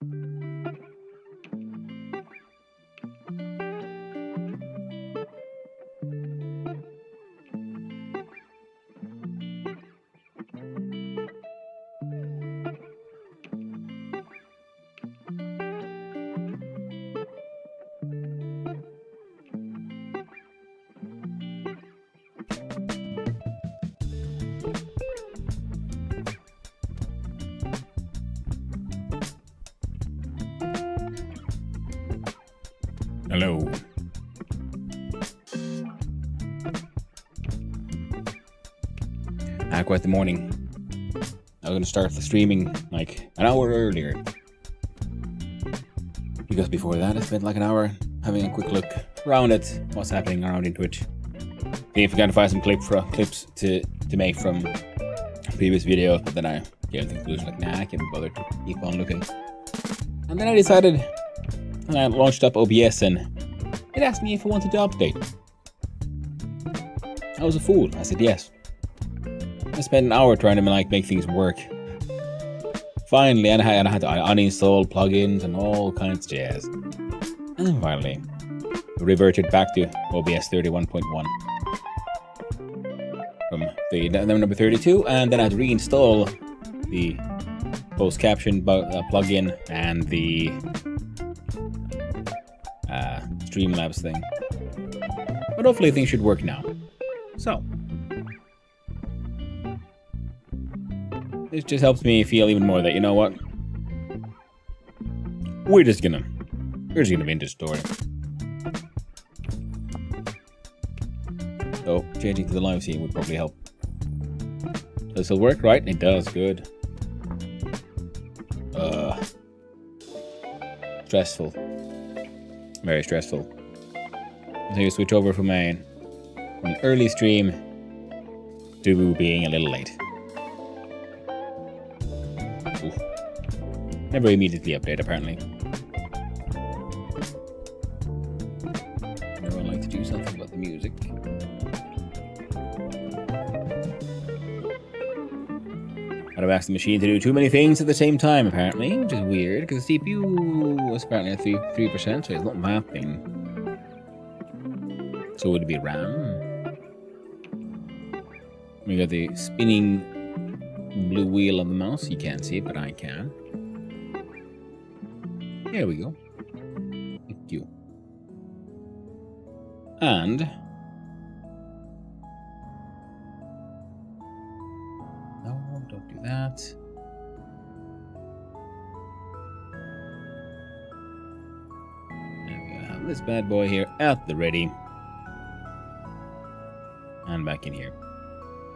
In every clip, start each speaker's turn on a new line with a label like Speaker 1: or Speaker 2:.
Speaker 1: Hello. Quite the morning. I'm gonna start the streaming like an hour earlier. Because before that I spent like an hour having a quick look around at what's happening around in Twitch. See if we can find some clips to make from previous videos, but then I came to the conclusion like, nah, I can't be bothered to keep on looking. And then I decided, and I launched up OBS and it asked me if I wanted to update. I was a fool. I said yes. I spent an hour trying to make things work. Finally, and I had to uninstall plugins and all kinds of jazz. And then finally, reverted back to OBS 31.1 from the number 32, and then I had to reinstall the post caption plugin and the Streamlabs thing. But hopefully things should work now. So this just helps me feel even more that, you know what, we're just gonna end this story. So changing to the live scene would probably help. Does it work? Right? It does. Good. Stressful. Very stressful. So you switch over from an early stream to being a little late. Ooh. Never immediately update, apparently. Everyone like to do something about the music. I've asked the machine to do too many things at the same time, apparently, which is weird, because the CPU was apparently at 3%, so it's not mapping. So would it be RAM? We got the spinning blue wheel on the mouse. You can't see it, but I can. There we go. Thank you. And no, don't do that. Now we have this bad boy here at the ready. And back in here.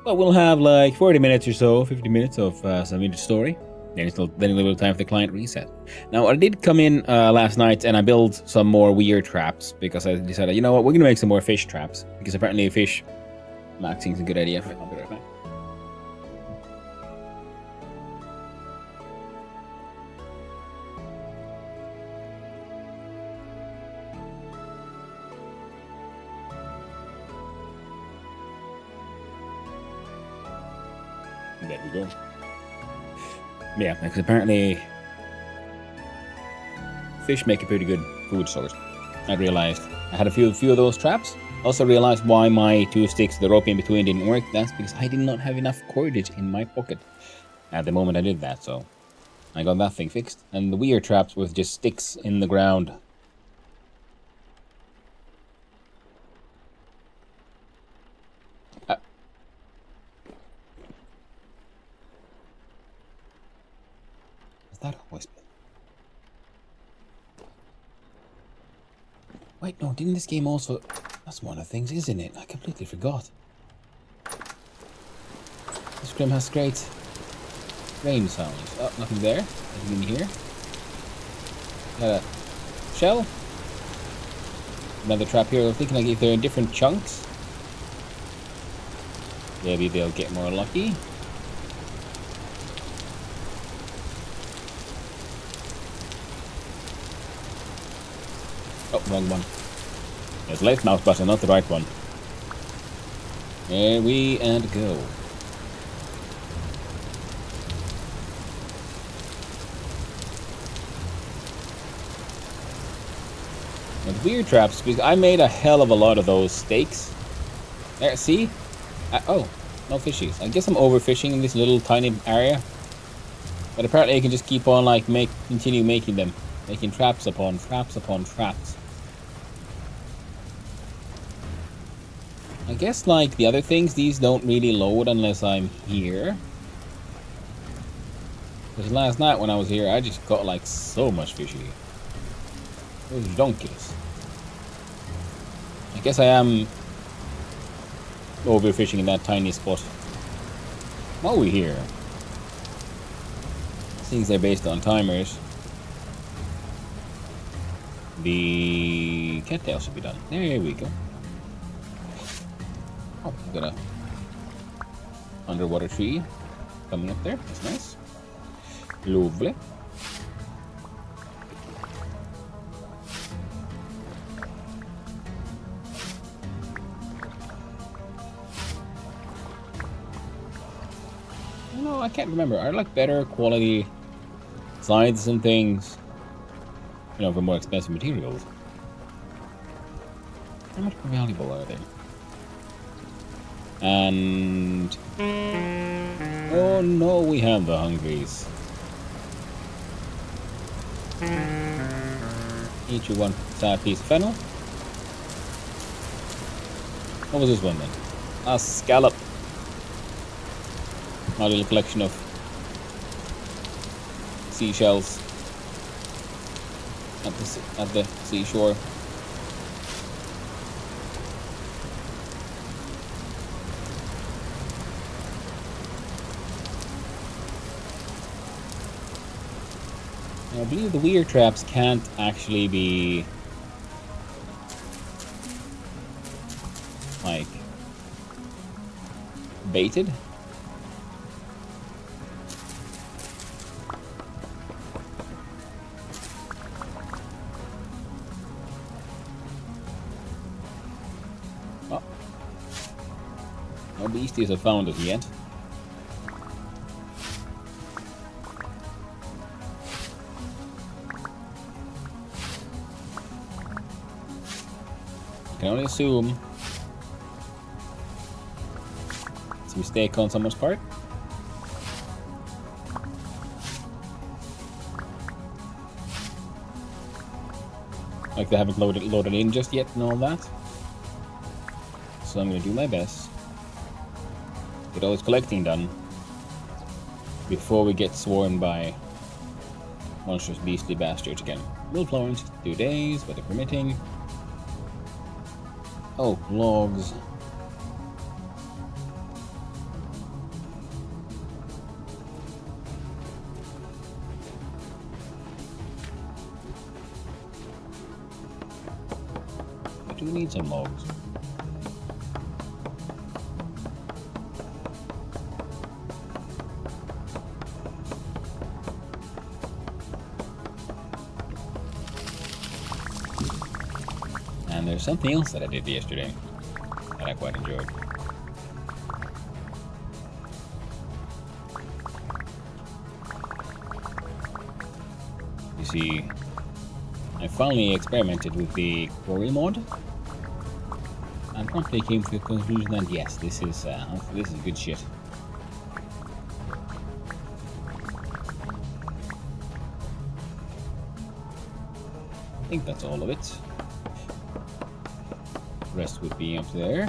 Speaker 1: Well, we'll have like 40 minutes or so, 50 minutes of some Vintage Story. Then a little time for the client reset. Now, I did come in last night and I built some more weird traps because I decided, you know what, we're gonna make some more fish traps because apparently fish maxing is a good idea. I'll be right back. There we go. Yeah, because apparently fish make a pretty good food source. I realized I had a few of those traps. Also realized why my 2 sticks, the rope in between, didn't work. That's because I did not have enough cordage in my pocket at the moment I did that. So I got that thing fixed. And the weird traps with just sticks in the ground. That always been. Wait, no, didn't this game also... That's one of the things, isn't it? I completely forgot. This game has great rain sounds. Oh, nothing there. Nothing in here. Got a shell. Another trap here. I'm thinking like if they're in different chunks, maybe they'll get more lucky. Oh, wrong one. It's left mouse button, not the right one. There we and go. With weird traps, because I made a hell of a lot of those stakes. There, see? Oh, no fishies. I guess I'm overfishing in this little tiny area. But apparently I can just keep on, like, continue making them. Making traps upon traps upon traps. I guess, like, the other things, these don't really load unless I'm here. Because last night when I was here, I just got, like, so much fishy. It was ridiculous. I guess I am overfishing in that tiny spot. While we're here, since they're based on timers, the cattail should be done. There we go. Oh, we got a underwater tree coming up there. That's nice. Lovely. No, I can't remember. Are like better quality sides and things, you know, for more expensive materials? How much more valuable are they? And oh no, we have the hungries. Eat you one sad piece of fennel. What was this one then? A scallop. My little collection of seashells at the seashore. I believe the weird traps can't actually be like baited. Oh. No beasties have found it yet. I can only assume it's a mistake on someone's part. Like they haven't loaded in just yet and all that. So I'm gonna do my best. Get all this collecting done before we get swarmed by monstrous beastly bastards again. Will flow in 2 days, weather permitting. Oh, logs. I do need some logs. And there's something else that I did yesterday that I quite enjoyed. You see, I finally experimented with the quarry mod, and promptly came to the conclusion that yes, this is good shit. I think that's all of it. Rest would be up there.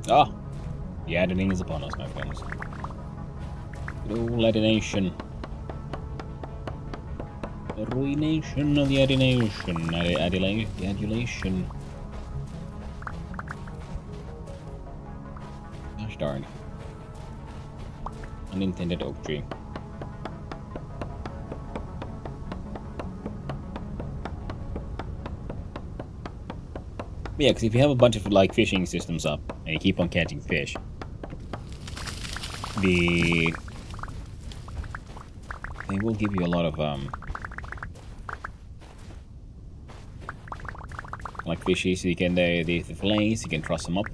Speaker 1: Ah! The editing is upon us, my friends. Good old adination. The ruination of the adination. Adulation. Gosh darn. Unintended oak tree. Yeah, because if you have a bunch of like fishing systems up and you keep on catching fish, they will give you a lot of like fishies. So you can the fillets, you can truss them up.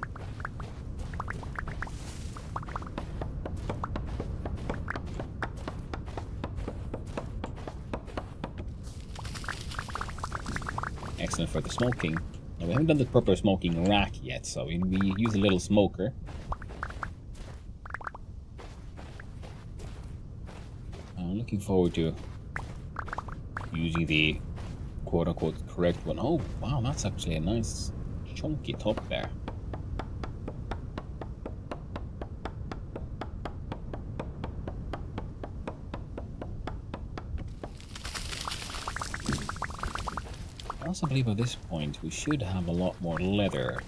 Speaker 1: excellent for the smoking. Now, we haven't done the proper smoking rack yet, so we use a little smoker. I'm looking forward to using the quote-unquote correct one. Oh, wow, that's actually a nice chunky top there. I also believe at this point we should have a lot more leather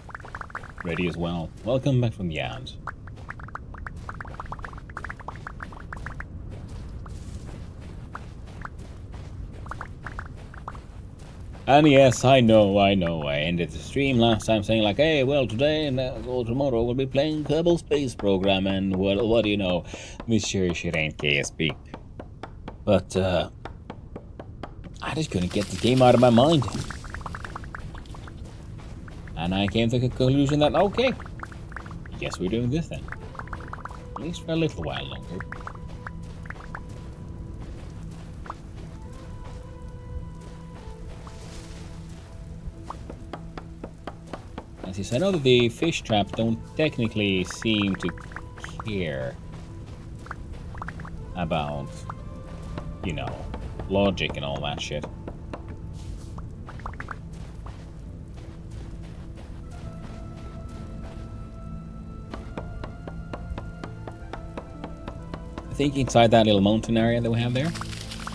Speaker 1: ready as well. Welcome back from the ad. And yes, I know, I ended the stream last time saying like, hey, well, today or tomorrow we'll be playing Kerbal Space Program, and what do you know, Monsieur shit ain't KSP. But, I just couldn't get the game out of my mind. And I came to the conclusion that, okay, I guess we're doing this then. At least for a little while longer. As you said, I know that the fish traps don't technically seem to care about, you know, logic and all that shit. I think inside that little mountain area that we have there,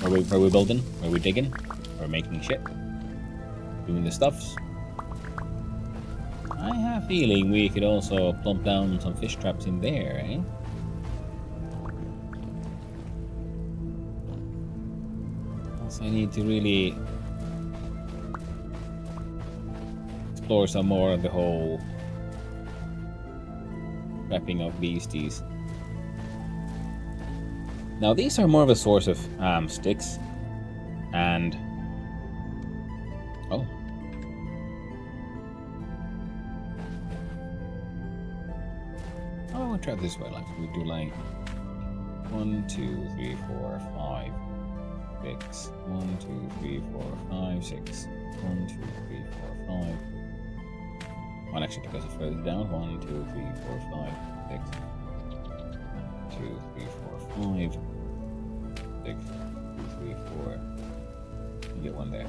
Speaker 1: where we're building, where we're digging, where we're making shit, doing the stuffs, I have a feeling we could also plump down some fish traps in there, eh? Also, I need to really explore some more of the whole wrapping of beasties. Now, these are more of a source of sticks, and oh. Oh, I'll try this way. Like we do like 1, 2, 3, 4, 5, 6. 1, 2, 3, 4, 5, 6. 1, 2, 3, 4, 5. Well, actually, because it further down. 1, 2, 3, 4, 5, 6. 2, 3, 4, 5. 6, 2, 3, 4. You get one there.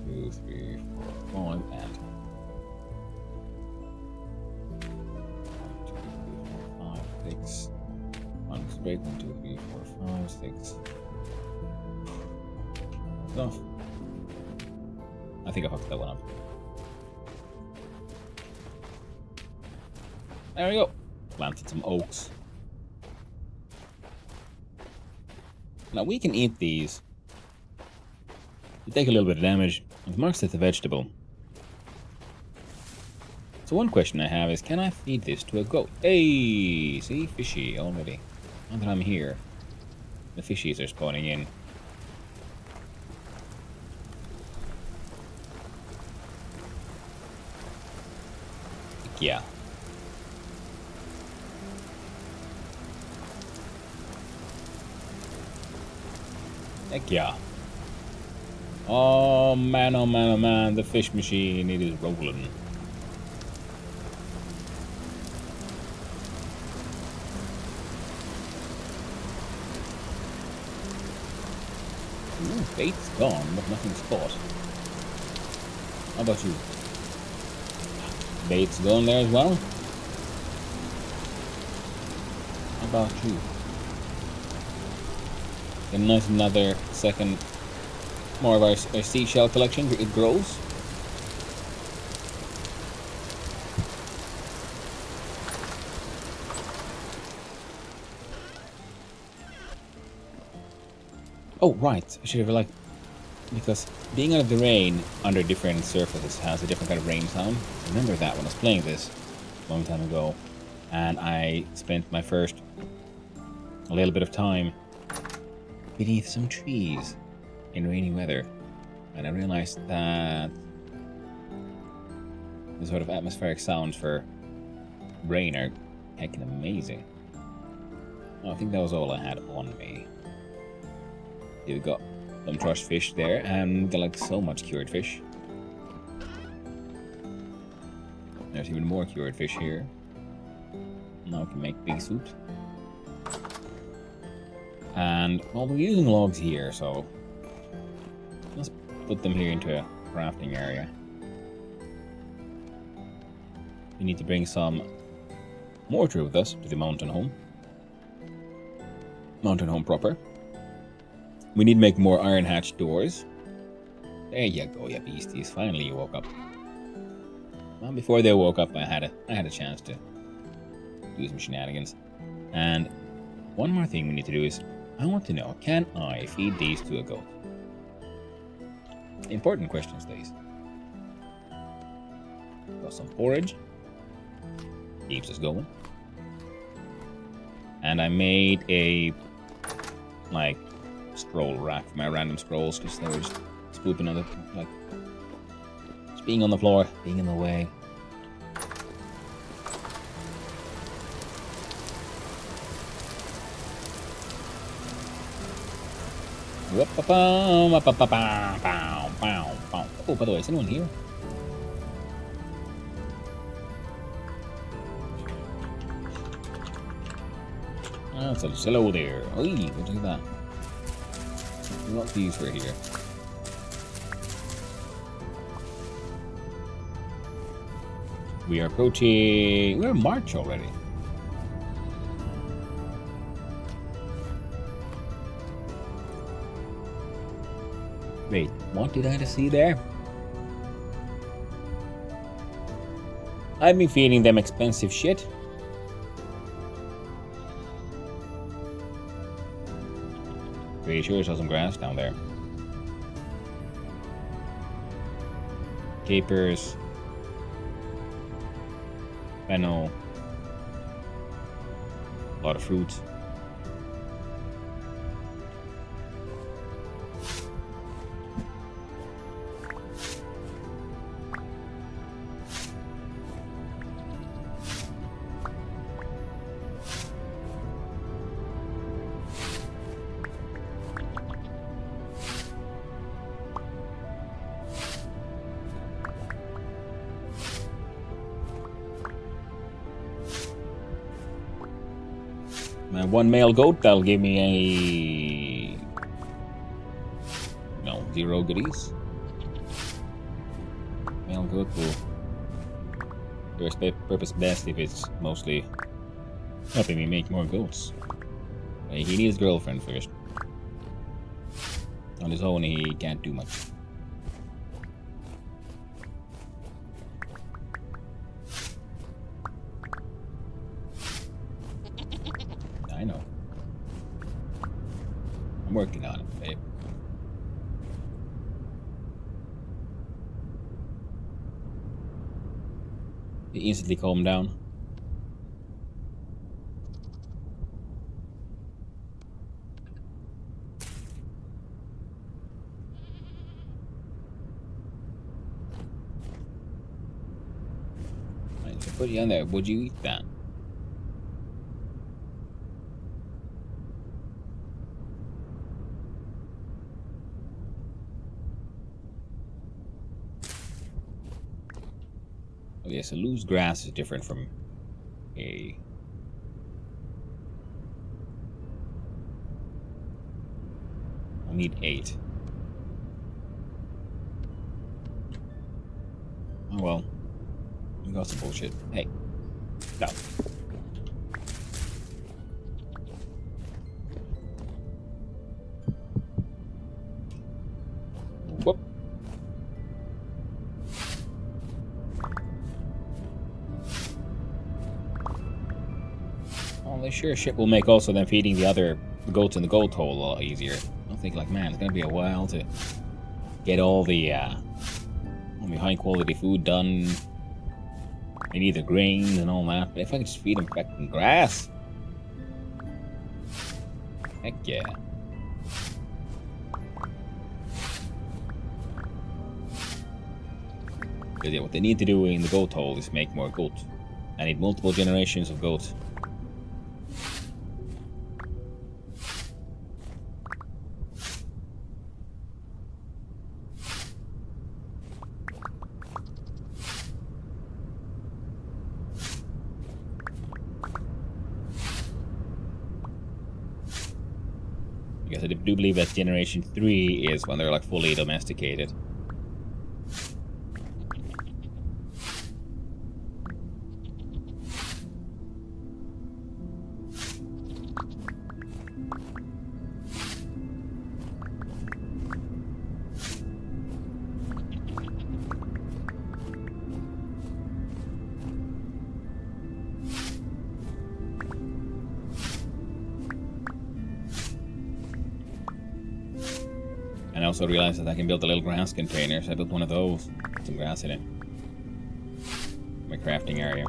Speaker 1: 2, 3, 4, 5, and 1, 2, 3, 4, 5, 6. One straight. 1, 2, 3, 4, 5, 6. No. I think I fucked that one up. There we go. Planted some oaks. Now we can eat these. They take a little bit of damage. It marks it a vegetable. So one question I have is, can I feed this to a goat? Hey, see, fishy already. Now that I'm here, the fishies are spawning in. Yeah. Heck yeah. Oh man, oh man, oh man, the fish machine, it is rolling. Ooh, bait's gone, but nothing's caught. How about you? Bait's gone there as well? How about you? A nice another second more of our seashell collection. It grows. Oh right, I should have like, because being out of the rain under different surfaces has a different kind of rain sound. I remember that when I was playing this a long time ago, and I spent my first a little bit of time beneath some trees in rainy weather, and I realized that the sort of atmospheric sounds for rain are heckin' amazing. Oh, I think that was all I had on me. Here we go. some trushed fish there, and got like so much cured fish. There's even more cured fish here. Now we can make pig soup. And well, we're using logs here, so let's put them here into a crafting area. We need to bring some mortar with us to the mountain home. Mountain home proper. We need to make more iron hatch doors. There you go, you beasties. Finally you woke up. Well, before they woke up, I had a chance to do some shenanigans. And one more thing we need to do is, I want to know, can I feed these to a goat? Important questions, these. Got some porridge. Keeps us going. And I made a like scroll rack for my random scrolls because they were just spooping on the like just being on the floor, being in the way. Oh, by the way, is anyone here? That's a hello there. Oi, look at that. What these were here. We are approaching. We're in March already. Wait, what did I just see there? I've been feeding them expensive shit. Pretty sure I saw some grass down there. Capers. Fennel. A lot of fruit. One male goat, that'll give me a... No, 0 goodies. Male goat will serve its purpose best if it's mostly helping me make more goats. He needs a girlfriend first. On his own, he can't do much. I know. I'm working on it, babe. He instantly calmed down. Right, so put you on there. Would you eat that? Okay, so loose grass is different from a... I need 8. Oh well. We got some bullshit. Hey. No. Whoop. Well, sure shit will make also then feeding the other goats in the goat hole a lot easier. I'm thinking like, man, it's gonna be a while to get all the high quality food done. They need the grains and all that. But if I could just feed them fucking grass, heck yeah. Because yeah, what they need to do in the goat hole is make more goat. I need multiple generations of goats. Because I do believe that Generation 3 is when they're like fully domesticated. And I also realized that I can build a little grass container, so I built one of those. Put some grass in it. My crafting area.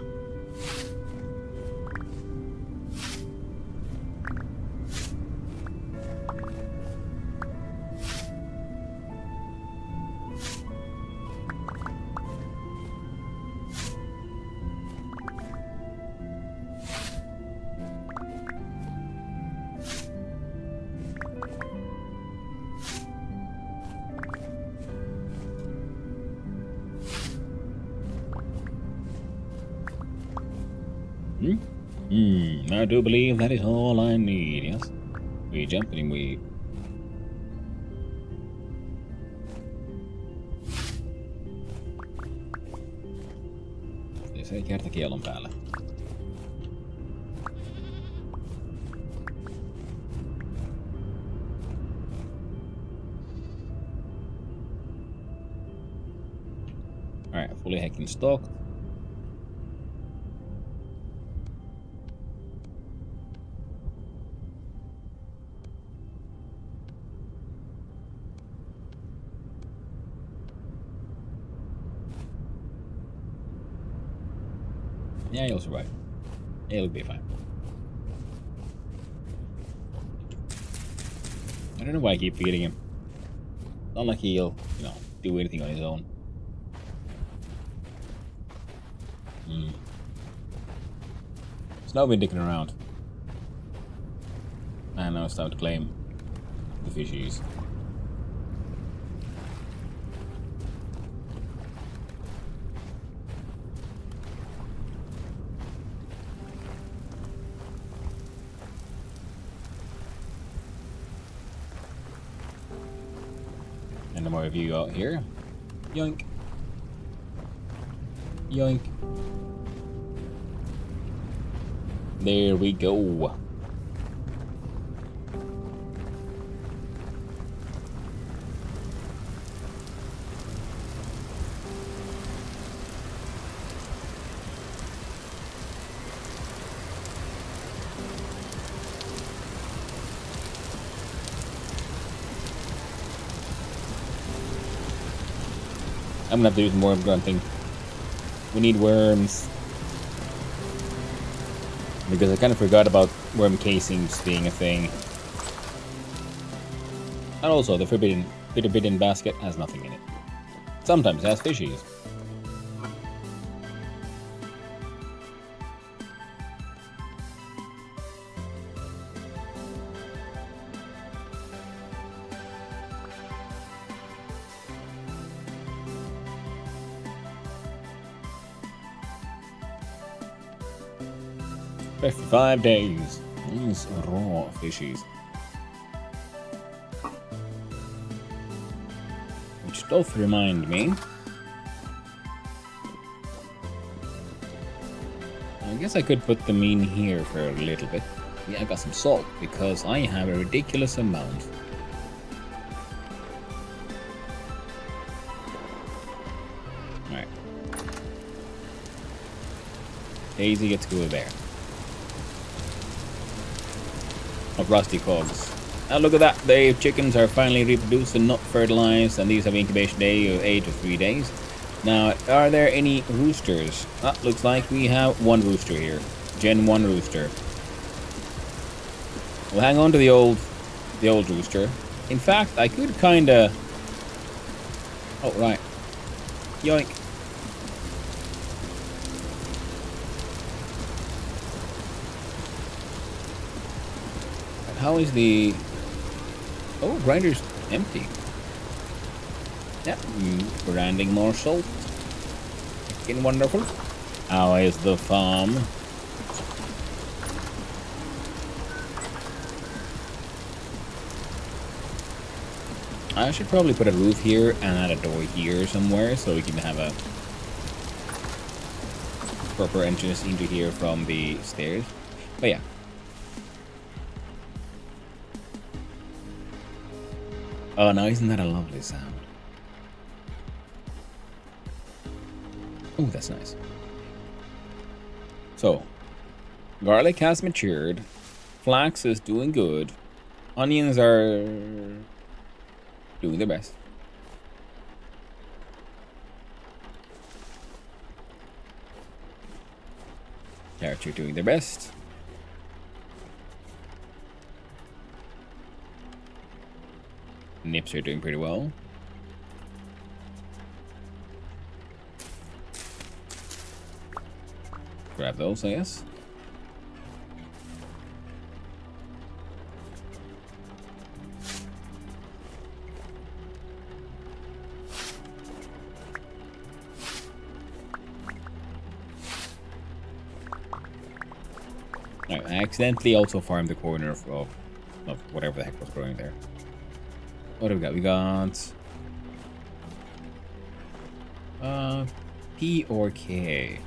Speaker 1: I do believe that is all I need, yes? We jump and we... Se ei kerta kielon päällä. Alright, fully hacking stocked. Yeah, he'll survive. It'll be fine. I don't know why I keep feeding him. Not like he'll, do anything on his own. So now we've been dicking around. And now it's time to claim the fishies. And the more of you out here. Yoink. Yoink. There we go. I'm gonna have to do some more grunting. We need worms. Because I kind of forgot about worm casings being a thing. And also, the forbidden basket has nothing in it. Sometimes it has fishies. For 5 days. These raw fishies. Which doth remind me. I guess I could put them in here for a little bit. Yeah, I got some salt because I have a ridiculous amount. Alright. Daisy gets to go there. Of rusty cogs. Now look at that, the chickens are finally reproduced and not fertilized, and these have incubation day of 8 to 3 days. Now, are there any roosters? Looks like we have one rooster here. Gen 1 rooster. We'll hang on to the old rooster. In fact, I could kinda... Oh, right. Yoink. How is the... Oh, grinder's empty. Yep, branding more salt. Looking wonderful. How is the farm? I should probably put a roof here and add a door here somewhere so we can have a proper entrance into here from the stairs. But yeah. Oh, now isn't that a lovely sound? Oh, that's nice. So, garlic has matured. Flax is doing good. Onions are doing their best. Carrots are doing their best. Nips are doing pretty well. Grab those, I guess. I accidentally also farmed the corner of whatever the heck was growing there. What do we got? We got P or K.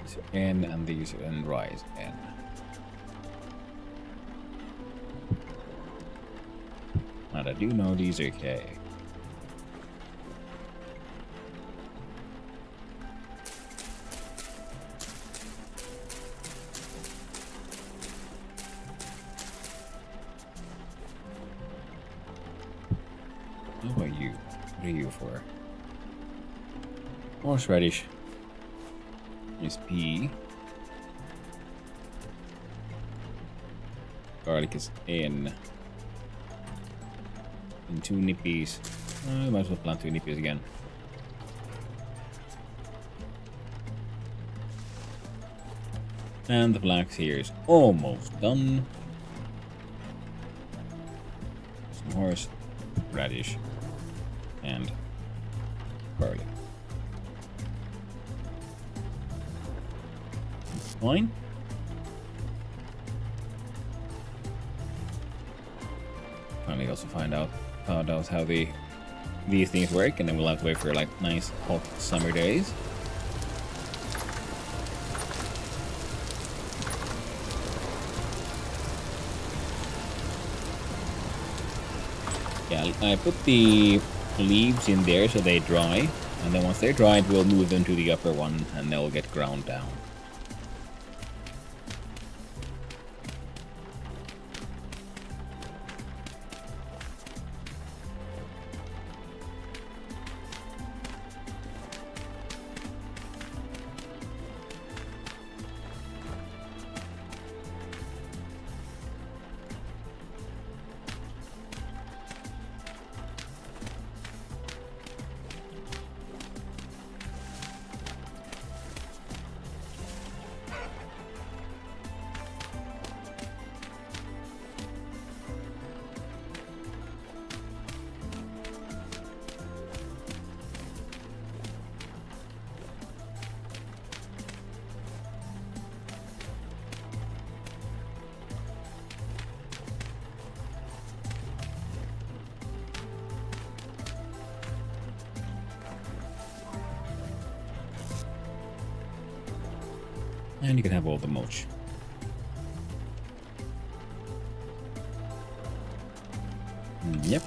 Speaker 1: These are N and these are N rise N. And I do know these are K. How about you? What are you for? Horseradish is P. Garlic is N. And 2 nippies. I might as well plant 2 nippies again. And the flax here is almost done. Some horse radish and garlic. Fine. Finally also found out how these things work, and then we'll have to wait for like nice hot summer days. Yeah, I put the leaves in there so they dry, and then once they're dried, we'll move them to the upper one, and they'll get ground down. And you can have all the mulch. Yep.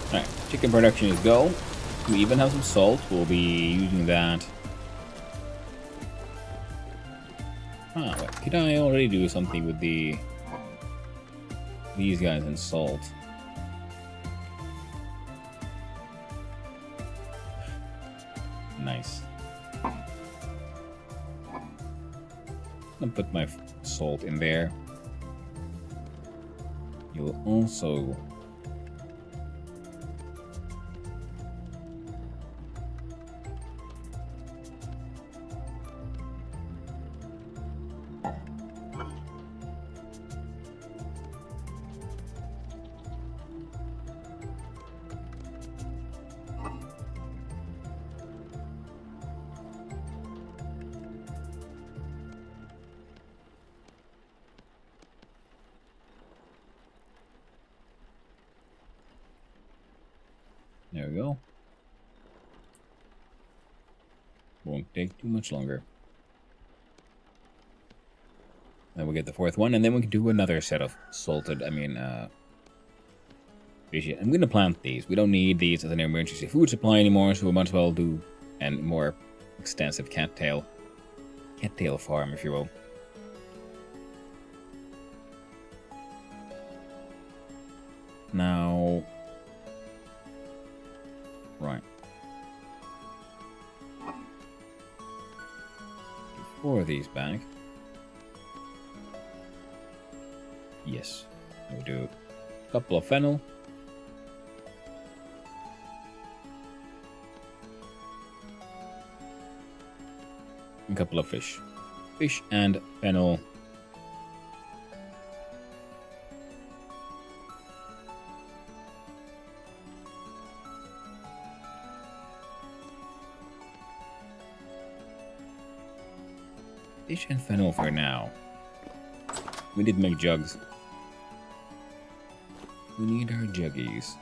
Speaker 1: Alright, chicken production is go. We even have some salt. We'll be using that. Ah, wait, could I already do something with these guys in salt? Nice. I'll put my salt in there. You'll also we go. Won't take too much longer. Then we'll get the fourth one, and then we can do another set of salted, fish. I'm going to plant these. We don't need these as an emergency food supply anymore, so we might as well do a more extensive cattail farm, if you will. Now, right. 4 of these back. Yes. We'll do a couple of fennel. A couple of fish. Fish and fennel. Fish and fennel for now. We did make jugs. We need our juggies.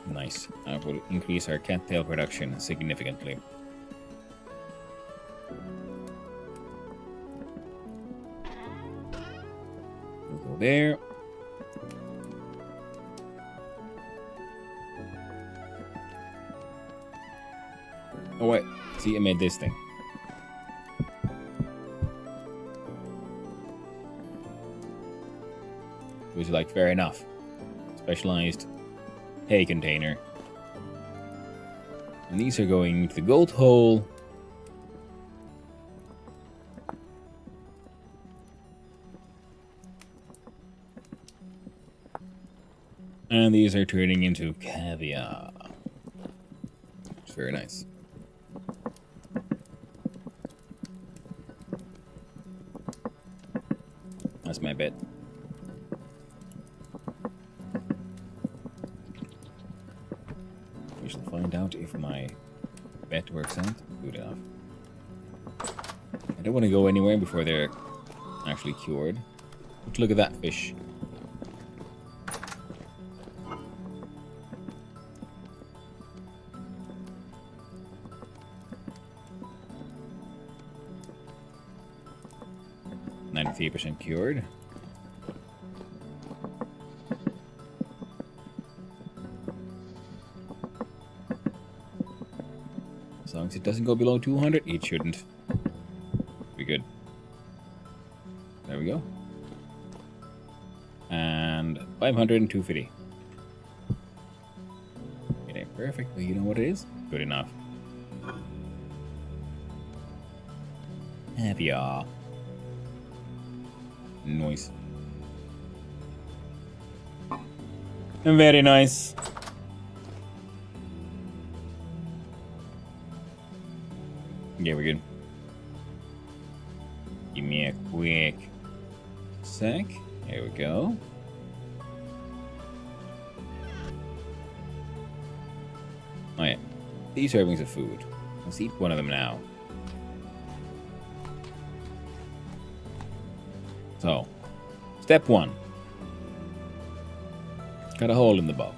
Speaker 1: Nice. That will increase our cattail production significantly. We'll go there. Oh wait, see, I made this thing. Which is like, fair enough. Specialized hay container. And these are going to the gold hole. And these are turning into caviar. It's very nice. That's my bet. We shall find out if my bet works out good enough. I don't want to go anywhere before they're actually cured. But look at that fish. %, cured. As long as it doesn't go below 200, it shouldn't be good. There we go. And 500 and 250. It ain't perfect, but you know what it is? Good enough. Caviar. Nice. Very nice. Yeah, we're good. Give me a quick sec. Here we go. Oh yeah. These servings of food. Let's eat one of them now. So, step 1. Got a hole in the bow.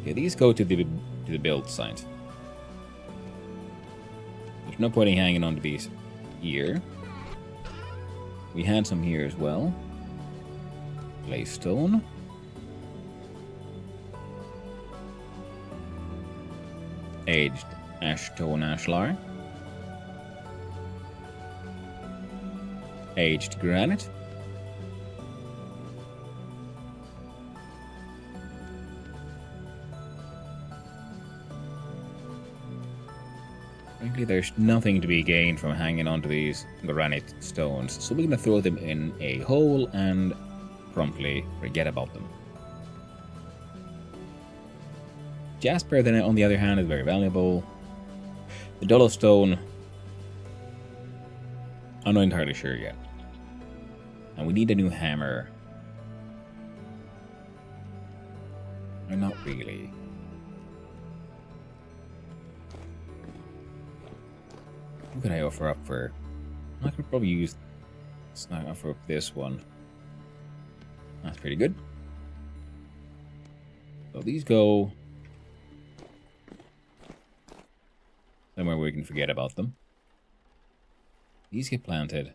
Speaker 1: Okay, these go to the build site. There's no point in hanging on to these here. We had some here as well. Claystone. Aged Ashtone Ashlar. Aged granite. Frankly, there's nothing to be gained from hanging onto these granite stones, so we're gonna throw them in a hole and promptly forget about them. Jasper, then on the other hand, is very valuable. The Dollo Stone, I'm not entirely sure yet. And we need a new hammer. Or not really. What could I offer up for? I could probably use. Let's not offer up this one. That's pretty good. So these go somewhere where we can forget about them. These get planted.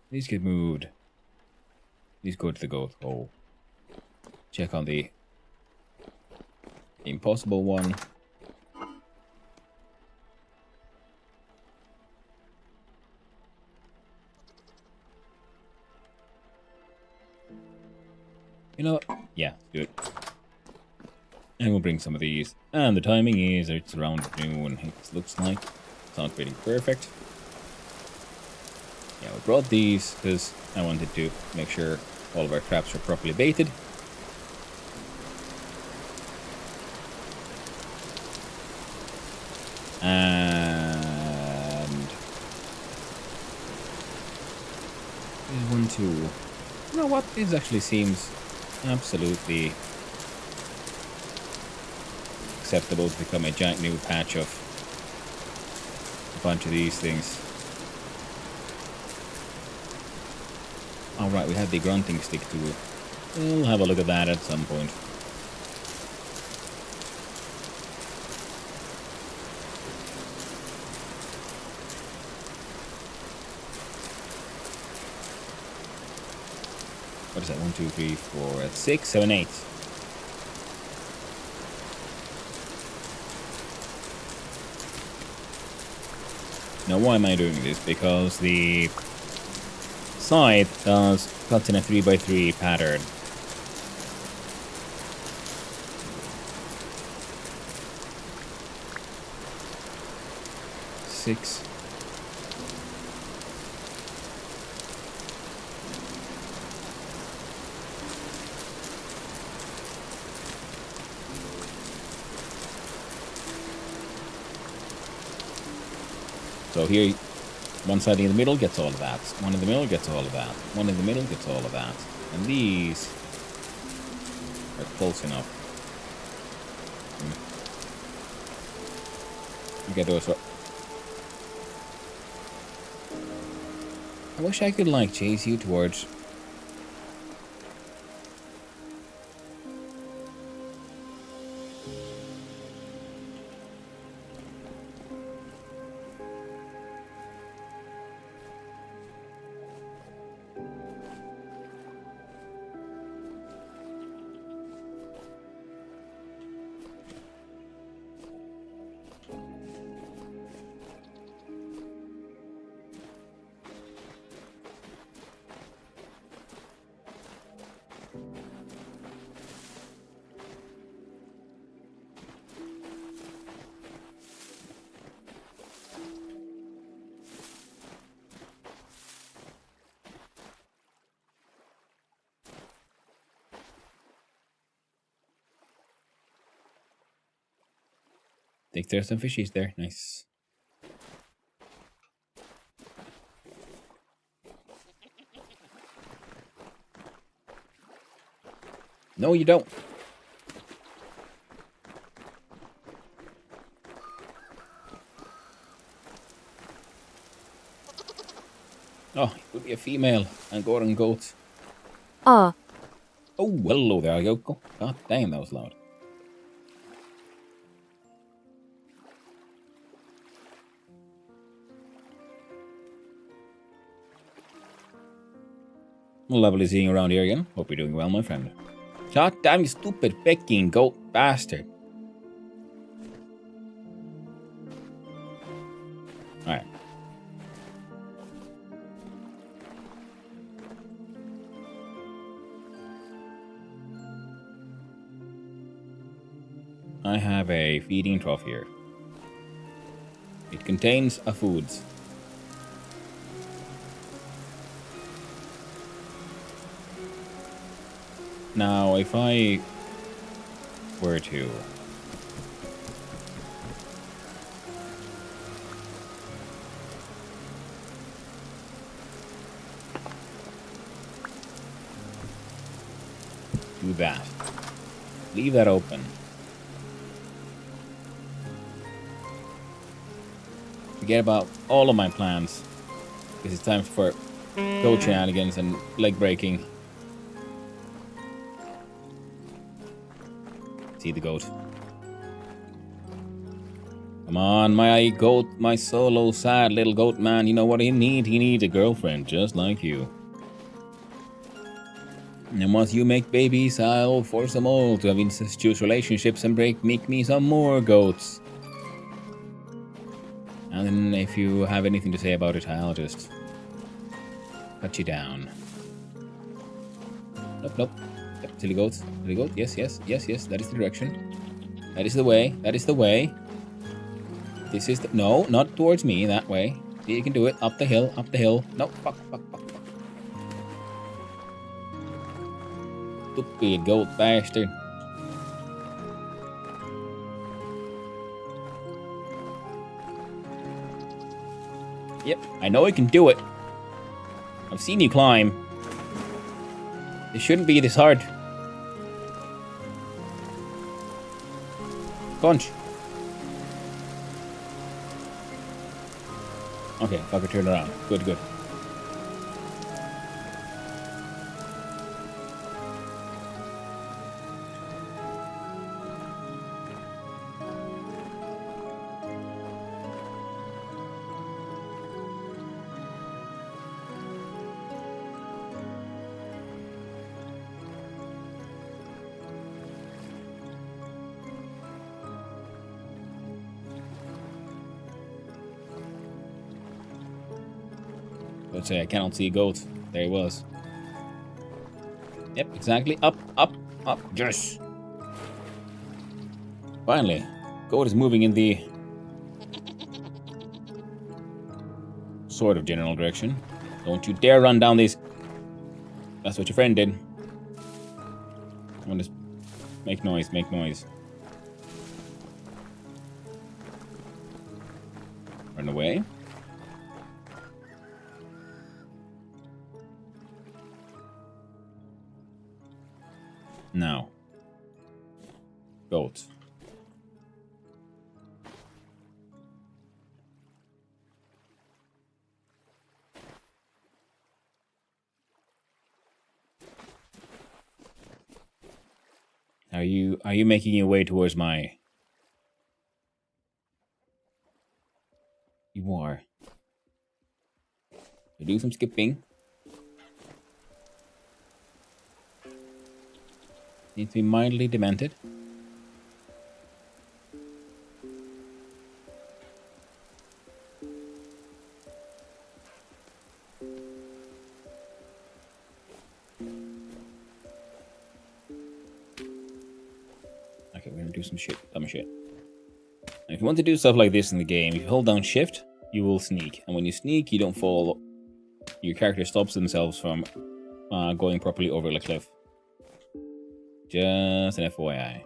Speaker 1: These get moved. These go to the goat hole. Check on the impossible one. You know what? Yeah, do it. And we'll bring some of these. And the timing is it's around noon, it looks like. It's not pretty perfect. Yeah, we brought these because I wanted to make sure all of our traps are properly baited. And 1, 2. You know what? This actually seems absolutely acceptable to become a giant new patch of a bunch of these things. Alright, we have the grunting stick too. We'll have a look at that at some point. What is that? 1, 2, 3, 4, that's 6, 7, 8. Now, why am I doing this? Because the scythe cuts in a 3x3 pattern. Six. So here, one side in the middle gets all of that. One in the middle gets all of that. One in the middle gets all of that. And these are close enough. Get those. I wish I could like chase you towards. Think there's some fishies there. Nice. No, you don't. Oh, it would be a female Angkoran goat.
Speaker 2: Ah.
Speaker 1: Oh, hello there, Yoko. God damn, that was loud. Well, lovely seeing you around here again. Hope you're doing well, my friend. God damn, you stupid fucking goat bastard. Alright. I have a feeding trough here. It contains a foods. Now, if I Where to? Do that. Leave that open. Forget about all of my plans. Because it's time for goat shenanigans and leg breaking. See the goat. Come on, my goat, my solo sad little goat man. You know what he needs? He needs a girlfriend just like you. And once you make babies, I'll force them all to have incestuous relationships and make me some more goats. And then if you have anything to say about it, I'll just cut you down. Nope, nope. Yep, silly goat. Silly goat. Yes, yes, yes, yes. That is the direction. That is the way. That is the way. This is the... No, not towards me. That way. See, you can do it. Up the hill. Up the hill. No, fuck, fuck, fuck. Stupid goat bastard. Yep, I know I can do it. I've seen you climb. It shouldn't be this hard. Punch. Okay, fucker, turn around. Good, good. Let's say I cannot see a goat. There he was. Yep, exactly. Up, up, up. Yes. Finally, goat is moving in the sort of general direction. Don't you dare run down these. That's what your friend did. I'm gonna just make noise, make noise. Run away. Now. Goat. Are you making your way towards my... You are. You're doing some skipping. Needs to be mildly demented. Okay, we're gonna do some shit, dumb shit. And if you want to do stuff like this in the game, if you hold down shift, you will sneak. And when you sneak, you don't fall. Your character stops themselves from going properly over the cliff. Just an FYI.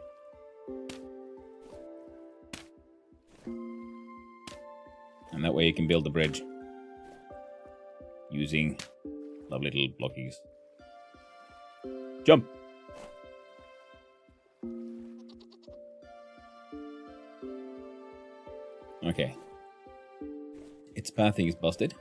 Speaker 1: And that way you can build the bridge using lovely little blockies. Jump! Okay. Its pathing is busted.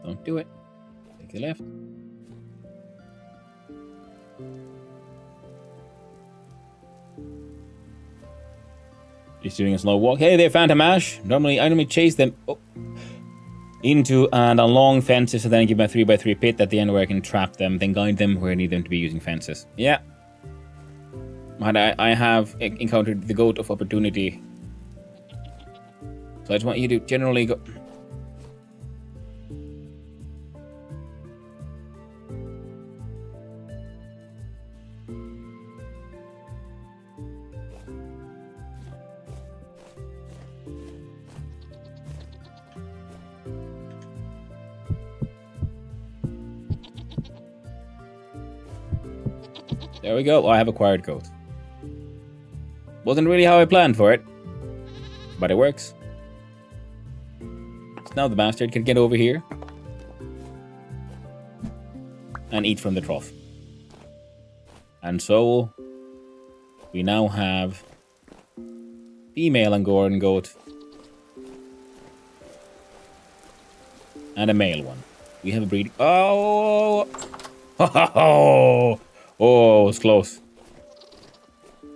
Speaker 1: Don't do it. Take the left. He's doing a slow walk. Hey there, Phantom Ash. I normally chase them into and along fences and then give them a 3x3 pit at the end where I can trap them, then guide them where I need them to be using fences. Yeah. But I have encountered the goat of opportunity. So I just want you to generally go... There we go. Oh, I have acquired goat. Wasn't really how I planned for it, but it works. So now the bastard can get over here and eat from the trough. And so we now have female Angoran goat and a male one. We have a breeding. Oh, oh, it's close.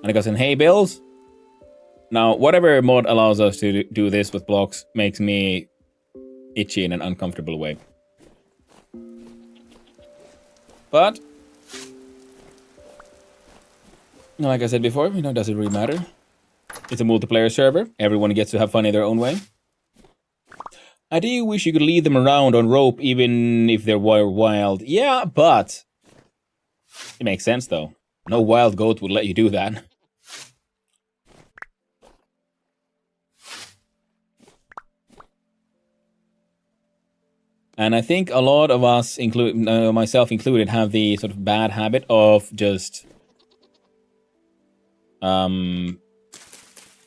Speaker 1: And I got some hay bales. Now, whatever mod allows us to do this with blocks makes me itchy in an uncomfortable way. But, like I said before, does it really matter? It's a multiplayer server. Everyone gets to have fun in their own way. I do wish you could lead them around on rope even if they're wild. Yeah, but it makes sense though. No wild goat would let you do that. And I think a lot of us, myself included, have the sort of bad habit of just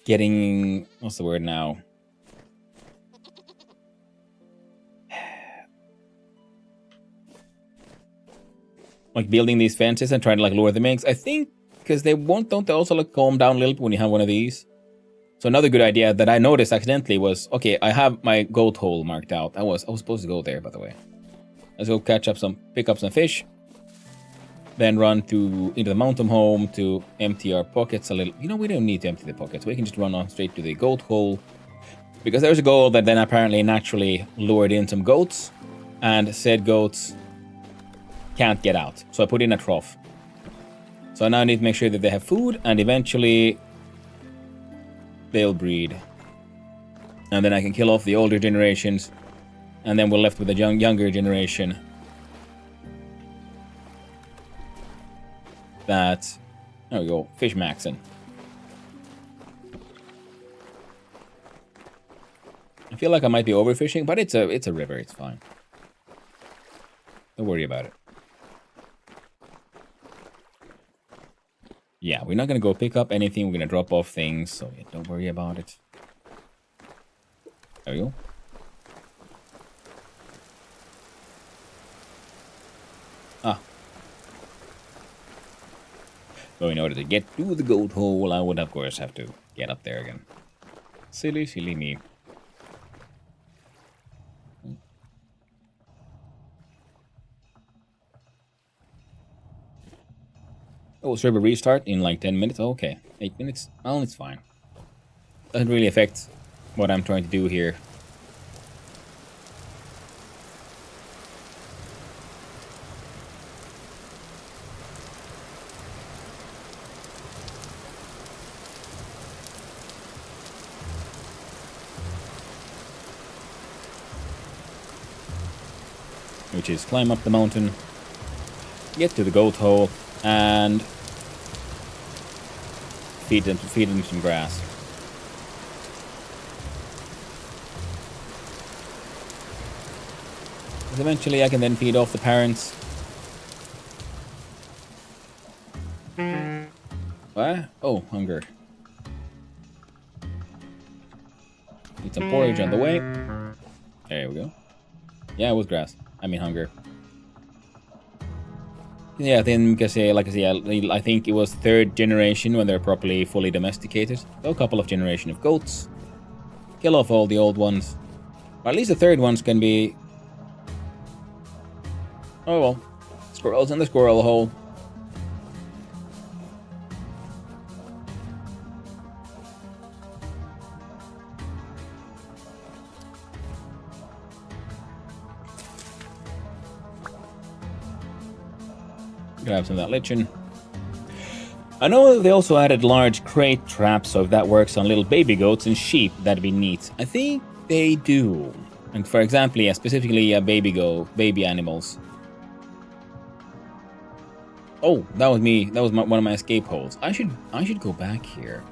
Speaker 1: getting, what's the word now? Like building these fences and trying to like lure the eggs. I think because don't they also like calm down a little bit when you have one of these? So another good idea that I noticed accidentally was, okay, I have my goat hole marked out. I was supposed to go there, by the way. Let's go pick up some fish. Then run into the mountain home to empty our pockets a little. We don't need to empty the pockets. We can just run on straight to the goat hole. Because there's a goal that then apparently naturally lured in some goats. And said goats can't get out. So I put in a trough. So I now need to make sure that they have food and eventually they'll breed. And then I can kill off the older generations. And then we're left with a younger generation. There we go, fish maxing. I feel like I might be overfishing, but it's a river, it's fine. Don't worry about it. Yeah, we're not gonna go pick up anything, we're gonna drop off things, so yeah, don't worry about it. There we go. So in order to get to the goat hole, I would of course have to get up there again. Silly, silly me. Oh, server restart in like 10 minutes? Okay, 8 minutes? Well, it's fine. Doesn't really affect what I'm trying to do here. Which is climb up the mountain, get to the goat hole, and feed them some grass. Because eventually I can then feed off the parents. What? Oh, hunger. Need some porridge on the way. There we go. Yeah, it was grass. I mean hunger. Yeah, then because like I say, I think it was third generation when they're properly fully domesticated. So a couple of generation of goats. Kill off all the old ones. Or at least the third ones can be. Oh well, squirrels in the squirrel hole. Grab some of that lichen. I know they also added large crate traps, so if that works on little baby goats and sheep, that'd be neat. I think they do. And for example, yeah, specifically baby animals. Oh, that was me. That was one of my escape holes. I should go back here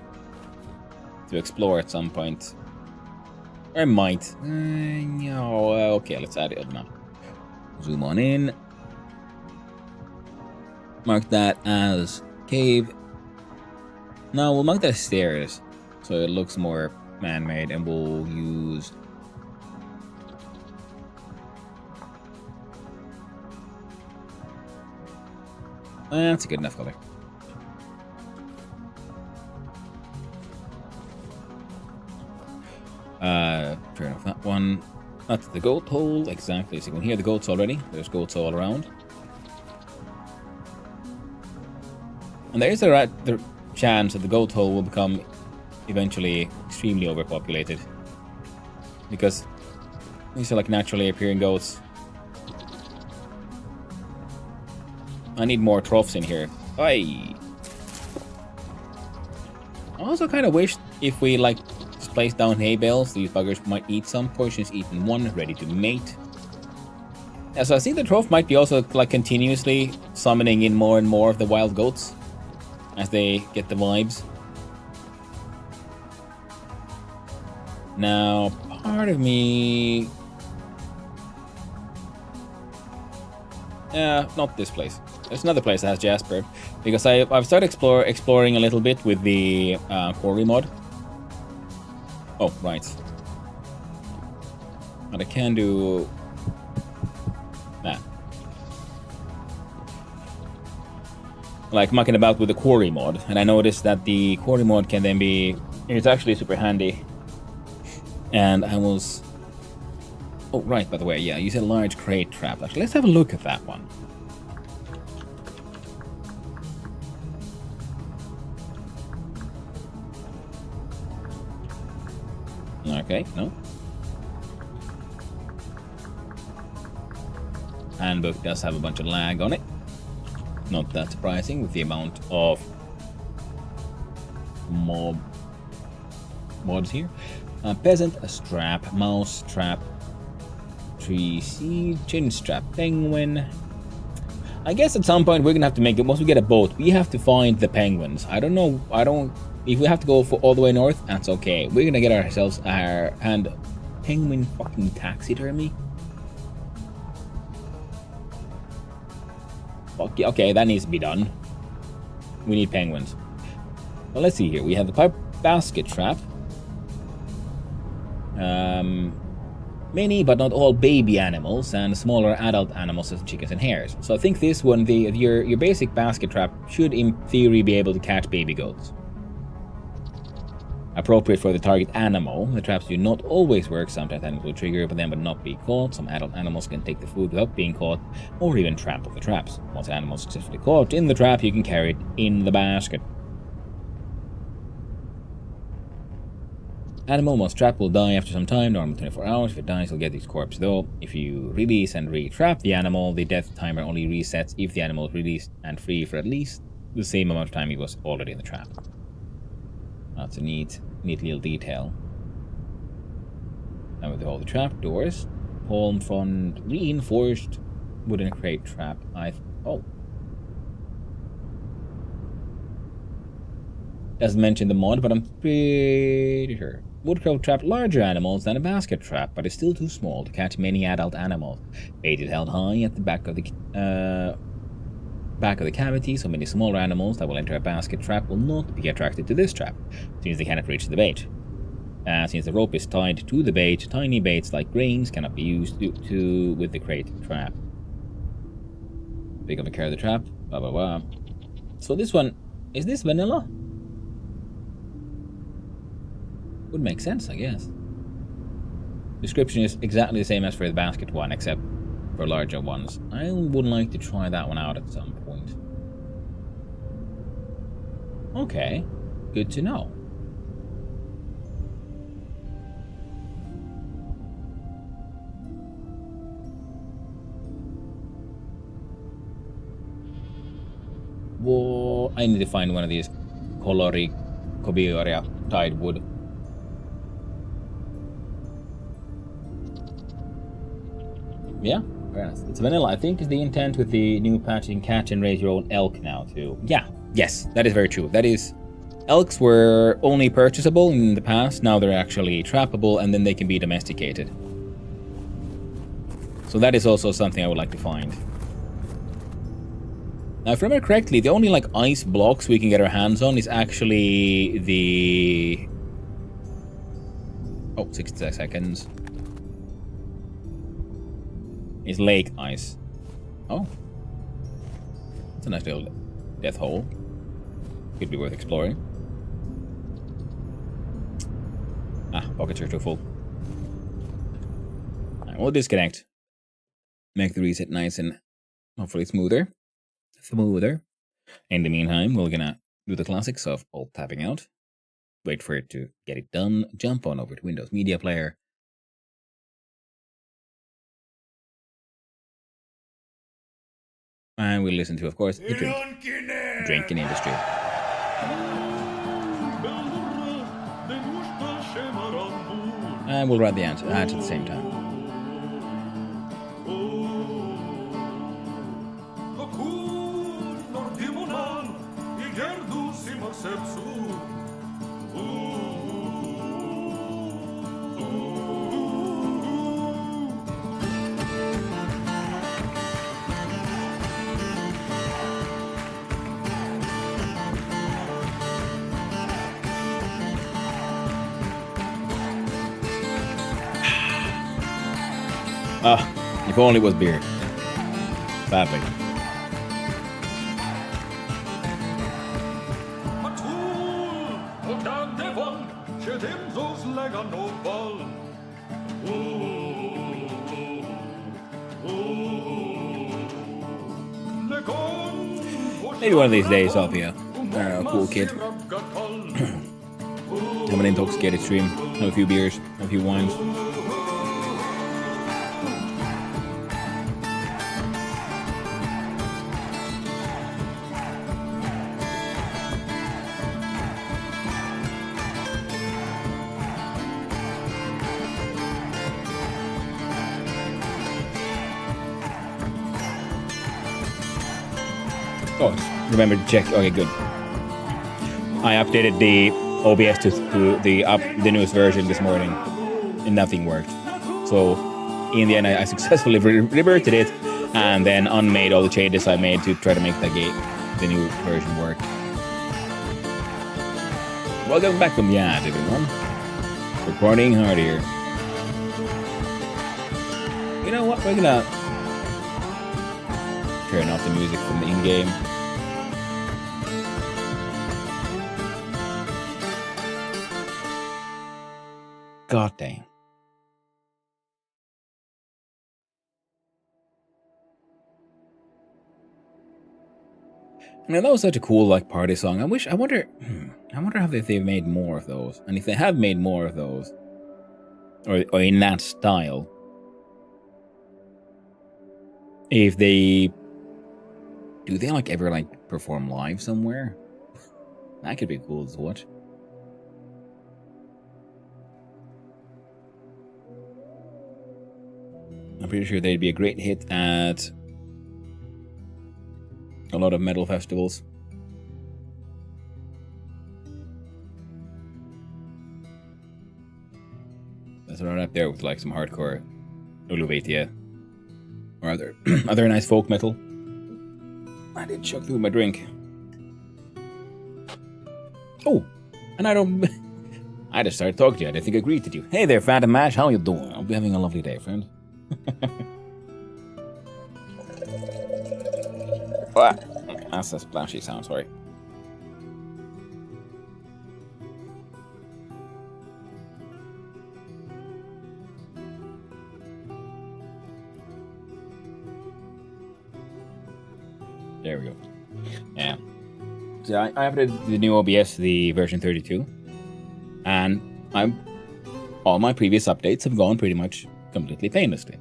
Speaker 1: to explore at some point. Or I might. No, okay, let's add it up now. Zoom on in. Mark that as cave. No, we'll mark that as stairs, so it looks more man-made, and we'll use... That's a good enough color. Fair enough, that one. That's the goat hole, exactly. So you can hear the goats already. There's goats all around. And there is the chance that the goat hole will become eventually extremely overpopulated. Because these are like naturally appearing goats. I need more troughs in here. I also kind of wish if we like just place down hay bales, these buggers might eat some. Portions eaten 1, ready to mate. Yeah, so I think the trough might be also like continuously summoning in more and more of the wild goats as they get the vibes. Now, part of me... not this place. There's another place that has Jasper, because I've started exploring a little bit with the quarry mod. Oh, right. But I can do... Nah. Like mucking about with the quarry mod, and I noticed that the quarry mod can then be... It's actually super handy. And I was... Oh, right, by the way, yeah, you said large crate trap. Actually, let's have a look at that one. Okay, no. Handbook does have a bunch of lag on it. Not that surprising with the amount of mods here. Peasant, a strap, mouse trap, tree seed, chin strap, penguin. I guess at some point we're gonna have to make it. Once we get a boat, we have to find the penguins. I don't know. If we have to go for all the way north, that's okay. We're gonna get ourselves our penguin fucking taxidermy. Fuck yeah, okay, that needs to be done. We need penguins. Well, let's see here. We have the pipe basket trap. Many, but not all, baby animals and smaller adult animals such as chickens and hares. So I think this one, your basic basket trap, should in theory be able to catch baby goats. Appropriate for the target animal. The traps do not always work. Sometimes animals will trigger but then but not be caught. Some adult animals can take the food without being caught, or even trample the traps. Once an animal is successfully caught in the trap, you can carry it in the basket. Animal once trapped will die after some time, normally 24 hours. If it dies, you'll get its corpse though. If you release and re-trap the animal, the death timer only resets if the animal is released and free for at least the same amount of time he was already in the trap. That's a neat little detail. Now with all the trap doors, palm front reinforced wooden crate trap. Doesn't mention the mod, but I'm pretty sure. Wood crate trap larger animals than a basket trap, but is still too small to catch many adult animals. Bait is held high at the back of the cavity, so many smaller animals that will enter a basket trap will not be attracted to this trap, since they cannot reach the bait. Since the rope is tied to the bait, tiny baits like grains cannot be used with the crate trap. Pick up and carry the trap, blah blah blah. So this one, is this vanilla? Would make sense, I guess. Description is exactly the same as for the basket one, except for larger ones. I would like to try that one out at some point. Okay, good to know. Whoa, I need to find one of these Cobioria dyed wood. Yeah, very nice. It's vanilla. I think is the intent with the new patch. You can catch and raise your own elk now too. Yeah, yes, that is very true. That is, elks were only purchasable in the past. Now they're actually trappable, and then they can be domesticated. So that is also something I would like to find. Now, if I remember correctly, the only like ice blocks we can get our hands on is actually the... Oh, 60 seconds. Is lake ice. Oh. It's a nice little death hole. Could be worth exploring. Ah, pockets are too full. Right, we'll disconnect. Make the reset nice and hopefully smoother. In the meantime, we're gonna do the classics of alt tapping out. Wait for it to get it done. Jump on over to Windows Media Player. And we'll listen to, of course, the drinking industry. And we'll write the ads at the same time. Ah, if only it was beer. Sadly. Maybe one of these days I'll be a cool kid. Have an intoxicated stream, have a few beers, have a few wines. Oh, remember to check. Okay, good. I updated the OBS to the newest version this morning, and nothing worked. So, in the end, I successfully reverted it, and then unmade all the changes I made to try to make the new version work. Welcome back from the ad, everyone. We're partying hard here. You know what? We're gonna turn off the music from the in-game. God dang. I mean, that was such a cool like party song. I wonder if they've made more of those, and if they have made more of those, or in that style, if they do they like ever like perform live somewhere? That could be cool to watch. I'm pretty sure they'd be a great hit at a lot of metal festivals. That's right up there with like some hardcore Uluvetia or other nice folk metal. I did chuck through my drink. Oh, and I just started talking to you. I didn't think I greeted you. Hey there, Phantom Mash. How you doing? I'll be having a lovely day, friend. That's a splashy sound, sorry. There we go. Yeah. So I updated the new OBS, the version 32, and all my previous updates have gone pretty much completely painlessly.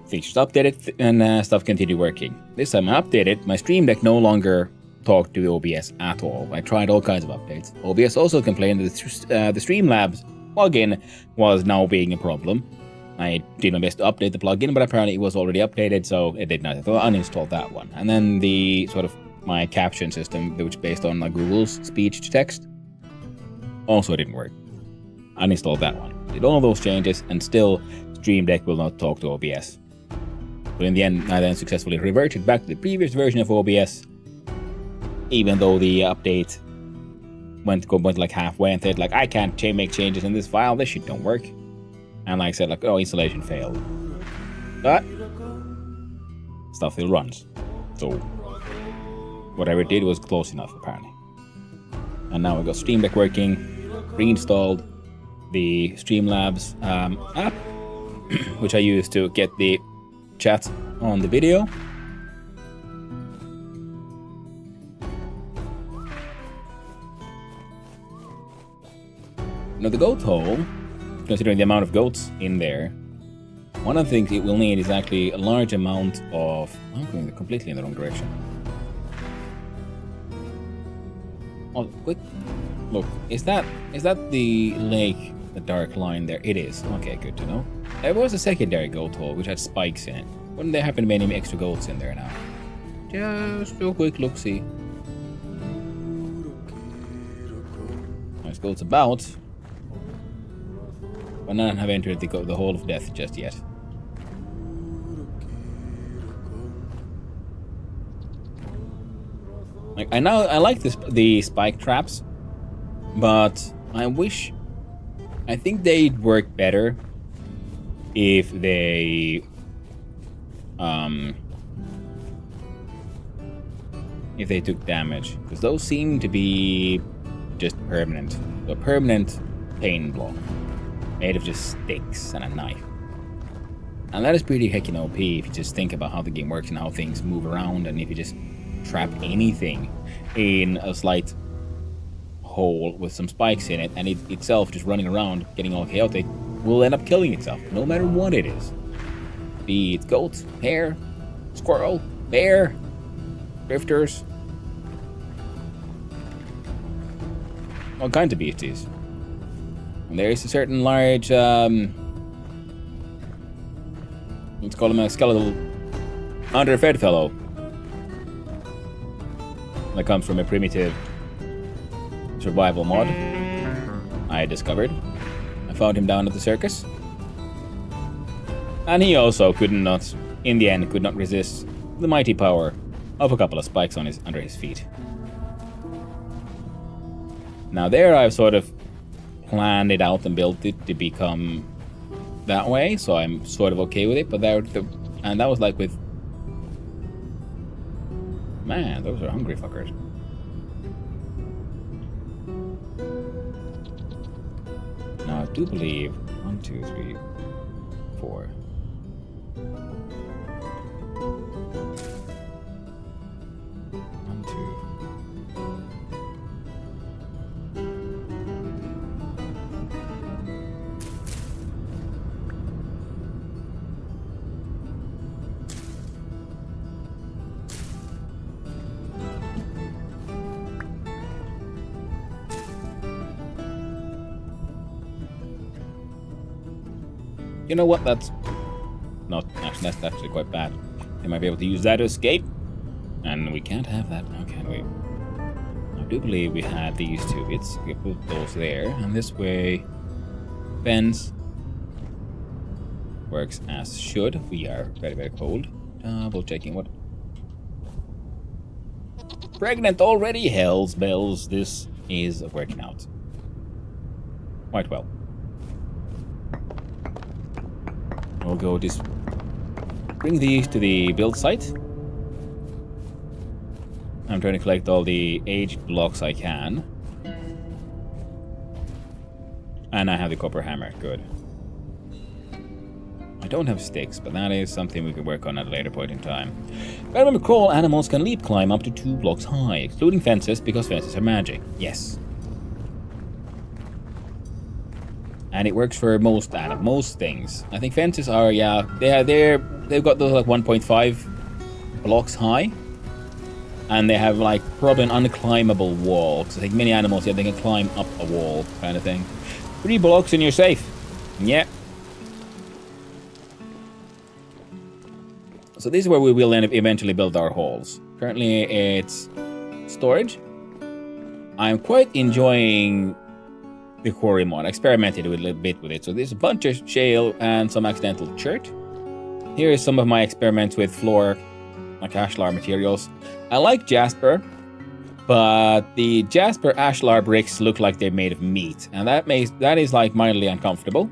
Speaker 1: Features updated and stuff continued working. This time I updated, my Stream Deck no longer talked to the OBS at all. I tried all kinds of updates. OBS also complained that the Streamlabs plugin was now being a problem. I did my best to update the plugin, but apparently it was already updated, so it did nothing. So I uninstalled that one. And then the sort of my caption system, which is based on Google's speech to text, also didn't work. Uninstalled that one. Did all of those changes, and still Stream Deck will not talk to OBS. But in the end, I then successfully reverted back to the previous version of OBS, even though the update went like halfway and said like, I can't make changes in this file, this shit don't work. And like I said, like, oh, installation failed. But stuff still runs. So whatever it did was close enough, apparently. And now we got Stream Deck working, reinstalled the Streamlabs app, which I use to get the chat on the video. Now the goat hole, considering the amount of goats in there, one of the things it will need is actually a large amount of... I'm going completely in the wrong direction. Oh, quick look. Is that the lake, the dark line there? It is. Okay, good to know. There was a secondary goat hole which had spikes in it. Wouldn't there happen to be any extra goats in there now? Just a quick look-see. There's goats about, but none have entered the hole of death just yet. Like I like the spike traps, but I think they'd work better if they took damage, because those seem to be just permanent. A permanent pain block made of just sticks and a knife. And that is pretty heckin' OP if you just think about how the game works and how things move around, and if you just trap anything in a slight hole with some spikes in it, and it itself just running around getting all chaotic, will end up killing itself, no matter what it is. Be it goat, hare, squirrel, bear, drifters, all kinds of beasties. And there is a certain large, let's call him a skeletal underfed fellow that comes from a primitive survival mod I discovered. I found him down at the circus. And he also could not resist the mighty power of a couple of spikes under his feet. Now there I've sort of planned it out and built it to become that way, so I'm sort of okay with it, but that was like with... Man, those are hungry fuckers. Now I do believe 1, 2, 3, 4. You know what? That's actually quite bad. They might be able to use that to escape, and we can't have that now, can we? I do believe we had these two bits. We put those there, and this way, fence works as should. We are very, very cold. Double checking what. Pregnant already? Hell's bells. This is working out quite well. We'll go bring these to the build site. I'm trying to collect all the aged blocks I can. And I have the copper hammer, good. I don't have sticks, but that is something we could work on at a later point in time. But remember, crawl animals can leap climb up to 2 blocks high, excluding fences, because fences are magic. Yes. And it works for most things. I think fences are, yeah, they've got those like 1.5 blocks high, and they have like probably an unclimbable wall. Because I think many animals, yeah, they can climb up a wall, kind of thing. 3 blocks and you're safe. Yeah. So this is where we will eventually build our halls. Currently, it's storage. I'm quite enjoying the quarry mod. I experimented a little bit with it. So there's a bunch of shale and some accidental chert. here is some of my experiments with floor, like ashlar materials. I like jasper, but the jasper ashlar bricks look like they're made of meat, and that is like mildly uncomfortable.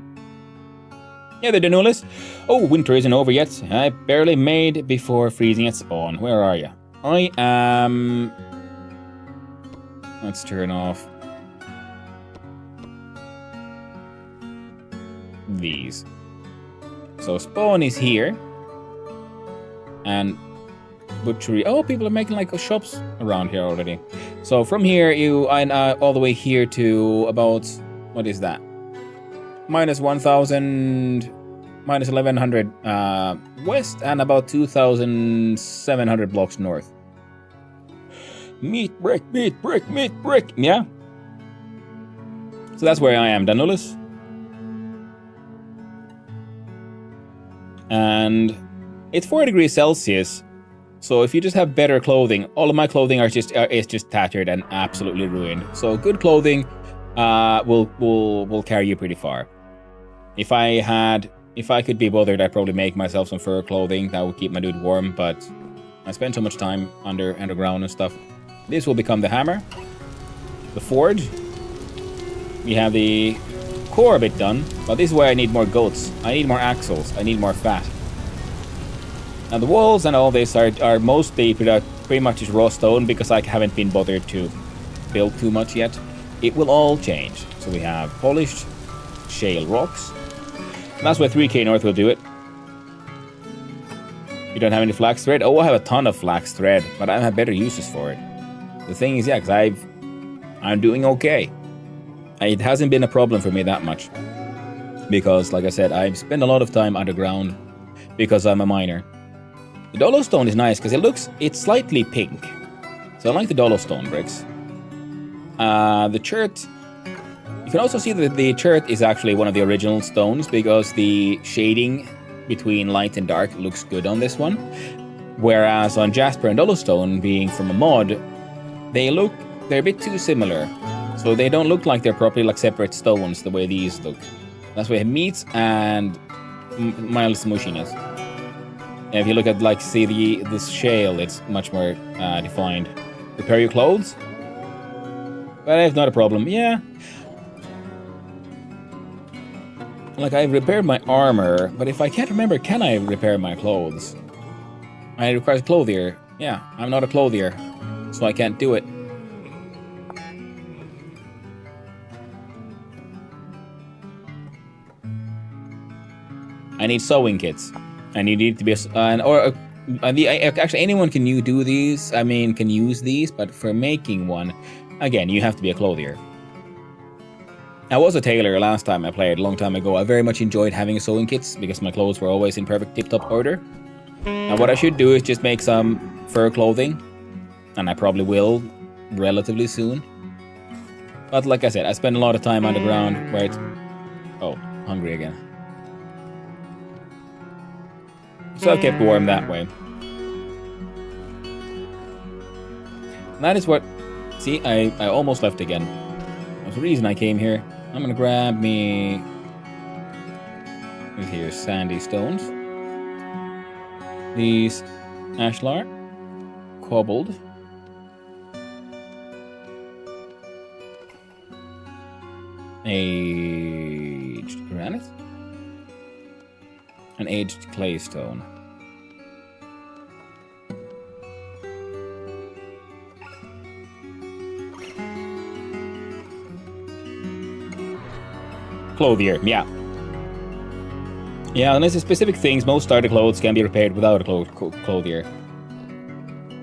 Speaker 1: Yeah, the Danulis. Oh, winter isn't over yet. I barely made before freezing at spawn. Where are you? I am... Let's turn off these. So spawn is here. And butchery. Oh, people are making like shops around here already. So from here, all the way here to about... What is that? Minus 1,000, minus 1,100 west, and about 2,700 blocks north. Meat brick, meat brick, meat brick. Yeah. So that's where I am, Danulis. And it's 4 degrees Celsius. So if you just have better clothing, all of my clothing is just tattered and absolutely ruined. So good clothing will carry you pretty far. If I could be bothered, I'd probably make myself some fur clothing that would keep my dude warm, but I spend so much time underground and stuff. This will become the hammer, the forge. We have the core bit done, but this is where I need more goats. I need more axles. I need more fat. And the walls and all this are mostly pretty much just raw stone because I haven't been bothered to build too much yet. It will all change. So we have polished shale rocks. And that's where 3K North will do it. You don't have any flax thread? Oh, I have a ton of flax thread, but I have better uses for it. The thing is, yeah, because I'm doing okay. It hasn't been a problem for me that much. Because, like I said, I've spent a lot of time underground because I'm a miner. The dolostone is nice because it's slightly pink. So I like the dolostone bricks. The chert... You can also see that the chert is actually one of the original stones because the shading between light and dark looks good on this one. Whereas on jasper and dolostone, being from a mod, they're a bit too similar. So they don't look like they're properly like separate stones the way these look. That's where it meets and mild smushiness. And if you look at this shale, it's much more defined. Repair your clothes? But it's not a problem. Yeah. Like, I've repaired my armor, but if I can't remember, can I repair my clothes? I require a clothier. Yeah, I'm not a clothier, so I can't do it. I need sewing kits. And you need to be actually anyone can do these. I mean, can use these, but for making one, again, you have to be a clothier. I was a tailor last time I played, a long time ago. I very much enjoyed having sewing kits because my clothes were always in perfect tip-top order. And what I should do is just make some fur clothing, and I probably will relatively soon. But like I said, I spend a lot of time underground where it's... Oh, hungry again. So I kept warm that way. And that is what... See, I almost left again. That's the reason I came here. I'm gonna grab me... Here's sandy stones. These ashlar. Cobbled. Aged granite. An aged clay stone. Clothier, yeah. Yeah, unless it's specific things, most starter clothes can be repaired without a clothier.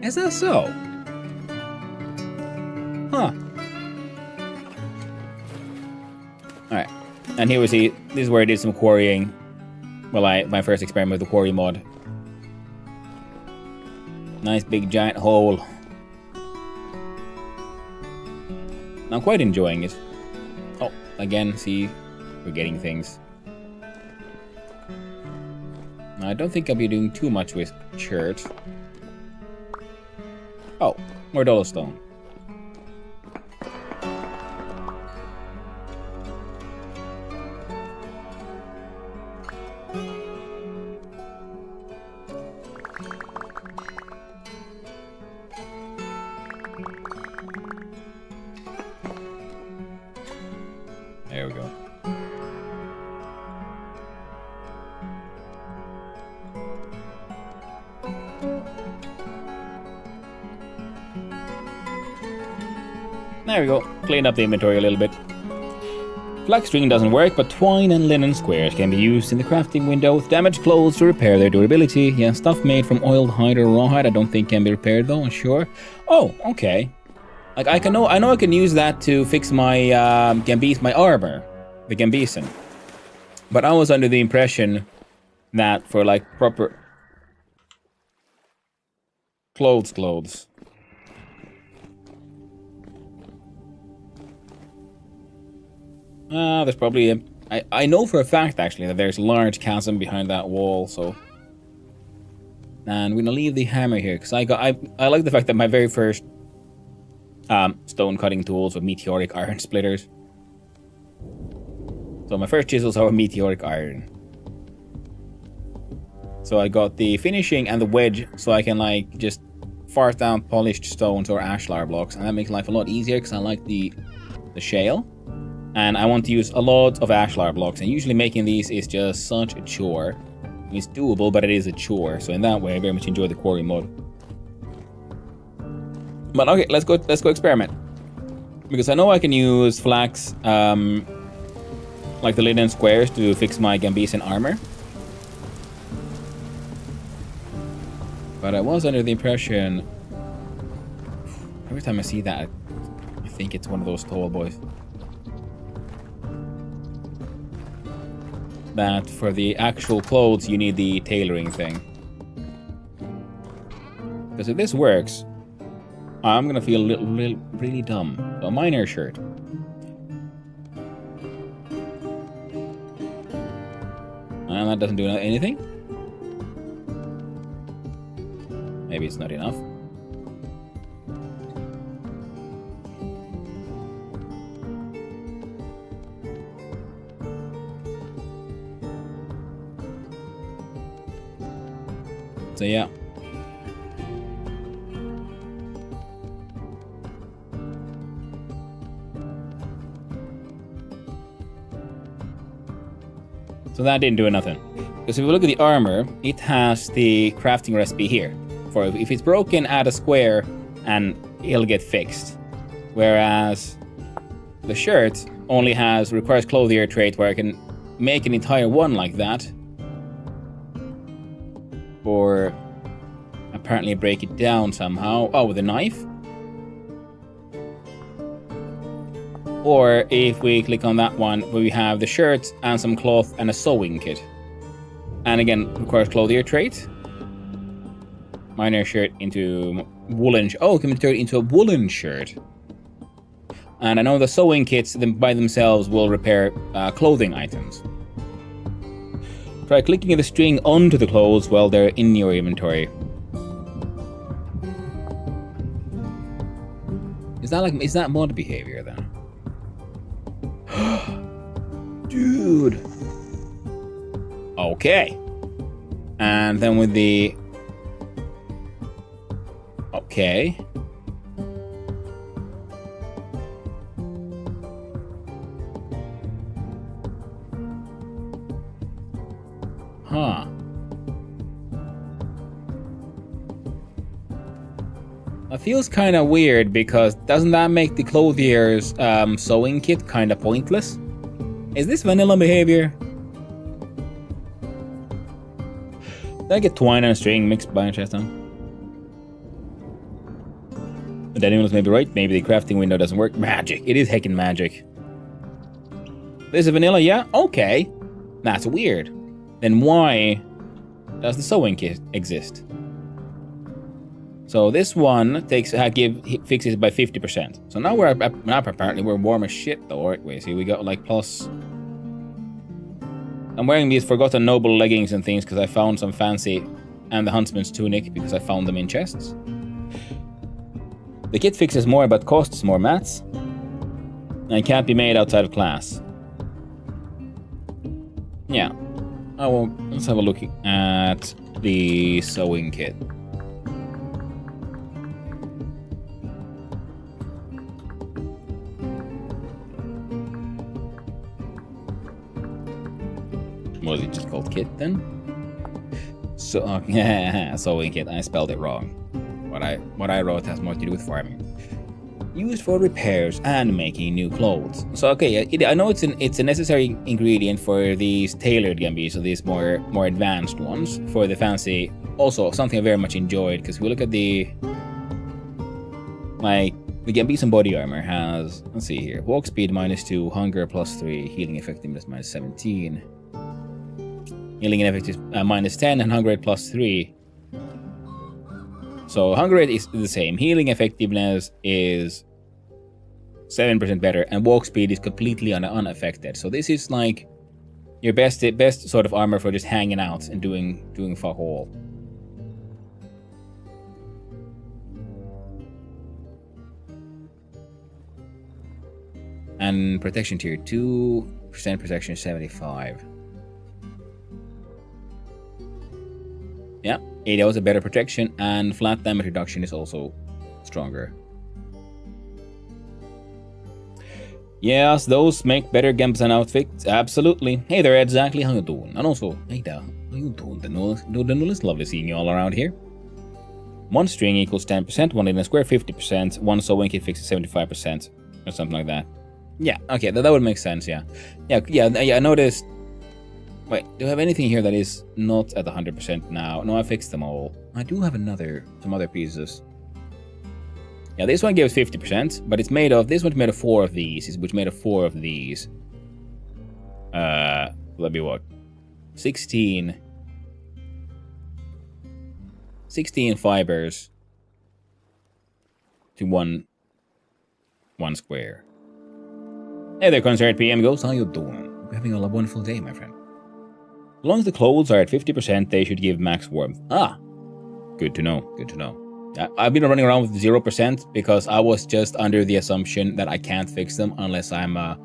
Speaker 1: Is that so? Huh. Alright. And here we see, this is where I did some quarrying. Well, my first experiment with the quarry mod. Nice big giant hole. I'm quite enjoying it. Oh, again, see, we're getting things. I don't think I'll be doing too much with chert. Oh, more dolostone. There we go. Cleaned up the inventory a little bit. Flax string doesn't work, but twine and linen squares can be used in the crafting window with damaged clothes to repair their durability. Yeah, stuff made from oiled hide or rawhide I don't think can be repaired though, sure. Oh, okay. Like I know I can use that to fix my my armor, the Gambison. But I was under the impression that for like proper clothes. There's probably I know for a fact actually that there's a large chasm behind that wall, so. And we're gonna leave the hammer here because I like the fact that my very first stone cutting tools were meteoric iron splitters. So my first chisels are meteoric iron. So I got the finishing and the wedge so I can like just fart down polished stones or ashlar blocks, and that makes life a lot easier because I like the shale. And I want to use a lot of ashlar blocks, and usually making these is just such a chore. It's doable, but it is a chore. So in that way, I very much enjoy the quarry mod. But okay, let's go experiment. Because I know I can use flax, like the linen squares to fix my Gambison armor. But I was under the impression, every time I see that, I think it's one of those tall boys. That for the actual clothes, you need the tailoring thing. Because if this works, I'm gonna feel really dumb. So a miner shirt. And that doesn't do anything. Maybe it's not enough. So yeah. So that didn't do nothing. Because if we look at the armor, it has the crafting recipe here. For if it's broken, add a square and it'll get fixed. Whereas the shirt only requires clothier trait where I can make an entire one like that. Or apparently break it down somehow. Oh, with a knife? Or if we click on that one, where we have the shirt and some cloth and a sewing kit. And again, requires clothier trait. Miner shirt into woolen. Oh, can we turn it into a woolen shirt? And I know the sewing kits by themselves will repair clothing items. Try clicking the string onto the clothes while they're in your inventory. Is that mod behavior then? Dude. Okay. And then with the... Okay. Huh. That feels kind of weird because doesn't that make the clothier's sewing kit kind of pointless? Is this vanilla behavior? Did I get twine and string mixed by a chest down? Daniel was maybe right. Maybe the crafting window doesn't work. Magic. It is heckin' magic. This is vanilla, yeah? Okay. That's weird. Then why does the sewing kit exist? So this one fixes it by 50%. So now apparently we're warm as shit though, aren't we? See, we got like plus... I'm wearing these Forgotten Noble leggings and things because I found some fancy, and the Huntsman's tunic because I found them in chests. The kit fixes more but costs more mats, and can't be made outside of class. Yeah. Oh well, let's have a look at the sewing kit. Was it just called kit then? So sewing kit. I spelled it wrong. What I wrote has more to do with farming. Used for repairs and making new clothes. So okay, I know it's a necessary ingredient for these tailored Genbi, so these more advanced ones for the fancy. Also something I very much enjoyed, because we look at the Genbi body armor has, let's see here, walk speed -2, hunger +3, healing effectiveness -17, healing effectiveness -10, and hunger rate +3. So hunger rate is the same, healing effectiveness is 7% better, and walk speed is completely unaffected. So this is like your best sort of armor for just hanging out and doing fuck all. And protection tier 2%, protection 75. Yeah, it has a better protection, and flat damage reduction is also stronger. Yes, those make better Gembs and outfits, absolutely. Hey there, exactly how you doing? And also, hey there, how you doing? The Null is lovely seeing you all around here. One string equals 10%, one in a square 50%, one sewing kit fixes 75%, or something like that. Yeah, okay, that would make sense, yeah. Yeah, I noticed. Wait, do I have anything here that is not at 100% now? No, I fixed them all. I do have some other pieces. Yeah, this one gives 50%, but it's made of, this one's made of 4 of these, which made of 4 of these. Let me what? 16 fibers to one square. Hey there, Concert PM Ghost, how you doing? We're having a wonderful day, my friend. As long as the clothes are at 50%, they should give max warmth. Ah, good to know, good to know. I've been running around with 0% because I was just under the assumption that I can't fix them unless I am a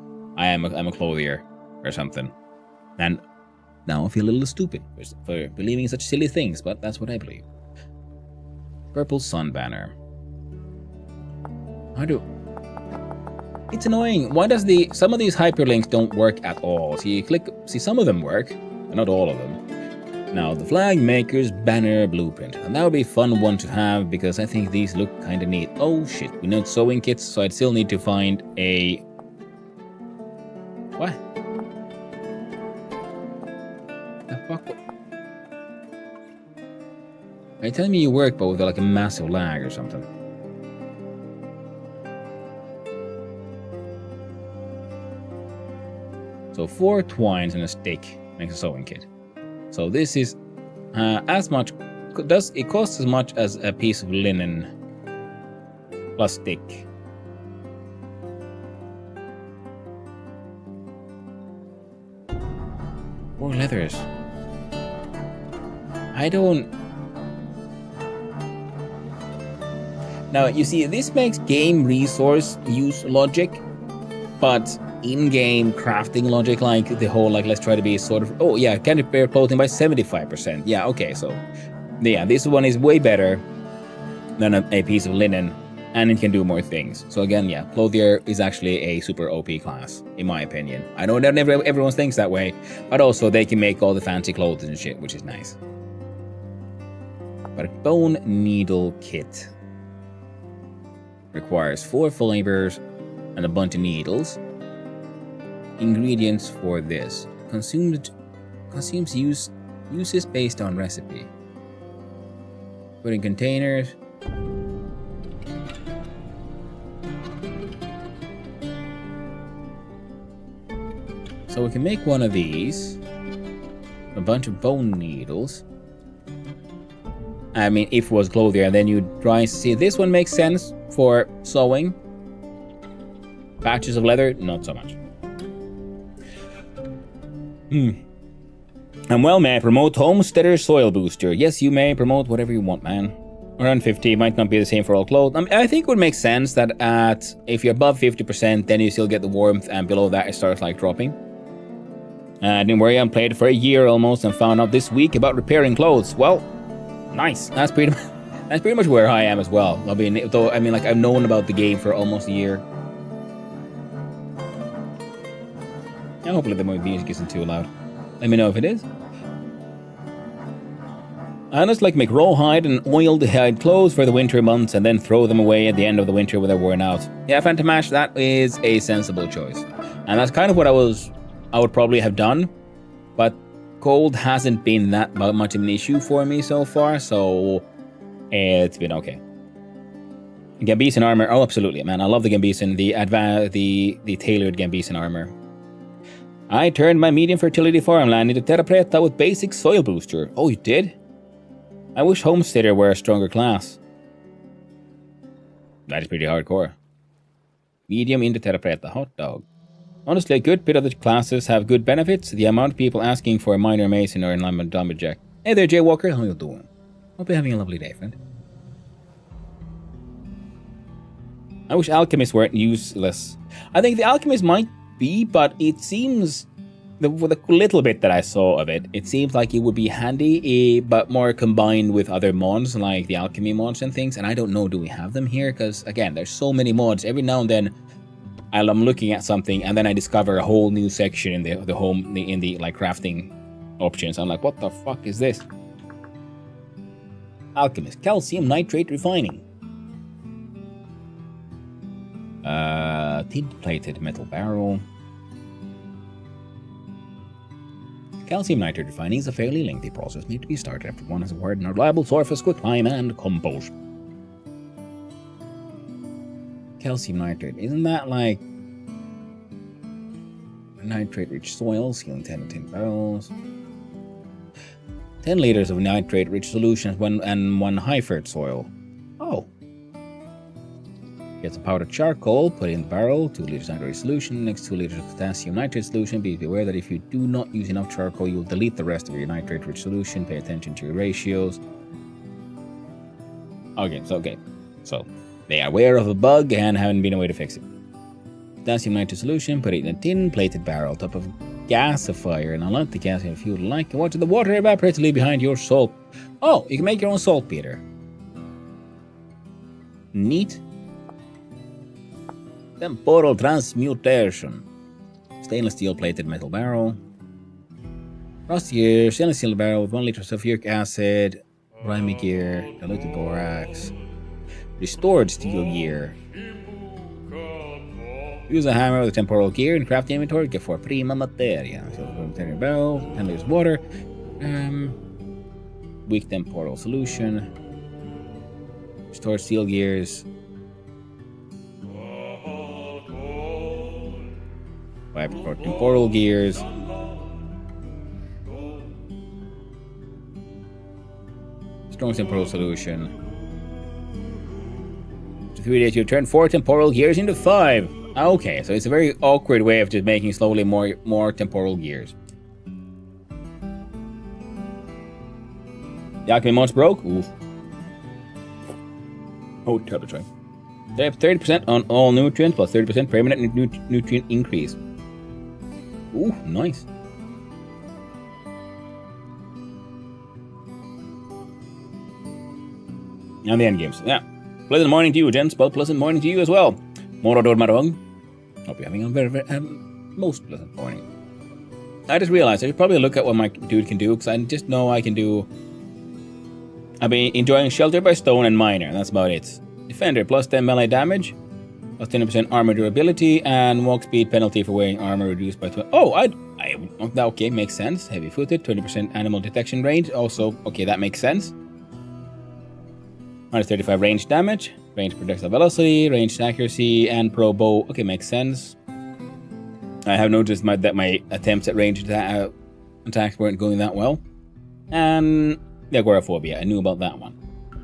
Speaker 1: clothier or something. And now I feel a little stupid for believing such silly things, but that's what I believe. Purple Sun Banner. It's annoying. Why does some of these hyperlinks don't work at all? See, some of them work, but not all of them. Now, the Flag Maker's Banner Blueprint. And that would be a fun one to have, because I think these look kinda neat. Oh shit, we need sewing kits, so I'd still need to find a... What? The fuck? Are you telling me you work, but with like a massive lag or something? So 4 twines and a stick makes a sewing kit. So this is as much, it costs as much as a piece of linen plus stick. Or leathers. I don't... Now, you see, this makes game resource use logic, but in-game crafting logic, like the whole, like, let's try to be sort of, oh yeah, can repair clothing by 75%. Yeah, okay, so, yeah, this one is way better than a piece of linen, and it can do more things. So again, yeah, Clothier is actually a super OP class, in my opinion. I know that never everyone thinks that way, but also they can make all the fancy clothes and shit, which is nice. But a bone needle kit requires 4 fibers and a bunch of needles. Ingredients for this. Uses based on recipe. Put in containers. So we can make one of these. A bunch of bone needles. I mean, if it was Clothier, and then you try and see, this one makes sense for sewing. Patches of leather, not so much. And well, may I promote Homesteader Soil Booster? Yes, you may promote whatever you want, man. Around 50 might not be the same for all clothes. I think it would make sense that if you're above 50%, then you still get the warmth, and below that it starts like dropping. Didn't worry, I played for a year almost and found out this week about repairing clothes. Well, nice. That's pretty much where I am as well. I mean, like, I've known about the game for almost a year. And hopefully the music isn't too loud. Let me know if it is. I just like make rawhide and oiled hide clothes for the winter months and then throw them away at the end of the winter when they're worn out. Yeah, Phantomash, that is a sensible choice. And that's kind of what I would probably have done, but cold hasn't been that much of an issue for me so far, so it's been okay. Gambeson armor, oh absolutely, man, I love the Gambeson, the tailored Gambeson armor. I turned my medium fertility farmland into Terra Preta with basic soil booster. Oh, you did? I wish Homesteader were a stronger class. That is pretty hardcore. Medium into Terra Preta, hot dog. Honestly, a good bit of the classes have good benefits. The amount of people asking for a minor mason or a lumberjack. Hey there, Jay Walker, how you doing? Hope you're having a lovely day, friend. I wish alchemists weren't useless. I think the alchemist might be, but it seems, with a little bit that I saw of it, it seems like it would be handy, but more combined with other mods, like the alchemy mods and things, and I don't know, do we have them here? Because, again, there's so many mods. Every now and then, I'm looking at something, and then I discover a whole new section in the like crafting options. I'm like, what the fuck is this? Alchemist, calcium nitrate refining. Tin-plated metal barrel. Calcium nitrate refining is a fairly lengthy process, need to be started after one has acquired a reliable source with time and compost. Calcium nitrate, isn't that like nitrate-rich soils, healing 10 to 10 barrels? 10 liters of nitrate-rich solutions and 1 high-fert soil. Oh. Get some powdered charcoal, put it in the barrel, 2 liters nitrate solution, next 2 liters of potassium nitrate solution. Be aware that if you do not use enough charcoal, you will delete the rest of your nitrate-rich solution. Pay attention to your ratios. Okay, so they are aware of the bug and haven't been a way to fix it. Potassium nitrate solution, put it in a tin-plated barrel, top of gasifier, and allow the gas and fuel like watch the water evaporate to leave behind your salt. Oh, you can make your own saltpeter. Neat. Temporal transmutation. Stainless steel plated metal barrel. Rusty stainless steel barrel with 1 liter of sulfuric acid. Grimy gear. Diluted borax. Restored steel gear. Use a hammer with a temporal gear and craft the inventory. Get for prima materia. Silver barrel. 10 liters of water. Weak temporal solution. Restored steel gears. 5 temporal gears. Strong temporal solution. After 3 days, you turn 4 temporal gears into 5. Okay, so it's a very awkward way of just making slowly more temporal gears. The alchemy mods broke. Oof. Oh, terrible. They have 30% on all nutrients plus 30% permanent nutrient increase. Ooh, nice. And the end games. Yeah. Pleasant morning to you, gents. Well, pleasant morning to you as well. Morador Marong. Hope you're having a very, very most pleasant morning. I just realized I should probably look at what my dude can do, because I just know I can do. I've been enjoying Shelter by Stone and Miner, and that's about it. Defender, plus 10 melee damage, plus 10% armor durability, and walk speed penalty for wearing armor reduced by 20. Oh, okay, makes sense. Heavy footed, 20% animal detection range. Also, okay, that makes sense. Minus 35 range damage, range projectile velocity, range accuracy, and pro bow. Okay, makes sense. I have noticed that my attempts at range attacks weren't going that well. And the agoraphobia, I knew about that one.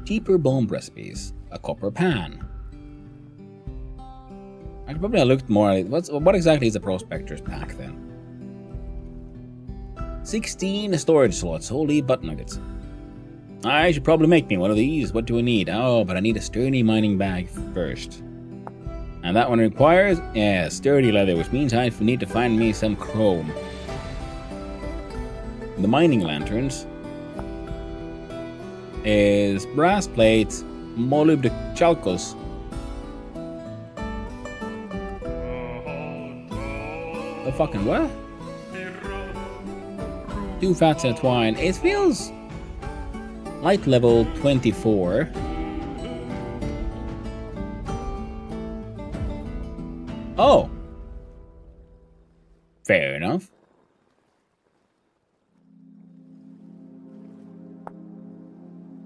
Speaker 1: Cheaper bomb recipes, a copper pan. I could probably have looked more at it. What exactly is a prospector's pack then? 16 storage slots, holy butt nuggets. I should probably make me one of these. What do I need? Oh, but I need a sturdy mining bag first. And that one requires, sturdy leather, which means I need to find me some chrome. The mining lanterns is brass plates, molybdenum. The fucking what? 2 fats and twine. It feels light level 24. Oh! Fair enough.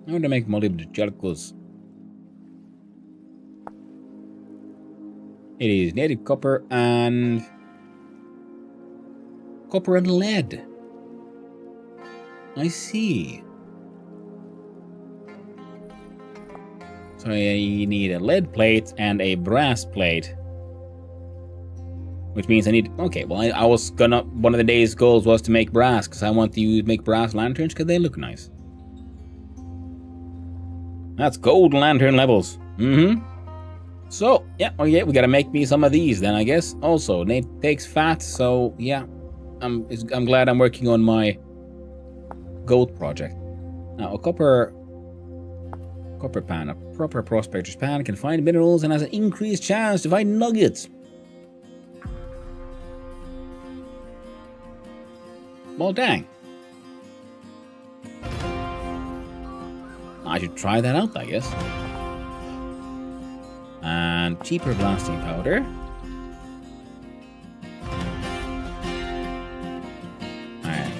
Speaker 1: I want to make molybdenum. It is native copper and lead. I see. So I need a lead plate and a brass plate. Which means I need... Okay, well, I was gonna... One of the day's goals was to make brass, because I want to make brass lanterns, because they look nice. That's gold lantern levels. Mm-hmm. So, yeah, well, yeah, we gotta make me some of these then, I guess. Also, it takes fat, so, yeah. I'm glad I'm working on my gold project. Now, a copper pan. A proper prospector's pan can find minerals and has an increased chance to find nuggets. Well, dang. I should try that out, I guess. And cheaper blasting powder. Alright.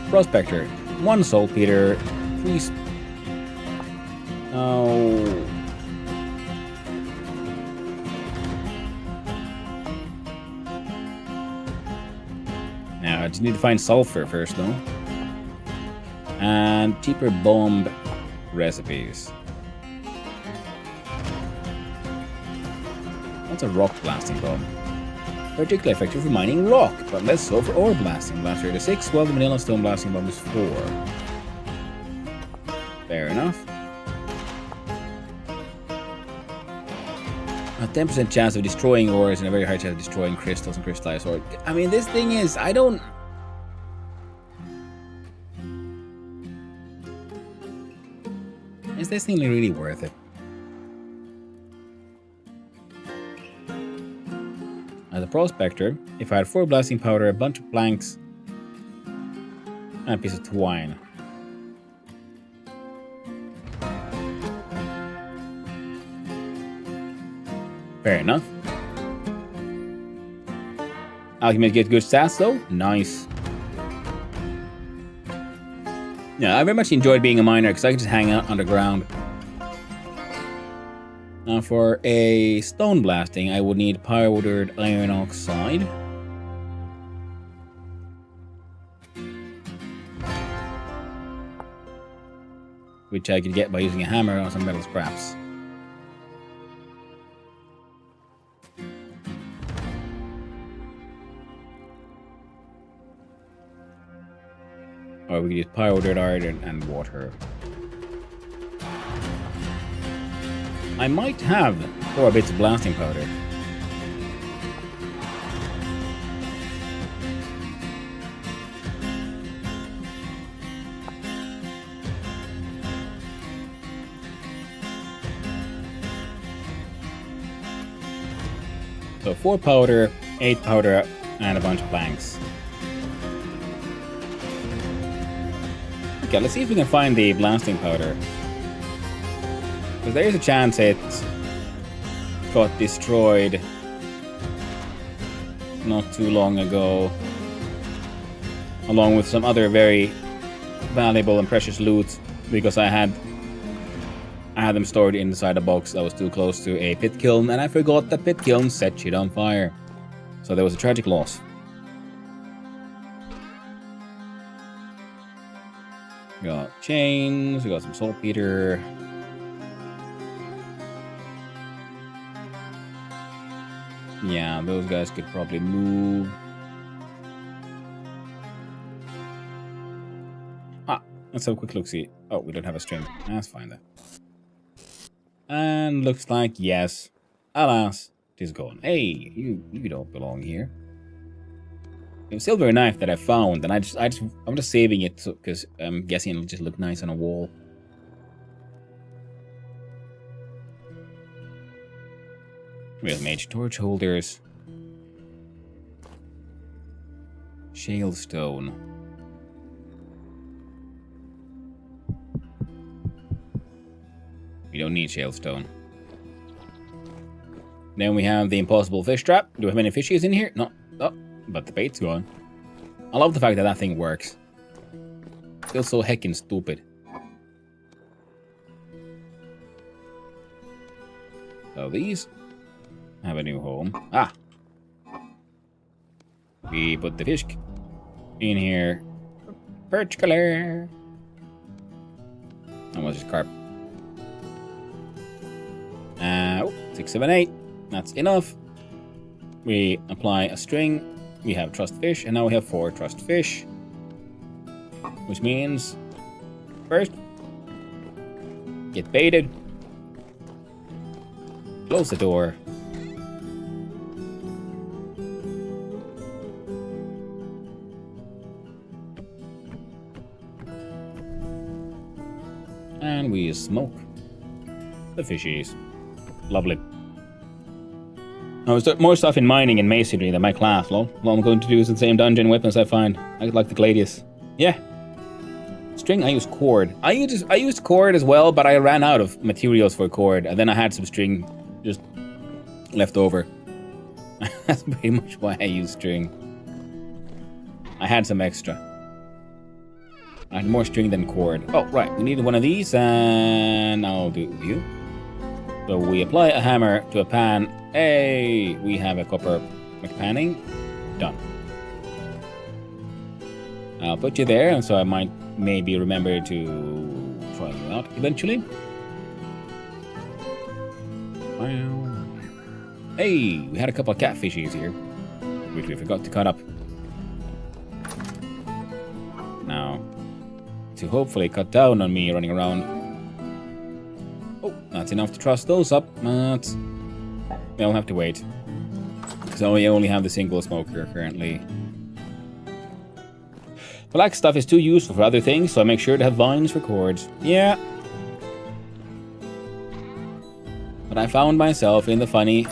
Speaker 1: Prospector. 1 saltpeter. 3... Oh... Now, I just need to find sulfur first, though. And cheaper bomb recipes. What's a rock blasting bomb? Particularly effective for mining rock, but less so for ore blasting. Blast rate is 6, while the vanilla stone blasting bomb is 4. Fair enough. A 10% chance of destroying ores and a very high chance of destroying crystals and crystallized ore. I mean, this thing is, I don't... Is this thing really worth it? As a prospector, if I had 4 blasting powder, a bunch of planks, and a piece of twine. Fair enough. Alchemist gets good stats though. Nice. Yeah, I very much enjoyed being a miner because I can just hang out underground. Now for a stone blasting, I would need powdered iron oxide. Which I could get by using a hammer on some metal scraps. Or we could use powdered iron and water. I might have 4 bits of blasting powder. So 4 powder, 8 powder, and a bunch of planks. Okay, let's see if we can find the blasting powder. Because there is a chance it got destroyed not too long ago, along with some other very valuable and precious loot, because I had them stored inside a box that was too close to a pit kiln, and I forgot that pit kiln set shit on fire. So there was a tragic loss. We got chains, we got some saltpeter. Yeah, those guys could probably move. Ah, let's have a quick look-see. Oh, we don't have a string. That's fine then. And looks like, yes. Alas, it is gone. Hey, you don't belong here. A silver knife that I found, and I'm just saving it because I'm guessing it'll just look nice on a wall. We have mage torch holders. Shale stone. don't need shellstone. Then we have the impossible fish trap. Do we have any fishies in here? No. Oh, but the bait's gone. I love the fact that that thing works. Feels so heckin' stupid. So these have a new home. Ah! We put the fish in here. Perch color. Almost just carp. 6, 7, 8. That's enough. We apply a string. We have trust fish, and now we have 4 trust fish. Which means, first, get baited. Close the door. And we smoke the fishies. Lovely. Now, there's more stuff in mining and masonry than my class, lol. All I'm going to do is the same dungeon weapons I find. I like the Gladius. Yeah. String, I use cord. I used cord as well, but I ran out of materials for cord, and then I had some string just left over. That's pretty much why I use string. I had some extra. I had more string than cord. Oh, right. We need one of these, and I'll do you. So we apply a hammer to a pan. Hey, we have a copper McPanning. Done. I'll put you there, and so I might maybe remember to try you out eventually. Wow. Hey, we had a couple of catfishes here, which we forgot to cut up. Now, to hopefully cut down on me running around. Oh, that's enough to truss those up, but we'll have to wait. Because I only have the single smoker currently. Black stuff is too useful for other things, so I make sure to have vines for cords. Yeah. But I found myself in the funny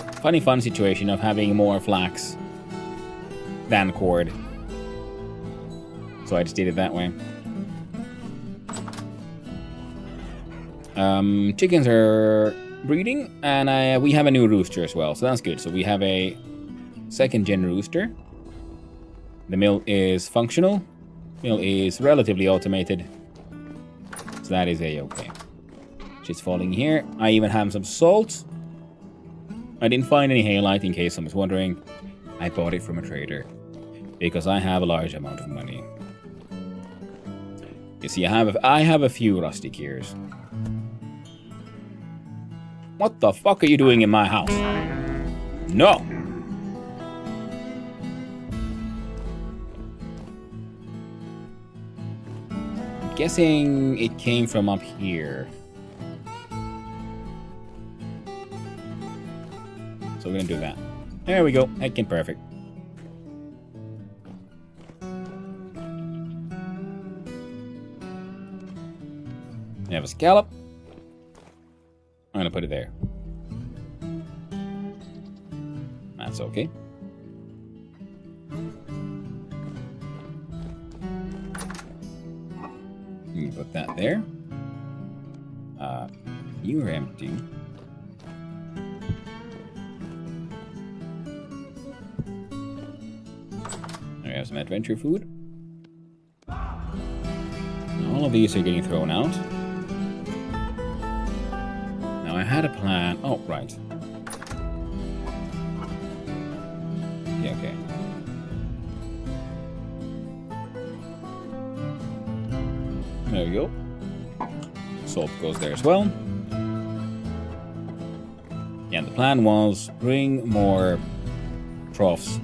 Speaker 1: fun situation of having more flax than cord. So I just did it that way. Chickens are breeding, and we have a new rooster as well, so that's good. So we have a 2nd gen rooster. The mill is functional. Mill is relatively automated, so that is a-okay. She's falling here. I even have some salt. I didn't find any halite, in case someone's wondering. I bought it from a trader because I have a large amount of money. You see, I have a few rusty gears. What the fuck are you doing in my house? No! I'm guessing it came from up here. So we're gonna do that. There we go. Heckin' perfect. We have a scallop. I'm gonna put it there. That's okay. You can put that there. You're empty. There we have some adventure food. All of these are getting thrown out. Now I had a plan. Oh, right. Yeah, okay. There we go. Salt goes there as well. Yeah, the plan was bring more troughs.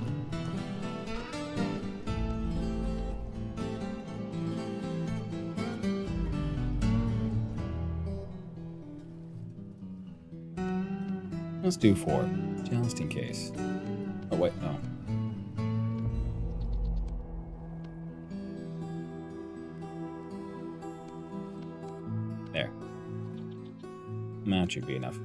Speaker 1: Let's do 4, just in case. Oh, wait, no. There. That should be enough.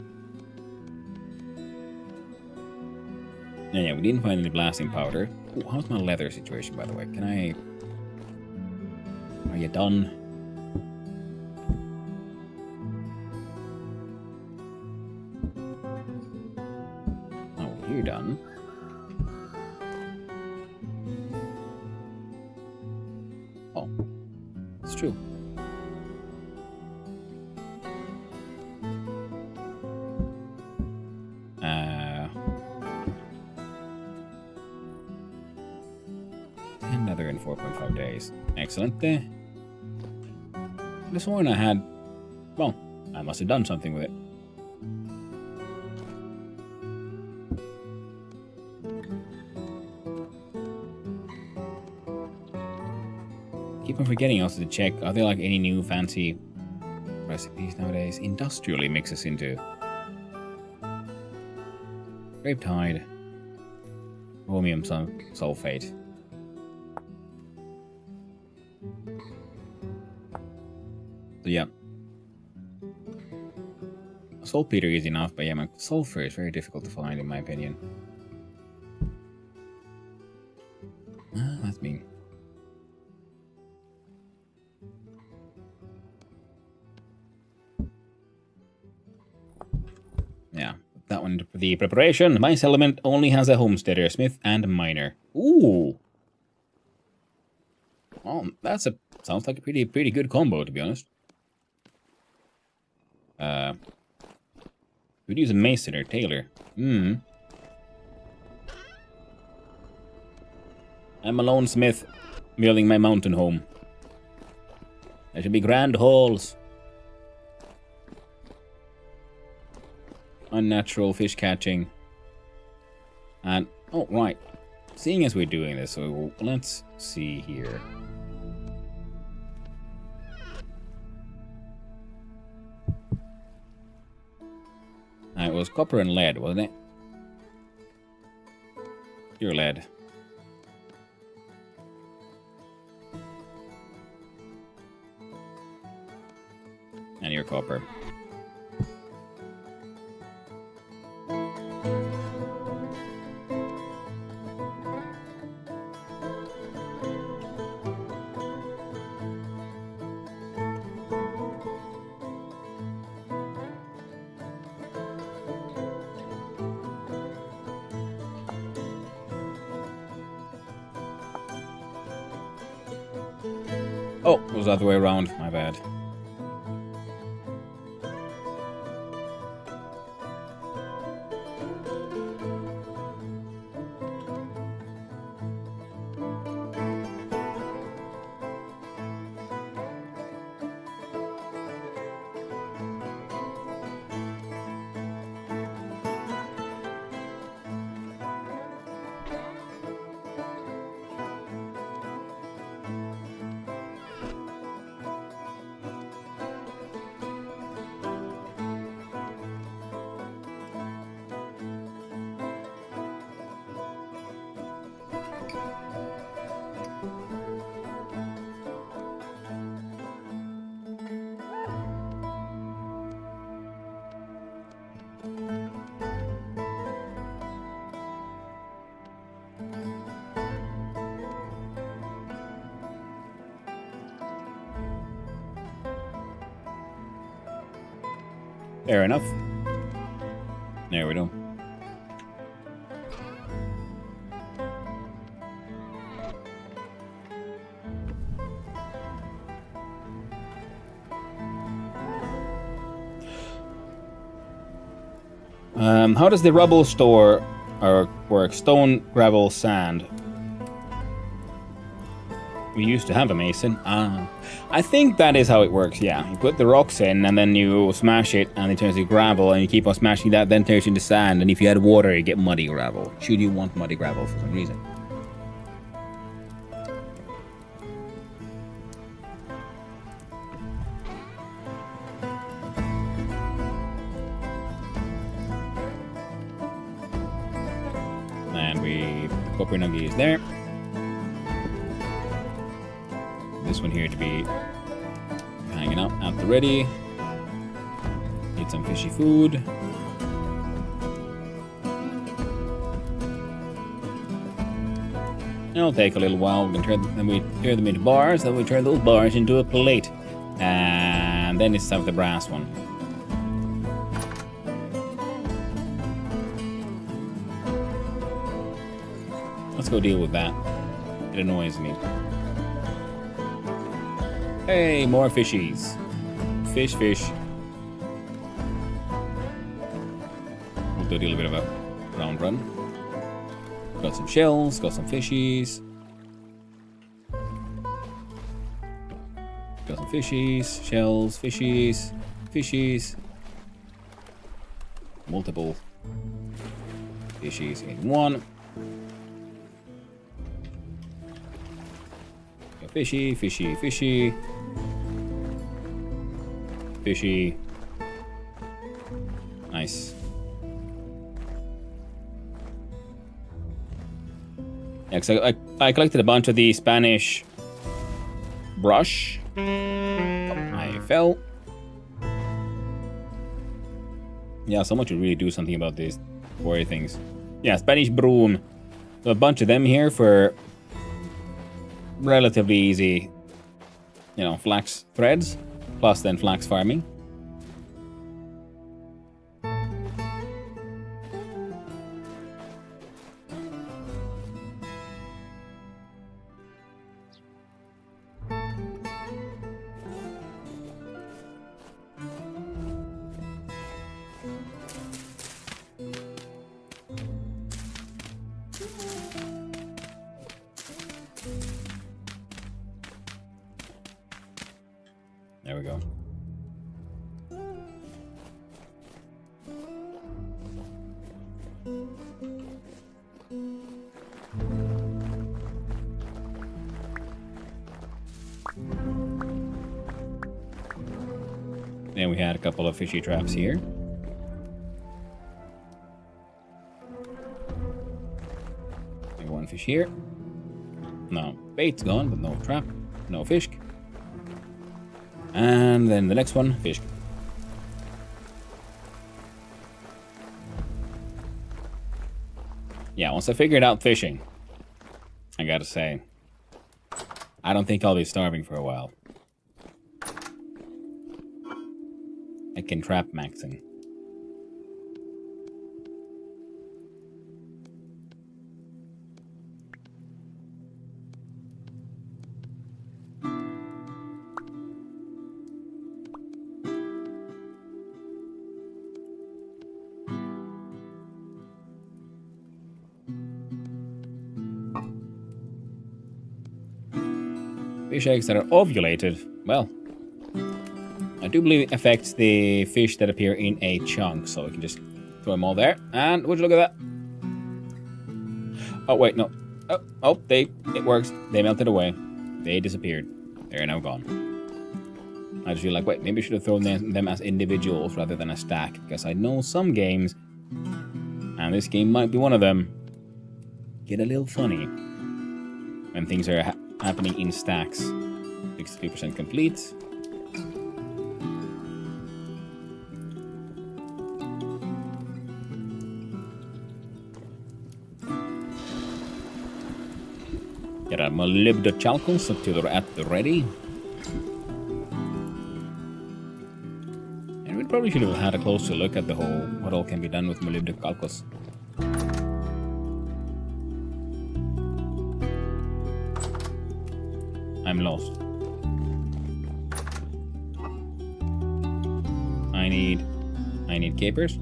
Speaker 1: Yeah, we didn't find any blasting powder. Ooh, how's my leather situation, by the way? Can I... Are you done? You're done. Oh, it's true. Another in 4.5 days. Excellent. This one I had. Well, I must have done something with it. Keep on forgetting also to check, are there like any new fancy recipes nowadays? Industrially mixes into grape tide, chromium sulfate. So yeah. Saltpeter is enough, but yeah, sulfur is very difficult to find in my opinion. That's me. Yeah, that one for the preparation. My settlement only has a homesteader, smith, and a miner. Ooh. Oh, sounds like a pretty good combo, to be honest. We'd use a mason or tailor. I'm a lone smith building my mountain home. There should be grand halls. Unnatural fish catching. And, oh, right. Seeing as we're doing this, so let's see here. It was copper and lead, wasn't it? Pure lead. And your copper. Oh, it was the other way around. My bad. Fair enough. There we go. How does the rubble store work? Stone, gravel, sand. We used to have a mason. I think that is how it works, yeah. You put the rocks in and then you smash it and it turns into gravel and you keep on smashing that, then it turns into sand, and if you add water you get muddy gravel. Should you want muddy gravel for some reason. And we copper nuggies there. This one here to be hanging out the ready. Need some fishy food. It'll take a little while. Then we turn them into bars. Then we turn those bars into a plate. And then it's time for the brass one. Let's go deal with that. It annoys me. Hey, more fishies. Fish. We'll do a little bit of a round run. Got some shells, got some fishies. Got some fishies, shells, fishies. Multiple fishies in one. Got fishy. Fishy. Nice. Yeah, because I collected a bunch of the Spanish brush. I fell. Yeah, someone should really do something about these quarry things. Yeah, Spanish broom. So a bunch of them here for relatively easy, flax threads. Plus then flax farming. There we go. Then we had a couple of fishy traps here. And one fish here. No, bait's gone, but no trap, no fish. And then the next one, fish. Yeah, once I figured out fishing, I gotta say, I don't think I'll be starving for a while. I can trap maxing. Fish eggs that are ovulated, well, I do believe it affects the fish that appear in a chunk, so we can just throw them all there. And would you look at that? Oh wait, no. It works. They melted away. They disappeared. They're now gone. I just feel like, wait, maybe I should have thrown them as individuals rather than a stack, because I know some games, and this game might be one of them, get a little funny when things are happening in stacks. 63% complete. Get a molybdochalcos at the ready. And we probably should have had a closer look at the whole, what all can be done with molybdochalcos. I'm lost. I need capers.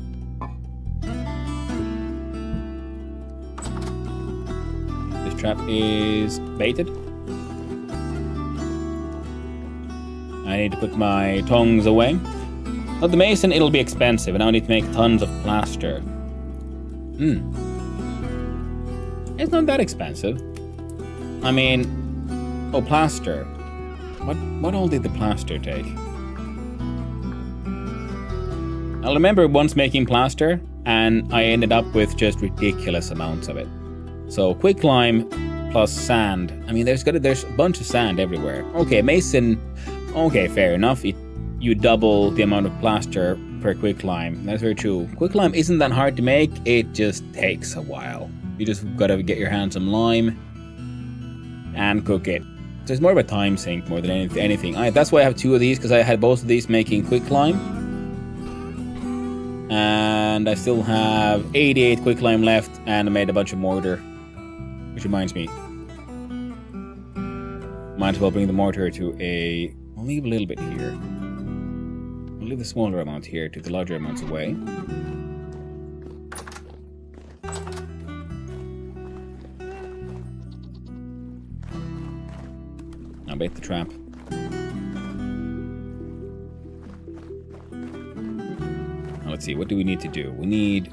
Speaker 1: This trap is baited. I need to put my tongs away. Not the mason, it'll be expensive, and I need to make tons of plaster. It's not that expensive. I mean, oh, plaster. What all did the plaster take? I remember once making plaster, and I ended up with just ridiculous amounts of it. So quicklime plus sand. I mean, there's a bunch of sand everywhere. Okay, mason. Okay, fair enough. You double the amount of plaster per quicklime. That's very true. Quicklime isn't that hard to make. It just takes a while. You just gotta get your hands on lime and cook it. So it's more of a time sink more than anything. That's why I have two of these, because I had both of these making quicklime. And I still have 88 quicklime left, and I made a bunch of mortar. Which reminds me. Might as well bring the mortar to a... I'll leave a little bit here. I'll leave the smaller amount here to the larger amounts away. Now bait the trap. Now let's see, what do we need to do? We need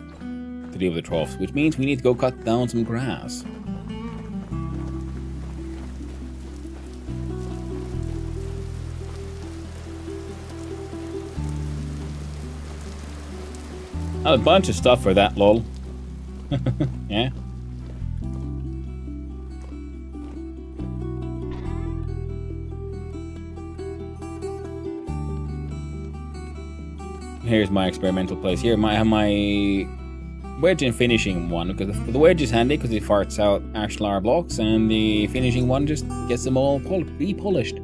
Speaker 1: to deal with the troughs, which means we need to go cut down some grass. A bunch of stuff for that, lol. Yeah. Here's my experimental place. Here I have my wedge and finishing one, because the wedge is handy because it farts out ashlar blocks, and the finishing one just gets them all repolished.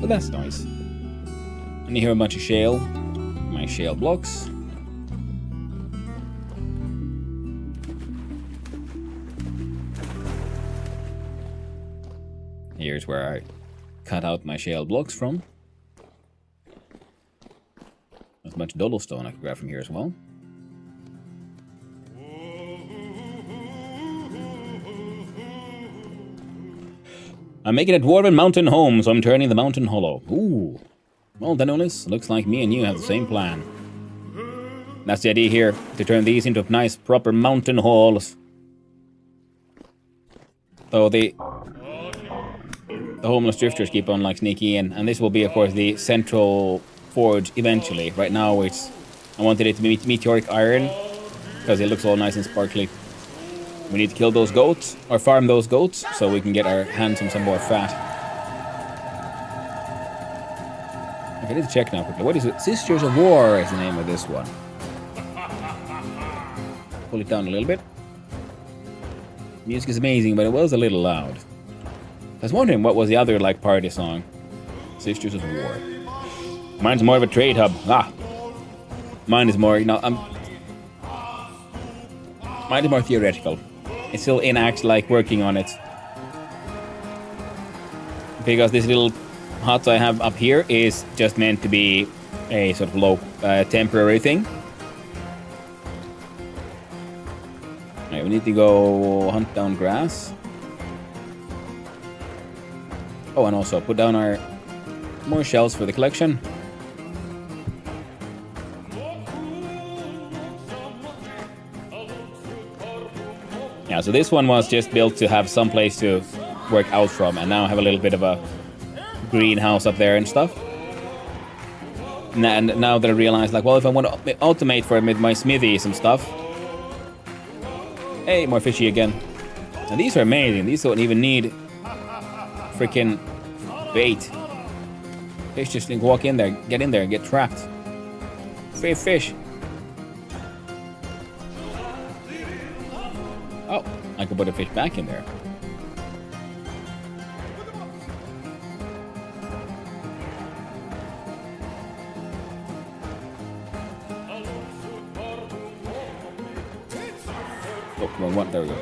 Speaker 1: So that's nice. And here a bunch of shale. My shale blocks. Here's where I cut out my shale blocks from. There's a bunch of doddle stone I can grab from here as well. I'm making a dwarven mountain home, so I'm turning the mountain hollow. Ooh. Well, Denolis, looks like me and you have the same plan. That's the idea here, to turn these into nice, proper mountain halls. So the homeless drifters keep on like sneaking in, and this will be, of course, the central forge eventually. Right now, I wanted it to be meteoric iron because it looks all nice and sparkly. We need to kill those goats, or farm those goats, so we can get our hands on some more fat. Okay, I need to check now quickly. What is it? Sisters of War is the name of this one. Pull it down a little bit. Music is amazing, but it was a little loud. I was wondering what was the other like party song. Sisters of War. Mine's more of a trade hub. Mine is more, mine is more theoretical. It's still in act, like working on it. Because this little hut I have up here is just meant to be a sort of low, temporary thing. Alright, we need to go hunt down grass. Oh, and also put down our more shells for the collection. Yeah, so this one was just built to have some place to work out from, and now I have a little bit of a greenhouse up there and stuff. And now that I realize, like, well, if I want to automate for it with my smithy some stuff. Hey, more fishy again. And these are amazing. These don't even need freaking bait. Fish just walk in there, get in there, and get trapped. Free fish. Oh, I could put a fish back in there. Oh, wrong one. There we go.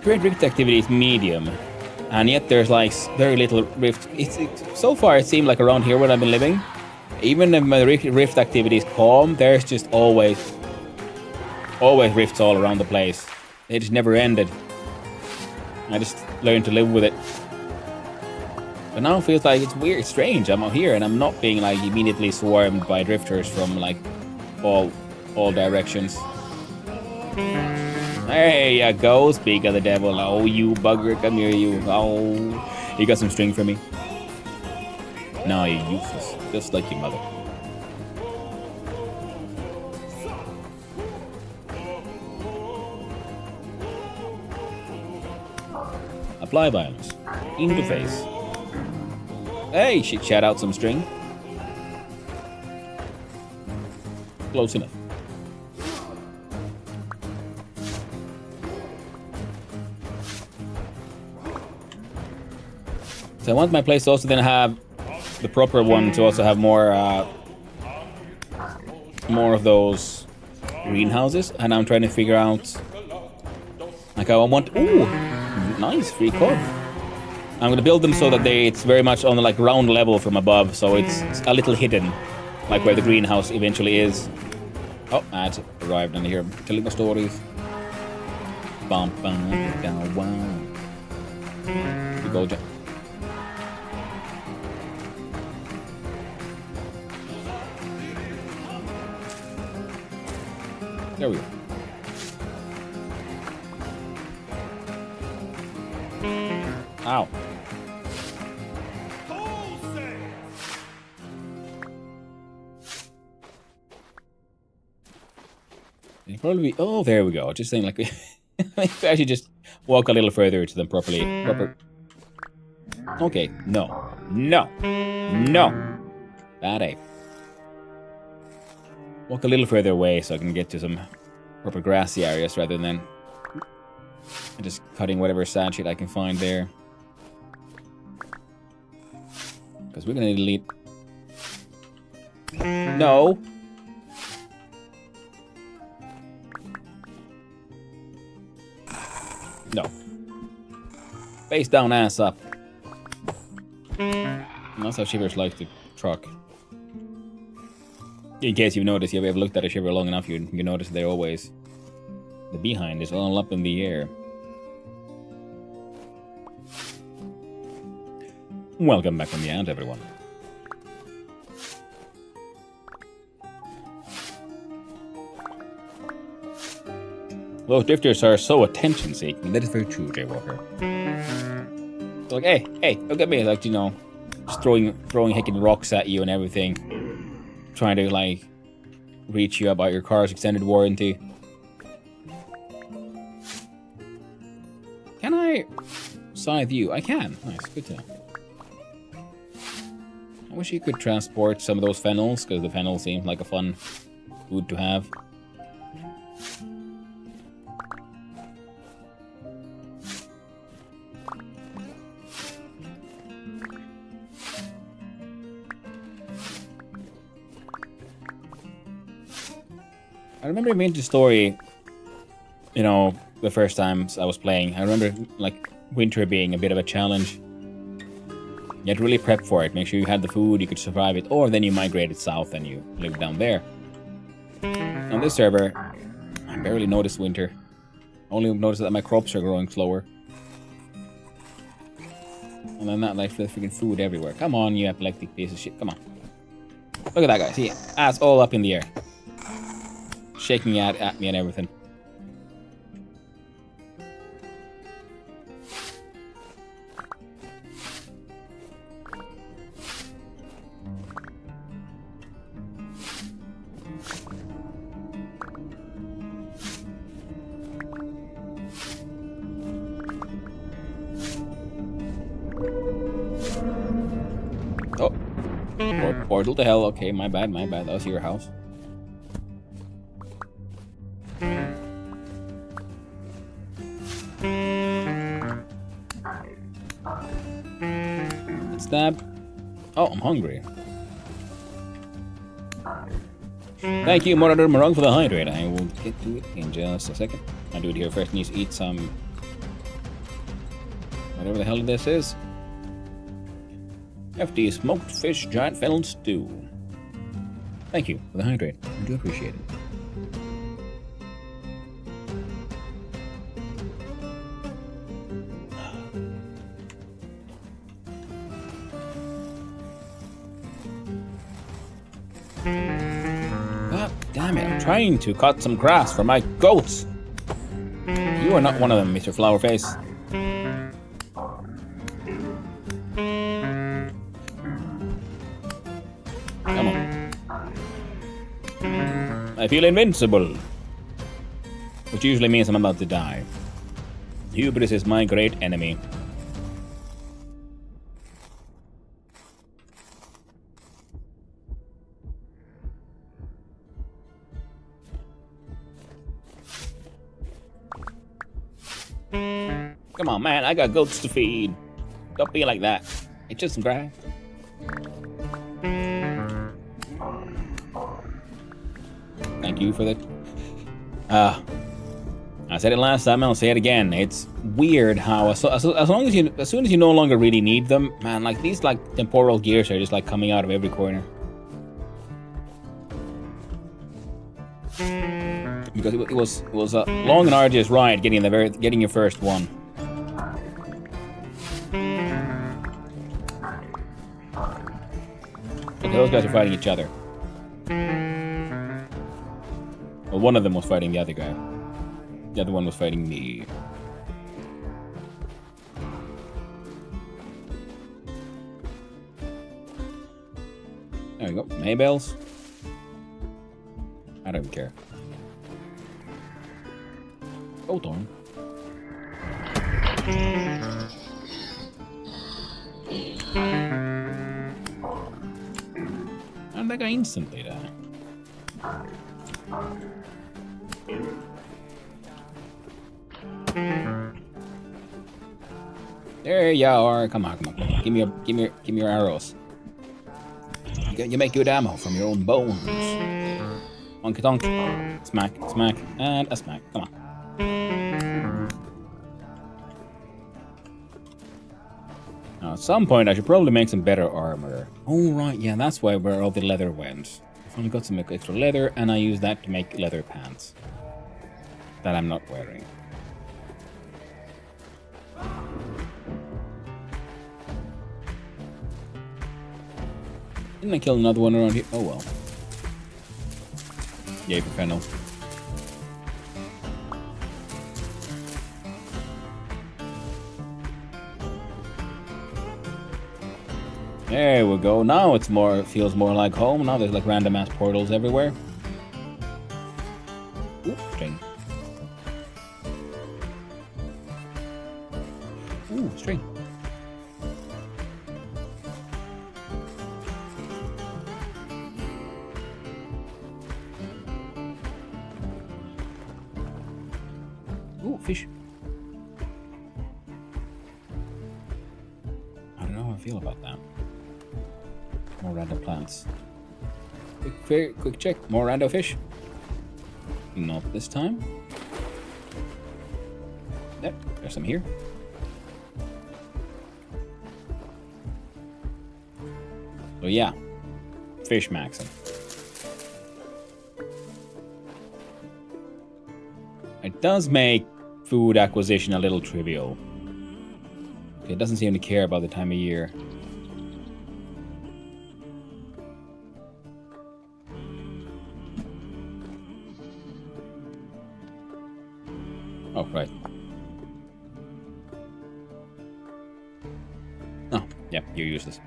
Speaker 1: Great rift activity is medium, and yet there's like very little rift. So far it seemed like around here where I've been living, even if my rift activity is calm, there's just always rifts all around the place. They just never ended. I just learned to live with it. But now it feels like it's weird, strange. I'm out here and I'm not being like immediately swarmed by drifters from like all directions. There you go, speak of the devil. Oh, you bugger, come here, you. Oh, you got some string for me? No, you're useless, just like your mother. Apply violence. In the face. Hey, she chat out some string. Close enough. So I want my place to also then have the proper one to also have more of those greenhouses, and I'm trying to figure out, like, I want, ooh, nice, free cod. I'm gonna build them so that it's very much on the like ground level from above, so it's a little hidden, like where the greenhouse eventually is. Oh, ads arrived and here telling my stories. Bum, bum, down, wow. You go, Jack. There we go. Ow. You probably be, oh, there we go. Just saying, like, I should just walk a little further to them properly. Okay, no. No. No. Bad ape. Walk a little further away so I can get to some proper grassy areas rather than just cutting whatever sad shit I can find there. Because we're gonna delete. No. No. Face down, ass up. And that's how Shivers likes to truck. In case you've noticed, if you've ever looked at a Shiver long enough, you notice they're always... The behind is all up in the air. Welcome back from the end, everyone. Those drifters are so attention-seeking. That is very true, Jaywalker. They're like, hey, look at me. Like, you know, just throwing heckin' rocks at you and everything. Trying to, like, reach you about your car's extended warranty. Can I scythe you? I can. Nice, good to know. I wish you could transport some of those fennels, because the fennel seems like a fun food to have. I remember being to the story, you know, the first times I was playing. I remember, like, winter being a bit of a challenge. You had to really prep for it. Make sure you had the food, you could survive it, or then you migrated south and you lived down there. On this server, I barely noticed winter. Only noticed that my crops are growing slower. And then that, like, the freaking food everywhere. Come on, you epileptic piece of shit. Come on. Look at that guy. See, ass all up in the air. Shaking at me and everything. Oh. Portal to hell. Okay, my bad. That was your house. Stab. Oh, I'm hungry. Thank you, Monitor Marung, for the hydrate. I will get to it in just a second. I'll do it here first. Need to eat some... whatever the hell this is. FD smoked fish giant fennel stew. Thank you for the hydrate. I do appreciate it. God damn it, I'm trying to cut some grass for my goats. You are not one of them, Mr. Flowerface. Come on. I feel invincible. Which usually means I'm about to die. Hubris is my great enemy. Come on, man, I got goats to feed. Don't be like that. It's just some grass. Thank you for that. I said it last time, I'll say it again. It's weird how as soon as you no longer really need them, man, like these like temporal gears are just like coming out of every corner. Because it was a long and arduous ride getting your first one. Okay, those guys are fighting each other. Well, one of them was fighting the other guy. The other one was fighting me. There we go. Maybells. I don't care. Oh, darn. And that guy instantly died. There you are. Come on. Give me your arrows. You make good ammo from your own bones. Honky tonk. Smack, and a smack. Come on. Now, at some point, I should probably make some better armor. Oh, right, yeah, that's where all the leather went. I finally got some extra leather, and I use that to make leather pants. That I'm not wearing. Didn't I kill another one around here? Oh, well. Yay for fennel. There we go. Now it feels more like home. Now there's like random ass portals everywhere. Ooh, string. Ooh, string. Ooh, fish. I don't know how I feel about that. More random plants. Quick check. More random fish. Not this time. Yep, there's some here. So yeah, fish maxing. It does make food acquisition a little trivial. It doesn't seem to care about the time of year. Oh, right. Oh, yeah, you're useless.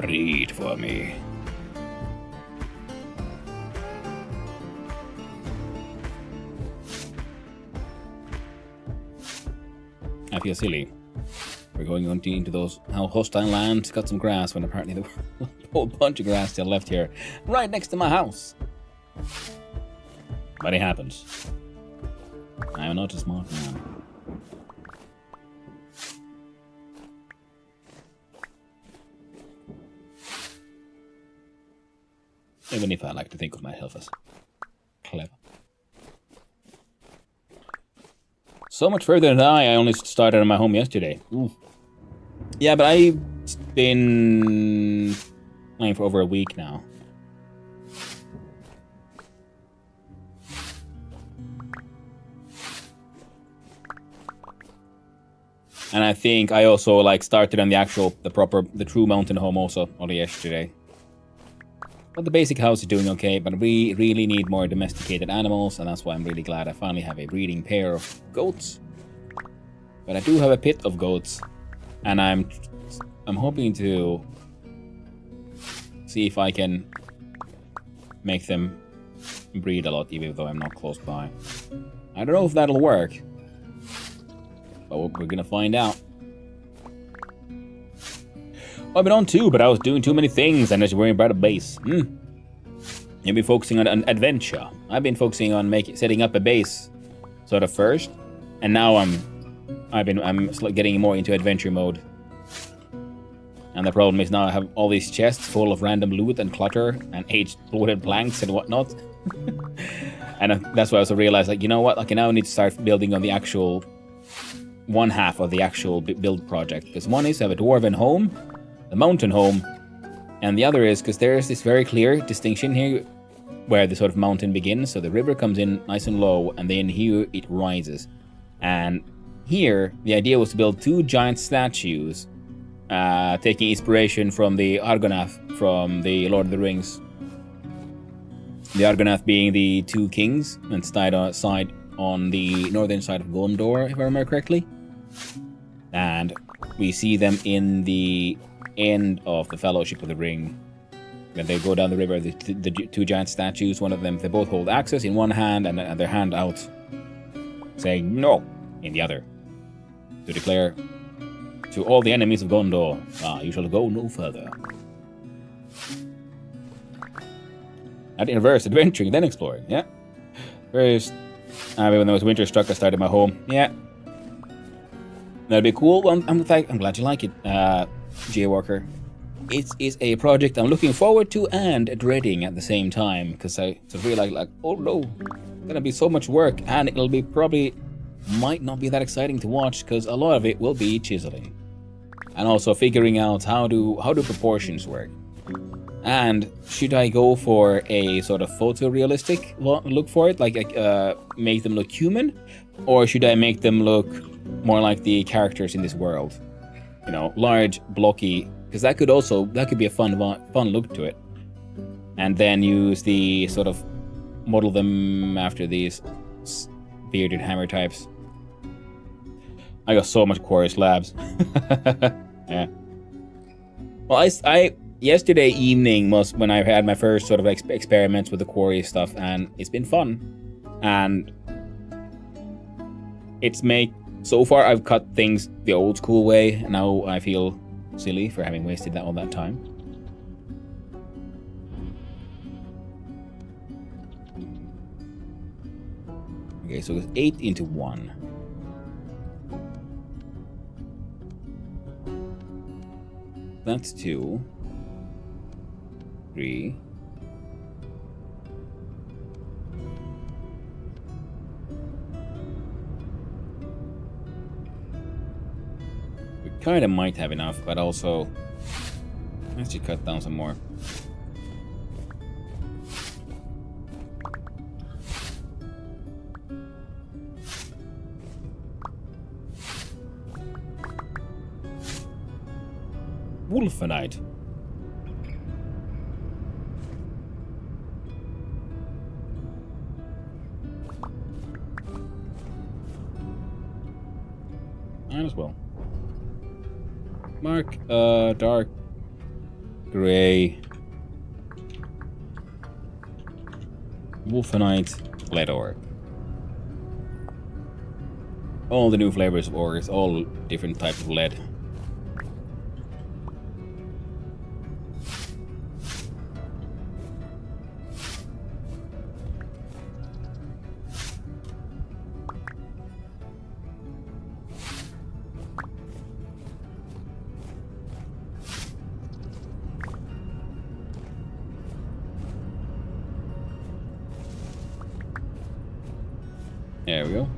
Speaker 1: Read for me. I feel silly. We're going into those hostile lands, cut some grass when apparently there were a whole bunch of grass still left here, right next to my house. But it happens. I am not a smart man. Even if I like to think of myself as clever. So much further than I only started on my home yesterday. Ooh. Yeah, but I've been playing for over a week now. And I think I also like started on the true mountain home also only yesterday. But the basic house is doing okay, but we really need more domesticated animals, and that's why I'm really glad I finally have a breeding pair of goats. But I do have a pit of goats, and I'm I'm hoping to see if I can make them breed a lot, even though I'm not close by. I don't know if that'll work, but we're gonna find out. I've been on too, but I was doing too many things and I was worrying about a base. You've been focusing on an adventure. I've been focusing on setting up a base, sort of first, and now I'm getting more into adventure mode. And the problem is now I have all these chests full of random loot and clutter and exploded planks and whatnot. And that's why I also realized, like, you know what? Like, I now need to start building on the actual one half of the actual build project. Because one is to have a dwarven home, the mountain home, and the other is because there is this very clear distinction here where the sort of mountain begins. So the river comes in nice and low, and then here it rises. And here, the idea was to build 2 giant statues, taking inspiration from the Argonath from the Lord of the Rings. The Argonath being the 2 kings and side on the northern side of Gondor, if I remember correctly. And we see them in the end of the Fellowship of the Ring. When they go down the river, the 2 giant statues, one of them, they both hold axes in one hand and their hand out, saying no in the other, to declare to all the enemies of Gondor, you shall go no further. Not in reverse, adventuring, then exploring, yeah. First, when there was winter struck, I started my home, yeah. That'd be cool. Well, I'm glad you like it, Jaywalker. It is a project I'm looking forward to and dreading at the same time, because I sort of realize, like, oh no, it's gonna be so much work, and it'll be might not be that exciting to watch, because a lot of it will be chiseling. And also figuring out how do proportions work. And should I go for a sort of photorealistic look for it, like make them look human, or should I make them look more like the characters in this world? You know, large, blocky, because that could be a fun look to it. And then use the sort of model them after these bearded hammer types. I got so much quarry slabs. Yeah. Well, I yesterday evening was when I had my first sort of experiments with the quarry stuff, and it's been fun. And so far I've cut things the old school way, and now I feel silly for having wasted all that time. Okay, so it's 8 into 1. That's 2. 3. We kind of might have enough, but also let's just cut down some more. Wolfenite. Might as well. Mark, dark gray, Wolfenite, lead ore. All the new flavors of ores, all different types of lead. There we go.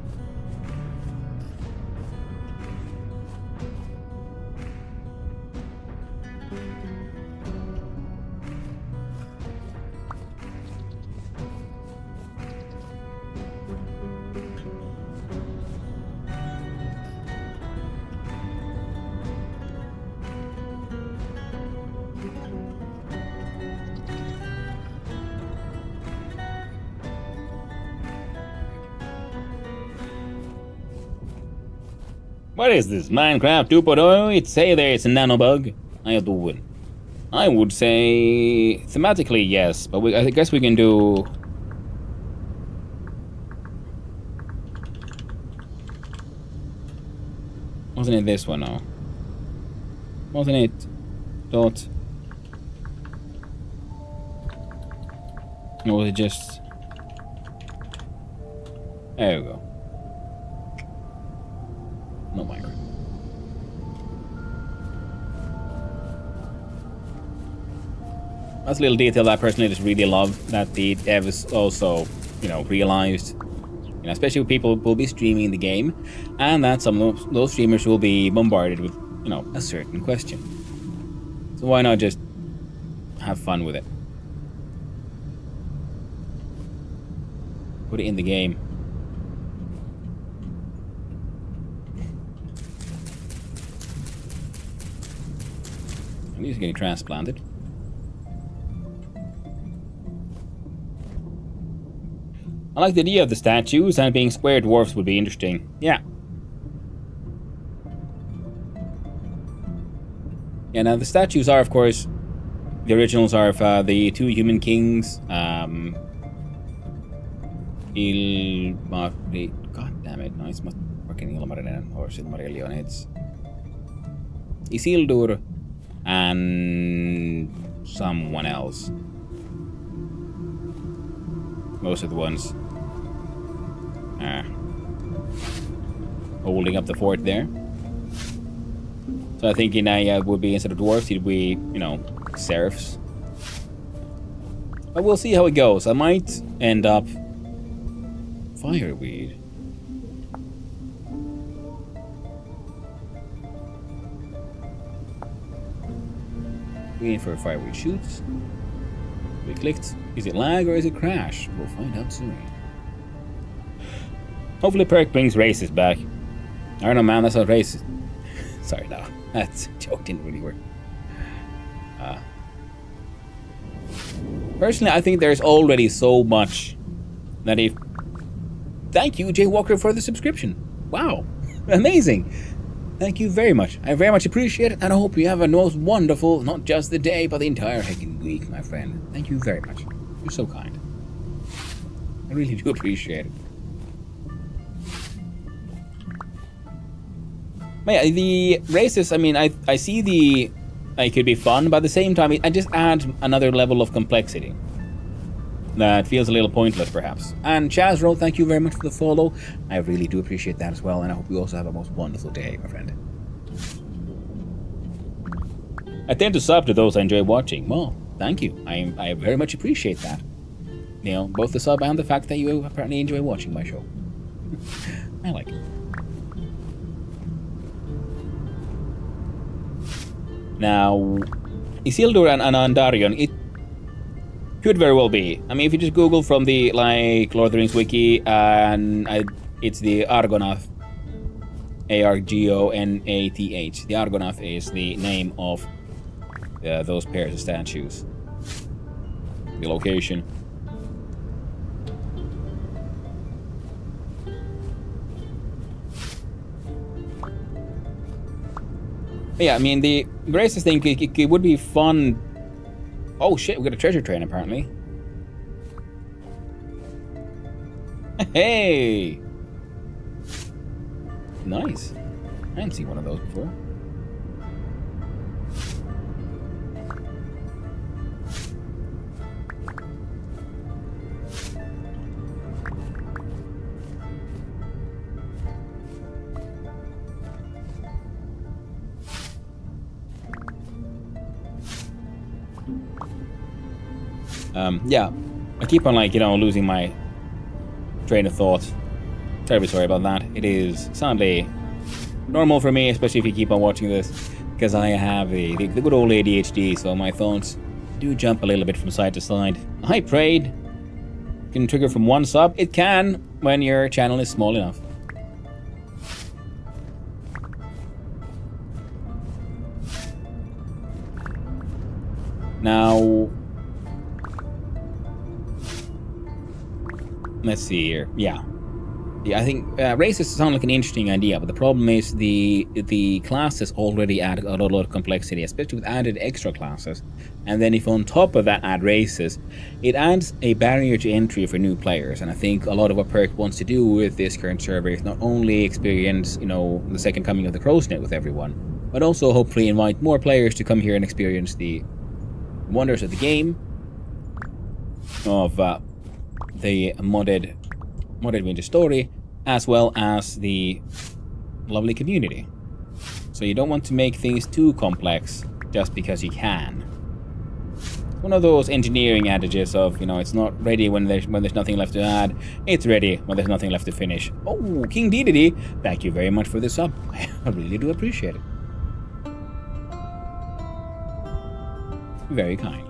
Speaker 1: What is this? Minecraft 2.0? It's hey there, it's a nanobug. How you doing? I would say thematically yes, but I guess we can do. Wasn't it this one? No. Wasn't it? Dot. Or was it just? There we go. No Minecraft. That's a little detail that I personally just really love, that the devs also, realized, especially when people will be streaming the game, and that some of those streamers will be bombarded with, a certain question. So why not just have fun with it? Put it in the game. And he's getting transplanted. I like the idea of the statues, and being square dwarfs would be interesting. Yeah. Yeah, now the statues are, of course, the originals are of the two human kings. God damn it, no, it's not fucking Ilmarinen or Silmarillion, it's Isildur and someone else. Most of the ones holding up the fort there. So I think would be, instead of dwarves, it would be, serfs. But we'll see how it goes. I might end up fireweed. Waiting for fireweed shoots. We clicked. Is it lag or is it crash? We'll find out soon. Hopefully Perk brings races back. I don't know, man, that's not racist. Sorry, no. That joke didn't really work. Personally, I think there's already so much that if... Thank you, Jay Walker, for the subscription. Wow. Amazing. Thank you very much. I very much appreciate it, and I hope you have a most wonderful, not just the day, but the entire heckin' week, my friend. Thank you very much. You're so kind. I really do appreciate it. But yeah, the races, I mean, I see it could be fun, but at the same time, I just add another level of complexity that feels a little pointless, perhaps. And Chazro, thank you very much for the follow. I really do appreciate that as well, and I hope you also have a most wonderful day, my friend. I tend to sub to those I enjoy watching. Well, thank you. I very much appreciate that. Both the sub and the fact that you apparently enjoy watching my show. I like it. Now, Isildur and Andarion, it could very well be. I mean, if you just Google from the, Lord of the Rings wiki, and it's the Argonath. Argonath. The Argonath is the name of those pairs of statues. The location. But yeah, I mean, the Graces thing, it would be fun. Oh shit, we got a treasure train apparently. Hey! Nice. I didn't see one of those before. Yeah, I keep on losing my train of thought. Terribly sorry about that. It is sadly normal for me, especially if you keep on watching this, because I have the good old ADHD, so my thoughts do jump a little bit from side to side. Hi, Prayed. Can trigger from one sub? It can, when your channel is small enough. Now, let's see here. Yeah. Yeah, I think races sound like an interesting idea, but the problem is the classes already add a lot of complexity, especially with added extra classes. And then if on top of that add races, it adds a barrier to entry for new players. And I think a lot of what Perk wants to do with this current server is not only experience, the second coming of the Crowsnet with everyone, but also hopefully invite more players to come here and experience the wonders of the game, of the modded Winter Story, as well as the lovely community. So you don't want to make things too complex just because you can. One of those engineering adages of, it's not ready when there's nothing left to add. It's ready when there's nothing left to finish. Oh, King Dedede, thank you very much for the sub. I really do appreciate it. Very kind.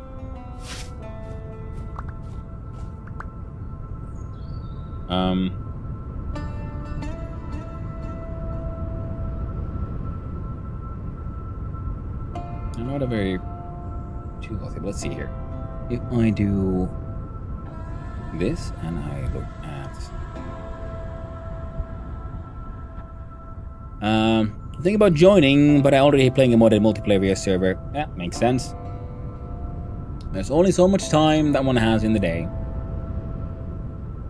Speaker 1: Not a very too healthy, but let's see here. If I do this and I look at think about joining, but I already playing a modded multiplayer via server. Yeah, makes sense. There's only so much time that one has in the day.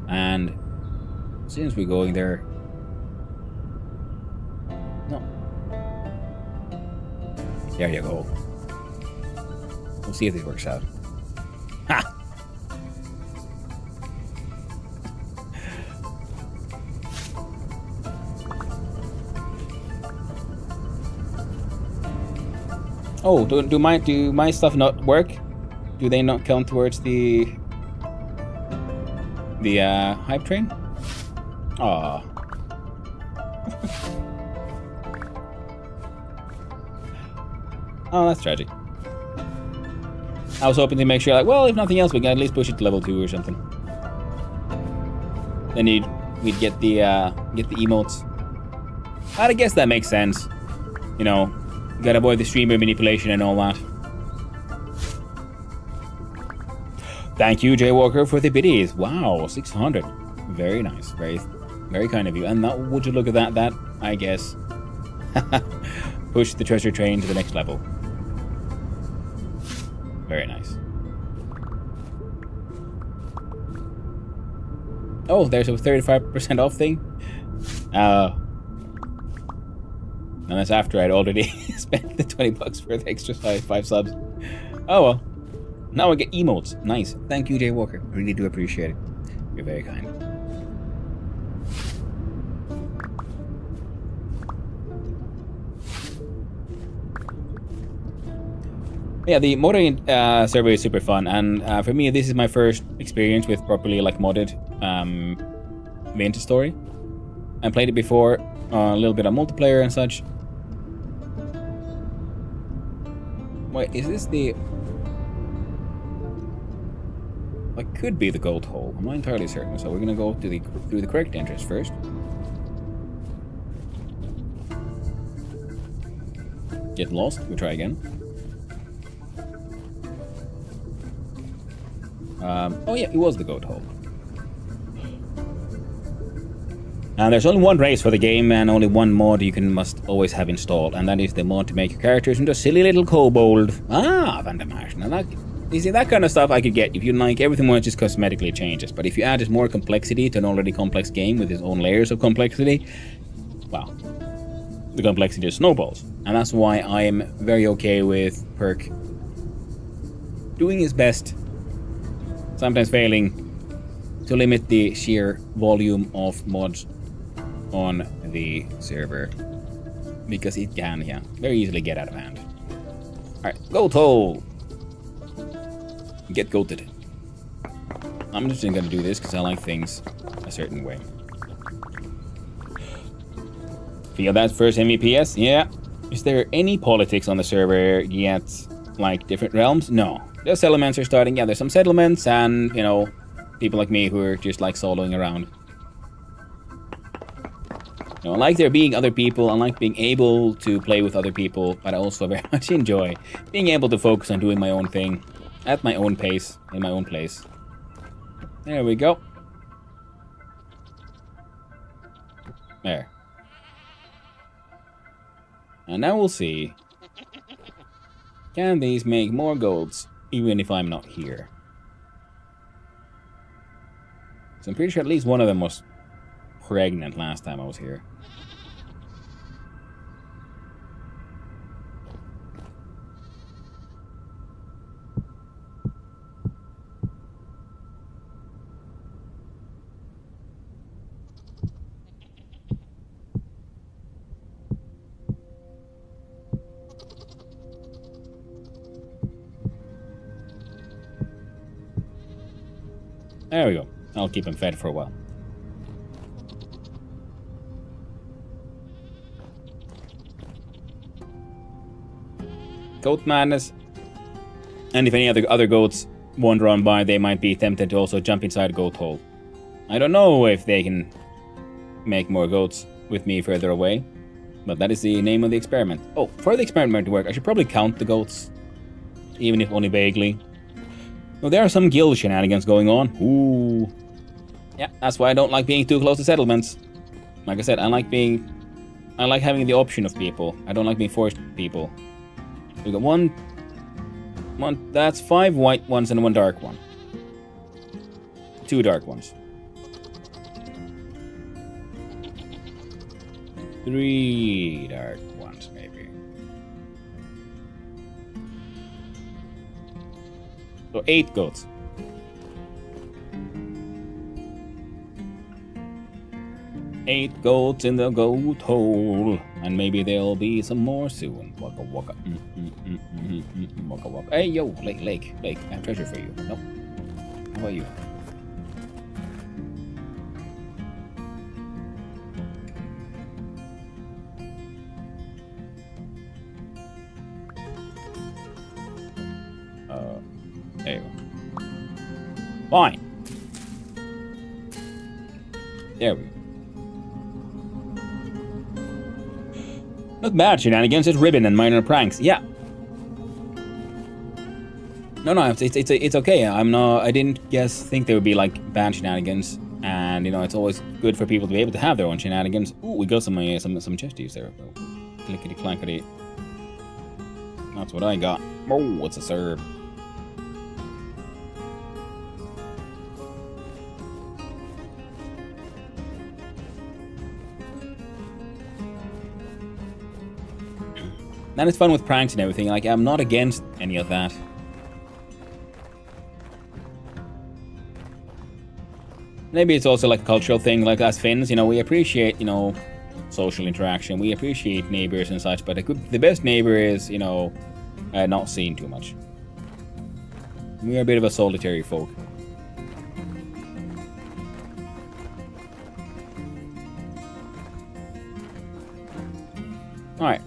Speaker 1: And since we're going there, no. There you go. We'll see if this works out. Ha! Oh, do my stuff not work? Do they not count towards the hype train? Aww. Oh, that's tragic. I was hoping to make sure, if nothing else, we can at least push it to level 2 or something. Then we'd get the emotes. I guess that makes sense. You gotta avoid the streamer manipulation and all that. Thank you, Jaywalker, for the biddies. Wow, 600. Very nice. Very, very kind of you. And that, would you look at that? That, I guess, push the treasure train to the next level. Very nice. Oh, there's a 35% off thing. And that's after I'd already spent the $20 for the extra 5 subs. Oh well. Now I get emotes. Nice. Thank you, Jay Walker. Really do appreciate it. You're very kind. Yeah, the modding server is super fun, and for me, this is my first experience with properly modded Winter Story. I played it before, a little bit of multiplayer and such. Wait, is this the? It could be the gold hole. I'm not entirely certain, so we're gonna go to through the correct entrance first. Get lost. We'll try again. Oh yeah, it was the goat hole. There's only one race for the game and only one mod you must always have installed, and that is the mod to make your characters into a silly little kobold. Ah, Vandamash. Now you see, that kind of stuff I could get if you like everything when it just cosmetically changes. But if you add more complexity to an already complex game with its own layers of complexity, well, the complexity just snowballs. And that's why I am very okay with Perk doing his best, sometimes failing, to limit the sheer volume of mods on the server, because it can, very easily get out of hand. Alright, goat hole! Get goated. I'm just gonna do this because I like things a certain way. Feel that first MVPS? Yeah. Is there any politics on the server yet? Like different realms? No. The settlements are starting. Yeah, there's some settlements and, people like me who are just soloing around. I like there being other people. I like being able to play with other people, but I also very much enjoy being able to focus on doing my own thing at my own pace, in my own place. There we go. There. And now we'll see. Can these make more goats, even if I'm not here? So I'm pretty sure at least one of them was pregnant last time I was here. There we go. I'll keep him fed for a while. Goat madness. And if any other goats wander on by, they might be tempted to also jump inside a goat hole. I don't know if they can make more goats with me further away, but that is the name of the experiment. Oh, for the experiment to work, I should probably count the goats, even if only vaguely. Well, there are some guild shenanigans going on. Ooh. Yeah, that's why I don't like being too close to settlements. Like I said, I like having the option of people. I don't like being forced people. We got one, that's 5 white ones and 1 dark one. 2 dark ones. 3 dark ones, maybe. So 8 goats. Eight goats in the goat hole, and maybe there'll be some more soon. Waka waka. Waka waka. Hey yo, Lake. I have treasure for you. No. How about you? There you go. Fine. There we go. Not bad shenanigans, it's ribbon and minor pranks. Yeah. No, it's okay. I didn't think there would be like bad shenanigans, and you know it's always good for people to be able to have their own shenanigans. Ooh, we got some chesties there. Clickety clankety. That's what I got. Oh, what's a serve? And it's fun with pranks and everything. Like, I'm not against any of that. Maybe it's also like a cultural thing. Like, as Finns, you know, we appreciate, you know, social interaction. We appreciate neighbors and such. But the best neighbor is, you know, not seen too much. We are a bit of a solitary folk. Alright.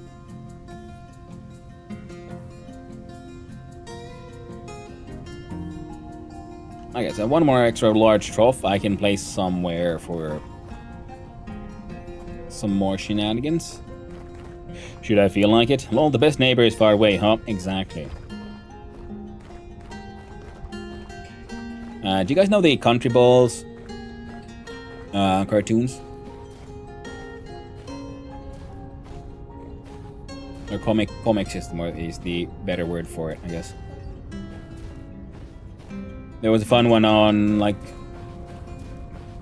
Speaker 1: Okay, so one more extra large trough I can place somewhere for some more shenanigans. Should I feel like it? Well, the best neighbor is far away, huh? Exactly. Do you guys know the Country Balls cartoons? Or comic system is the better word for it, I guess. There was a fun one on, like,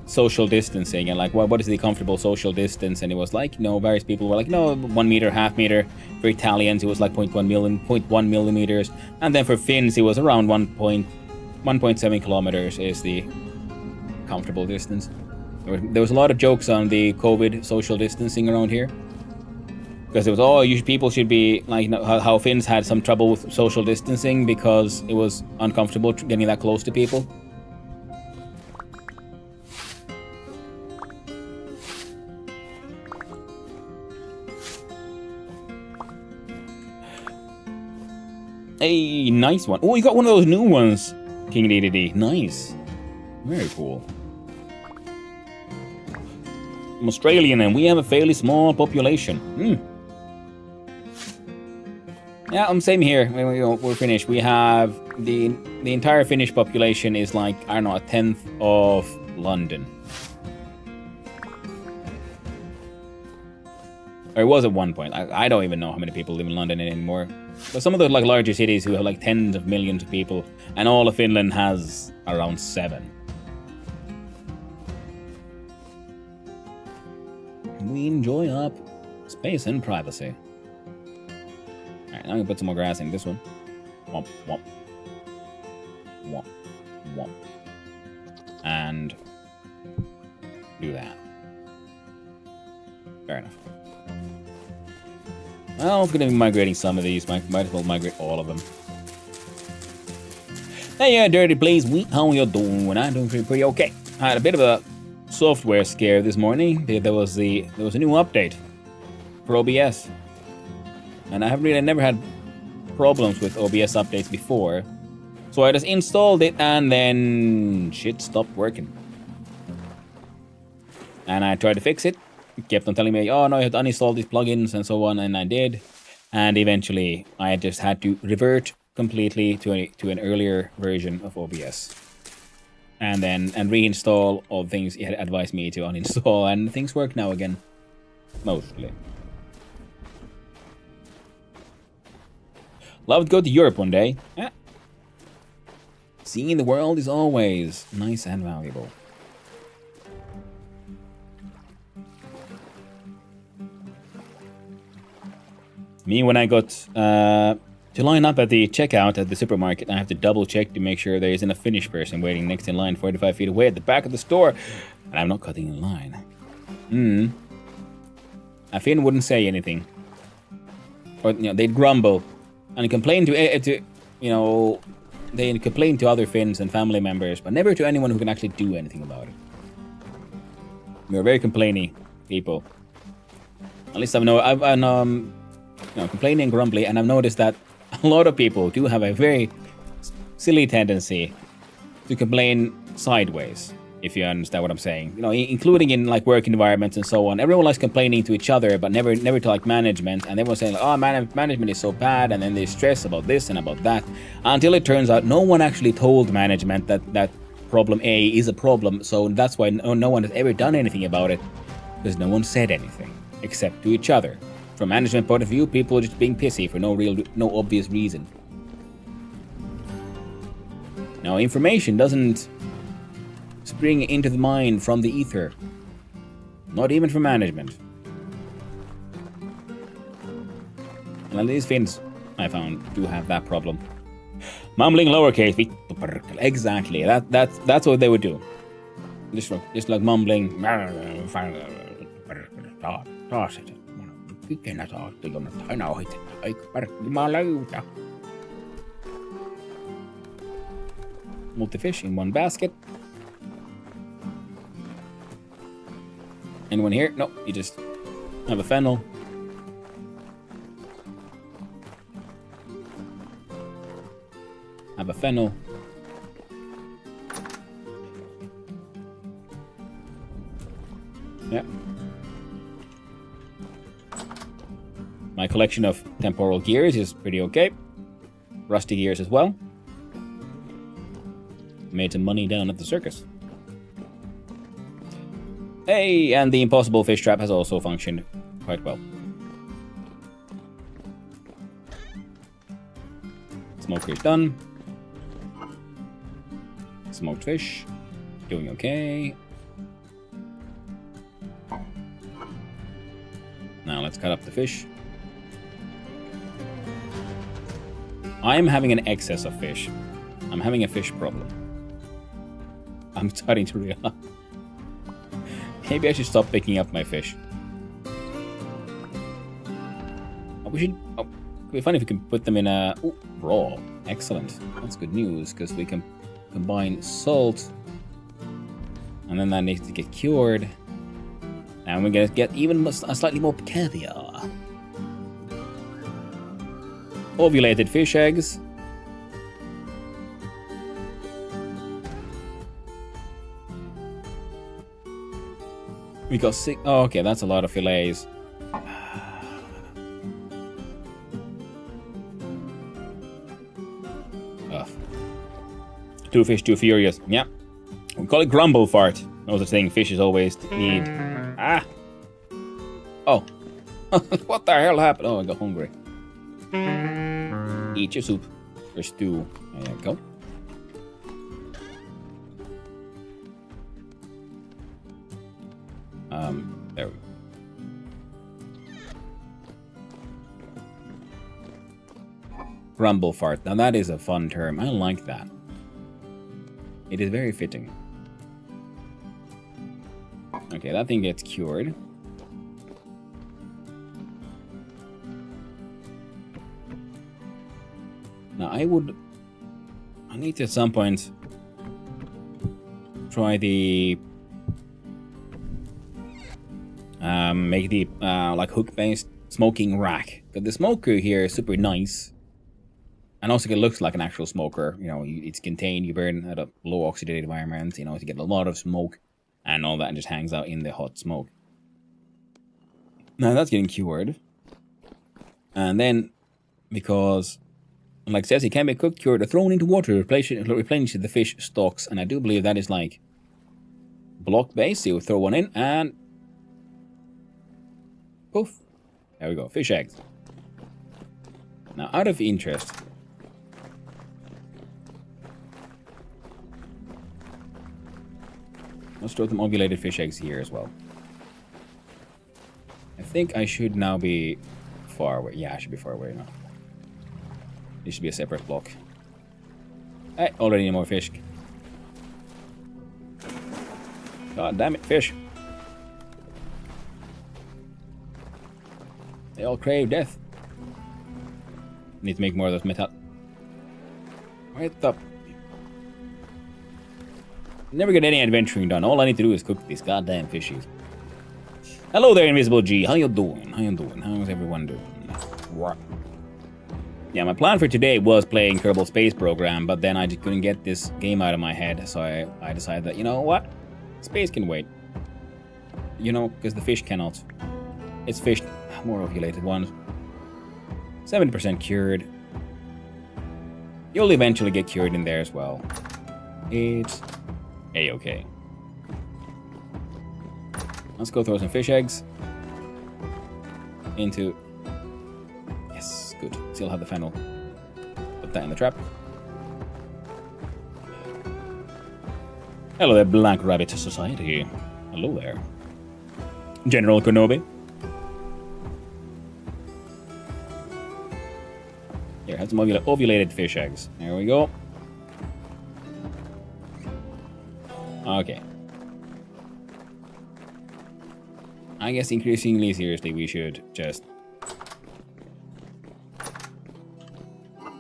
Speaker 1: social distancing, and, like, what is the comfortable social distance? And it was like, you know, various people were like, no, 1 meter, half meter. For Italians, it was like 0.1 millimeters. And then for Finns, it was around 1.7 kilometers is the comfortable distance. There was a lot of jokes on the COVID social distancing around here. Because it was, people should be, like, how Finns had some trouble with social distancing because it was uncomfortable getting that close to people. Hey, nice one. Oh, you got one of those new ones, King DDD. Nice. Very cool. I'm Australian and we have a fairly small population. Yeah, same here. We're Finnish. We have the entire Finnish population is like, I don't know, 1/10 of London. Or it was at one point. I don't even know how many people live in London anymore. But some of the like larger cities who have like tens of millions of people, and all of Finland has around 7. We enjoy up space and privacy. Alright, now I'm gonna put some more grass in this one. Womp, womp. Womp, womp. And do that. Fair enough. Well, I'm gonna be migrating some of these. Might as well migrate all of them. Hey, yeah, Dirty Please, how you doing? I'm doing pretty okay. I had a bit of a software scare this morning. There was a new update for OBS, and I have really never had problems with OBS updates before. So I just installed it, and then shit stopped working. And I tried to fix it. It kept on telling me, oh no, you have to uninstall these plugins and so on, and I did. And eventually, I just had to revert completely to an earlier version of OBS. And reinstall all the things it had advised me to uninstall, and things work now again. Mostly. Love to go to Europe one day. Yeah. Seeing the world is always nice and valuable. Me, when I got to line up at the checkout at the supermarket, I have to double check to make sure there isn't a Finnish person waiting next in line 45 feet away at the back of the store. And I'm not cutting in line. A Finn wouldn't say anything. Or, they'd grumble and complain to they complain to other Finns and family members, but never to anyone who can actually do anything about it. We're very complaining people. At least I'm complaining and grumbly, and I've noticed that a lot of people do have a very silly tendency to complain sideways, if you understand what I'm saying. Including in like work environments and so on. Everyone likes complaining to each other, but never to like management, and everyone's saying, like, oh, management is so bad, and then they stress about this and about that, until it turns out no one actually told management that problem A is a problem, so that's why no one has ever done anything about it, because no one said anything, except to each other. From management point of view, people are just being pissy for no obvious reason. Now, information doesn't spring into the mind from the ether. Not even from management. And these Finns, I found, do have that problem. Mumbling lowercase, exactly. That's what they would do. Just like mumbling. Multi-fish in one basket. Anyone here? Nope, you just have a fennel. Have a fennel. Yeah. My collection of temporal gears is pretty okay. Rusty gears as well. Made some money down at the circus. Hey, and the impossible fish trap has also functioned quite well. Smoked fish done. Smoked fish. Doing okay. Now let's cut up the fish. I'm having an excess of fish. I'm having a fish problem. I'm starting to realize. Maybe I should stop picking up my fish. It'd be funny if we can put them in a... Ooh, raw. Excellent. That's good news, because we can combine salt. And then that needs to get cured. And we're going to get even slightly more caviar. Ovulated fish eggs. We got 6... Oh, okay, that's a lot of fillets. Ugh. Two fish, too furious. Yeah. We call it grumble fart. That was the thing fishes always need. Ah! Oh. What the hell happened? Oh, I got hungry. Eat your soup. Or stew. There you go. There we go. Grumble fart. Now that is a fun term. I like that. It is very fitting. Okay, that thing gets cured. Now I need to at some point try the make the like hook-based smoking rack. But the smoker here is super nice, and also it looks like an actual smoker. You know, it's contained. You burn at a low oxidated environment. You know, to get a lot of smoke and all that, and just hangs out in the hot smoke. Now that's getting cured, and then because, like it says, it can be cooked, cured, or thrown into water, replenish the fish stocks, and I do believe that is like block based. So you throw one in and poof. There we go. Fish eggs. Now, out of interest, let's throw some ovulated fish eggs here as well. I think I should now be far away. Yeah, I should be far away now. This should be a separate block. Hey, already need more fish. God damn it, fish. They all crave death. Need to make more of those metal. Right up. Never get any adventuring done. All I need to do is cook these goddamn fishies. Hello there, Invisible G. How you doing? How you doing? How's everyone doing? Yeah, my plan for today was playing Kerbal Space Program, but then I just couldn't get this game out of my head, so I decided that, you know what? Space can wait. You know, because the fish cannot. It's fish, more ovulated ones. 70% cured. You'll eventually get cured in there as well. It's A-okay. Let's go throw some fish eggs into... Yes, good. Still have the fennel. Put that in the trap. Hello there, Black Rabbit Society. Hello there. General Kenobi. Here, have some ovulated fish eggs. There we go. Okay. I guess increasingly seriously we should just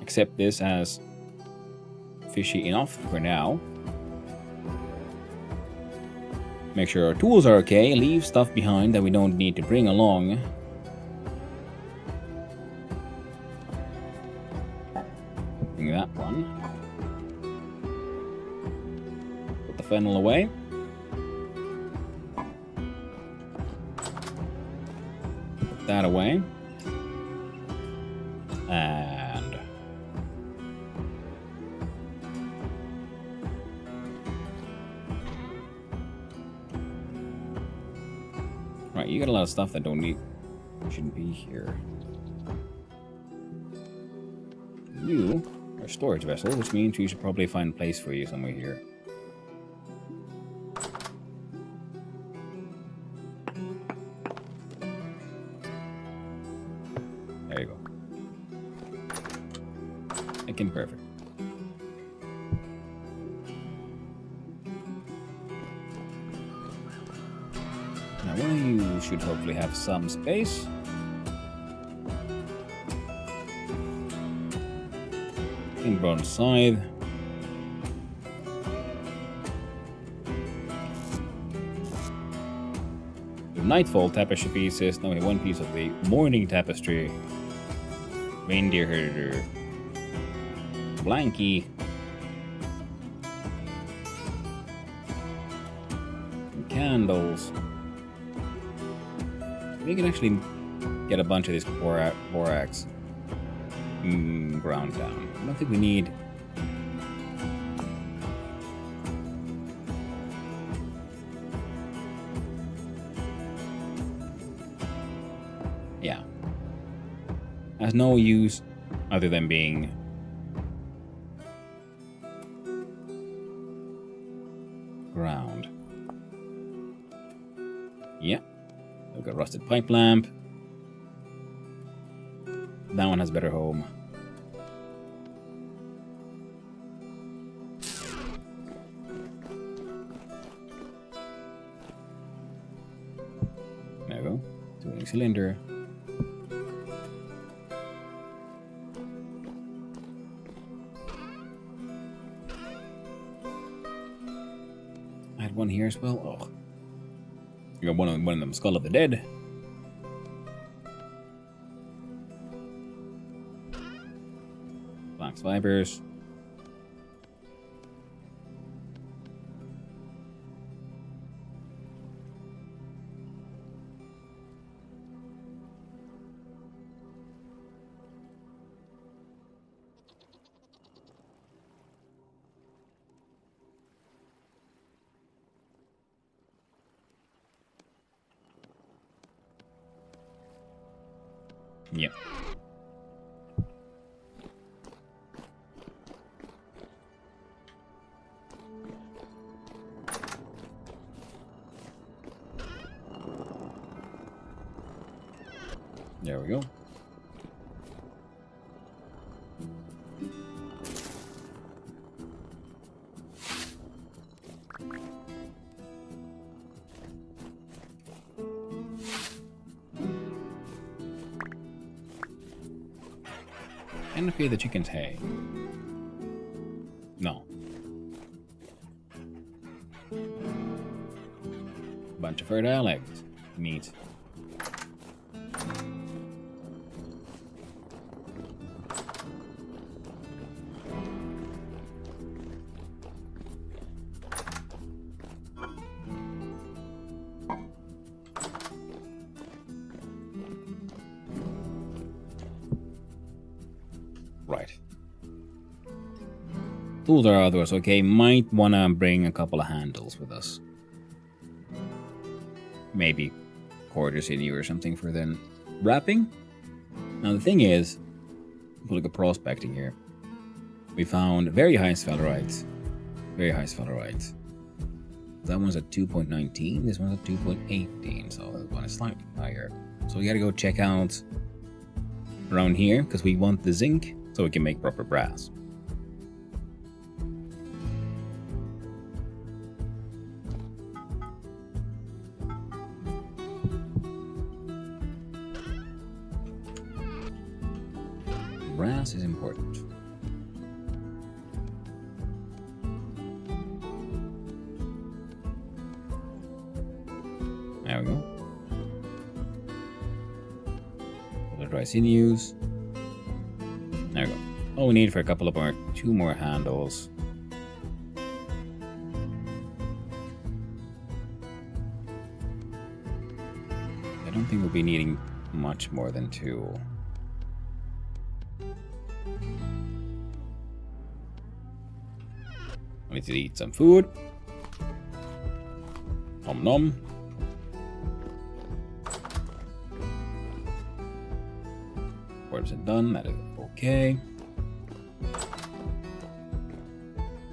Speaker 1: accept this as fishy enough for now. Make sure our tools are okay, leave stuff behind that we don't need to bring along. Bring that one. Put the fennel away. Put that away. And right, you got a lot of stuff that shouldn't be here. You are a storage vessel, which means we should probably find a place for you somewhere here. There you go. Looking perfect. Now one of you should hopefully have some space. In bronze scythe. The Nightfall tapestry pieces. Now we have one piece of the Morning tapestry. Reindeer herder. Blanky. And candles. We can actually get a bunch of these borax ground down. I don't think we need... Yeah, has no use other than being ground. Yeah. We've got rusted pipe lamp. That one has better home. There we go. Tuning cylinder. I had one here as well. Oh. You got one of them, Skull of the Dead. Black fibers. Yep. There we go. Can I feed the chickens hay? No. Bunch of fertile eggs. Neat. Right. Tools are outdoors, okay. Might wanna bring a couple of handles with us. Maybe quarter sinew or something for then wrapping. Now the thing is, if we look at prospecting here, we found very high sphalerite. Very high sphalerite. That one's at 2.19, this one's at 2.18, so that one is slightly higher. So we gotta go check out around here, because we want the zinc, so we can make proper brass. Brass is important. There we go. The dry sinews. There we go. All we need for a couple of more, 2 more handles. I don't think we'll be needing much more than 2. I need to eat some food. Nom nom. Where's it done? That is okay.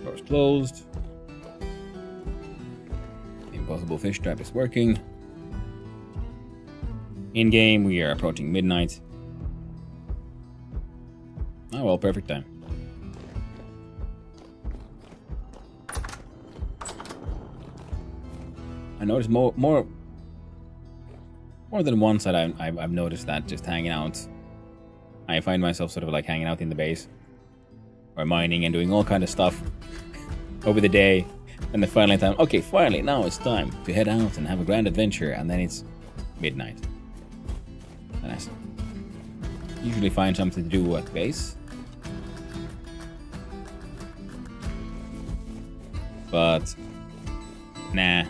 Speaker 1: Door's closed. Impossible fish trap is working. In game, we are approaching midnight. Oh well, perfect time. I noticed more than once that I've noticed that just hanging out, I find myself sort of like hanging out in the base or mining and doing all kind of stuff over the day, and then finally time, okay, finally now it's time to head out and have a grand adventure, and then it's midnight. And I usually find something to do at the base, but nah.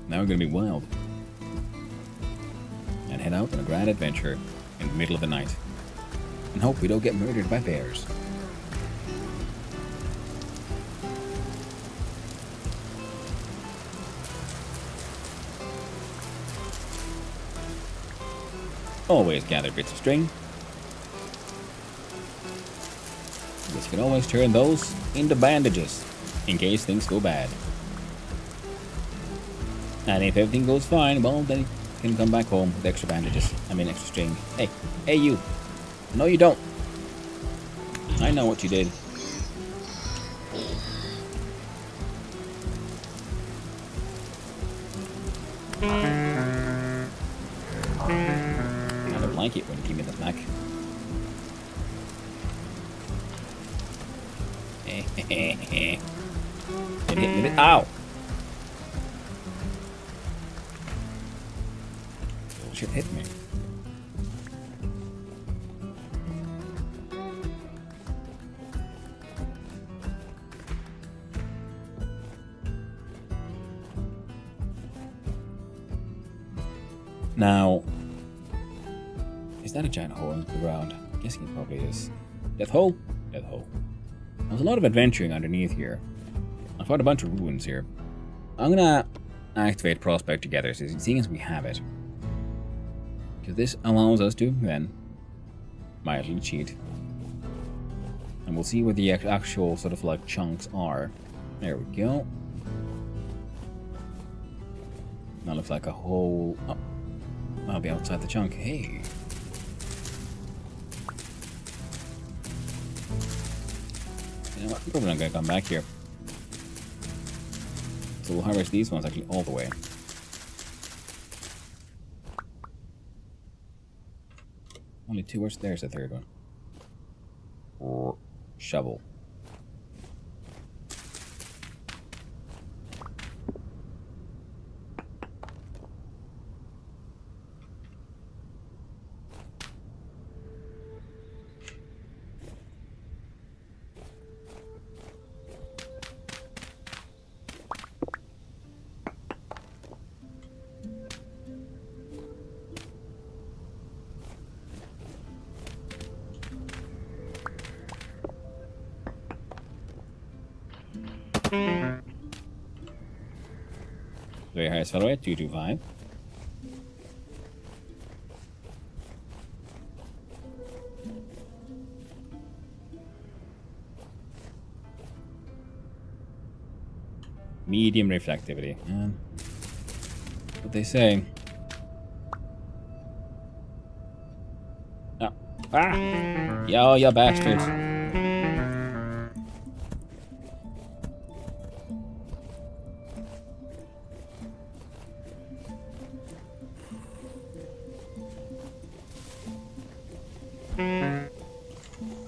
Speaker 1: Now we're gonna be wild and head out on a grand adventure in the middle of the night and hope we don't get murdered by bears. always gather bits of string. Because you can always turn those into bandages in case things go bad. And if everything goes fine, well, then you can come back home with extra bandages. I mean, extra string. Hey, you. No, you don't. I know what you did. I don't like it when you give me the smack. It hit me. Ow! Shit hit me. Now, is that a giant hole in the ground? I'm guessing it probably is. Death hole? Death hole. There's a lot of adventuring underneath here. I found a bunch of ruins here. I'm gonna activate Prospect together, so seeing as we have it. Because this allows us to then mildly cheat. And we'll see where the actual sort of like chunks are. There we go. That looks like a hole. Oh, I'll be outside the chunk. Hey. You know what? I'm probably not gonna come back here. So we'll harvest these ones actually all the way. Only two. There's the third one. Shovel. Very high accelerate, 225. Medium reflectivity. What they say. Oh. Ah! Yo, you bastards.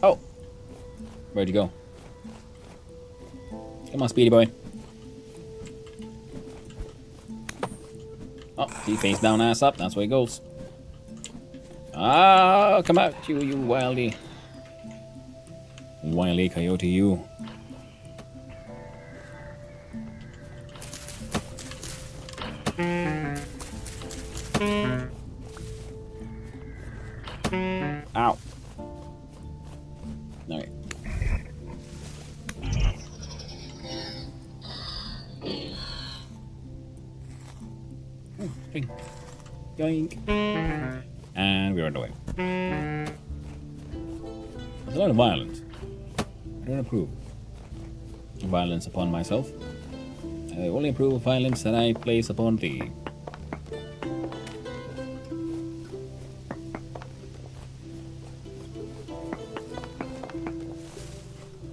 Speaker 1: Oh! Where'd you go? Come on, speedy boy. Oh, he face down, ass up. That's where he goes. Ah, come out, you wildy. Wily coyote, you. Ow. Alright. Yoink. And we run away. There's a lot of violence. I don't approve of violence upon myself. I only approve of violence that I place upon thee.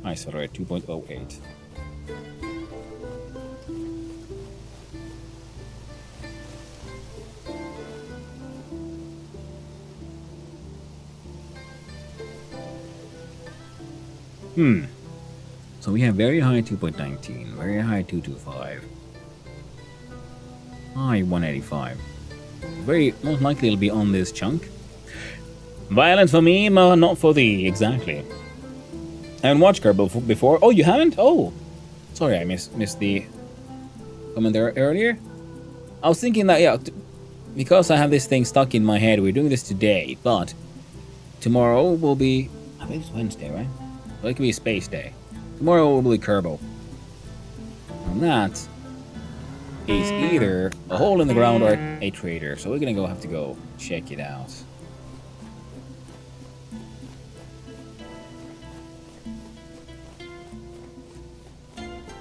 Speaker 1: Nice, alright, 2.08. So we have very high 2.19, very high 225, high 185. Very most likely it'll be on this chunk. Violence for me, not for thee, exactly. I haven't watched Kerbal before. Oh, you haven't? Oh, sorry, I missed the comment there earlier. I was thinking that, yeah, because I have this thing stuck in my head, we're doing this today, but tomorrow will be, I think it's Wednesday, right? Well, it could be a space day. Tomorrow will be Kerbal. And that is either a hole in the ground or a trader. So we're gonna have to go check it out.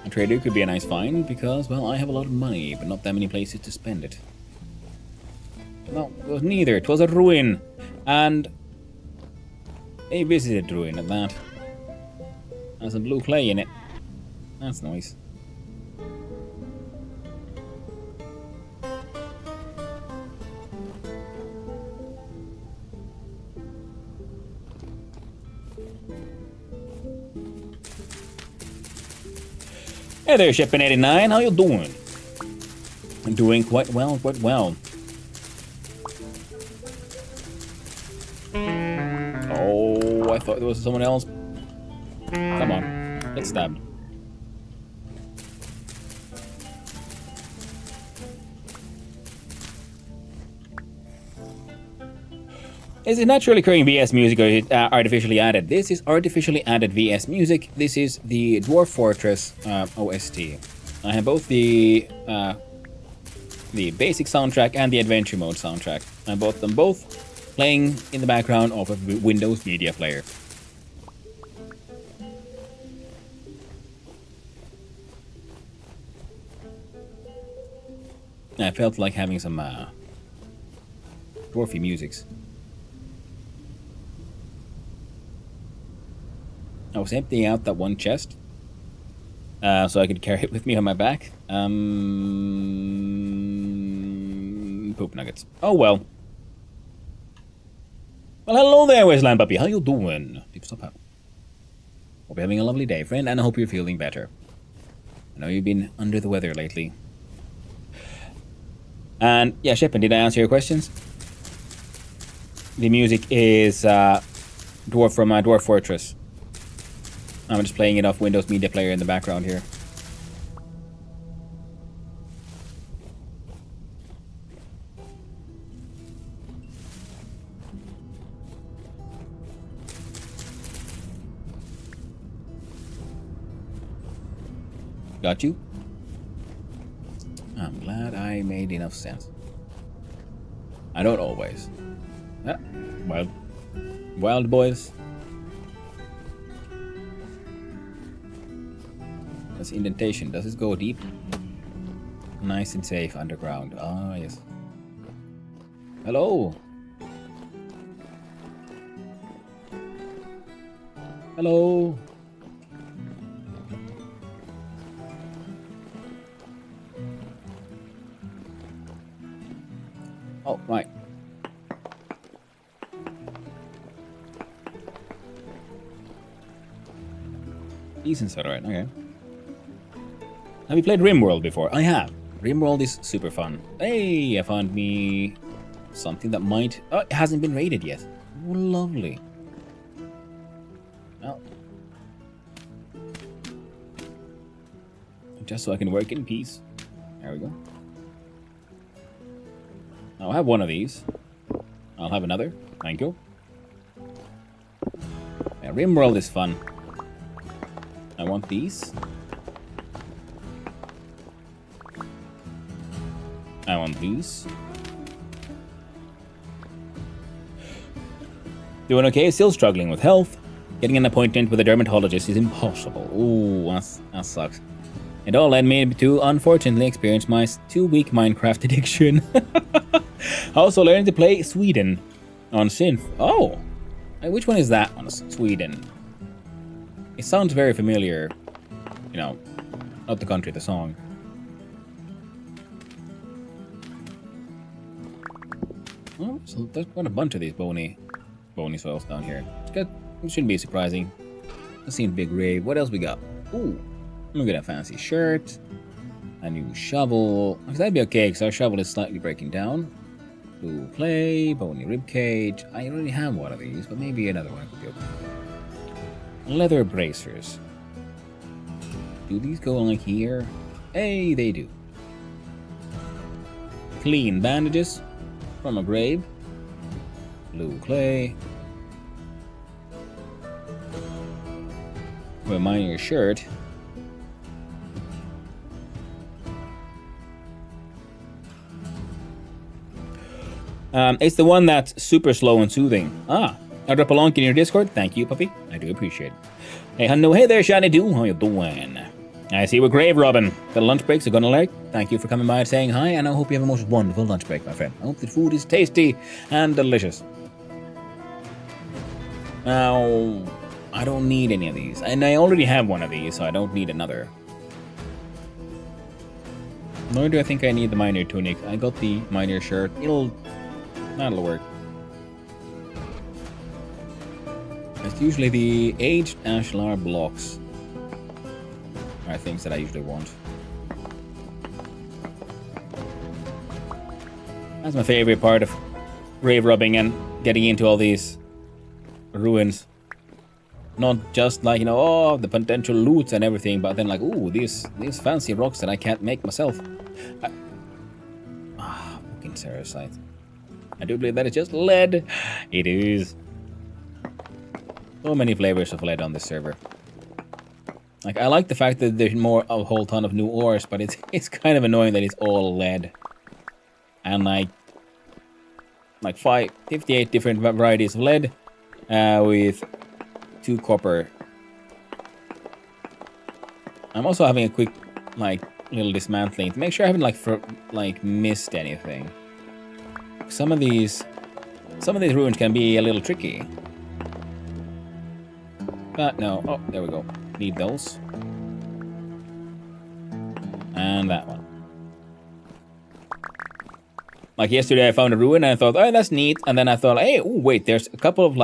Speaker 1: A trader could be a nice find because, well, I have a lot of money, but not that many places to spend it. No, it was neither. It was a ruin. And a visited ruin at that. Has some blue clay in it. That's nice. Hey there, Shepin89. How you doing? I'm doing quite well, quite well. Oh, I thought there was someone else. Come on, get stabbed. Is it naturally occurring VS music or is it artificially added? This is artificially added VS music. This is the Dwarf Fortress OST. I have both the basic soundtrack and the adventure mode soundtrack. I bought them both playing in the background of a Windows Media Player. I felt like having some dwarfy musics. I was emptying out that one chest so I could carry it with me on my back. Poop nuggets. Oh well. Well, hello there, Wasteland Puppy. How you doing? Stop out. Hope you're having a lovely day, friend, and I hope you're feeling better. I know you've been under the weather lately. And yeah, Shepin, did I answer your questions? The music is Dwarf from Dwarf Fortress. I'm just playing it off Windows Media Player in the background here. Got you? I'm glad I made enough sense. I don't always. Ah, wild boys. That's indentation. Does this go deep? Nice and safe underground. Ah, yes. Hello. Hello. Oh, right. Decent set, right? Okay. Have you played RimWorld before? I have. RimWorld is super fun. Hey, I found me something that might... Oh, it hasn't been raided yet. Oh, lovely. Well. Just so I can work in peace. There we go. I'll have one of these. I'll have another. Thank you. Yeah, RimWorld is fun. I want these. I want these. Doing okay, still struggling with health. Getting an appointment with a dermatologist is impossible. Ooh, that sucks. It all led me to unfortunately experience my 2-week Minecraft addiction. I also learned to play Sweden on synth. Oh, which one is that one? Sweden. It sounds very familiar. You know, not the country, the song. Oh, so there's quite a bunch of these bony soils down here. It shouldn't be surprising. I've seen big rave. What else we got? Ooh, look at that fancy shirt. A new shovel. That'd be okay, because our shovel is slightly breaking down. Blue clay, bony ribcage. I already have one of these, but maybe another one could be okay. Leather bracers. Do these go like here? Hey, they do. Clean bandages from a grave. Blue clay. Remind your shirt. It's the one that's super slow and soothing. Ah, I'll drop a link in your Discord. Thank you, puppy. I do appreciate it. Hey, Hanno. Hey there, Shiny Doo. How you doing? I see we're grave robbing. The lunch breaks are gonna like. Thank you for coming by and saying hi, and I hope you have a most wonderful lunch break, my friend. I hope the food is tasty and delicious. Now, I don't need any of these. And I already have one of these, so I don't need another. Nor do I think I need the miner tunic. I got the miner shirt. That'll work. It's usually the aged ashlar blocks are things that I usually want. That's my favorite part of grave robbing and getting into all these ruins. Not just like, you know, oh, the potential loot and everything, but then like, ooh, these fancy rocks that I can't make myself. Fucking Ceresite. I do believe that it's just lead. It is. So many flavors of lead on this server. Like, I like the fact that there's a whole ton of new ores, but it's kind of annoying that it's all lead. And like 58 different varieties of lead with 2 copper. I'm also having a quick little dismantling to make sure I haven't missed anything. Some of these ruins can be a little tricky. But no, oh, there we go. Need those. And that one. Like yesterday I found a ruin and I thought, oh, that's neat. And then I thought, hey, oh, wait, there's a couple of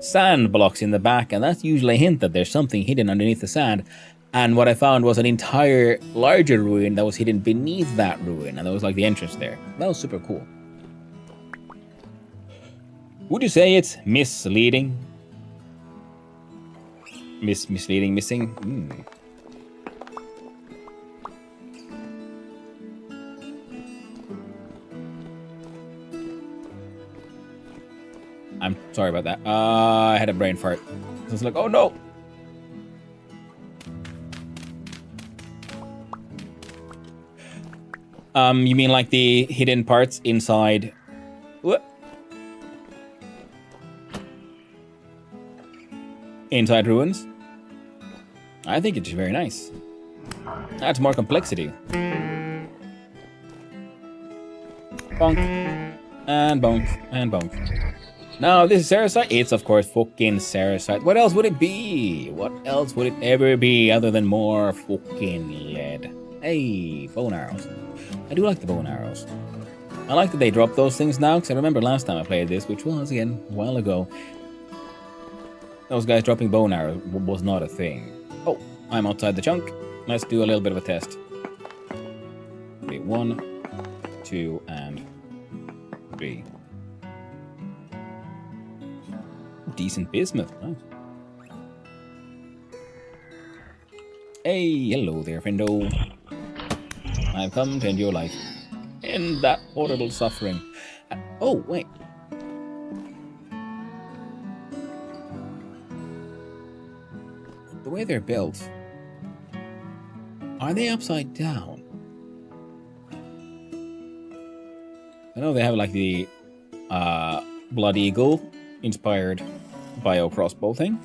Speaker 1: sand blocks in the back, and that's usually a hint that there's something hidden underneath the sand. And what I found was an entire larger ruin that was hidden beneath that ruin, and that was like the entrance there. That was super cool. Would you say it's misleading? Misleading, missing? I'm sorry about that. I had a brain fart. I was like, oh no! You mean like the hidden parts inside? What? Inside ruins? I think it's very nice. Adds more complexity. Bonk. And bonk. And bonk. Now, this is Ceresite. It's, of course, fucking Ceresite. What else would it be? What else would it ever be other than more fucking lead? Hey, bow and arrows. I do like the bow and arrows. I like that they drop those things now, because I remember last time I played this, which was, again, a while ago, those guys dropping bow and arrows was not a thing. Oh, I'm outside the chunk. Let's do a little bit of a test. 1, 2, and 3. Decent bismuth. Nice. Hey, hello there, friendo. I've come to end your life. End that horrible suffering. Oh, wait. The way they're built, are they upside down? I know they have like the Blood Eagle inspired bio crossbow thing.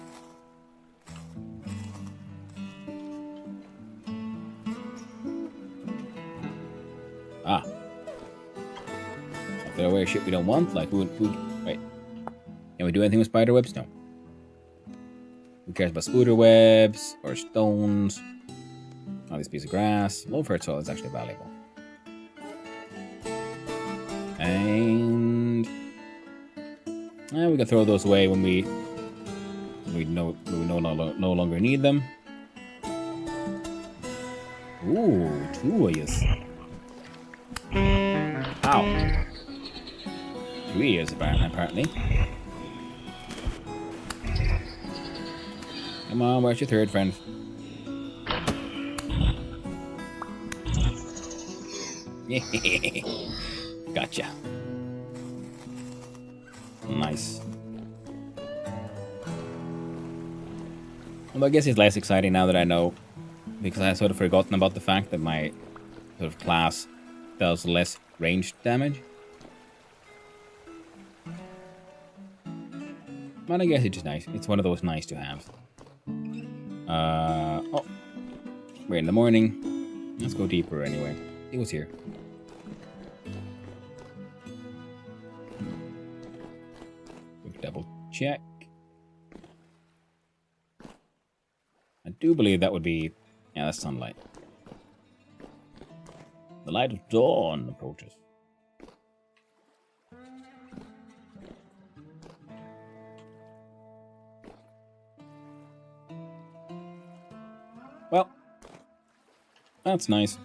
Speaker 1: If there are shit we don't want, like wait. Can we do anything with spider webs? No. Who cares about spider webs or stones? Oh, this piece of grass. Low fertile is actually valuable. And we can throw those away when we no longer need them. Ooh, 2 of yous. Ow. 3 years apparently. Come on, where's your third friend? Gotcha. Nice. Although I guess it's less exciting now that I know, because I had sort of forgotten about the fact that my sort of class does less ranged damage. But I guess it's just nice. It's one of those nice to have. Oh. We're in the morning. Let's go deeper anyway. It was here. Quick double check. I do believe that would be... Yeah, that's sunlight. The light of dawn approaches. Well, that's nice.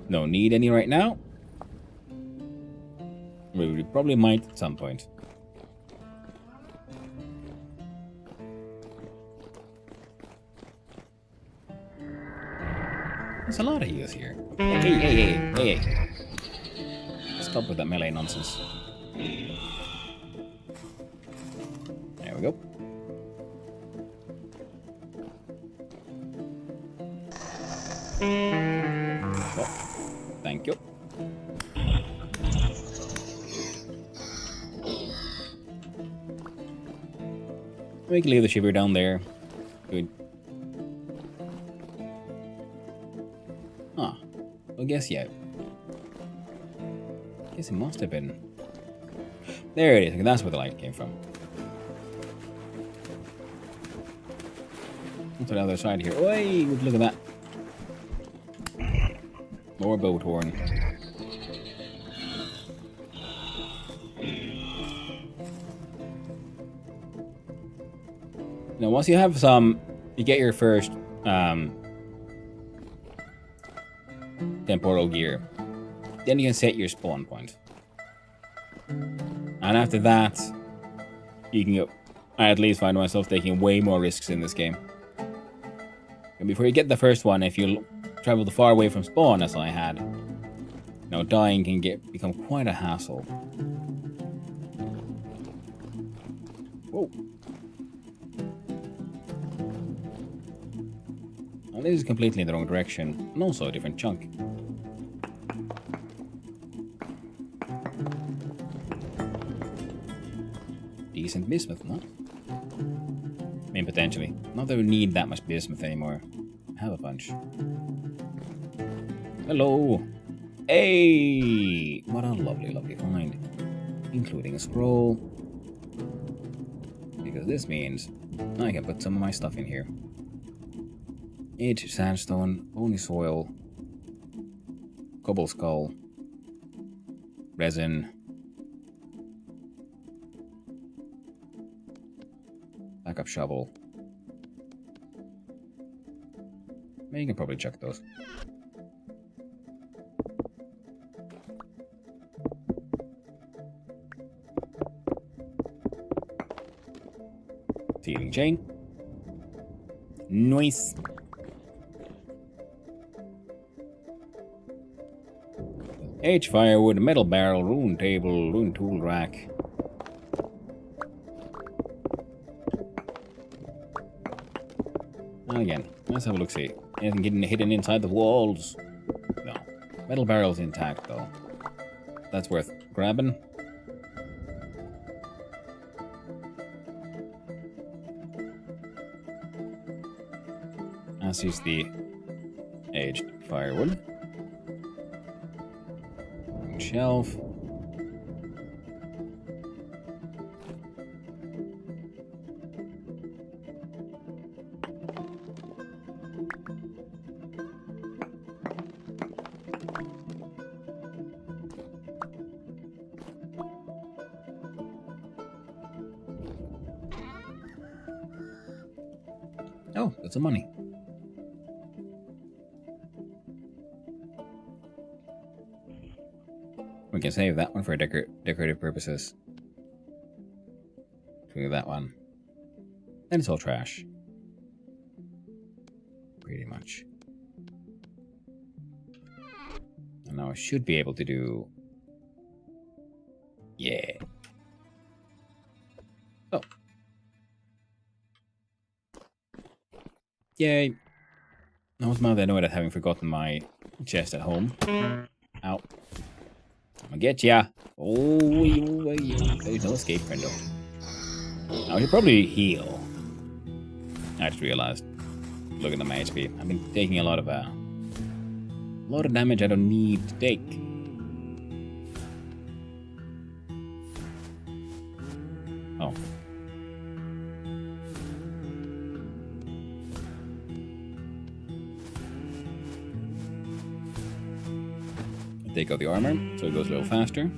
Speaker 1: No need any right now. We probably might at some point. There's a lot of heals here. Hey. Stop with that melee nonsense. There we go. Oh, thank you. We can leave the shiver down there. Good. Huh. I guess, yeah. Guess it must have been. There it is. That's where the light came from. What's on the other side here? Oi! Look at that. More boat horn. Now, once you have some, you get your first temporal gear. Then you can set your spawn point. And after that, you can go. I at least find myself taking way more risks in this game. And before you get the first one, if you travel far away from spawn, as I had, you know, dying can become quite a hassle. Whoa. Well, this is completely in the wrong direction, and also a different chunk. Decent bismuth, no? I mean, potentially. Not that we need that much bismuth anymore. I have a bunch. Hello! Hey! What a lovely, lovely find. Including a scroll. Because this means I can put some of my stuff in here. Edge sandstone, bony soil, cobble skull, resin, backup shovel. You can probably check those. Sealing chain. Nice. H firewood, metal barrel, rune table, rune tool rack. And again, let's have a look see. Anything getting hidden inside the walls? No. Metal barrel's intact though. That's worth grabbing. As is the aged firewood. Shelf. Oh, got some money. We can save that one for decorative purposes. Do that one. And it's all trash. Pretty much. And now I should be able to do... Yeah. Oh. Yay. I was mad annoyed at having forgotten my chest at home. Ow. I'm gonna get ya. Oh, there's no escape window. I should probably heal. I just realized. Look at my HP. I've been taking a lot of damage I don't need to take. Oh. Take out the armor, so it goes a little faster.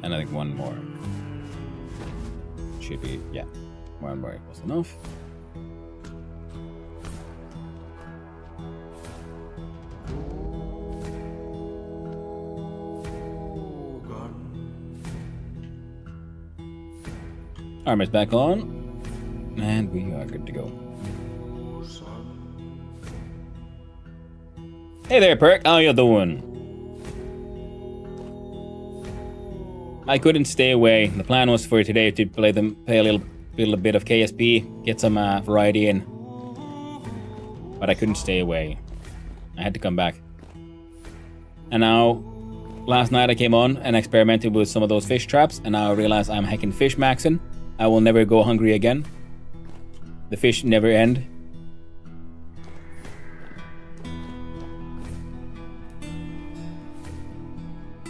Speaker 1: And I think one more should be, yeah, one more was enough. Armor's back on, and we are good to go. Hey there, Perk. How you doing? I couldn't stay away. The plan was for today to play a little bit of KSP, get some variety in. But I couldn't stay away. I had to come back. And now, last night I came on and experimented with some of those fish traps, and now I realize I'm hacking fish maxing. I will never go hungry again. The fish never end.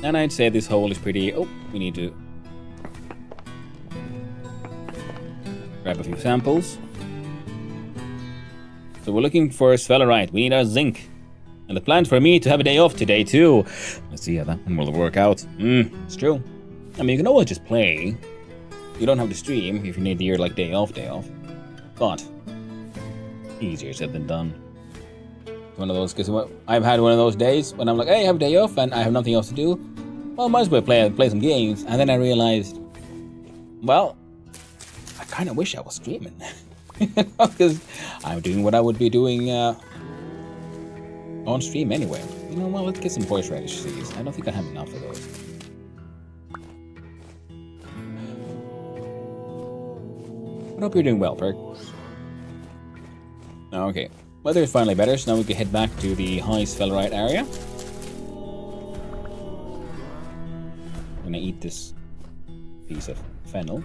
Speaker 1: And I'd say this hole is pretty... Oh, we need to grab a few samples. So we're looking for sphalerite. We need our zinc. And the plan for me to have a day off today too. Let's see how that one will work out. It's true. I mean, you can always just play. You don't have to stream if you need your like day off. But easier said than done. One of those, because I've had one of those days when I'm like, hey, I have a day off and I have nothing else to do. Well, might as well play some games. And then I realized, well, I kind of wish I was streaming. Because I'm doing what I would be doing on stream anyway. You know, well, let's get some horseradish seeds. I don't think I have enough of those. I hope you're doing well, Perk. Okay. Weather is finally better, so now we can head back to the high sphalerite area. I'm gonna eat this piece of fennel.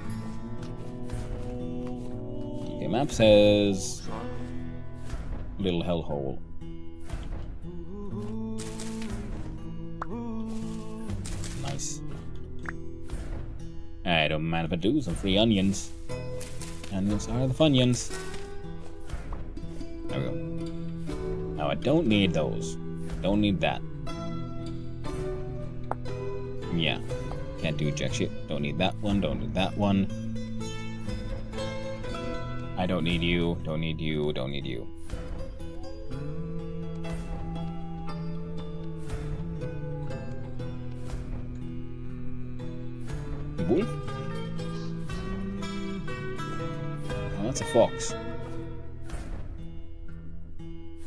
Speaker 1: Okay, map says little hellhole. Nice. I don't mind if I do some free onions. Onions are the funyuns. There we go. Now I don't need those. Don't need that. Yeah. Can't do jack shit. Don't need that one. Don't need that one. I don't need you. Don't need you. Don't need you. The wolf? Oh, that's a fox.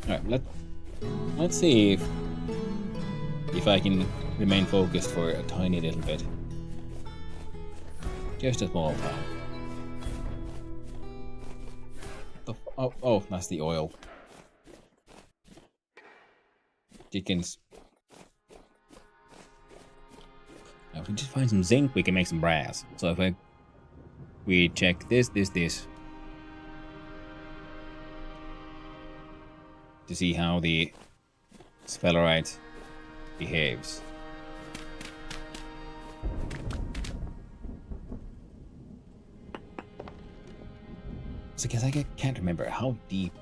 Speaker 1: Alright, let's see if I can remain focused for a tiny little bit. Just a small time. Oh, that's the oil. Chickens. Now if we just find some zinc, we can make some brass. So if we check this. To see how the sphalerite behaves. So because I can't remember, how deep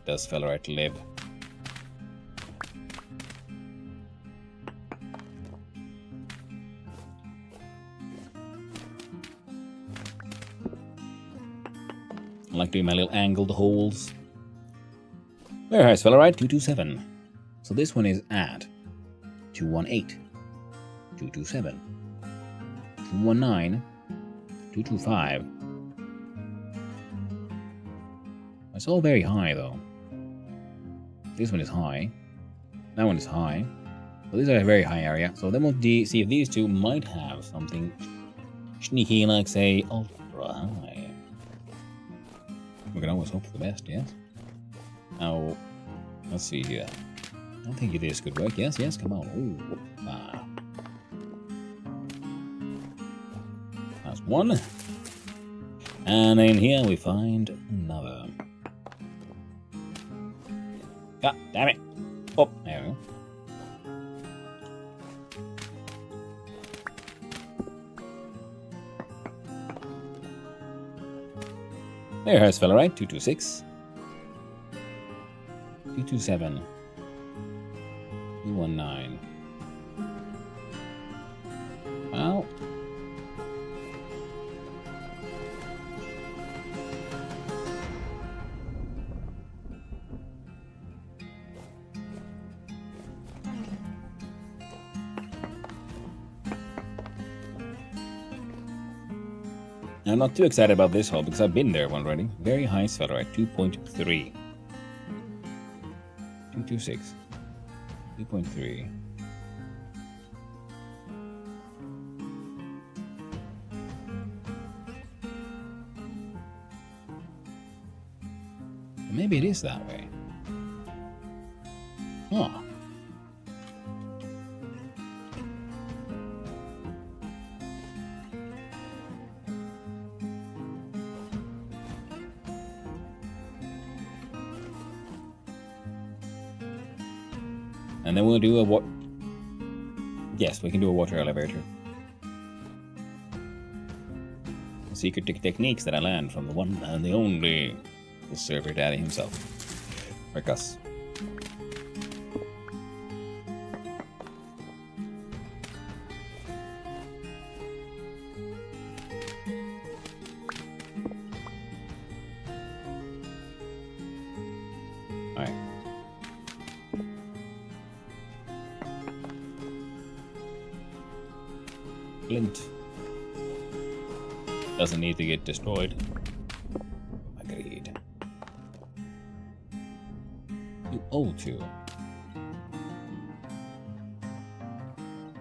Speaker 1: does sphalerite live? I like doing my little angled holes. Very high sphalerite, 227. So this one is at 218, 227, 219, 225. It's all very high though. This one is high. That one is high. So these are a very high area. So then we'll see if these two might have something sneaky like, say, ultra high. We can always hope for the best, yes? Now, let's see here. I think you did good work. Yes, yes, come on. Ooh. That's one. And in here we find another. God damn it. Oh, there we go. There has fella, right? 226. 227. 219. Well. I'm not too excited about this hole because I've been there already. Very high sphelerite, 2.3. 226. 2.3. Maybe it is that way. Huh. And then we'll do a what? Yes, we can do a water elevator. Secret techniques that I learned from the one and the only server daddy himself, or Gus. Alright. Flint doesn't need to get destroyed. Agreed. 202.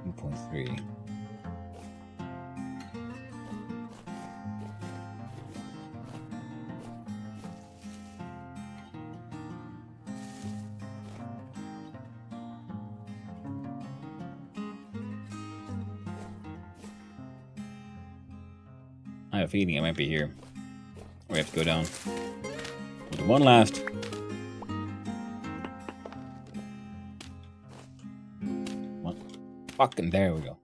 Speaker 1: 2.3. I have a feeling I might be here. We have to go down. We'll do one last. One. Fucking there we go.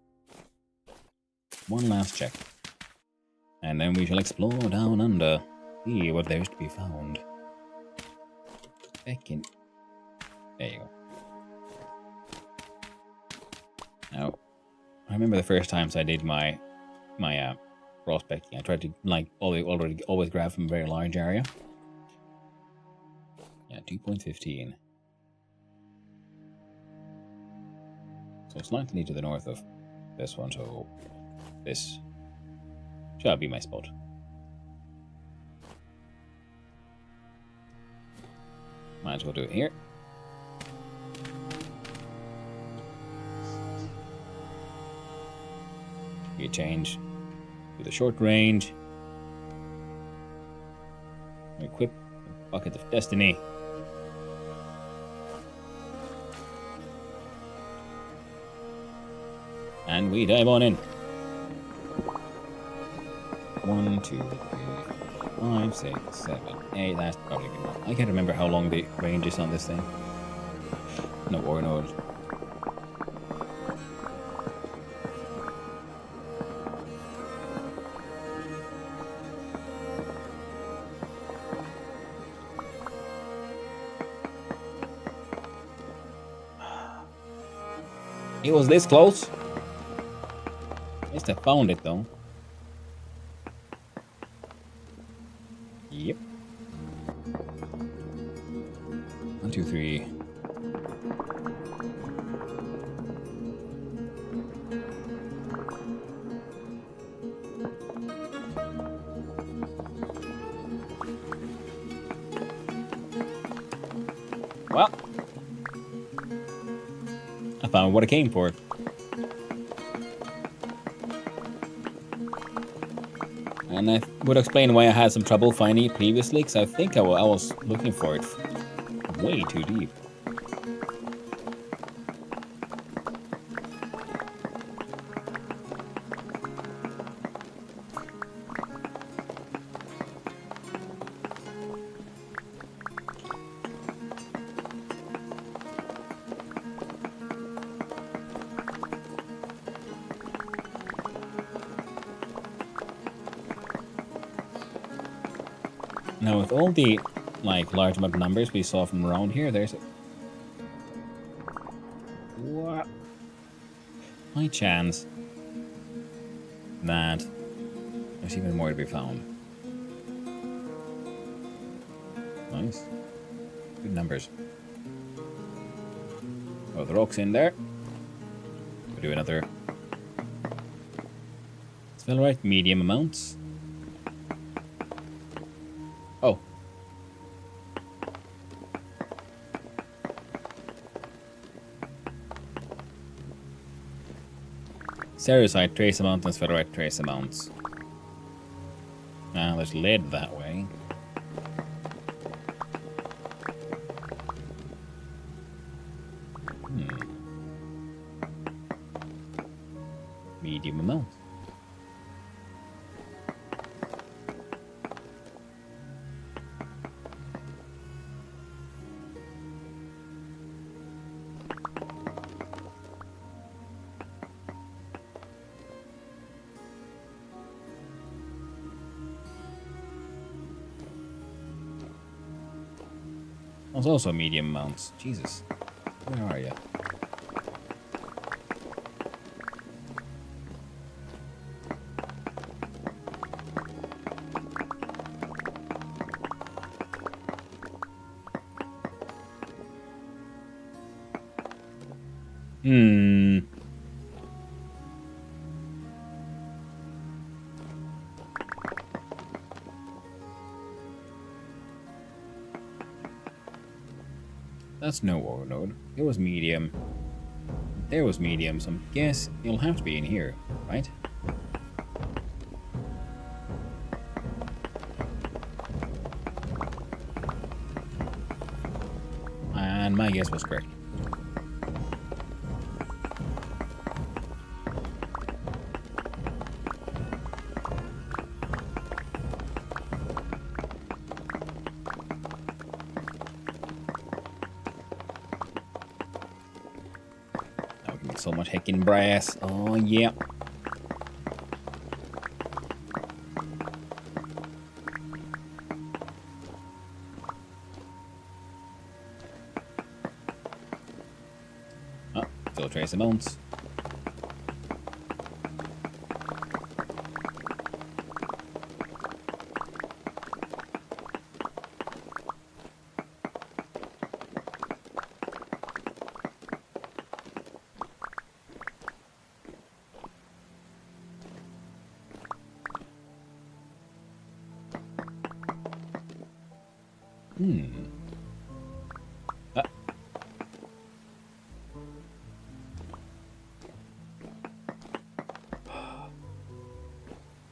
Speaker 1: One last check. And then we shall explore down under. See what there's to be found. Second. There you go. Now, I remember the first times I did my prospecting. I tried to always grab from a very large area. Yeah, 2.15. So slightly to the north of this one, so this shall be my spot. Might as well do it here. We change to the short range. Equip the Bucket of Destiny. And we dive on in. 1, 2, 3, 4, 5, 6, 7, 8. That's probably good enough. I can't remember how long the range is on this thing. No war node. It was this close. At least I found it though. Yep. 1, 2, 3. Well, I found what I came for. And I would explain why I had some trouble finding it previously, because I think I was looking for it way too deep. Now, with all the like large amount of numbers we saw from around here, there's a... What? High chance that there's even more to be found. Nice. Good numbers. Oh, the rock's in there. We'll do another spellwright, medium amounts. Oh. Cerussite trace amount and spellwright trace amounts. There's lead that way. Medium amount. There's also medium amounts. Jesus. Where are you? That's no ore node. It was medium. There was medium, so I guess it'll have to be in here, right? And my guess was correct. So much heckin' brass. Oh, yeah. Oh, still trace amounts.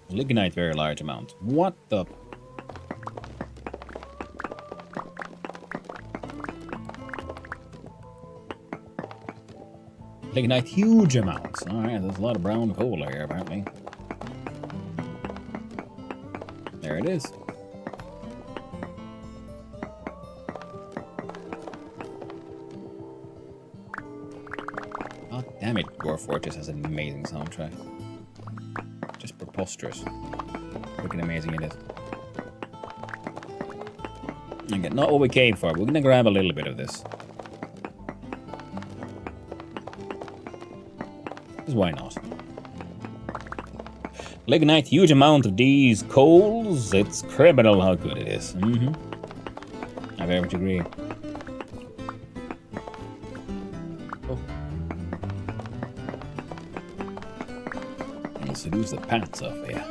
Speaker 1: Lignite, very large amount. What the? Lignite, huge amounts. Alright, there's a lot of brown coal here, apparently. There it is. God damn it, Dwarf Fortress has an amazing soundtrack. Just preposterous. Freaking amazing it is. Okay, not what we came for. We're gonna grab a little bit of this. Because why not? Lignite, huge amount of these coals. It's criminal how good it is. I very much agree. Oh. I'll seduce the pants off here.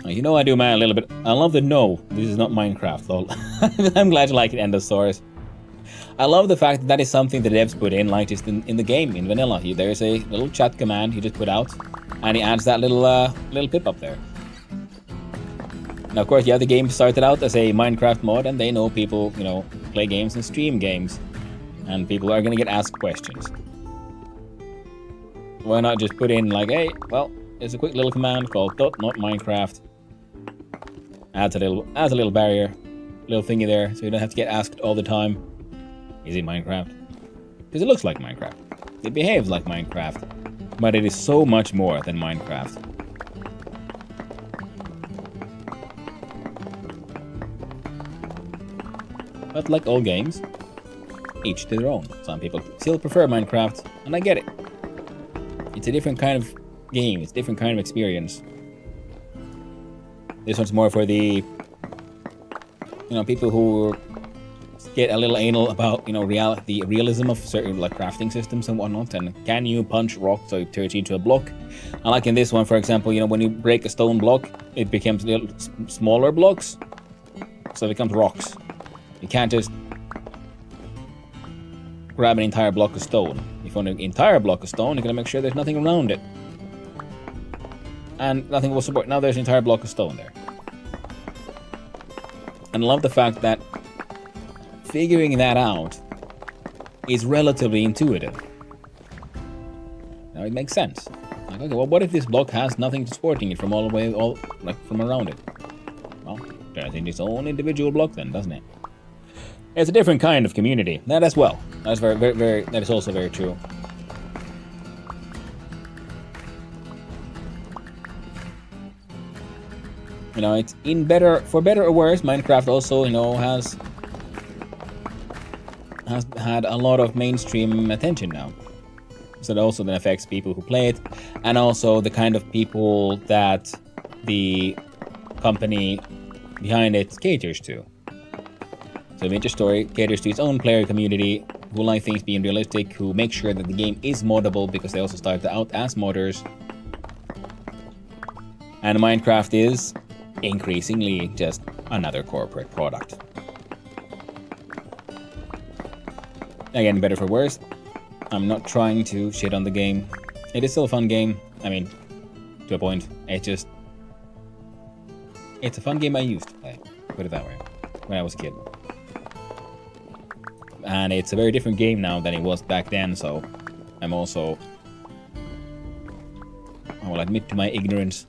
Speaker 1: You know I do, man, a little bit. I love the no, this is not Minecraft, lol. I'm glad you like it, Endosaurus. I love the fact that that is something the devs put in, like just in the game, in vanilla. There's a little chat command you just put out, and he adds that little pip up there. Now, of course, yeah, the game started out as a Minecraft mod, and they know people, you know, play games and stream games, and people are gonna get asked questions. Why not just put in like, hey, well, there's a quick little command called dot not Minecraft. Adds a little barrier, little thingy there, so you don't have to get asked all the time. Is it Minecraft? Because it looks like Minecraft. It behaves like Minecraft. But it is so much more than Minecraft. But like all games, each to their own. Some people still prefer Minecraft, and I get it. It's a different kind of game, it's a different kind of experience. This one's more for the, people who get a little anal about, the realism of certain like crafting systems and whatnot. And can you punch rock so it turns into a block? And like in this one, for example, when you break a stone block, it becomes little smaller blocks, so it becomes rocks. You can't just grab an entire block of stone. If you want an entire block of stone, you're gonna make sure there's nothing around it. And nothing will support. Now there's an entire block of stone there. And I love the fact that figuring that out is relatively intuitive. Now it makes sense. Like, okay, well, what if this block has nothing supporting it from from around it? Well, turns into its own individual block then, doesn't it? It's a different kind of community. That as well. That's that is also very true. It's for better or worse, Minecraft also, has had a lot of mainstream attention now. So that also then affects people who play it, and also the kind of people that the company behind it caters to. So Vintage Story caters to its own player community, who like things being realistic, who make sure that the game is moddable because they also started out as modders. And Minecraft is increasingly just another corporate product. Again, better for worse. I'm not trying to shit on the game. It is still a fun game. I mean, to a point. It's a fun game I used to play. Put it that way. When I was a kid. And it's a very different game now than it was back then, so I will admit to my ignorance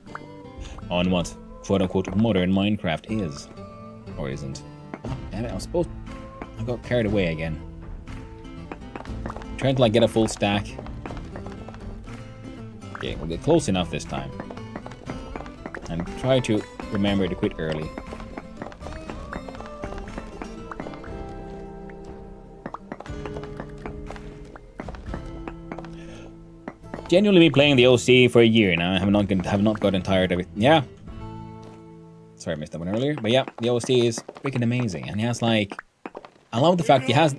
Speaker 1: on what quote-unquote modern Minecraft is. Or isn't. Damn it, I got carried away again. Trying to get a full stack. Okay, we'll get close enough this time. And try to remember to quit early. Genuinely been playing the OC for a year now. I have not gotten tired of it. Yeah. Sorry I missed that one earlier. But yeah, the OC is freaking amazing. And he has I love the fact he has...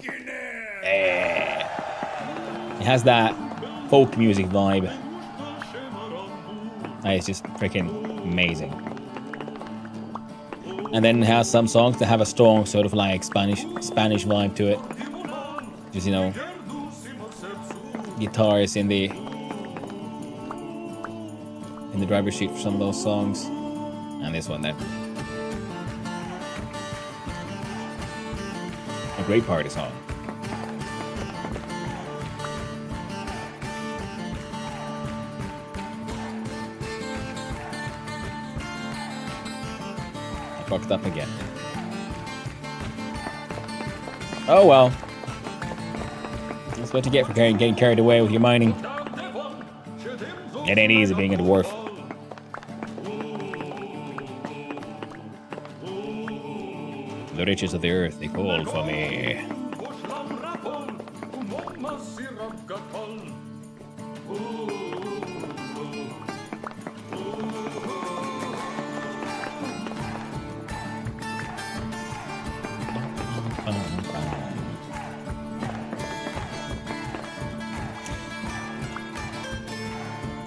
Speaker 1: It has that folk music vibe. It's just freaking amazing. And then it has some songs that have a strong sort of Spanish vibe to it. Just, guitars in the driver's seat for some of those songs. And this one there. A great party song. I fucked up again. Oh well. That's what you get for getting carried away with your mining. It ain't easy being a dwarf. The riches of the earth, they call for me.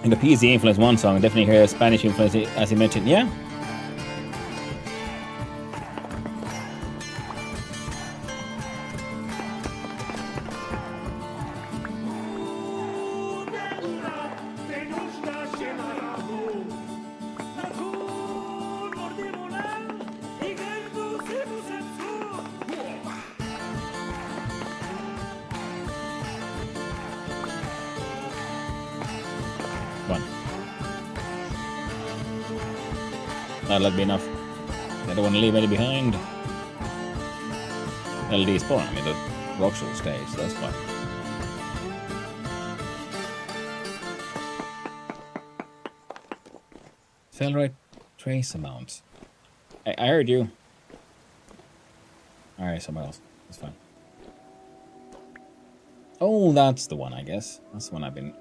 Speaker 1: In the PC influence one song, I definitely hear a Spanish influence, as you mentioned. Yeah. That'll be enough. I don't want to leave any behind. It'll despawn. I mean, the rocks will stay, so that's fine. Sphelerite trace amount. I heard you. Alright, somewhere else. That's fine. Oh, that's the one, I guess. That's the one I've been...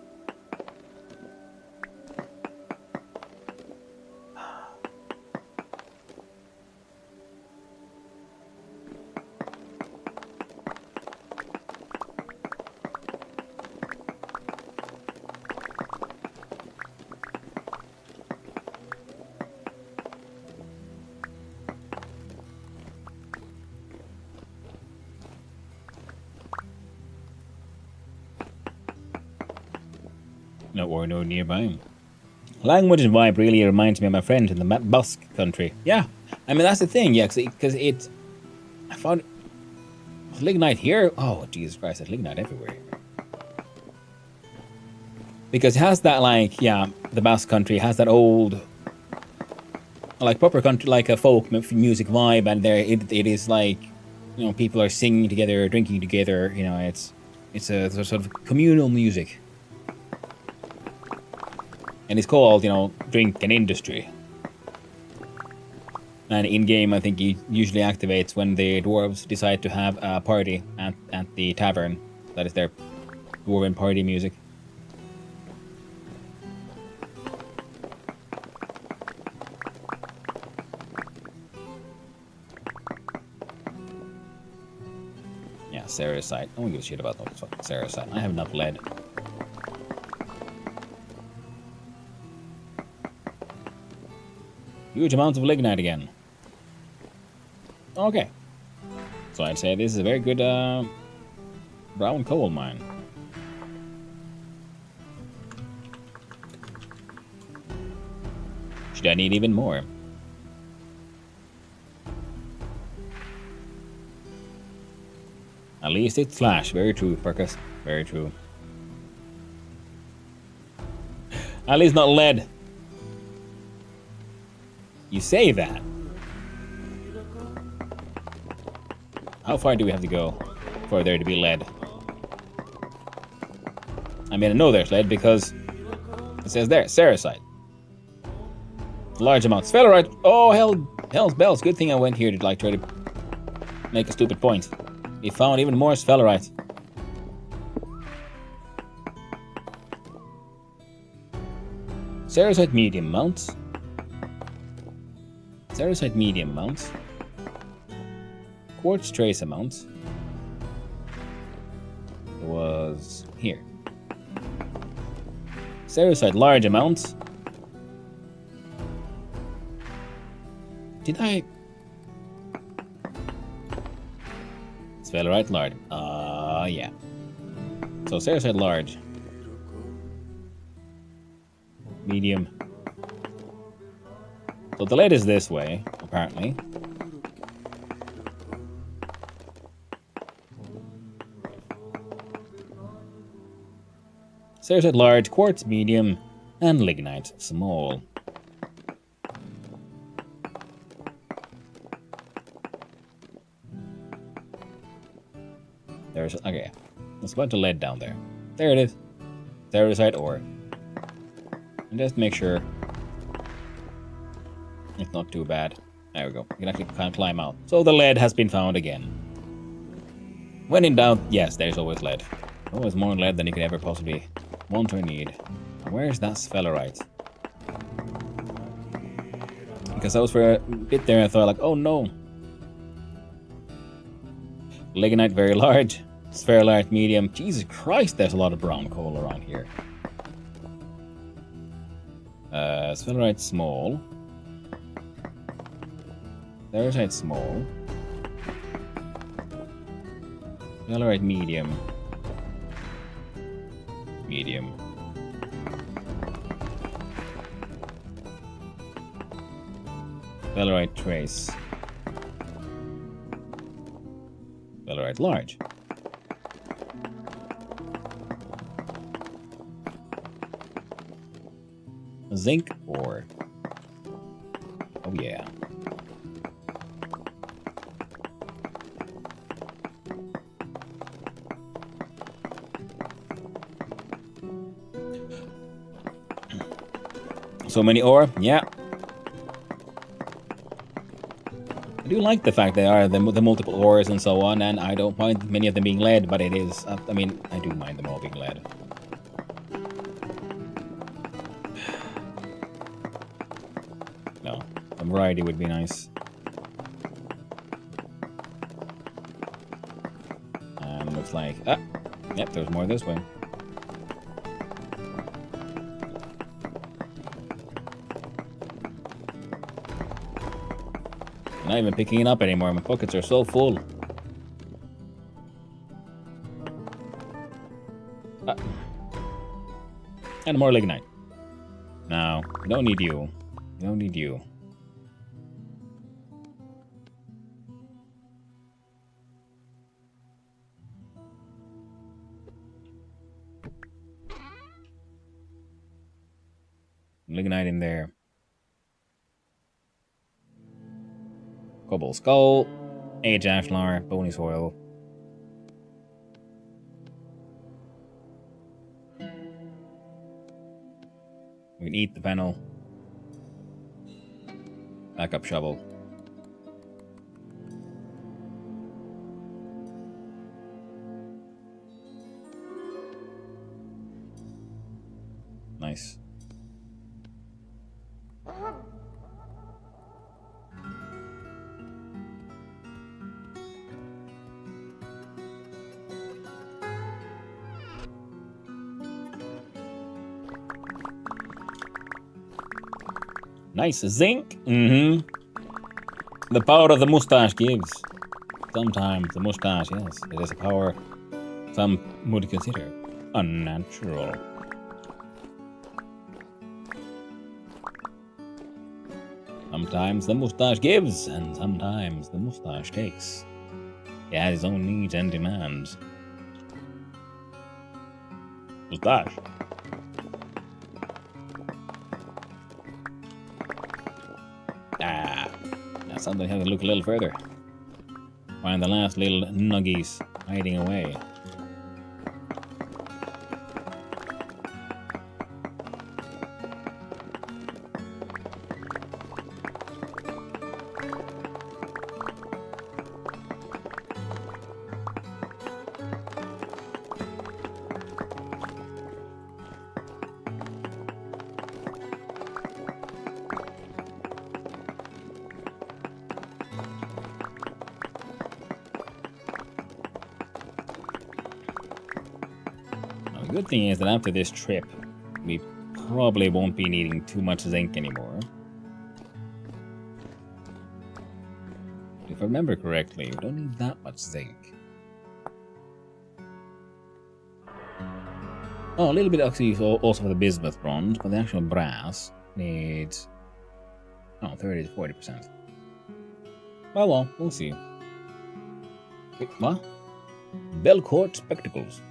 Speaker 1: No nearby. Language and vibe really reminds me of my friend in the Basque country. Yeah, I mean that's the thing. Yeah, because I found lignite here. Oh Jesus Christ, there's lignite everywhere. Because it has that like the Basque country has that old like proper country like a folk music vibe, and there it is like people are singing together, drinking together. It's a sort of communal music. And it's called, Drink and Industry. And in-game, I think it usually activates when the dwarves decide to have a party at the tavern. That is their dwarven party music. Yeah, Ceresite. I don't give a shit about no fucking Ceresite. I have enough lead. Huge amounts of lignite again. Okay. So I'd say this is a very good brown coal mine. Should I need even more? At least it's flash. Very true, Perkus. Very true. At least not lead. You say that. How far do we have to go for there to be lead? I mean, I know there's lead because it says there, Ceresite. Large amounts. Sphelerite. Oh, hell's bells. Good thing I went here to try to make a stupid point. We found even more Sphelerite. Ceresite medium amounts. Ceresite medium amounts. Quartz trace amounts. It was here. Ceresite large amounts. Did I? Sphelerite large. Yeah. So Ceresite large. Medium. So the lead is this way, apparently. Ceresite large, quartz medium, and lignite small. There's okay. There's a bunch of lead down there. There it is. Ceresite ore. And just make sure it's not too bad. There we go. You can actually kind of climb out. So the lead has been found again. When in doubt, yes, there's always lead. Always more lead than you could ever possibly want or need. Where's that Sphelerite? Because I was for a bit there and I thought like, oh no. Lignite very large. Sphelerite medium. Jesus Christ, there's a lot of brown coal around here. Sphelerite small. Ceresite small. Sphelerite medium. Medium. Sphelerite trace. Sphelerite large. Zinc ore. Oh yeah. So many ore? Yeah. I do like the fact they are the multiple ores and so on, and I don't mind many of them being lead, but it is... I mean, I do mind them all being lead. No, a variety would be nice. And looks like... Ah! Yep, there's more this way. I'm not even picking it up anymore. My pockets are so full. Ah. And more lignite. No, we don't need you. We don't need you. Lignite in there. Cobble Skull, Age Ashlar, Bony Soil. We can eat the panel. Backup shovel. Nice. Nice zinc. The power of the mustache gives. Sometimes the mustache, yes, it is a power some would consider unnatural. Sometimes the mustache gives, and sometimes the mustache takes. He has his own needs and demands. Mustache. Now something has to look a little further. Find the last little nuggies hiding away. The good thing is that after this trip, we probably won't be needing too much zinc anymore. If I remember correctly, we don't need that much zinc. Oh, a little bit actually also for the bismuth bronze, but the actual brass needs... oh, 30 to 40%. Well, we'll see. Wait, what? Belcourt spectacles.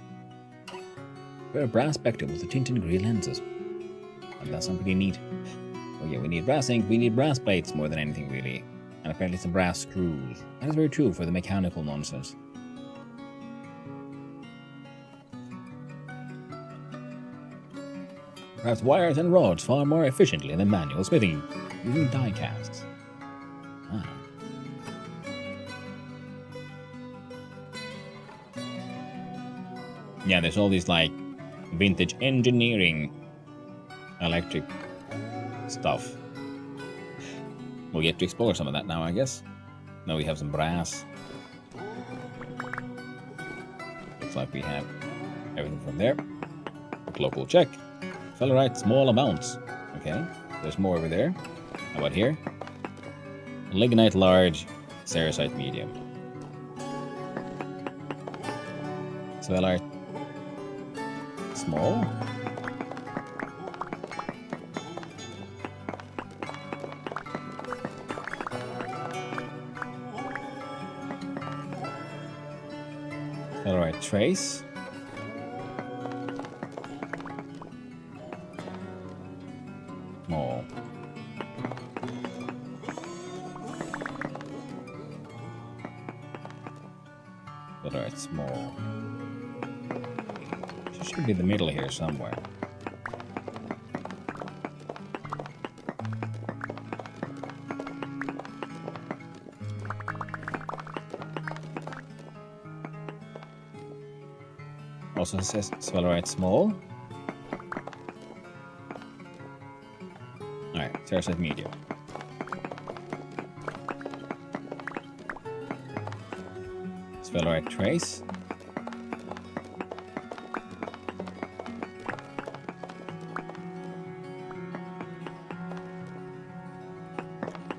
Speaker 1: Pair of brass spectacles with tinted grey lenses. And that's something pretty neat. Oh yeah, we need brass ink, we need brass plates more than anything really. And apparently some brass screws. That is very true for the mechanical nonsense. Perhaps wires and rods far more efficiently than manual smithing using die casts. Ah. Yeah, there's all these like vintage engineering electric stuff. We'll get to explore some of that now, I guess. Now we have some brass. Looks like we have everything from there. Local check. Fellerite, small amounts. Okay, there's more over there. How about here? Lignite large, cerussite medium. Fellerite small. Fellerite trace. Small. Fellerite small. Should be the middle here somewhere. Also says sphelerite small. Alright, Ceresite medium. Sphelerite trace.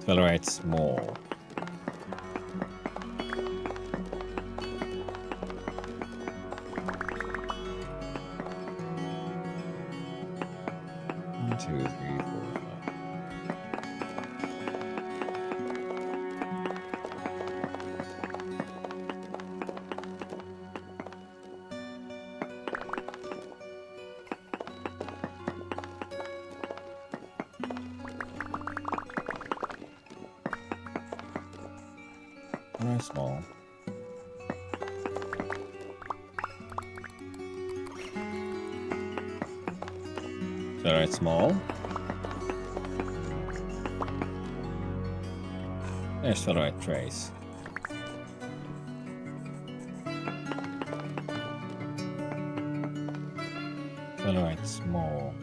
Speaker 1: Sphelerite small. One, two, three, four, five. Very small. Sphelerite small. There's sphelerite trace. Sphelerite small.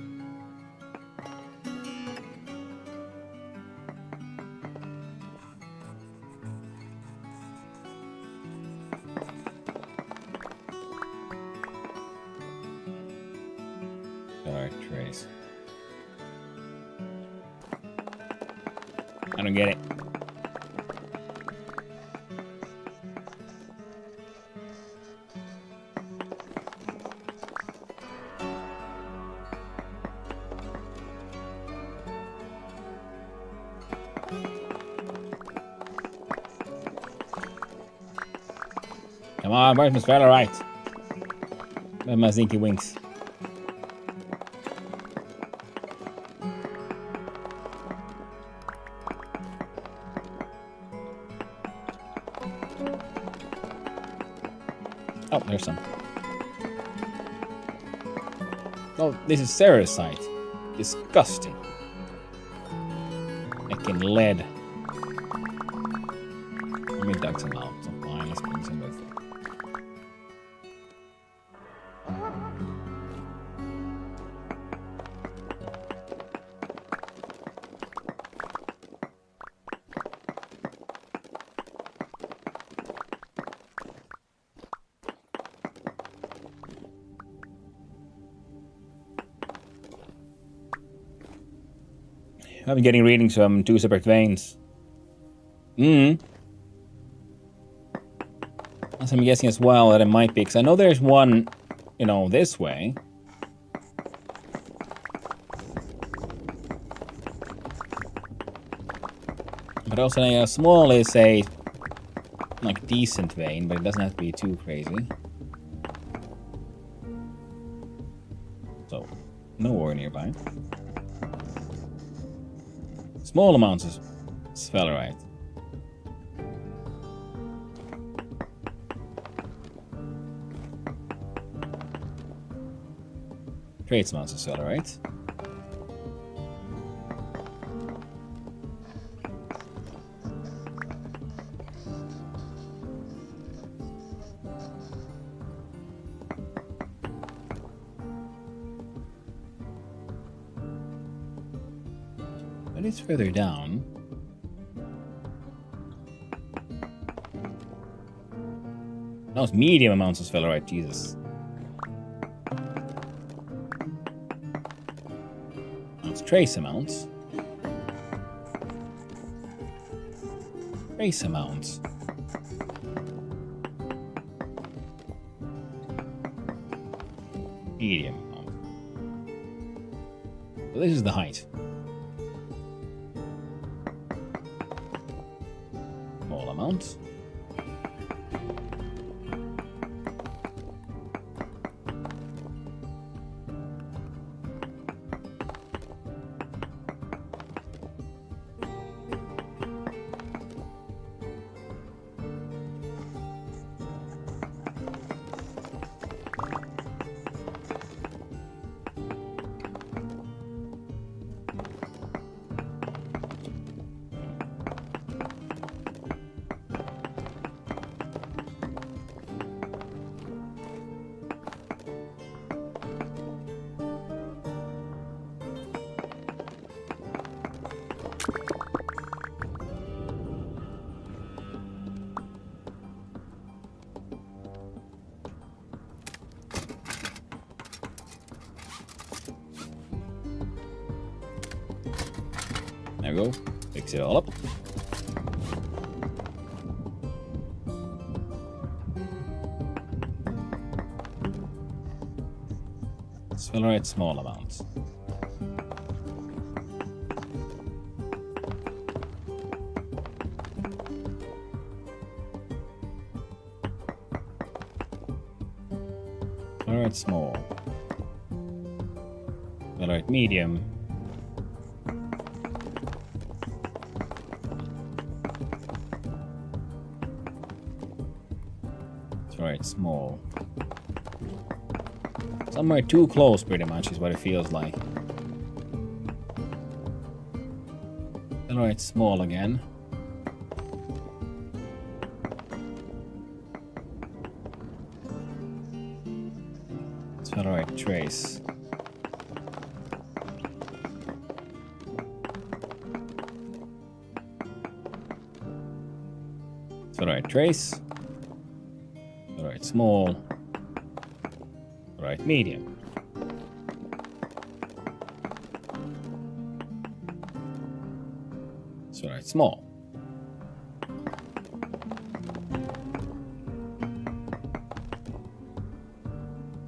Speaker 1: Sphelerite trace. I don't get it. Come on, where's my sphelerite? Where's my zinky wings? Oh, there's some. Oh, this is Ceresite. Disgusting. Making lead. Let me dug some out. So fine, let's bring some with. I've been getting readings from 2 separate veins. As I'm guessing as well that it might be, because I know there's one, you know, this way. But also a small is a, like, decent vein, but it doesn't have to be too crazy. So, no ore nearby. Small amounts of sphelerite. Trace amounts of sphelerite. But it's further down. No, it's medium amounts of sphelerite, Jesus. It's trace amounts. Trace amounts. Medium amount. So this is the height. Small amount. we go. Fix it all up. Accelerate small amounts. Accelerate small. Accelerate medium. Accelerate small. Somewhere too close, pretty much, is what it feels like. Accelerate small again. Accelerate trace. Accelerate trace. Accelerate small. Right, medium. So right, small.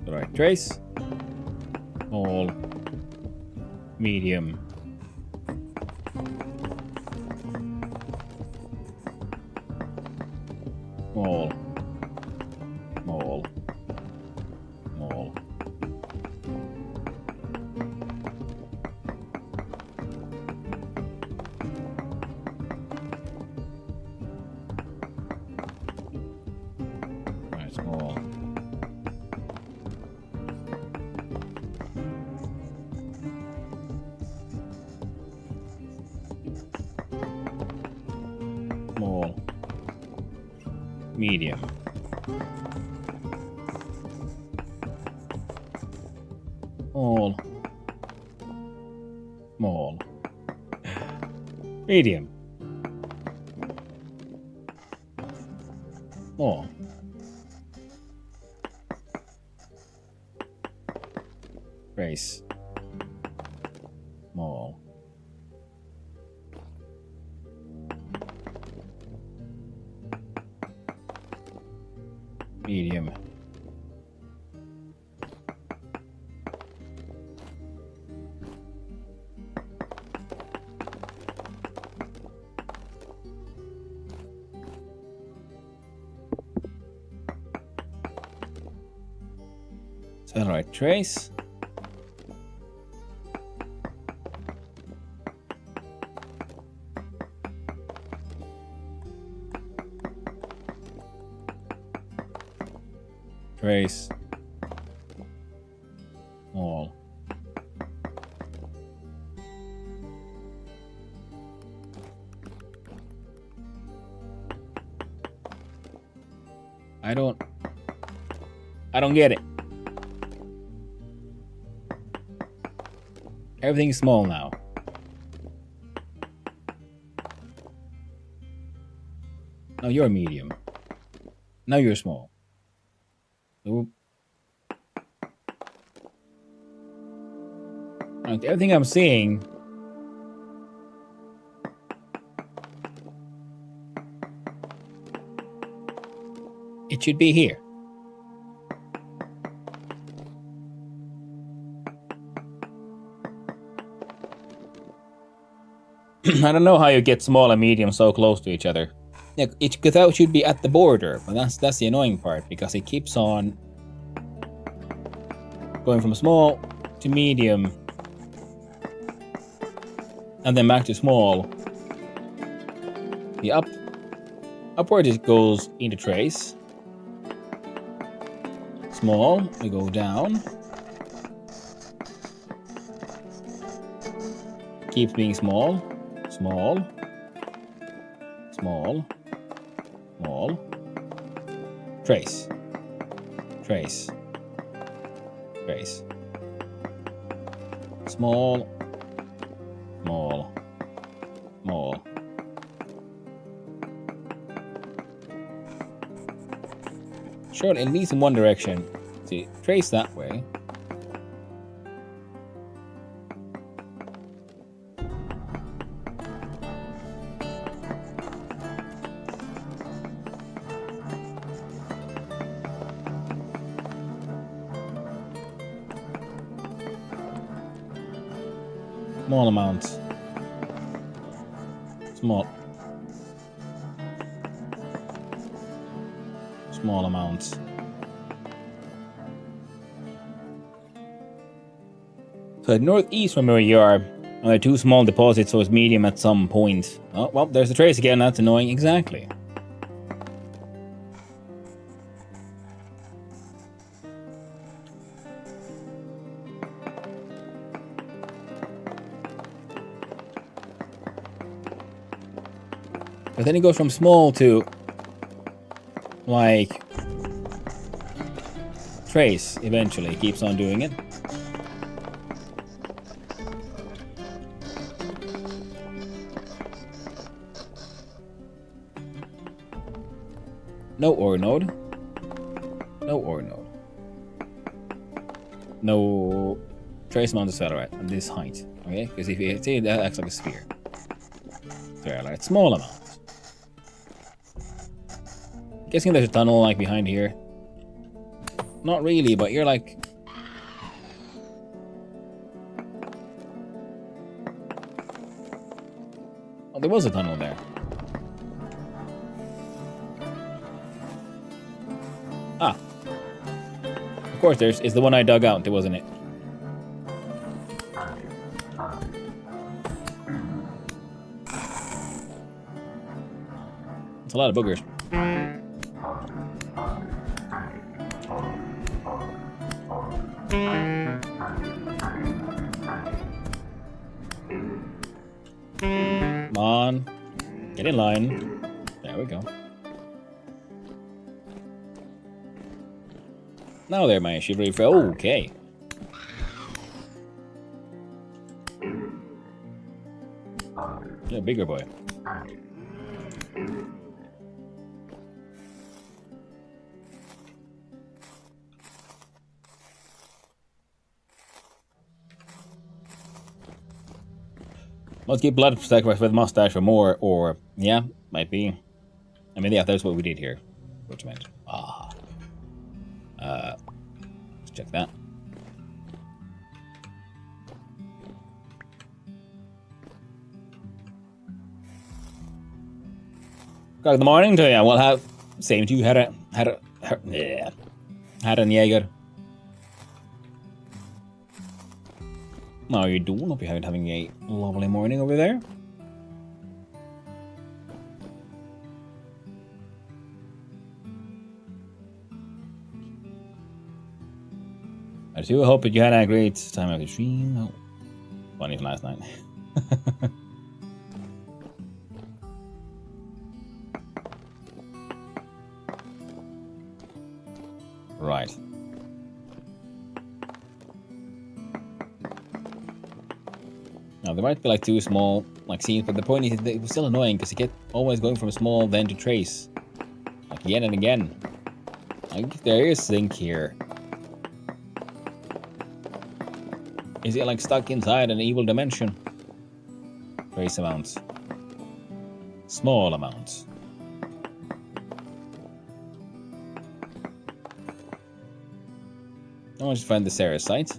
Speaker 1: So right, trace. Small. Medium. Small. Small. Small. Right, small. Small. Medium. Small. Small. Medium. Small. Trace. Small. Medium. Accelerate trace. Trace. Small. I don't get it. Everything's small now. Now you're medium. Now you're small. So, everything I'm seeing it should be here. I don't know how you get small and medium so close to each other. Yeah, it should be at the border, but that's the annoying part, because it keeps on going from small to medium and then back to small. The upward it goes into trace. Small, we go down. Keeps being small. Small. Small. Small. Trace. Trace. Trace. Small. Small. Small. Surely at least in one direction. See, trace that way. Small amounts. Small amounts. So northeast from where you are, there are 2 small deposits, so it's medium at some point. Oh, well, there's the trace again. That's annoying. Exactly. But then it goes from small to, like, trace eventually. It keeps on doing it. No ore node. No ore node. No trace amount of satellite at this height. Okay? Because if you see, that acts like a sphere. Satellite, small amount. Guessing there's a tunnel like behind here. Not really, but you're like... Oh, there was a tunnel there. Ah. Of course, it's the one I dug out, wasn't it? It's a lot of boogers. Come on. Get in line. There we go. Now there, my shivery friend. Okay. Yeah, bigger boy. Let's get blood sacrifice with mustache or more, or yeah, might be. I mean, yeah, that's what we did here. Which meant let's check that. Good morning to you. We'll have same to you. Had a Jäger. How are you doing? Hope you're having a lovely morning over there. I do hope that you had a great time of the stream. Oh, funny from last night. Right. Now there might be like 2 small like scenes, but the point is it was still annoying because you get always going from small then to trace, like again and again. Like if there is zinc here, is it like stuck inside an evil dimension? Trace amounts, small amounts. I want to find the Sarah site.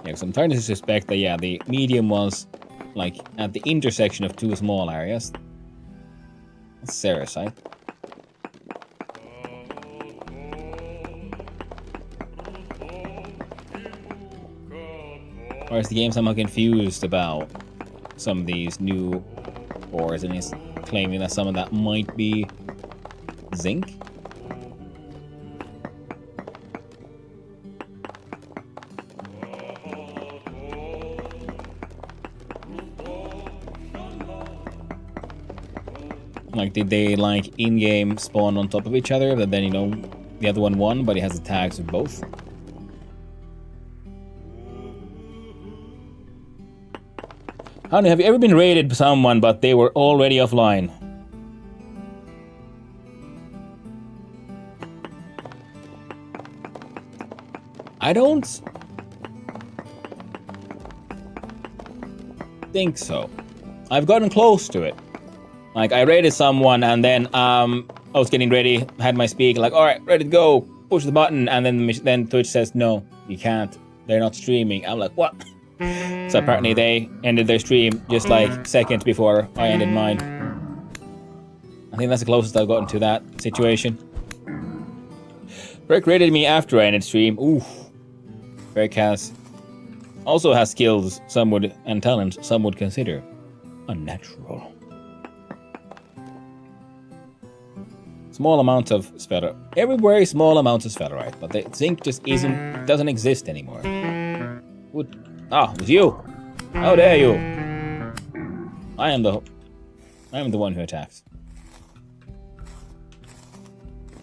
Speaker 1: Yeah, so I'm starting to suspect that, yeah, the medium was like at the intersection of 2 small areas. That's Sarah's site. Or is the game somehow confused about some of these new ores and is claiming that some of that might be zinc? Like, did they, like, in-game spawn on top of each other, but then, you know, the other one won, but it has the tags of both? Honey, have you ever been raided by someone, but they were already offline? I don't think so. I've gotten close to it. Like, I raided someone, and then I was getting ready, had my speaker, like, all right, ready to go, push the button, and then Twitch says, no, you can't. They're not streaming. I'm like, what? So apparently they ended their stream just like seconds before I ended mine. I think that's the closest I've gotten to that situation. Rick raided me after I ended stream. Oof. Rick also has skills and talents some would consider unnatural. Small amounts of spheler. Everywhere small amounts of sphelerite, but the zinc just doesn't exist anymore. It was you. How dare you? I am the one who attacks.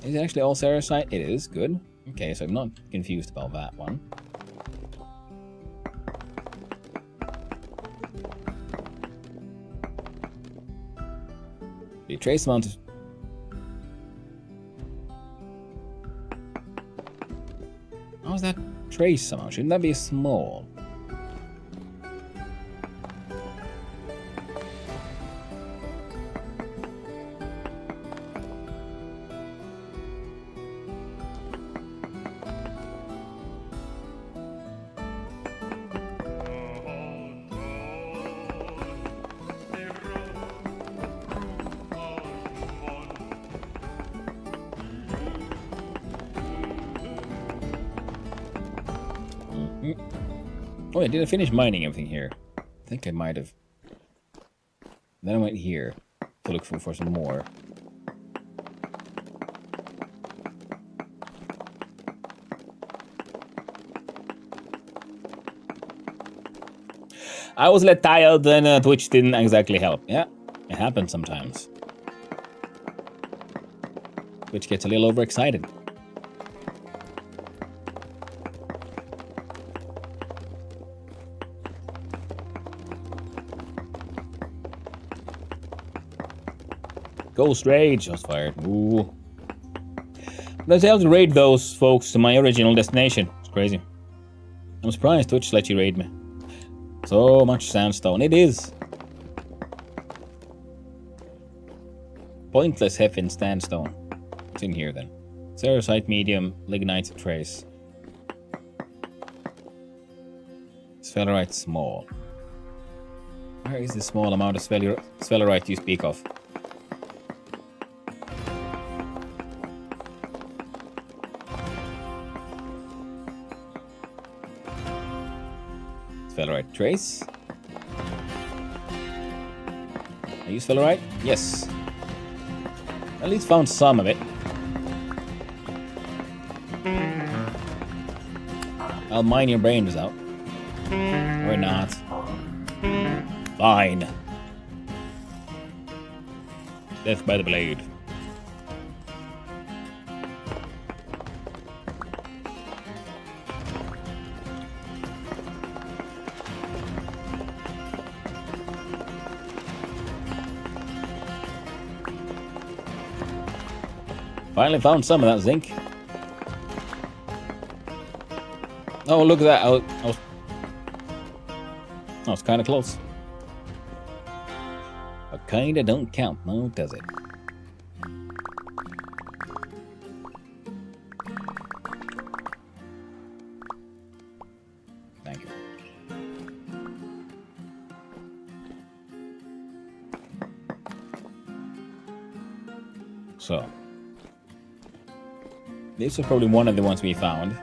Speaker 1: Is it actually all Ceresite? It is, good. Okay, so I'm not confused about that one. The trace amount of... How is that trace amount? Shouldn't that be small? Oh, I didn't finish mining everything here. I think I might have. Then I went here to look for some more. I was let tired and Twitch didn't exactly help. Yeah, it happens sometimes. Twitch gets a little overexcited. Ghost Rage was fired. Ooh. But I was able to raid those folks to my original destination. It's crazy. I'm surprised Twitch let you raid me. So much sandstone. It is. Pointless Heffin sandstone. What's in here then? Ceresite medium, lignite trace. Sphelerite small. Where is the small amount of sphelerite you speak of? Sphelerite trace. Are you sphelerite? Yes. At least found some of it. I'll mine your brains out. Or not. Fine. Death by the blade. Finally found some of that zinc. Oh, look at that. I was kind of close. But kinda don't count, no, does it? Thank you. So. This was probably one of the ones we found.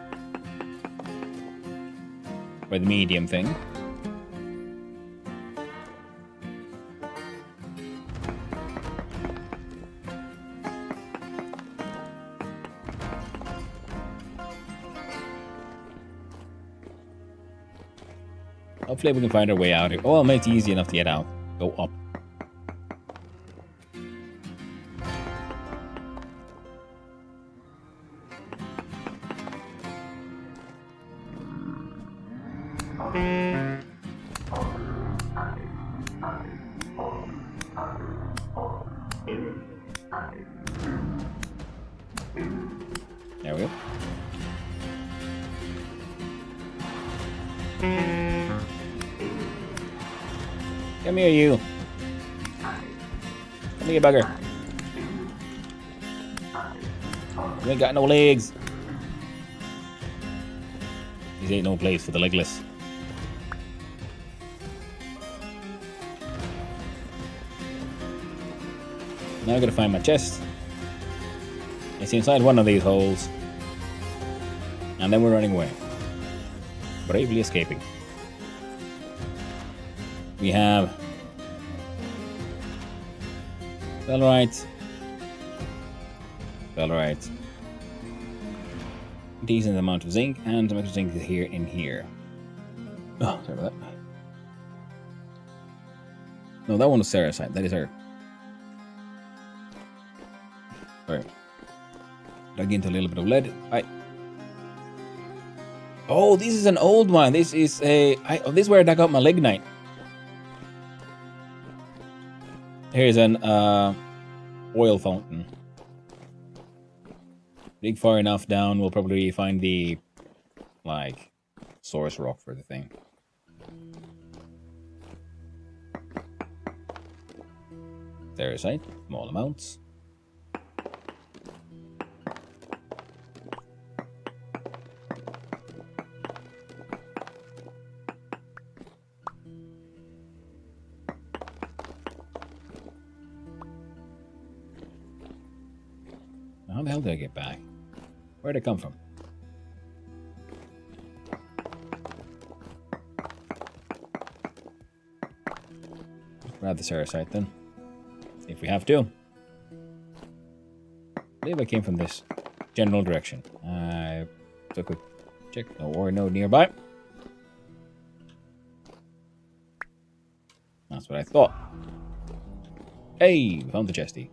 Speaker 1: Or the medium thing. Hopefully we can find our way out here. Oh, I'll make it easy enough to get out. Go up. There we go. Come here, you. See you, bugger. You ain't got no legs. These ain't no place for the legless. Now I gotta find my chest. It's inside one of these holes. And then we're running away. Bravely escaping. We have Bellrite. Bellrite. Decent amount of zinc, and some extra zinc here in here. Oh, sorry about that. No, that one was Sarah's side. That is her. Sorry. Dug into a little bit of lead. Oh, this is an old one. This is a... this is where I dug out my lignite. Here's an oil fountain. Dig far enough down, we'll probably find the, like, source rock for the thing. Therisite, small amounts. How the hell did I get back? Where'd it come from? Grab the Ceresite then. If we have to. I believe I came from this general direction. I took a check. No ore node nearby. That's what I thought. Hey, found the chesty.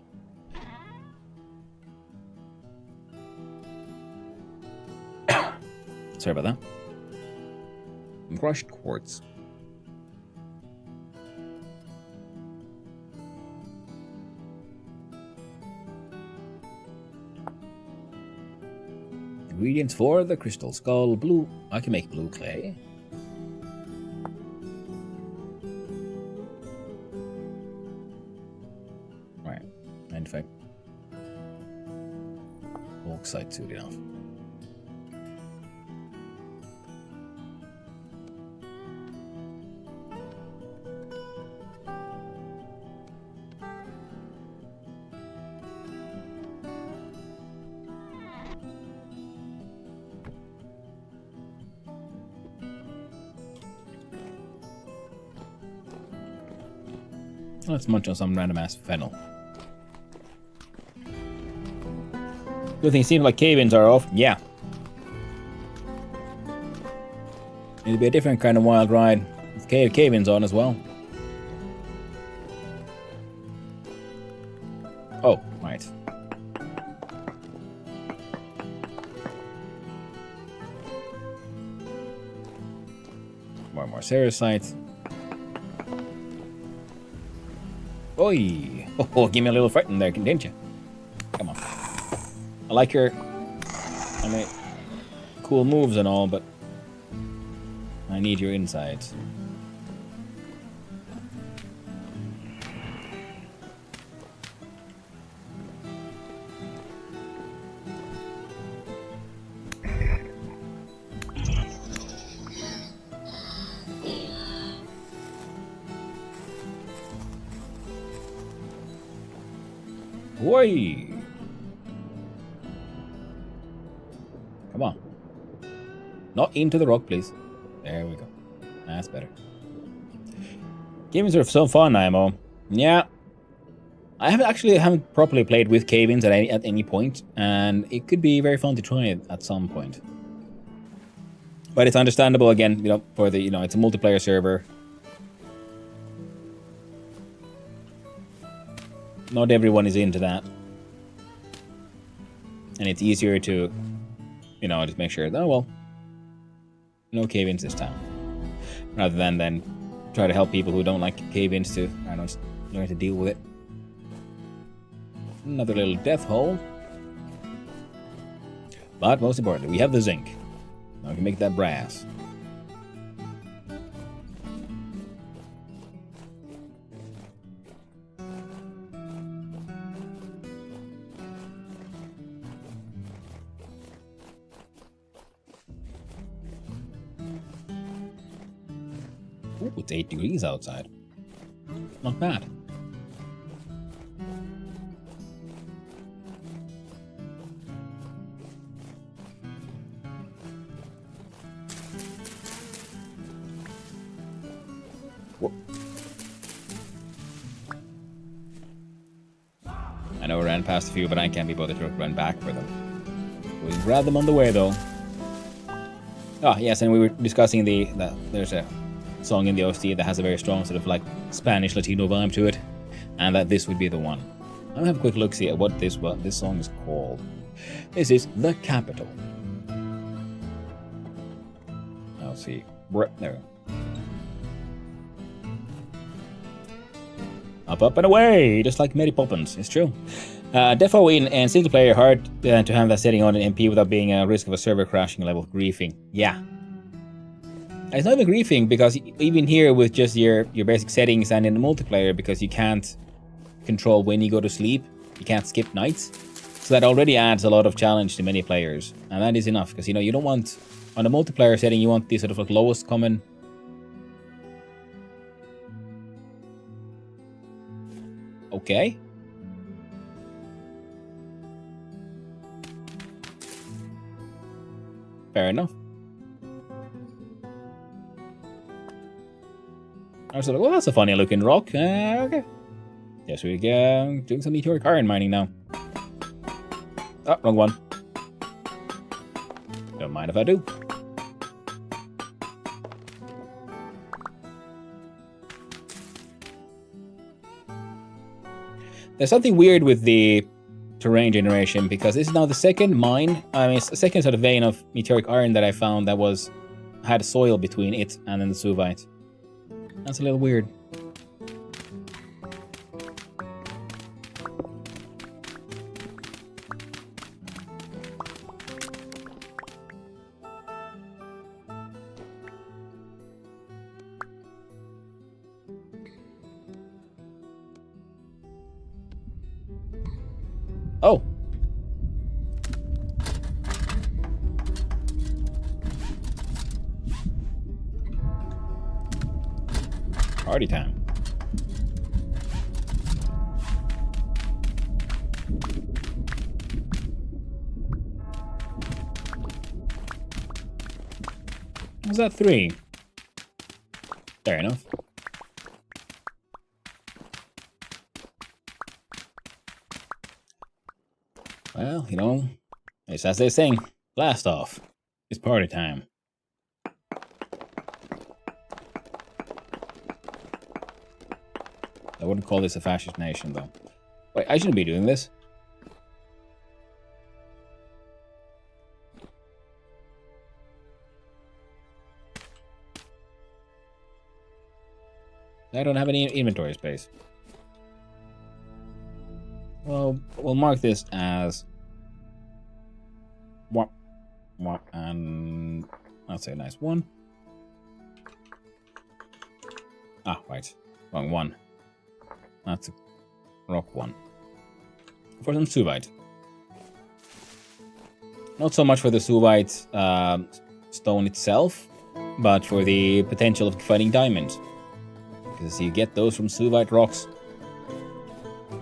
Speaker 1: Sorry about that. Crushed quartz. Ingredients for the crystal skull. Blue. I can make blue clay. Right. 95. Bauxite soon enough. Let's munch on some random ass fennel. Good thing it seems like cave-ins are off. Yeah. It'll be a different kind of wild ride with cave-ins on as well. Oh, right. More Ceresite. Oi! Oh, give me a little frighten there, didn't you? Come on. I like your... I mean, cool moves and all, but... I need your insides. Oi! Come on. Not into the rock, please. There we go. That's better. Cave-ins are so fun, IMO. Yeah. I haven't properly played with cave-ins at any point, and it could be very fun to try it at some point. But it's understandable again, for the, it's a multiplayer server. Not everyone is into that. And it's easier to, just make sure, oh well, no cave-ins this time. Rather than then try to help people who don't like cave-ins to, learn to deal with it. Another little death hole. But most importantly, we have the zinc. Now we can make that brass. Ooh, it's 8 degrees outside. Not bad. Whoa. I know I ran past a few, but I can't be bothered to run back for them. We grab them on the way, though. Oh, yes, and we were discussing there's a song in the OST that has a very strong sort of like Spanish Latino vibe to it, and that this would be the one. I'm gonna have a quick look see at what this song is called. This is The Capital. I'll see. There. Up and away, just like Mary Poppins. It's true. Defo in single player hard to have that setting on an MP without being a risk of a server crashing level griefing. Yeah. It's not even griefing because even here with just your basic settings and in the multiplayer, because you can't control when you go to sleep, you can't skip nights. So that already adds a lot of challenge to many players. And that is enough because you don't want, on a multiplayer setting, you want the sort of like lowest common. Okay. Fair enough. I was like, well, that's a funny looking rock. Okay. Yes, we're doing some meteoric iron mining now. Oh, wrong one. Don't mind if I do. There's something weird with the terrain generation because this is now the second mine. I mean, it's the second sort of vein of meteoric iron that I found that had soil between it and then the Suvite. That's a little weird. Oh. Party time. Was that 3? Fair enough. Well, it's as they sing, blast off. It's party time. I wouldn't call this a fascist nation, though. Wait, I shouldn't be doing this. I don't have any inventory space. Well, we'll mark this as... and... I'll say a nice 1. Ah, right. Wrong 1. That's a rock 1. For some Suvite. Not so much for the Suvite stone itself, but for the potential of finding diamonds. Because you get those from Suvite rocks.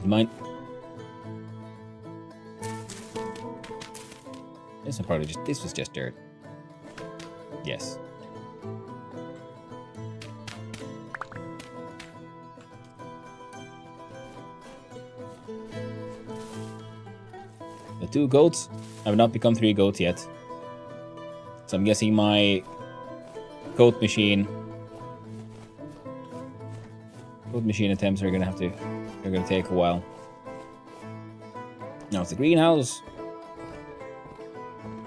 Speaker 1: Mine. This was just dirt. Yes. The 2 goats have not become 3 goats yet. So I'm guessing my goat machine attempts are gonna take a while. Now it's the greenhouse.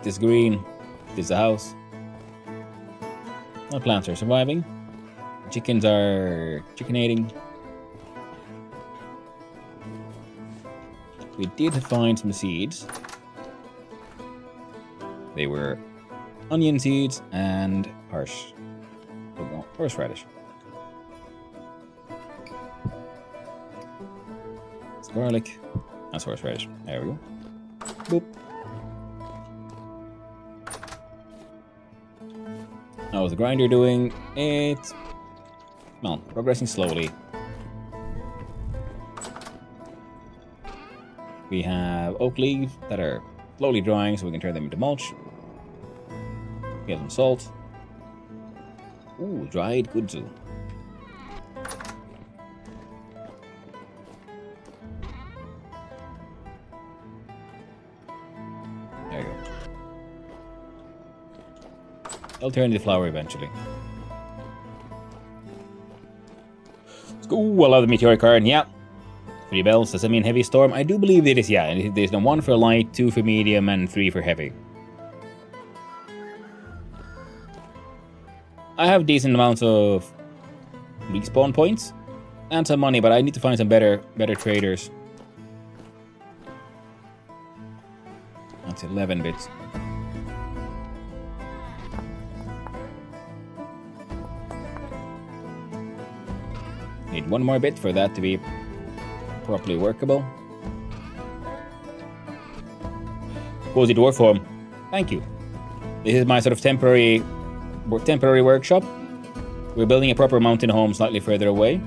Speaker 1: This green. This is the house. My plants are surviving. Chickens are chickenating. We did find some seeds. They were onion seeds and horseradish. It's garlic. That's horseradish. There we go. Boop. How was the grinder doing? It Well, progressing slowly. We have oak leaves that are slowly drying, so we can turn them into mulch. Get some salt. Ooh, dried kudzu. There you go. I'll turn the flower eventually. Let's go. I love the meteoric card. Yeah. 3 bells. Does that mean heavy storm? I do believe it is, yeah. There's no 1 for light, 2 for medium, and 3 for heavy. I have decent amounts of respawn points and some money, but I need to find some better traders. That's 11 bits. Need 1 more bit for that to be properly workable. Cozy dwarf form. Thank you. This is my sort of temporary workshop. We're building a proper mountain home slightly further away.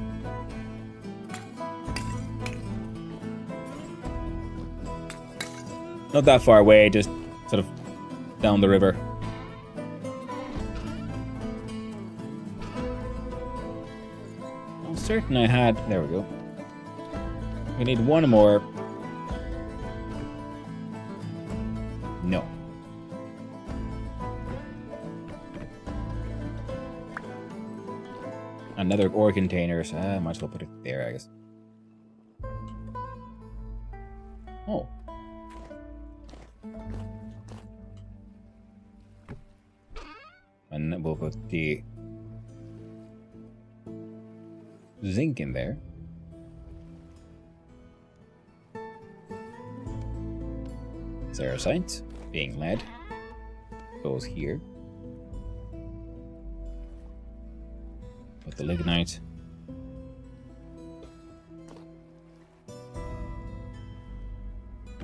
Speaker 1: Not that far away, just sort of down the river. I'm certain I had... There we go. We need 1 more. No. Another ore container, so I might as well put it there, I guess. Oh. And we'll put the zinc in there. Serosite, being lead, goes here. Put the lignite.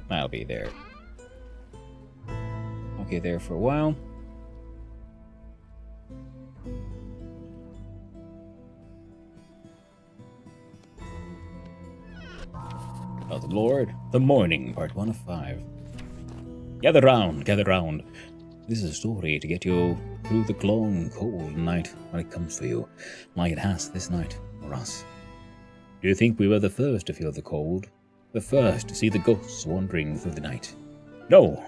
Speaker 1: That'll be there. Okay, there for a while. Oh, the Lord. The Morning, part 1 of 5. Gather round, gather round. This is a story to get you through the long, cold night when it comes for you, like it has this night for us. Do you think we were the first to feel the cold? The first to see the ghosts wandering through the night? No!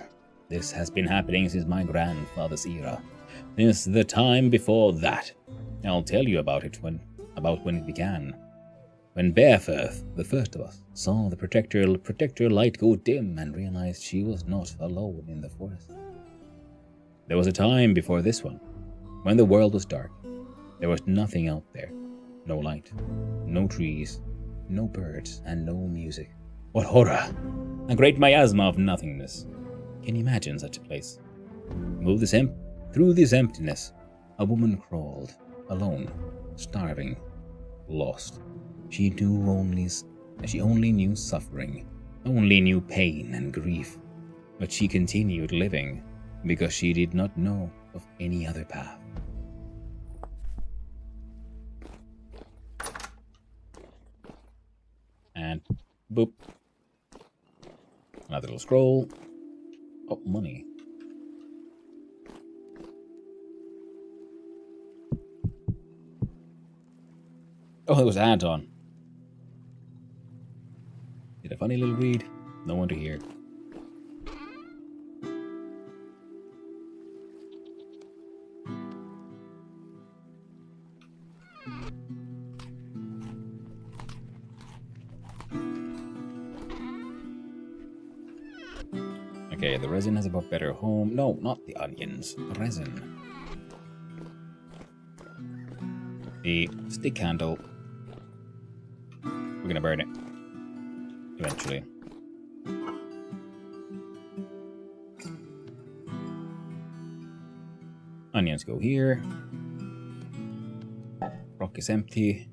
Speaker 1: This has been happening since my grandfather's era. Since the time before that. I'll tell you about when it began. When Bearfirth, the first of us, saw the protector light go dim and realized she was not alone in the forest. There was a time before this one, when the world was dark. There was nothing out there. No light, no trees, no birds, and no music. What horror! A great miasma of nothingness. Can you imagine such a place? Through this emptiness, a woman crawled, alone, starving, lost. She only knew suffering, only knew pain and grief, but she continued living because she did not know of any other path. And boop. Another little scroll. Oh, money. Oh, it was Anton. Did a funny little read. No one to hear. Okay, the resin has a better home. No, not the onions. The resin. The stick handle. We're gonna burn it. Eventually. Onions go here. Rock is empty.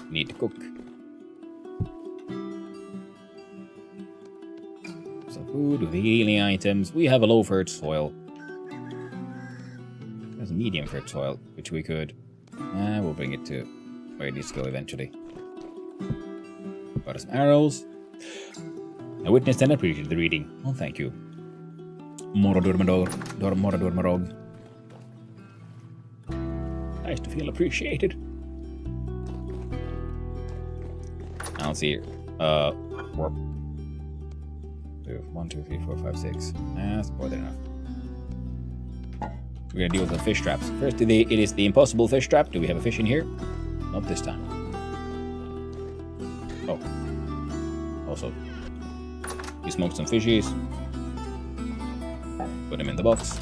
Speaker 1: Need to cook. Some food with healing items. We have a low fertile soil. There's a medium fertile soil, which we could We'll bring it to where it needs to go eventually. Got some arrows. I witnessed and appreciated the reading. Oh, thank you. Moradormarog. Nice to feel appreciated. Now let's see here. 1, 2, 3, 4, 5, 6. That's more than enough. We're gonna deal with the fish traps. First, it is the impossible fish trap. Do we have a fish in here? Not this time. Oh. Also, we smoked some fishies. Put them in the box.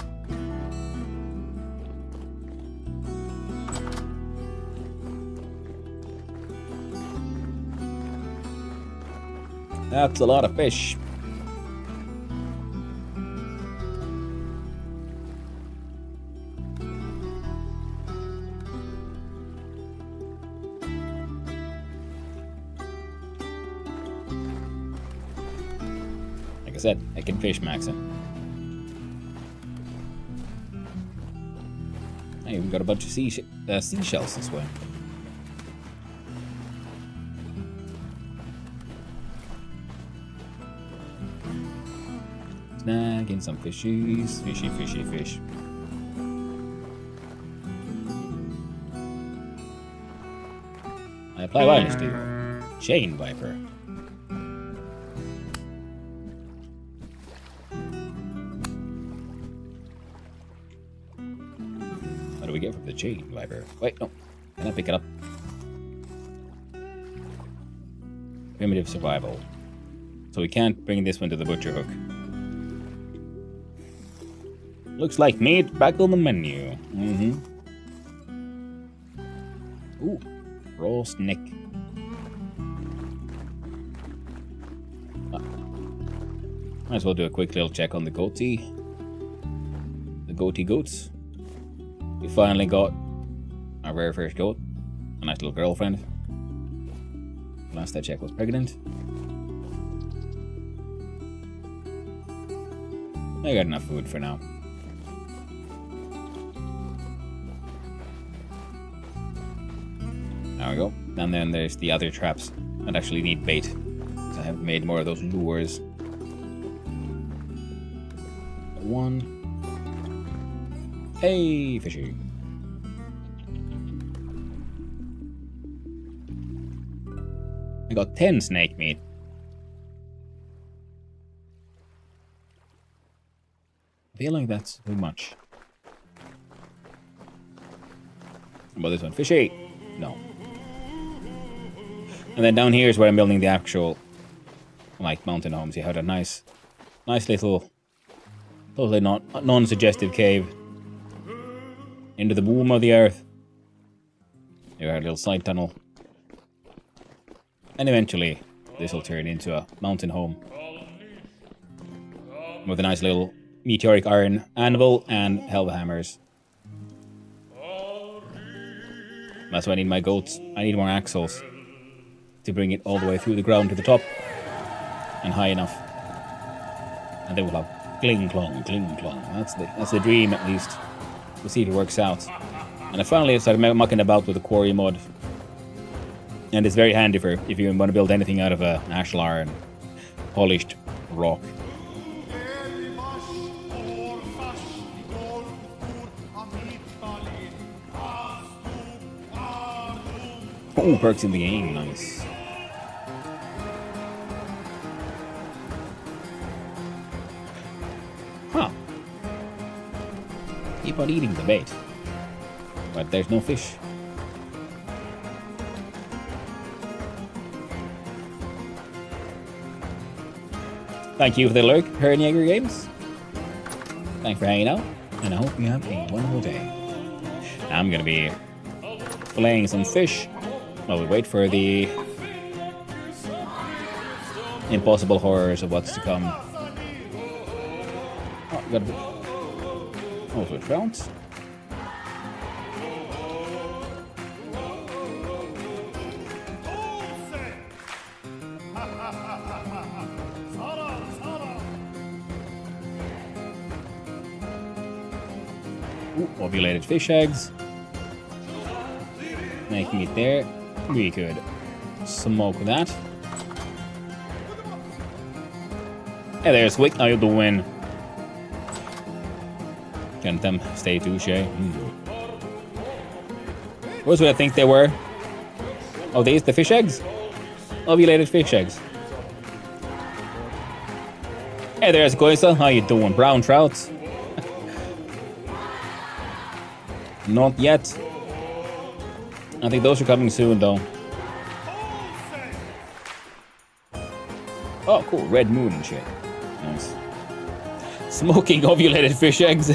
Speaker 1: That's a lot of fish. Like I said, I can fish maxing. Hey, we got a bunch of seashells this way. Snagging some fishies. Fishy, fishy, fish. I apply violence to you. Chain Viper. What do we get from the Chain Viper? Wait, no. Can I pick it up? Primitive survival. So we can't bring this one to the butcher hook. Looks like meat back on the menu. Ooh, roast neck. Might as well do a quick little check on the goatee. The goatee goats. We finally got our very first goat. A nice little girlfriend. Last I checked was pregnant. I got enough food for now. There we go. And then there's the other traps that actually need bait. So I have made more of those lures. One. Hey, fishy. I got 10 snake meat. I feel like that's too much. How about this one? Fishy! No. And then down here is where I'm building the actual, like, mountain homes. You have a nice little, totally non-suggestive cave into the womb of the earth. You have a little side tunnel. And eventually, this will turn into a mountain home. With a nice little meteoric iron anvil and hellhammers. That's why I need my goats. I need more axles to bring it all the way through the ground to the top and high enough. And then we'll have cling clong, cling clong. That's the dream, at least. We'll see if it works out. And I finally started mucking about with the quarry mod. And it's very handy for if you want to build anything out of ashlar and polished rock. Oh, perks in the game, nice. Huh. Keep on eating the bait. But there's no fish. Thank you for the lurk, Herniager Games. Thanks for hanging out, and I hope you have a wonderful day. I'm gonna be filleting some fish while we wait for the impossible horrors of what's to come. Oh, got a bit. Oh, so it rounds. Ooh, ovulated fish eggs. making it there. We could smoke that. Hey there, Squeak. How you doing? Can't them stay touche? What's what I think they were? Oh, these the fish eggs? Ovulated fish eggs. Hey there's Goisa. How you doing? Brown trouts? Not yet. I think those are coming soon, though. Oh, cool. Red moon and shit. Nice. Smoking ovulated fish eggs.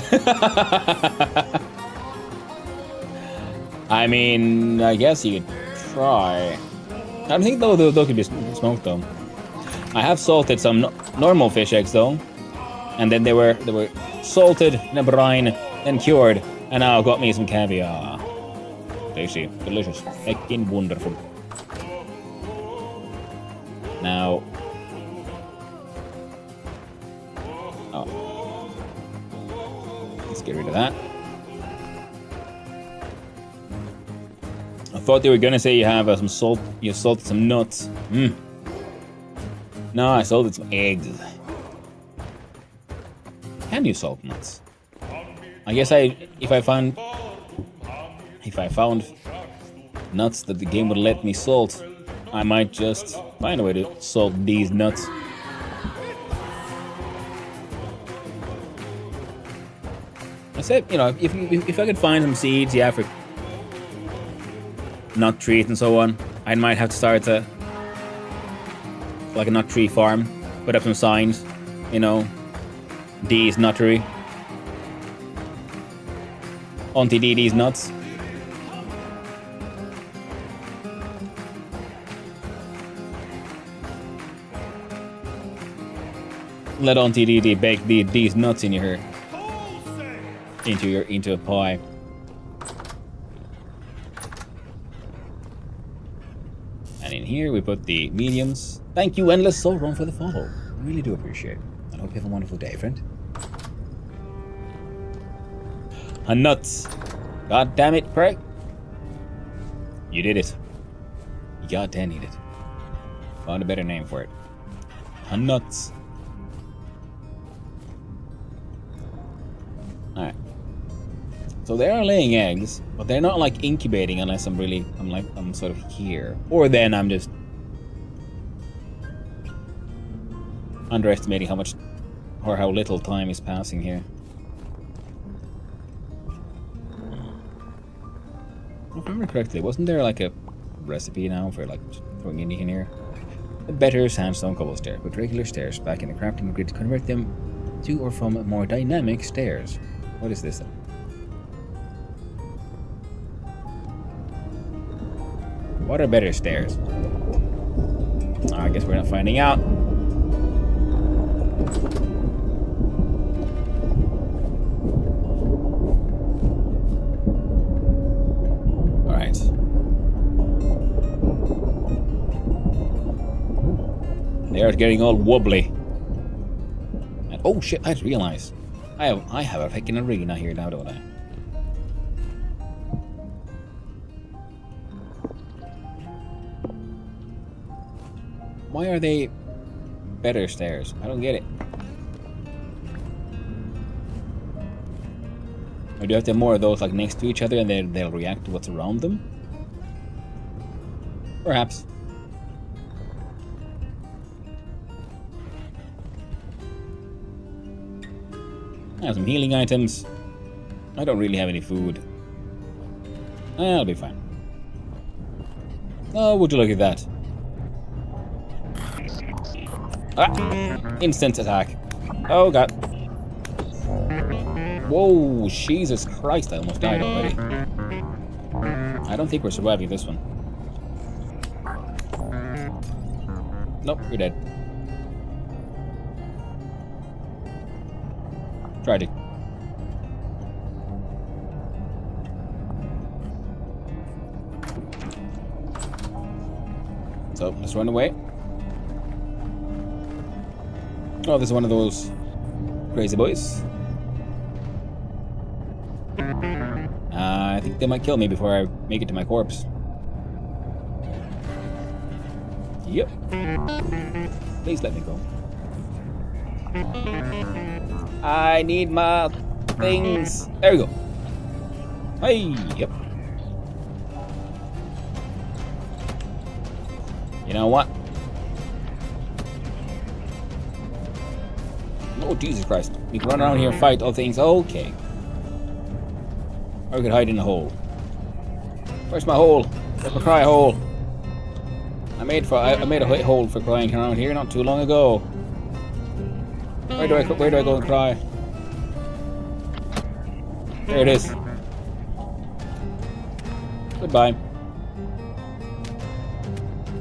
Speaker 1: I mean, I guess you could try. I don't think those could be smoked, though. I have salted some normal fish eggs, though. And then they were salted in a brine, then cured. And now I've got me some caviar. Tasty. Delicious. Fucking wonderful. Now... oh. Let's get rid of that. I thought they were gonna say you have some salt. You salted some nuts. No, I salted some eggs. Can you salt nuts? I guess if I found nuts that the game would let me salt, I might just find a way to salt these nuts. I said, you know, if I could find some seeds, yeah, for nut trees and so on, I might have to start like a nut tree farm, put up some signs, you know, D's nuttery. Auntie Dee Dee's nuts. Let Auntie Dee Dee bake these nuts in your into a pie. And in here we put the mediums. Thank you, Endless Soul for the follow. I really do appreciate it. I hope you have a wonderful day, friend. Nuts. God damn it, Craig. You did it. You goddamn did it. Found a better name for it. Nuts. Alright. So they are laying eggs, but they're not like incubating unless I'm sort of here. Or then I'm just underestimating how much or how little time is passing here. If I remember correctly, wasn't there like a recipe now for like throwing it in here? The better sandstone cobble stair. Put regular stairs back in the crafting grid to convert them to or from more dynamic stairs. What is this then? What are better stairs? I guess we're not finding out. They are getting all wobbly. And oh shit, I just realized. I have a fucking arena here now, don't I? Why are they better stairs? I don't get it. Or do you have to have more of those like next to each other and then they'll react to what's around them? Perhaps. I have some healing items. I don't really have any food. I'll be fine. Oh, would you look at that? Ah! Instant attack. Oh god. Whoa, Jesus Christ, I almost died already. I don't think we're surviving this one. Nope, you're dead. Tragic. So, let's run away. Oh, this is one of those crazy boys. I think they might kill me before I make it to my corpse. Yep. Please let me go. I need my things. There we go. Hey, yep. You know what? Oh, Jesus Christ. We can run around here and fight all things. Okay. Or we could hide in a hole. Where's my hole? Where's my cry hole? I made a hole for crying around here not too long ago. Where do I go and cry? There it is. Goodbye.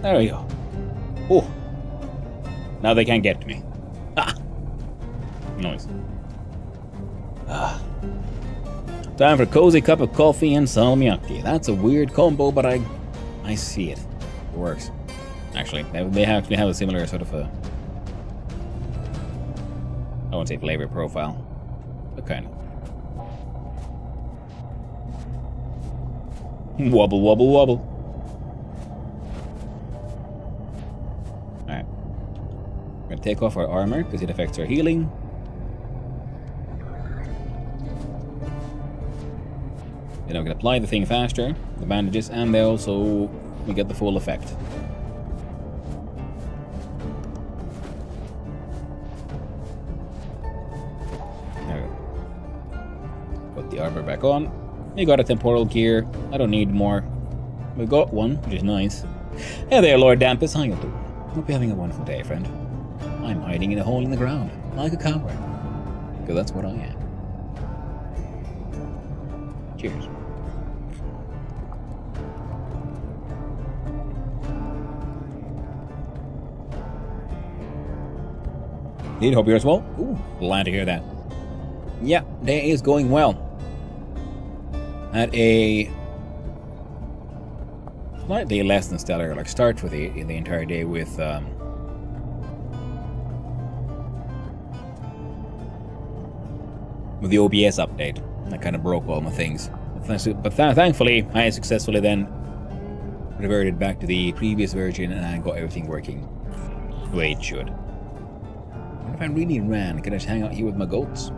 Speaker 1: There we go. Oh. Now they can't get to me. Ah. Noise. Ah. Time for a cozy cup of coffee and salmiakki. That's a weird combo, but I see it. It works. Actually, they actually have a similar sort of a, I won't say flavor profile, but kind of. Wobble, wobble, wobble. Alright. We're gonna take off our armor because it affects our healing. Then we can apply the thing faster, the bandages, and they also, we get the full effect. There we go. Put the armor back on. We got a temporal gear. I don't need more. We got one, which is nice. Hey there, Lord Dampus. How you doing? Hope you're having a wonderful day, friend. I'm hiding in a hole in the ground, like a coward. Because that's what I am. Cheers. Indeed, hope yours well. Ooh, glad to hear that. Yeah, day is going well. Had a slightly less than stellar like start for the entire day with the OBS update. That kind of broke all my things. But thankfully, I successfully then reverted back to the previous version and I got everything working the way it should. If I really ran, could I just hang out here with my goats?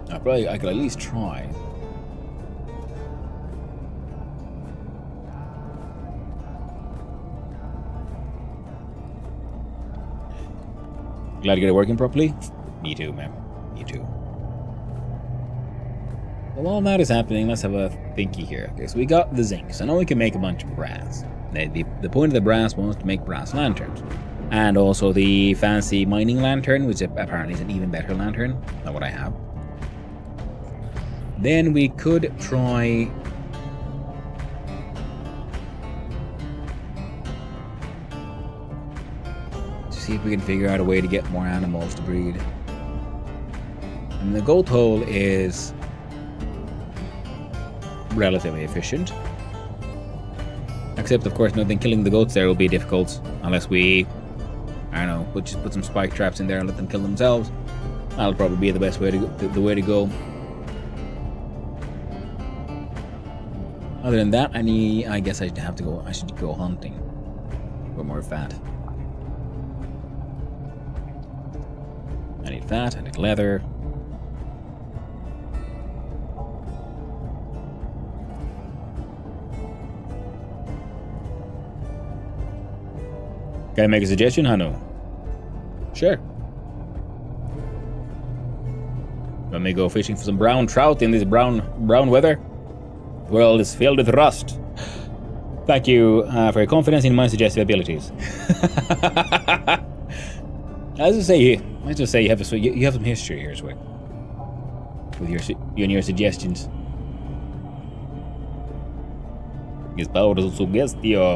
Speaker 1: I could at least try. Glad to get it working properly? Me too, man. Me too. Well, while that is happening, let's have a thinky here. Okay, so we got the zinc. So now we can make a bunch of brass. The point of the brass was to make brass lanterns. And also the fancy mining lantern, which apparently is an even better lantern than what I have. Then we could try... to see if we can figure out a way to get more animals to breed. And the goat hole is relatively efficient. Except, of course, nothing killing the goats there will be difficult unless we, I don't know, just put some spike traps in there and let them kill themselves. That'll probably be the best way to go, the way to go. Other than that, I guess I should go hunting for more fat. I need fat, I need leather. Can I make a suggestion, Hanu? Sure. Let me go fishing for some brown trout in this brown weather. The world is filled with rust. Thank you for your confidence in my suggestive abilities. Let's just say you have some history here, Swig, with your suggestions. His power is suggestion.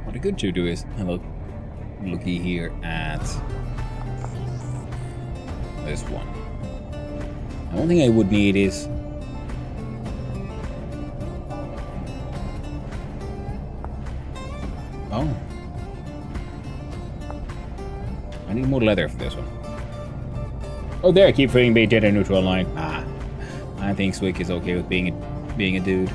Speaker 1: What I could do is have a looky here at this one. The one thing I would need is I need more leather for this one. Oh, there, keep freeing being gender neutral online. I think Swick is okay with being a dude.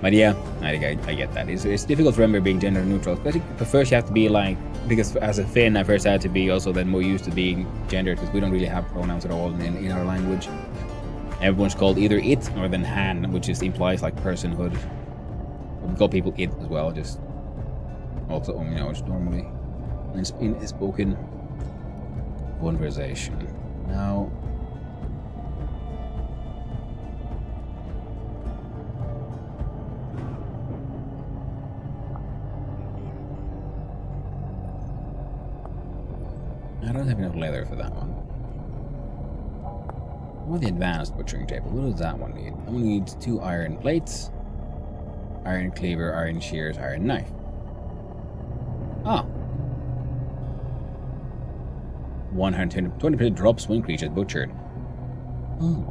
Speaker 1: But yeah, I get that. It's difficult to remember being gender neutral. But first you have to be like, because as a Finn, I first had to be also then more used to being gendered, because we don't really have pronouns at all in our language. Everyone's called either it or then han, which just implies like personhood. We call people it as well, just also, you know, it's normally in a spoken conversation. Now, I don't have enough leather for that one. I want the advanced butchering table. What does that one need? I'm gonna need 2 iron plates, iron cleaver, iron shears, iron knife. Oh. 120% drops when creatures butchered. Oh.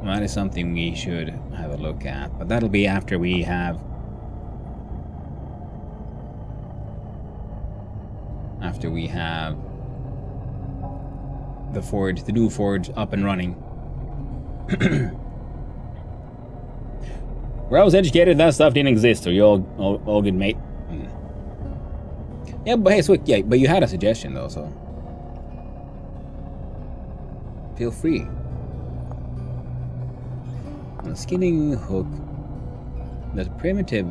Speaker 1: Well, that is something we should have a look at, but that'll be after we have the new forge up and running. Where I was educated, that stuff didn't exist, so you all good, mate. Yeah, but hey, Swick, yeah, but you had a suggestion though, so feel free. The skinning hook, the primitive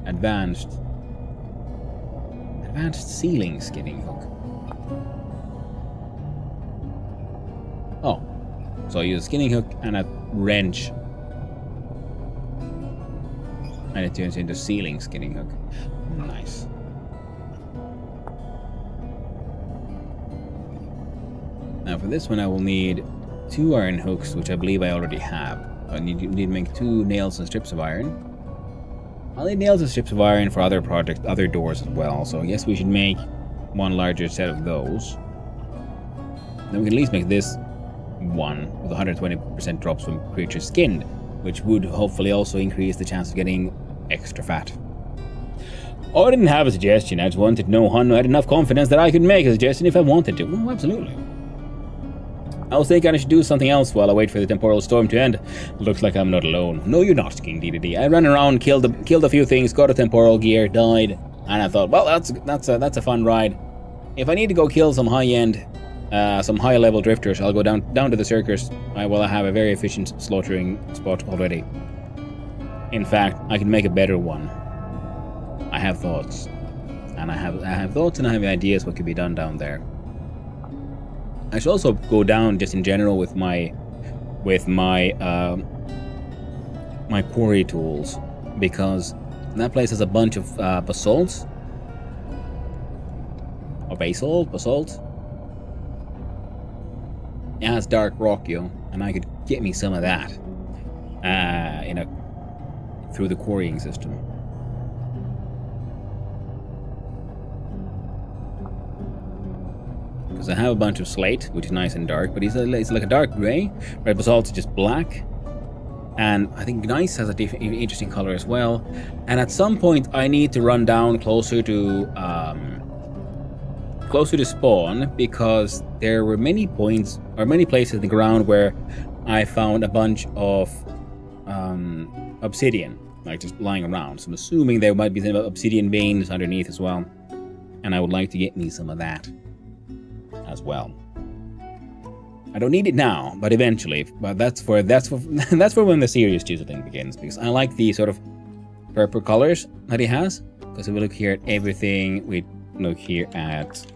Speaker 1: advanced ceiling skinning hook. Oh, so I use a skinning hook and a wrench, and it turns into ceiling skinning hook. Nice. Now for this one I will need 2 iron hooks, which I believe I already have. I need to make 2 nails and strips of iron. I'll need nails and strips of iron for other projects, other doors as well, so I guess we should make 1 larger set of those. Then we can at least make this one with 120% drops from creatures skinned, which would hopefully also increase the chance of getting extra fat. Oh, I didn't have a suggestion, I just wanted to know Hun had enough confidence that I could make a suggestion if I wanted to. Oh, absolutely. I was thinking I should do something else while I wait for the temporal storm to end. Looks like I'm not alone. No, you're not, King DDD. I ran around, killed a few things, got a temporal gear, died, and I thought, well, that's a fun ride. If I need to go kill some high-end, some high-level drifters, I'll go down to the circus. I have a very efficient slaughtering spot already. In fact, I can make a better one. I have thoughts, and I have thoughts, and I have ideas what could be done down there. I should also go down just in general with my my quarry tools, because that place has a bunch of basalt. Or basalt. It has dark rock, and I could get me some of that through the quarrying system. Because I have a bunch of slate, which is nice and dark, but it's like a dark grey. Red basalt is just black, and I think gneiss has a interesting color as well. And at some point, I need to run down closer to spawn, because there were many points or many places in the ground where I found a bunch of obsidian, like just lying around. So I'm assuming there might be some obsidian veins underneath as well, and I would like to get me some of that as well. I don't need it now, but eventually. But that's for when the serious Jizzle thing begins, because I like the sort of purple colors that he has. Because if we look here at everything, we look here at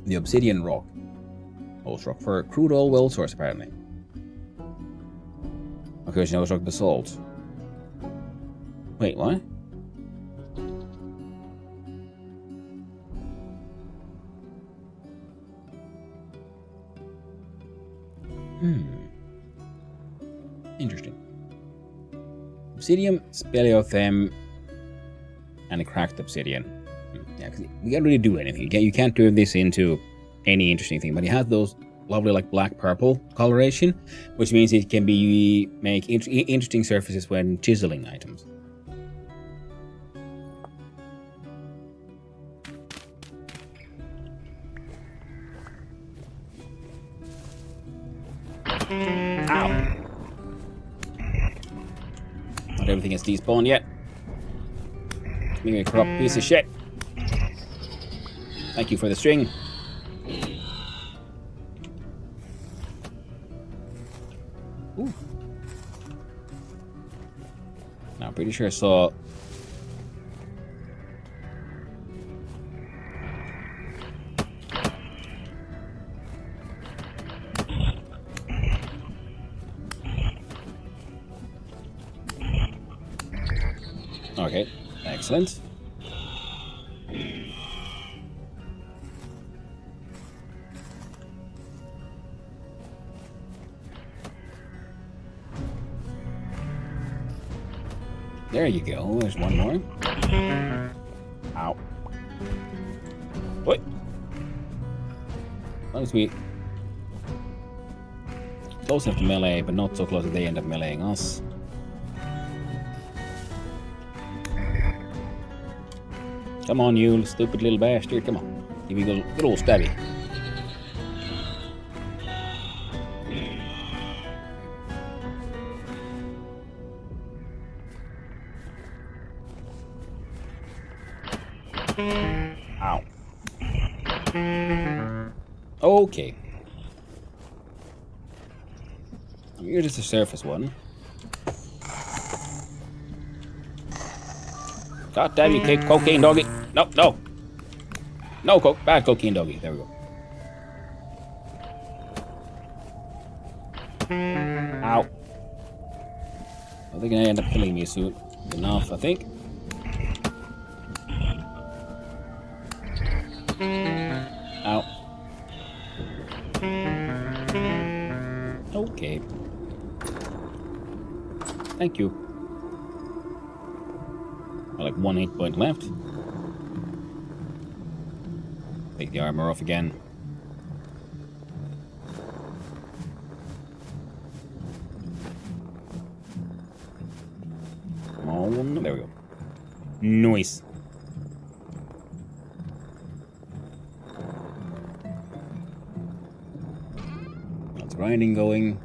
Speaker 1: the obsidian rock. Host rock for crude oil well source, apparently. Okay, so now rock basalt. Wait, what? Interesting. Obsidian, speleothem, and a cracked obsidian. Yeah, because you can't really do anything. You can't turn this into any interesting thing, but it has those lovely like black-purple coloration, which means it can make interesting surfaces when chiseling items. Not everything is despawned yet. Being a corrupt piece of shit. Thank you for the string. Ooh. Now, I'm pretty sure I saw... Okay, excellent. There you go, there's one more. Ow. What? As long as we... close enough to melee, but not so close that they end up meleeing us. Come on, you stupid little bastard. Come on. Give me a good old stabby. Ow. Okay. You're just a surface one. God damn you, cocaine doggy. No, no. No, bad cocaine doggy. There we go. Ow. I think I end up killing me soon enough, I think. Ow. Okay. Thank you. Like 1 hit point left. Take the armor off again. Come on, there we go. Nice. Lots of grinding going.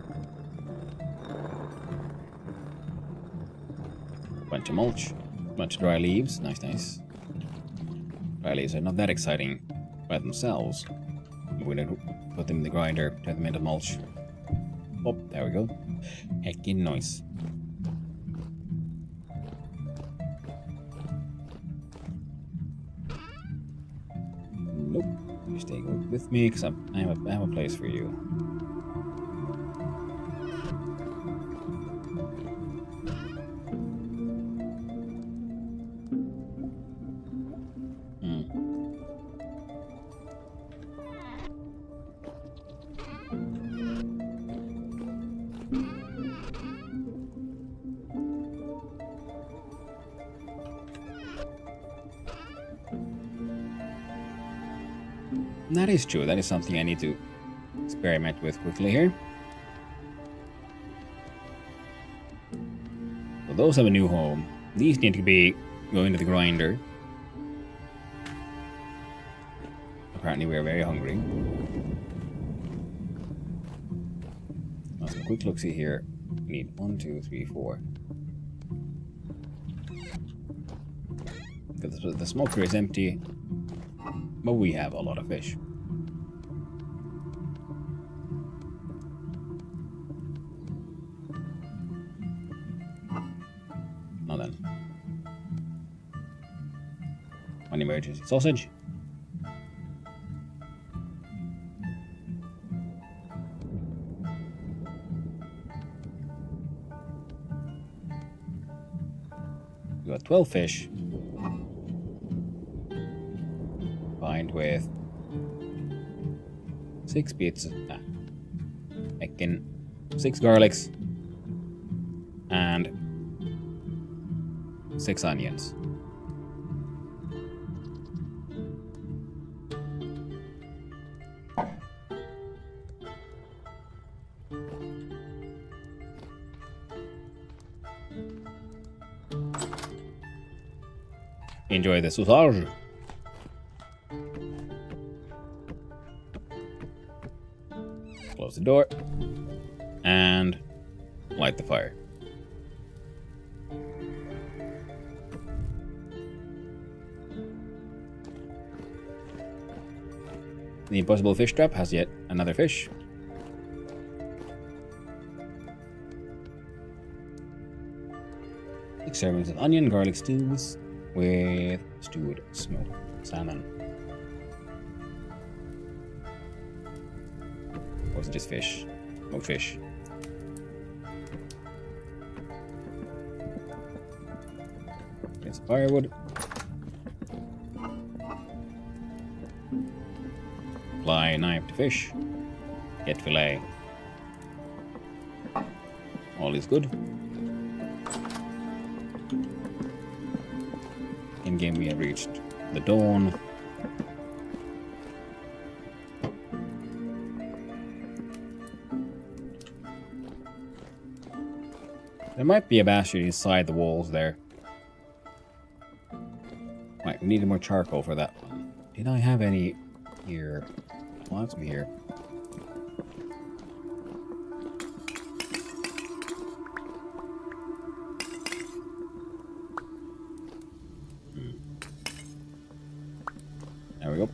Speaker 1: Bunch of mulch. Bunch of dry leaves. Nice, nice. Dry leaves are not that exciting by themselves. We're gonna put them in the grinder, turn them into mulch. Oh, there we go. Heckin' nice. Nope. You stay with me because I have a place for you. That is true. That is something I need to experiment with quickly here. So those have a new home. These need to be going to the grinder. Apparently we are very hungry. Let's have a quick look see here. We need 1, 2, 3, 4. The smoker is empty, but we have a lot of fish. Now then. One emergency sausage. We got 12 fish. Combined with 6 bits. Making 6 garlics. And 6 onions. Enjoy the sausage. Close the door and light the fire. The impossible fish trap has yet another fish. Six servings of onion garlic stews with stewed smoked salmon. Or is it just fish? Smoked fish. Get some firewood. Apply knife to fish. Get fillet. All is good. In game we have reached the dawn. There might be a bastion inside the walls there. Right, we needed more charcoal for that one. Did I have any here? I'll have some here. There we go.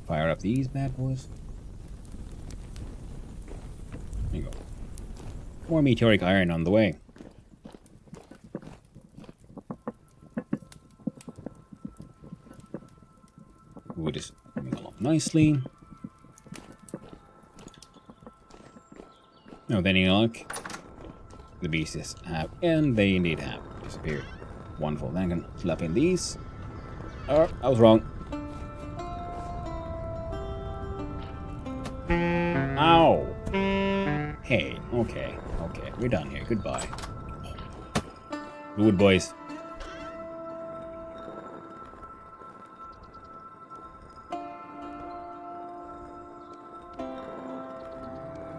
Speaker 1: Fire up these bad boys. There you go. More meteoric iron on the way. Wood is moving along nicely. No, then you look. The beasts have, and they indeed have disappeared. Wonderful. Then I can slap in these. Oh, I was wrong. Ow! Hey, okay, we're done here. Goodbye. Good boys.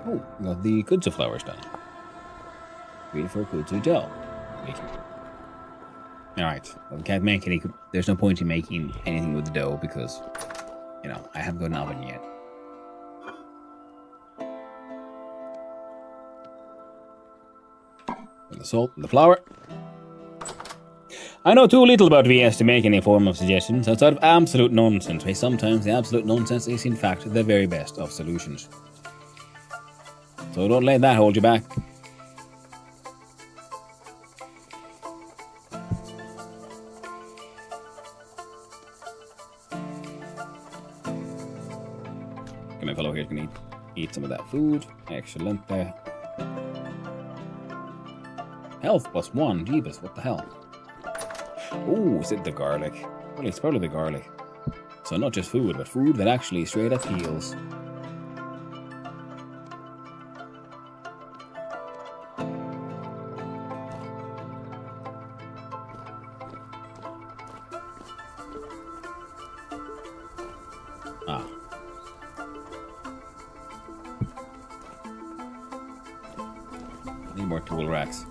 Speaker 1: Oh, we got the kudzu flowers done. Waiting for kudzu dough. Alright, well, we can't make any. There's no point in making anything with the dough because, you know, I haven't got an oven yet. The salt and the flour. I know too little about VS to make any form of suggestions outside of absolute nonsense, but sometimes the absolute nonsense is in fact the very best of solutions. So don't let that hold you back. My fellow here can eat some of that food. Excellent. Health +1. Jeebus, what the hell? Oh, is it the garlic? Well, it's probably the garlic. So not just food, but food that actually straight up heals. Ah. Need more tool racks.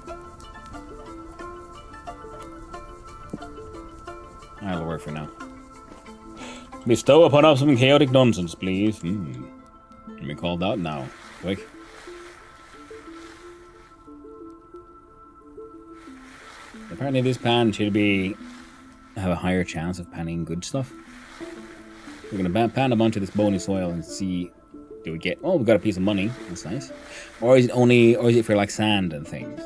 Speaker 1: That'll work for now. Bestow upon us some chaotic nonsense, please. Let me call that now. Quick. Apparently this pan should have a higher chance of panning good stuff. We're gonna pan a bunch of this bony soil and see, do we get, oh, we got a piece of money. That's nice. Or is it for like sand and things?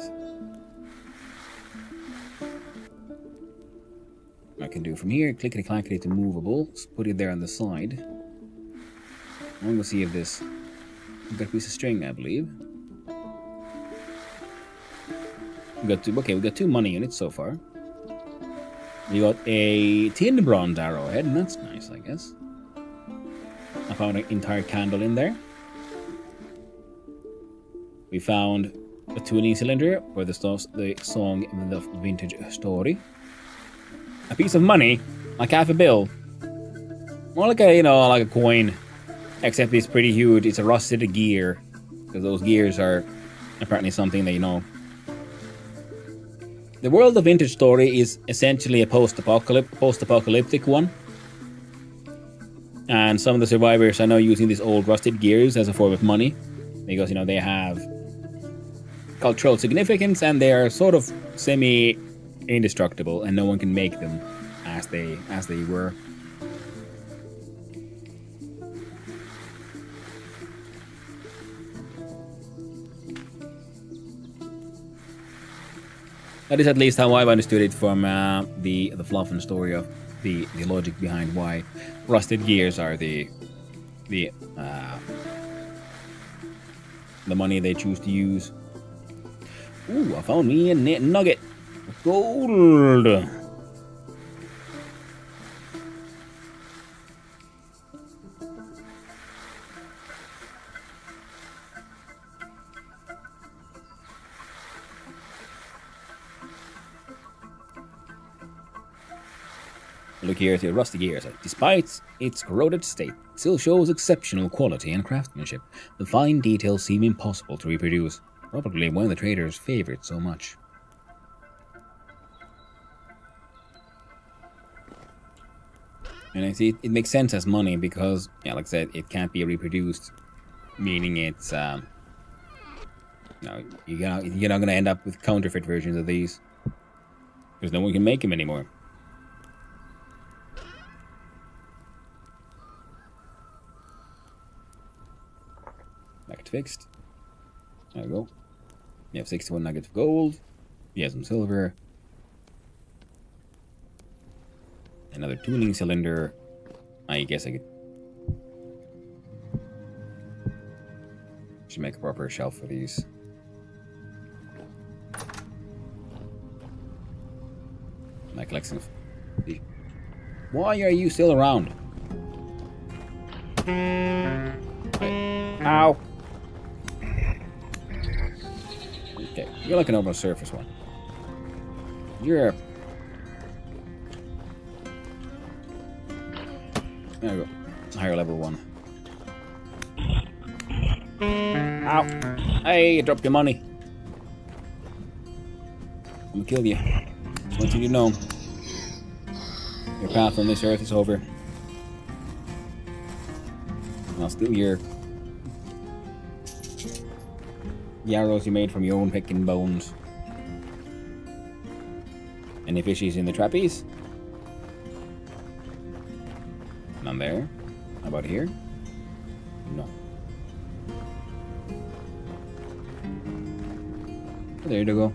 Speaker 1: I can do from here, clickety clackety to movable. Put it there on the side. I'm gonna see if this. We've got a piece of string, I believe. We got two money units so far. We got a tin bronze arrowhead, and that's nice, I guess. I found an entire candle in there. We found a tuning cylinder for the song The Vintage Story. A piece of money, like half a bill. More like a coin. Except it's pretty huge. It's a rusted gear. Because those gears are apparently something they know. The world of Vintage Story is essentially a post-apocalyptic one. And some of the survivors are now using these old rusted gears as a form of money because, you know, they have cultural significance and they are sort of semi-indestructible and no one can make them as they were. That is at least how I've understood it from the fluff and story of the logic behind why rusted gears are the money they choose to use. Ooh, I found me a nugget of gold. Look here at the rusty gears. Despite its corroded state, it still shows exceptional quality and craftsmanship. The fine details seem impossible to reproduce. Probably one of the traders favored so much. And I see it makes sense as money because, yeah, like I said, it can't be reproduced, meaning it's no, you're not gonna end up with counterfeit versions of these because no one can make them anymore. Nugget fixed. There we go. You have 61 nuggets of gold. You have some silver. Another tuning cylinder. I guess I could... should make a proper shelf for these. My collection of... Why are you still around? Ow! Okay, you're like a normal surface one. You're a... There we go. Higher level one. Ow! Hey, you dropped your money. I'm gonna kill you. Just want you to know. Your path on this earth is over. I'll steal your... the arrows you made from your own picking bones. Any fishies in the trapeze? None there. How about here? No. Oh, there you go.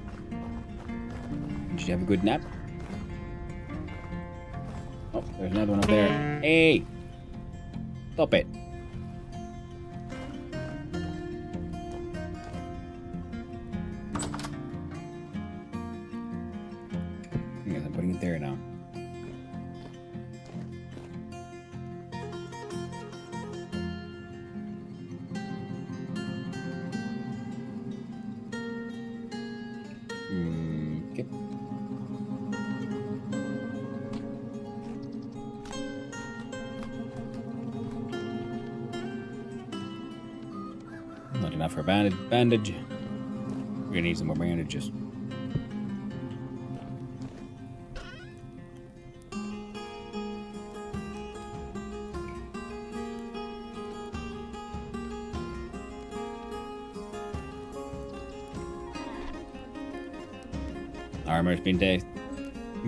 Speaker 1: Did you have a good nap? Oh, there's another one up there. Hey! Stop it. I guess I'm putting it there now. Okay. Not enough for bandage. We're gonna need some more bandages. Armor's been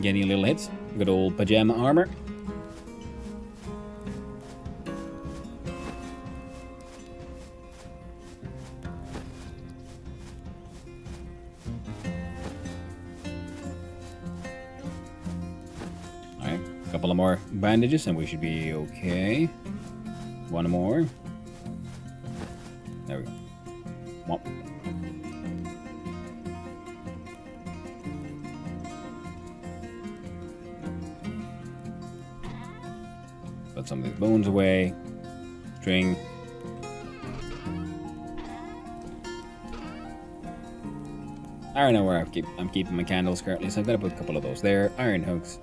Speaker 1: getting a little hits. Good old pajama armor. Alright, a couple of more bandages and we should be okay. One more. There we go. Womp. Put some of these bones away. String. I don't know where I'm keeping my candles currently, so I've got to put a couple of those there. Iron hooks.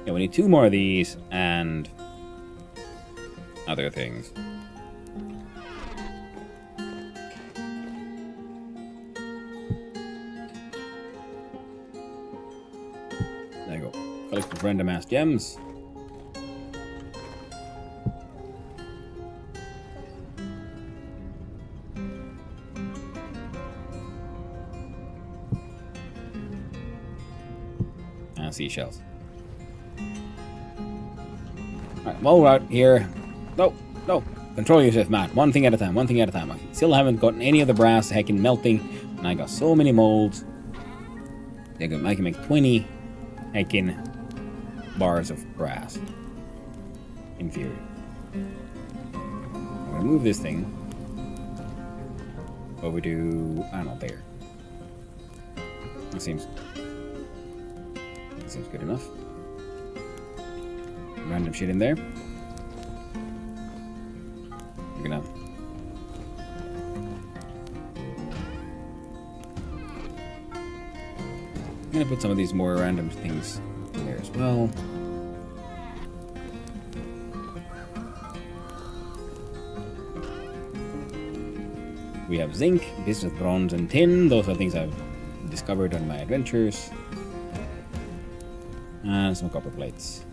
Speaker 1: Yeah, we need 2 more of these and other things. There you go. Collect the random ass gems. seashells. Alright, while we're out here... No, no. Control yourself, Matt. One thing at a time, one thing at a time. I still haven't gotten any of the brass heckin' melting, and I got so many molds. I can make 20 heckin' bars of brass. In theory. I'm gonna move this thing over to, I don't know, there. That seems good enough. Random shit in there. We're gonna put some of these more random things in there as well. We have zinc, bismuth, bronze, and tin. Those are things I've discovered on my adventures. And some copper plates.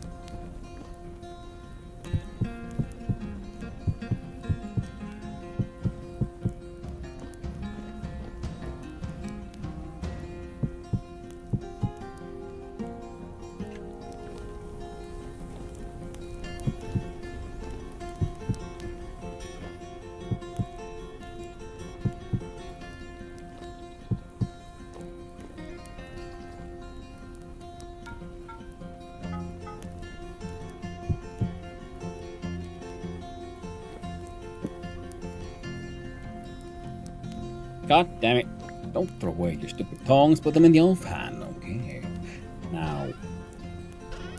Speaker 1: God damn it. Don't throw away your stupid tongs. Put them in the old fan. Okay. Now,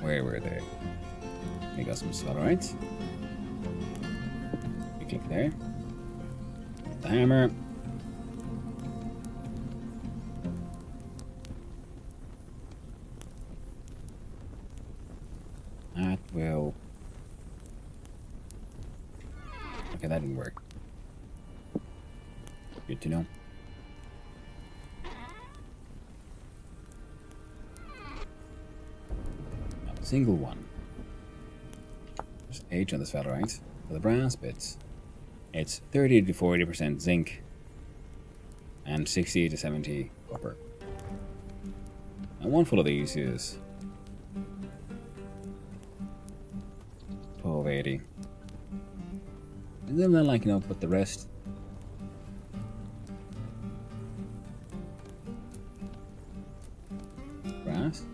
Speaker 1: where were they? We got some spheroids. We click there. The hammer. That will... Okay, that didn't work. Good to know. Single one. There's H on the spheroids. For the brass bits, it's 30 to 40% zinc and 60 to 70 copper. And one full of these is 1280. And then I put the rest. Brass.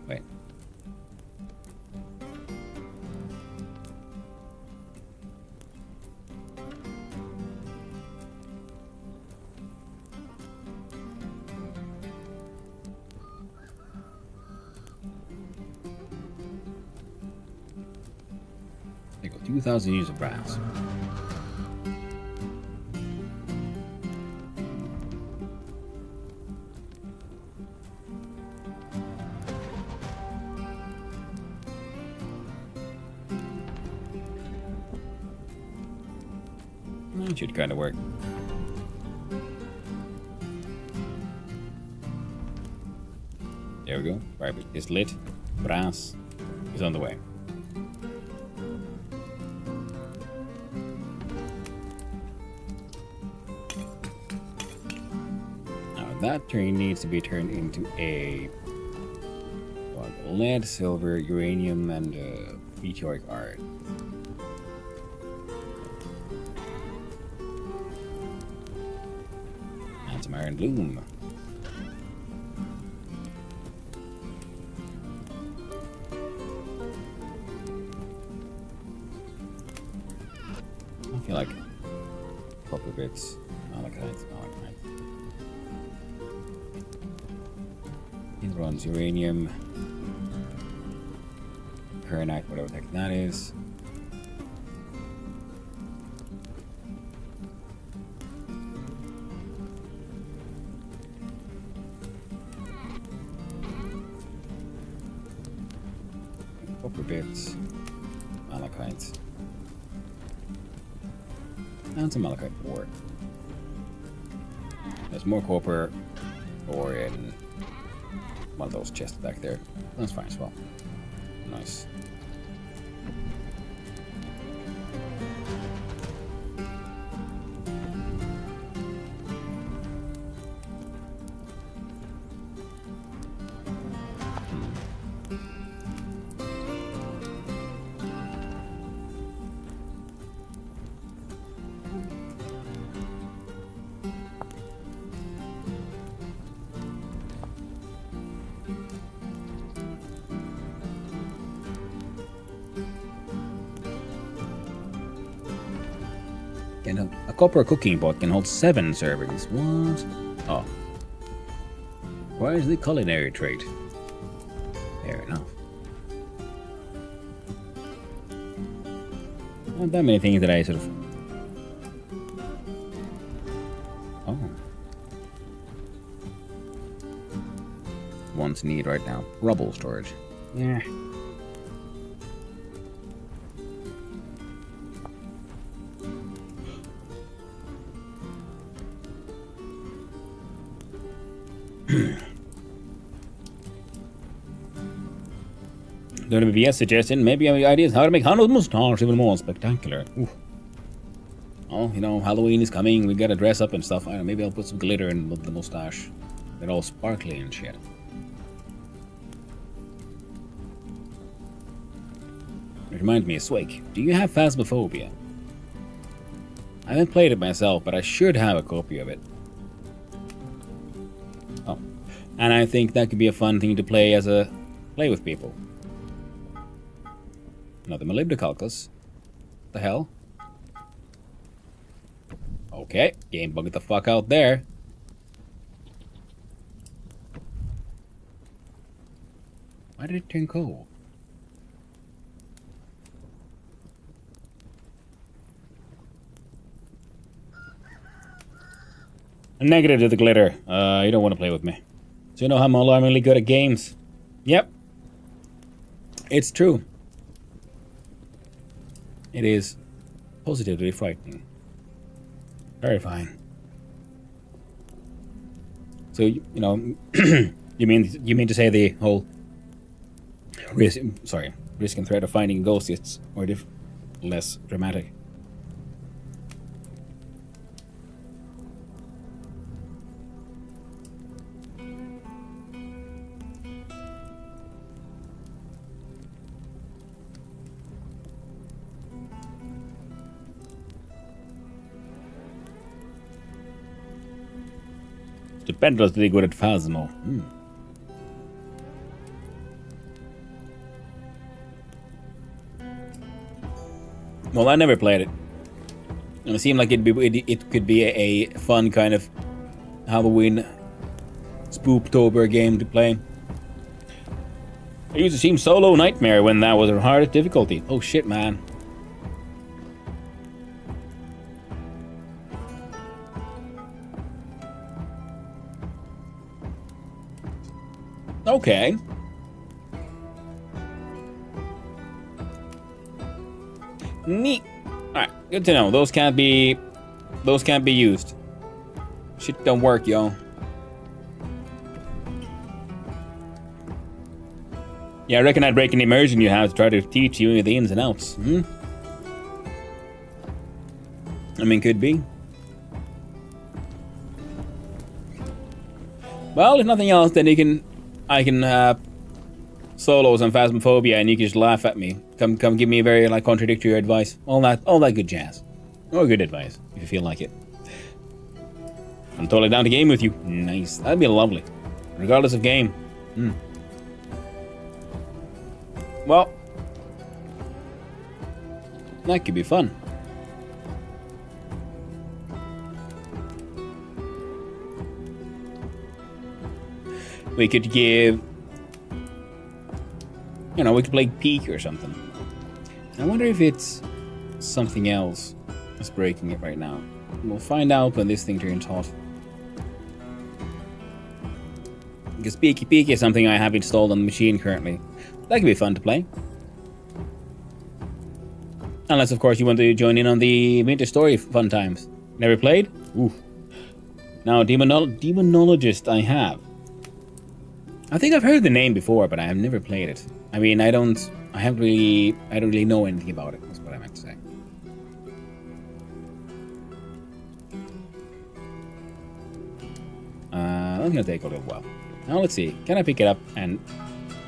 Speaker 1: Wait. There go 2,000 units of brass. That should kind of work. There we go. Right, it's lit. Brass is on the way. Now that turn needs to be turned into a lead, silver, uranium, and meteoric iron. And some iron bloom. I feel like copper bits, malachite. Bronze, uranium, kernite, whatever the heck that is. Copper bits, malachite, and some malachite ore. There's more copper ore in one of those chests back there. That's fine as well. Nice. And a copper cooking pot can hold 7 servings. What? Oh. Why is the culinary trait? Fair enough. Not that many things that I sort of... Oh. One's need right now. Rubble storage. Yeah. WBS suggestion, maybe ideas how to make Hanno's mustache even more spectacular. Ooh. Oh, you know, Halloween is coming, we gotta dress up and stuff. I don't know, maybe I'll put some glitter in the mustache. They're all sparkly and shit. It reminds me of Swake. Do you have Phasmophobia? I haven't played it myself, but I should have a copy of it. Oh. And I think that could be a fun thing to play with people. Another Molybdecalcus. What the hell? Okay, game bugged the fuck out there. Why did it turn cold? A negative to the glitter. You don't want to play with me. So you know how I'm alarmingly good at games. Yep. It's true. It is positively frightening. Terrifying. So you know, you mean to say the whole risk and threat of finding ghosts is less dramatic? Stupendously good at Phasmo. Well, I never played it. It seemed like it could be a fun kind of Halloween Spooktober game to play. I used to Team Solo Nightmare when that was our hardest difficulty. Oh shit, man. Okay. Neat. Alright, good to know. Those can't be used. Shit don't work, yo. Yeah, I reckon I'd break an immersion you have to try to teach you the ins and outs. I mean, could be. Well, if nothing else, then I can solo some Phasmophobia, and you can just laugh at me. Come give me very contradictory advice. All that good jazz. Or good advice, if you feel like it. I'm totally down to game with you. Nice. That'd be lovely. Regardless of game. Well, that could be fun. We could give... we could play Peak or something. I wonder if it's something else that's breaking it right now. We'll find out when this thing turns hot. Because Peak is something I have installed on the machine currently. That could be fun to play. Unless, of course, you want to join in on the Winter Story fun times. Never played? Ooh. Now, Demonologist I have. I think I've heard the name before, but I have never played it. I mean, I don't really know anything about it. That's what I meant to say. That's gonna take a little while. Now let's see. Can I pick it up? And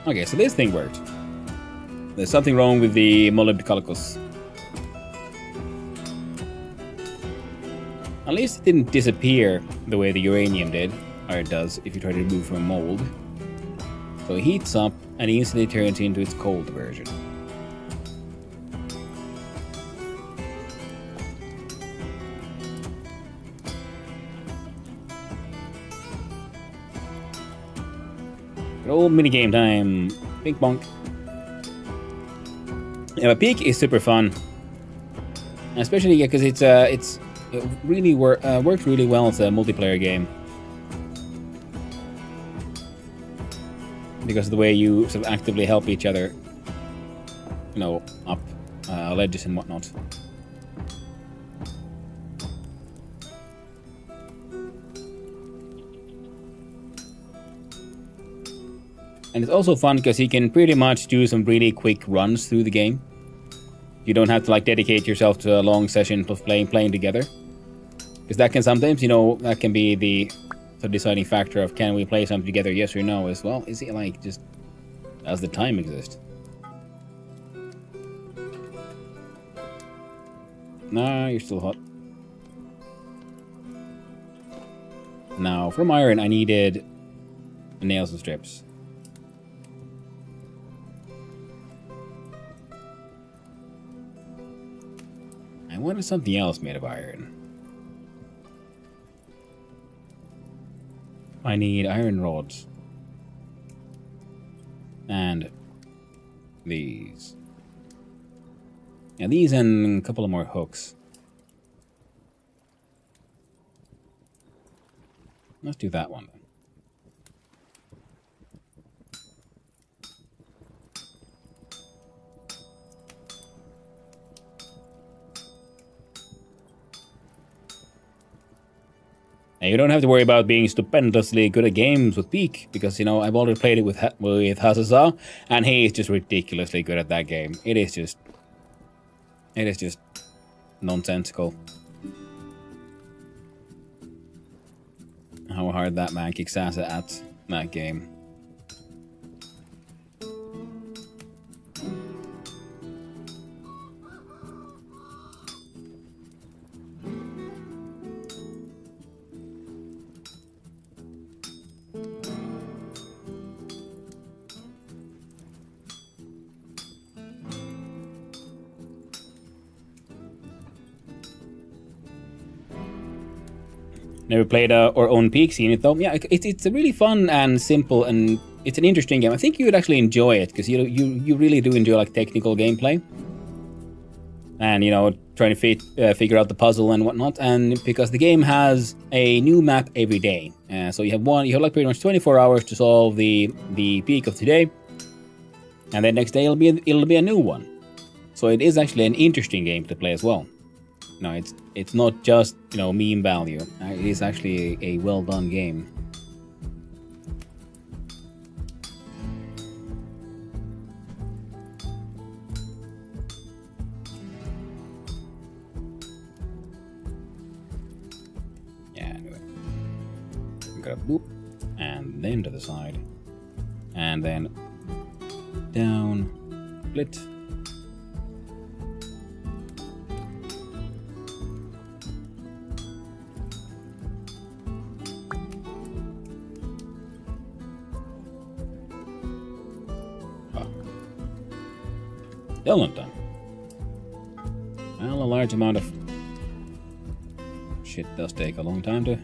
Speaker 1: okay, so this thing worked. There's something wrong with the molybdenum. At least it didn't disappear the way the uranium did, or it does if you try to remove from a mold. So it heats up and instantly turns into its cold version. Good old minigame time. Ping pong. Yeah, but Peak is super fun. Especially because it really works really well as a multiplayer game. Because of the way you sort of actively help each other, you know, up ledges and whatnot. And it's also fun because you can pretty much do some really quick runs through the game. You don't have to like dedicate yourself to a long session of playing together. Because that can sometimes, you know, that can be the deciding factor of can we play something together, yes or no, as well. Is it like just does the time exist? Nah, you're still hot. Now, from iron, I needed nails and strips. I wanted something else made of iron. I need iron rods. And these. Yeah, these and a couple of more hooks. Let's do that one then. And you don't have to worry about being stupendously good at games with Peak, because, you know, I've already played it with Hazaza, and he is just ridiculously good at that game. It is just nonsensical how hard that man kicks ass at that game. Never played our own Peak scene it though. Yeah, it's a really fun and simple, and it's an interesting game. I think you would actually enjoy it because you really do enjoy like technical gameplay, and you know trying to figure out the puzzle and whatnot. And because the game has a new map every day, so you have like pretty much 24 hours to solve the Peak of today, and then next day it'll be a new one. So it is actually an interesting game to play as well. No, it's not just, you know, meme value. It is actually a well done game. Yeah, do it. I'm gonna boop, and then to the side, and then down, split. Still not done. Well, a large amount of shit does take a long time to...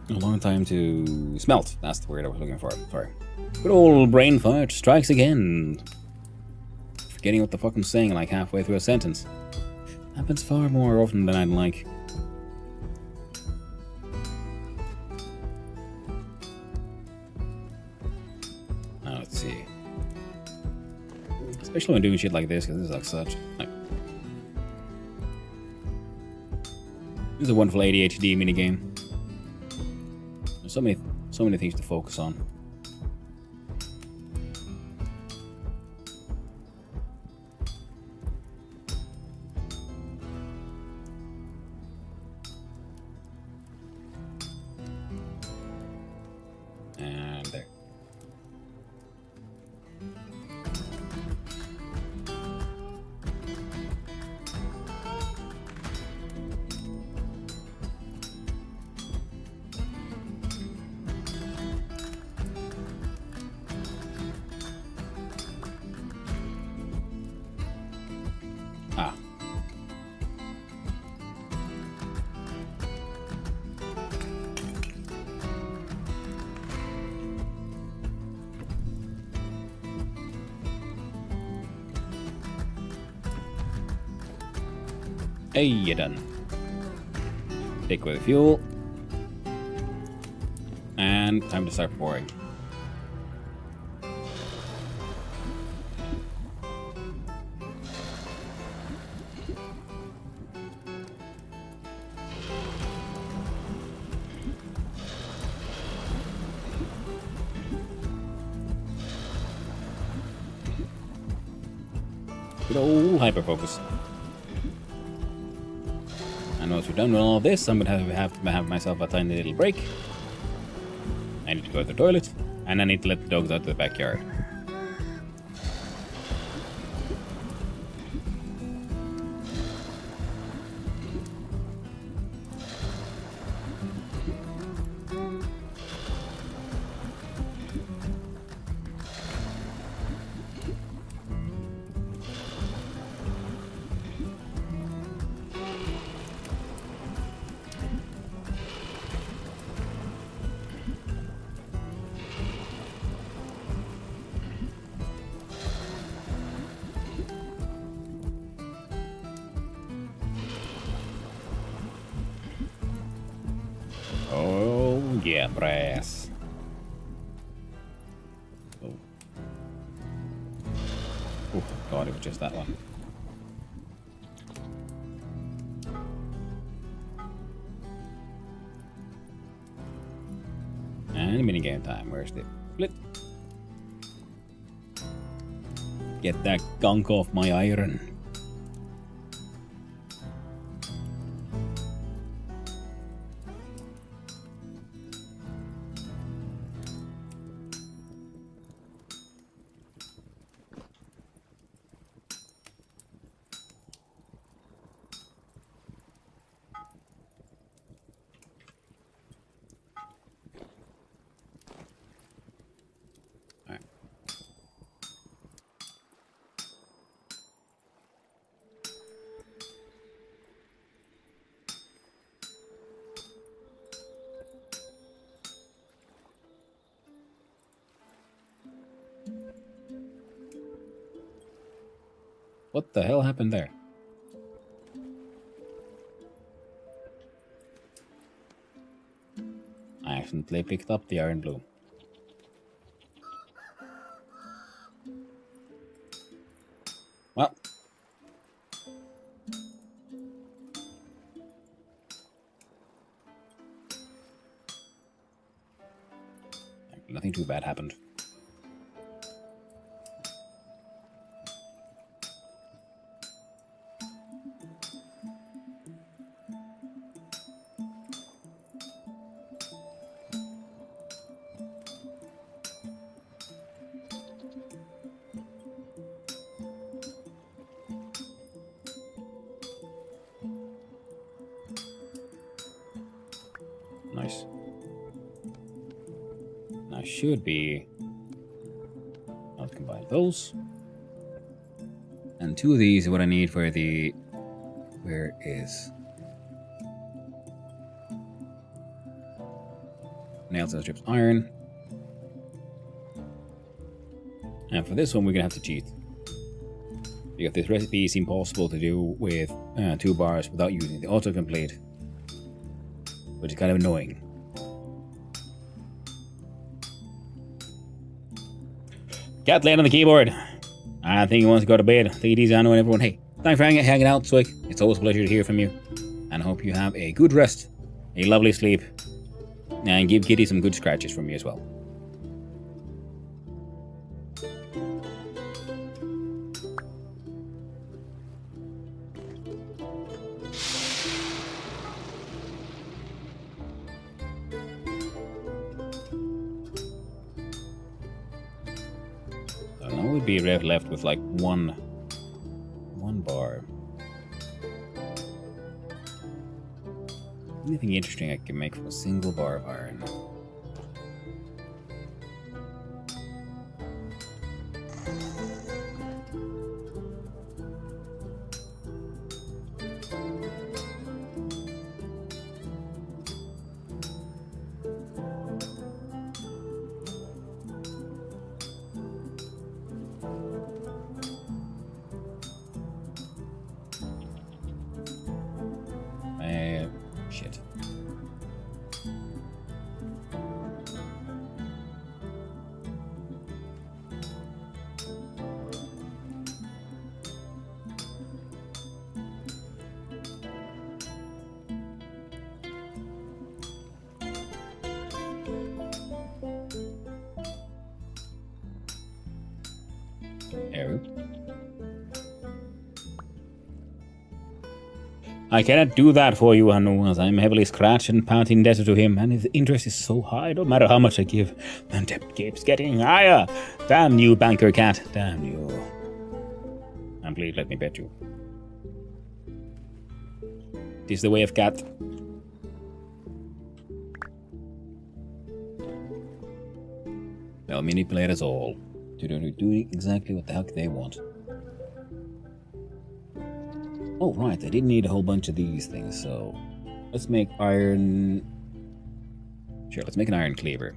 Speaker 1: A long time to smelt. That's the word I was looking for. Sorry. Good old brain fart strikes again. Forgetting what the fuck I'm saying like halfway through a sentence. Happens far more often than I'd like. Let's see. Especially when doing shit like this, because this is like such... Like, This is a wonderful ADHD minigame. There's so many things to focus on. And there. Ah. Hey, you're done. Take away the fuel. And time to start pouring. Good old hyperfocus. And once we're done with all of this, I'm gonna have to have myself a tiny little break. I need to go to the toilet, and I need to let the dogs out to the backyard. Oh, yeah, brass. Oh. Oh, God, it was just that one. And minigame time. Where's the flip? Get that gunk off my iron. What the hell happened there? I accidentally picked up the iron bloom. Well. Nothing too bad happened. Nice. Now should be. I'll combine those. And two of these are what I need for the. Where is. Nails and strips iron. And for this one, we're gonna have to cheat. Because this recipe is impossible to do with 2 bars without using the autocomplete, which is kind of annoying. Cat laying on the keyboard. I think he wants to go to bed. Take it easy on everyone. Hey, thanks for hanging out, Swick. It's always a pleasure to hear from you. and hope you have a good rest, a lovely sleep, and give Kitty some good scratches from me as well. So now we'd be left with like one bar. Anything interesting I can make from a single bar of iron? Shit. Arrow. I cannot do that for you, Anu, as I am heavily scratched and pounding debtor to him, and his interest is so high, no matter how much I give, the debt keeps getting higher. Damn you, banker cat, damn you. And please let me bet you. This is the way of cat. They'll manipulate us all to do exactly what the heck they want. Oh, right, I didn't need a whole bunch of these things, so let's make iron... Sure, let's make an iron cleaver.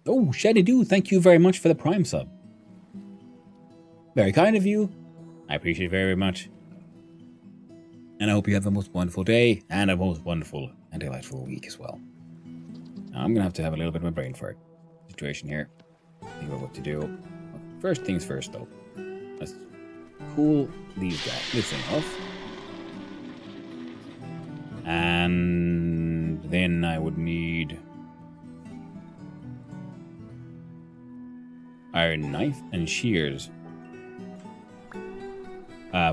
Speaker 1: Oh, Shady Doo, thank you very much for the Prime sub. Very kind of you. I appreciate it very much. And I hope you have a most wonderful day and a most wonderful and delightful week as well. Now, I'm going to have a little bit of a brain fart situation here. Think about what to do. First things first, though. Let's cool this thing off. And then I would need iron knife and shears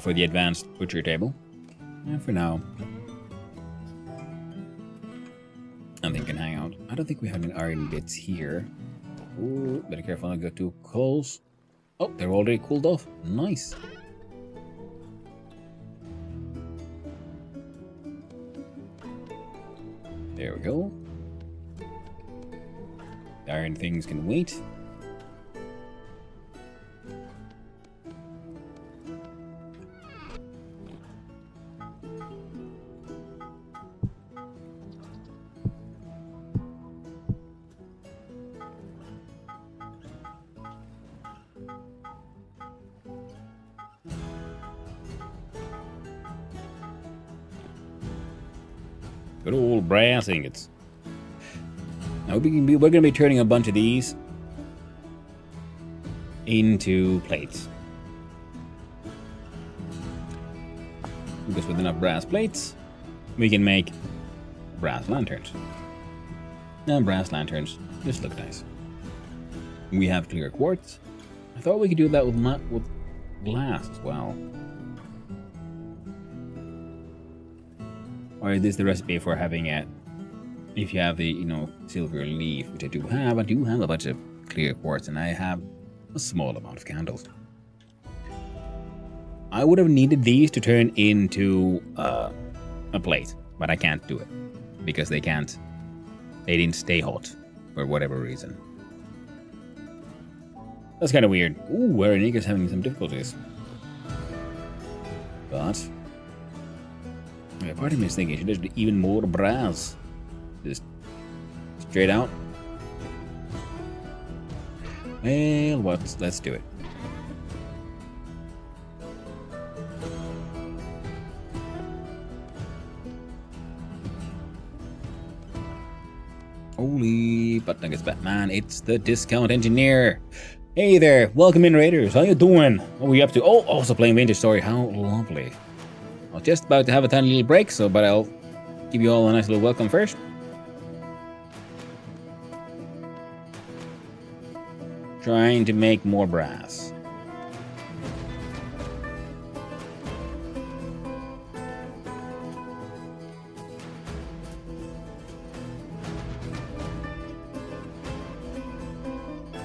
Speaker 1: for the advanced butcher table. And for now, nothing can hang out. I don't think we have any iron bits here. Ooh, better careful not to go too close. Oh, they're already cooled off. Nice. There we go. The iron things can wait. Good old brass ingots. Now we're going to be turning a bunch of these into plates. because with enough brass plates, we can make brass lanterns. And brass lanterns just look nice. We have clear quartz. I thought we could do that with glass as well. Or is this the recipe for having it? If you have the, silver leaf, which I do have a bunch of clear quartz, and I have a small amount of candles. I would have needed these to turn into a plate, but I can't do it because they didn't stay hot for whatever reason. That's kind of weird. Ooh, Aranika's having some difficulties. But part of me is thinking she does even more brass. Just straight out. Well, let's do it. Holy butt nuggets, Batman! It's the Discount Engineer. Hey there, welcome in, Raiders. How you doing? What are we up to? Oh, also playing Vintage Story. How lovely. I was just about to have a tiny little break, but I'll give you all a nice little welcome first. Trying to make more brass.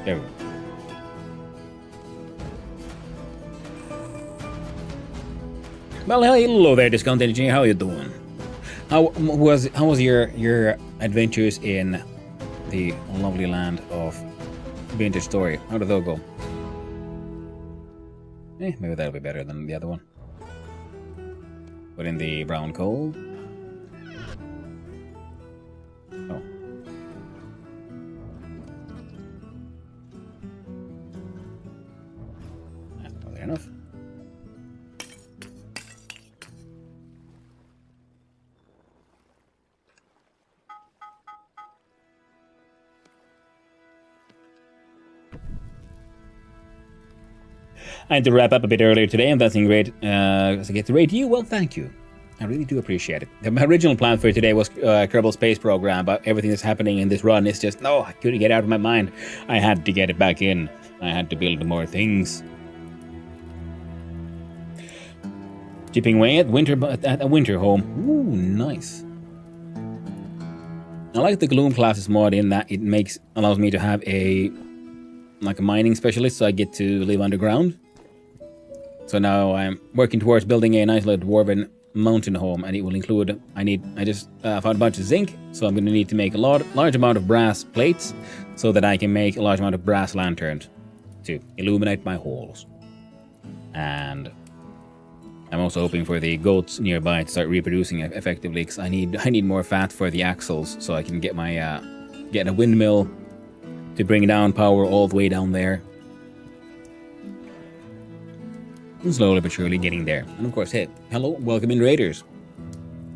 Speaker 1: There we go. Well, hello there, Discount Engineer. How are you doing? How was your adventures in the lovely land of Vintage Story? How did that go? Maybe that'll be better than the other one. Put in the brown coal. Oh. That's probably enough. I had to wrap up a bit earlier today, and that's great. As I get to rate you, well, thank you. I really do appreciate it. My original plan for today was Kerbal Space Program, but everything that's happening in this run is just, no, I couldn't get it out of my mind. I had to get it back in. I had to build more things. Chipping away at a winter home. Ooh, nice. I like the Gloom Classes mod in that it allows me to have a mining specialist, so I get to live underground. So now I'm working towards building a nice little dwarven mountain home, and it will include, I just found a bunch of zinc, so I'm going to need to make a large amount of brass plates so that I can make a large amount of brass lanterns to illuminate my halls. And I'm also hoping for the goats nearby to start reproducing effectively, because I need more fat for the axles so I can get my get a windmill to bring down power all the way down there. And slowly but surely getting there. And of course, hey, hello, welcome in, Raiders.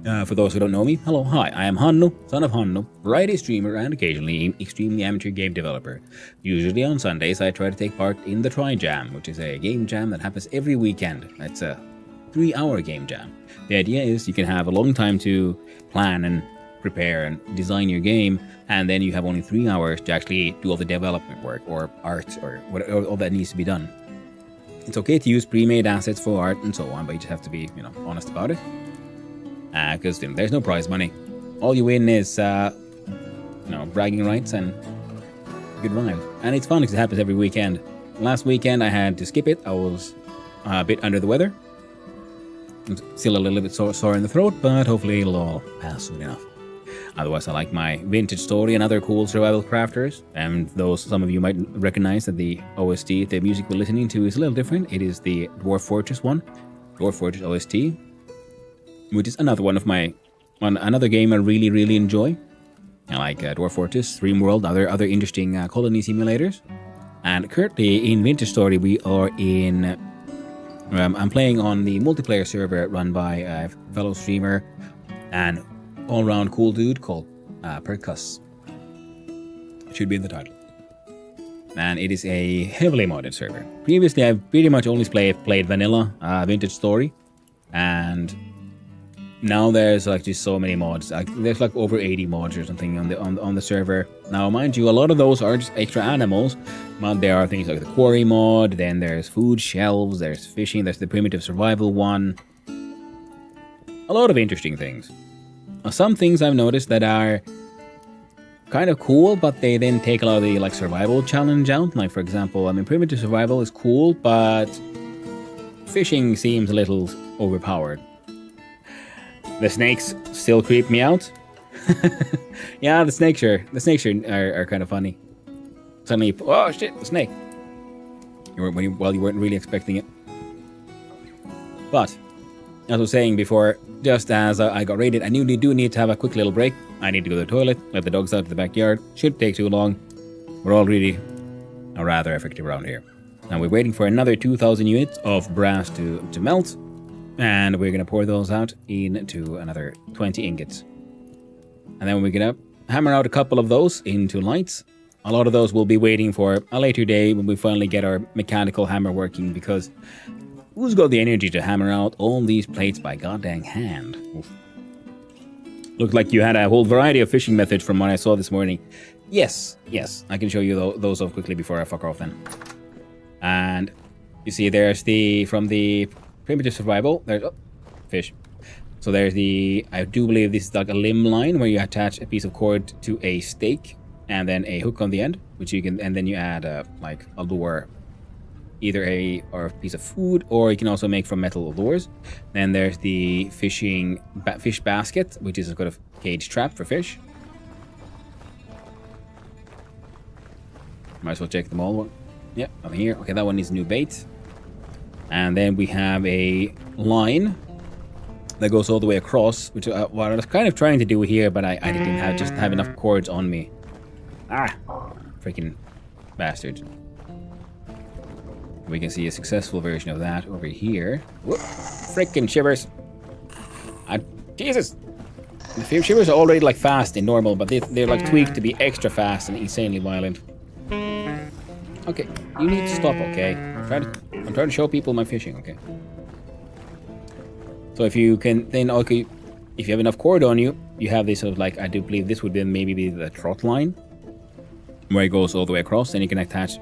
Speaker 1: For those who don't know me, hello, hi, I am Hannu, son of Hannu, variety streamer and occasionally extremely amateur game developer. Usually on Sundays I try to take part in the Tri-Jam, which is a game jam that happens every weekend. It's a 3-hour game jam. The idea is you can have a long time to plan and prepare and design your game, and then you have only 3 hours to actually do all the development work or art or whatever all that needs to be done. It's okay to use pre-made assets for art and so on, but you just have to be, honest about it. Because there's no prize money. All you win is, bragging rights and good vibes. And it's fun because it happens every weekend. Last weekend I had to skip it. I was a bit under the weather. I'm still a little bit sore in the throat, but hopefully it'll all pass soon enough. Otherwise, I like my Vintage Story and other cool survival crafters. And some of you might recognize that the OST, the music we're listening to, is a little different. It is the Dwarf Fortress one, Dwarf Fortress OST, which is another one of another game I really, really enjoy. I like Dwarf Fortress, RimWorld, other interesting colony simulators. And currently in Vintage Story, we are in. I'm playing on the multiplayer server run by a fellow streamer and all-round cool dude called Percus. It should be in the title. And it is a heavily modded server. Previously, I've pretty much only played vanilla Vintage Story, and now there's like just so many mods. Like, there's like over 80 mods or something on the server. Now, mind you, a lot of those are just extra animals. But there are things like the quarry mod. Then there's food shelves. There's fishing. There's the primitive survival one. A lot of interesting things. Some things I've noticed that are kind of cool, but they then take a lot of the like survival challenge out. Like, for example, I mean, primitive survival is cool, but fishing seems a little overpowered. The snakes still creep me out. Yeah, the snakes are kind of funny. Suddenly, oh shit, the snake. You weren't really expecting it. But as I was saying before, just as I got raided, I do need to have a quick little break. I need to go to the toilet, let the dogs out to the backyard. Shouldn't take too long. We're all really rather effective around here. Now we're waiting for another 2,000 units of brass to melt. And we're going to pour those out into another 20 ingots. And then we're going to hammer out a couple of those into lights. A lot of those will be waiting for a later day when we finally get our mechanical hammer working, because who's got the energy to hammer out all these plates by goddamn hand? Oof. Looked like you had a whole variety of fishing methods from what I saw this morning. Yes, I can show you those off quickly before I fuck off then. And you see there's from the primitive survival, there's fish. So there's I do believe this is like a limb line where you attach a piece of cord to a stake and then a hook on the end, which you can, and then you add like a lure, either a piece of food, or you can also make from metal lures. Then there's the fish basket, which is a kind of cage trap for fish. Might as well check them all. Yep, nothing here. Okay, that one needs new bait. And then we have a line that goes all the way across, which what I was kind of trying to do here, but I didn't have enough cords on me. Ah, freaking bastard. We can see a successful version of that over here. Whoop, freaking shivers. Jesus. The shivers are already like fast in normal, but they're like tweaked to be extra fast and insanely violent. Okay, you need to stop, okay? I'm trying to show people my fishing, okay? So if you can, then, okay, if you have enough cord on you, you have this sort of like, I do believe this would then maybe be the trot line, where it goes all the way across, and you can attach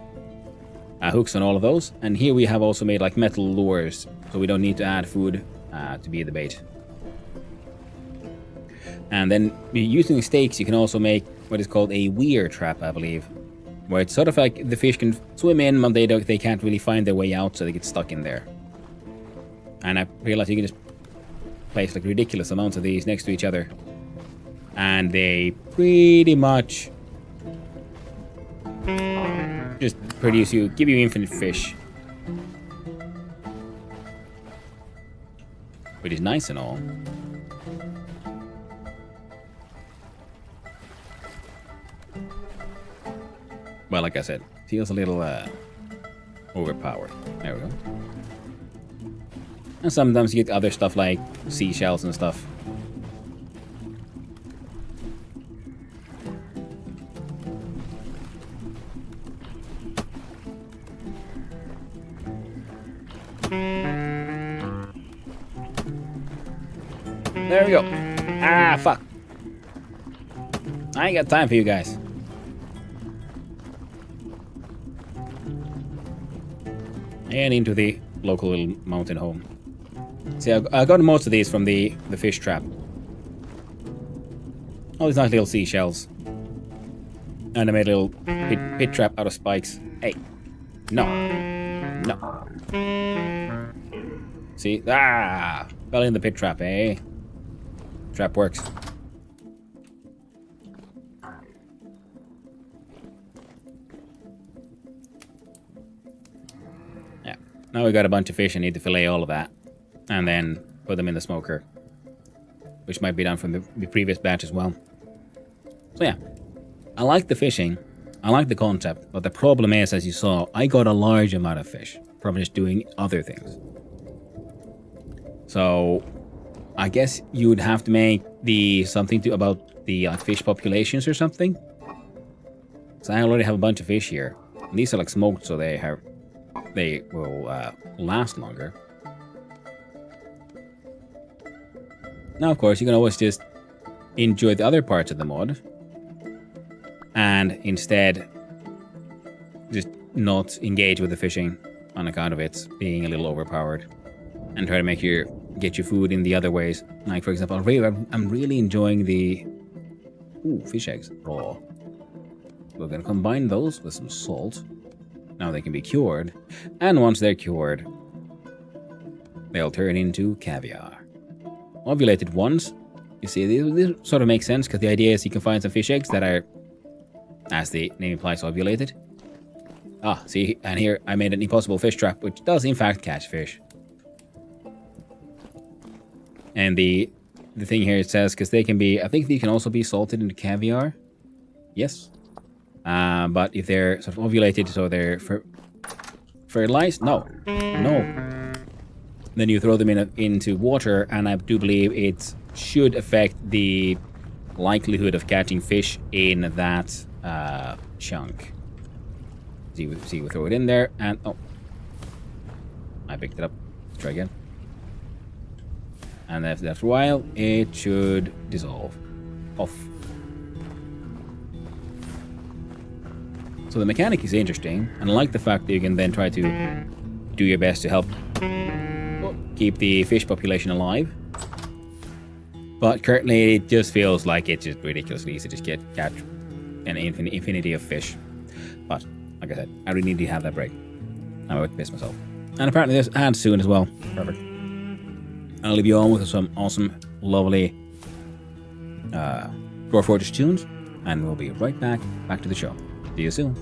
Speaker 1: hooks on all of those. And here we have also made like metal lures, so we don't need to add food to be the bait. And then using stakes, you can also make what is called a weir trap, I believe, where it's sort of like the fish can swim in, but they can't really find their way out, so they get stuck in there. And I realized you can just place like ridiculous amounts of these next to each other, and they pretty much just give you infinite fish, which is nice and all. Well, like I said, feels a little overpowered. There we go. And sometimes you get other stuff like seashells and stuff. There we go. Ah, fuck. I ain't got time for you guys. And into the local little mountain home. See, I got most of these from the fish trap. All these nice little seashells. And I made a little pit trap out of spikes. Hey. No. No. See? Ah! Fell in the pit trap, eh? Trap works. Yeah. Now we got a bunch of fish. I need to fillet all of that. And then put them in the smoker. Which might be done from the previous batch as well. So yeah. I like the fishing. I like the concept. But the problem is, as you saw, I got a large amount of fish from just doing other things. So I guess you would have to make something about the fish populations or something. So I already have a bunch of fish here. And these are like smoked, so they will last longer. Now, of course, you can always just enjoy the other parts of the mod and instead just not engage with the fishing on account of it being a little overpowered and try to get your food in the other ways. Like, for example, I'm really enjoying the fish eggs raw. We're going to combine those with some salt. Now they can be cured, and once they're cured, they'll turn into caviar. Ovulated ones, you see, this sort of makes sense because the idea is you can find some fish eggs that are, as the name implies, ovulated. Ah, see, and here I made an impossible fish trap, which does in fact catch fish. And the thing here it says, because they can be, I think they can also be salted into caviar. Yes. But if they're sort of ovulated, so they're fertilized, no, then you throw them into water, and I do believe it should affect the likelihood of catching fish in that chunk. See, we throw it in there, and I picked it up. Try again. And after a while, it should dissolve off. So the mechanic is interesting, and I like the fact that you can then try to do your best to help keep the fish population alive. But currently, it just feels like it's just ridiculously easy to catch an infinity of fish. But like I said, I really need to have that break. I'm about to piss myself. And apparently there's ads soon as well. Perfect. I'll leave you on with some awesome, lovely Dwarf Fortress tunes, and we'll be right back to the show. See you soon.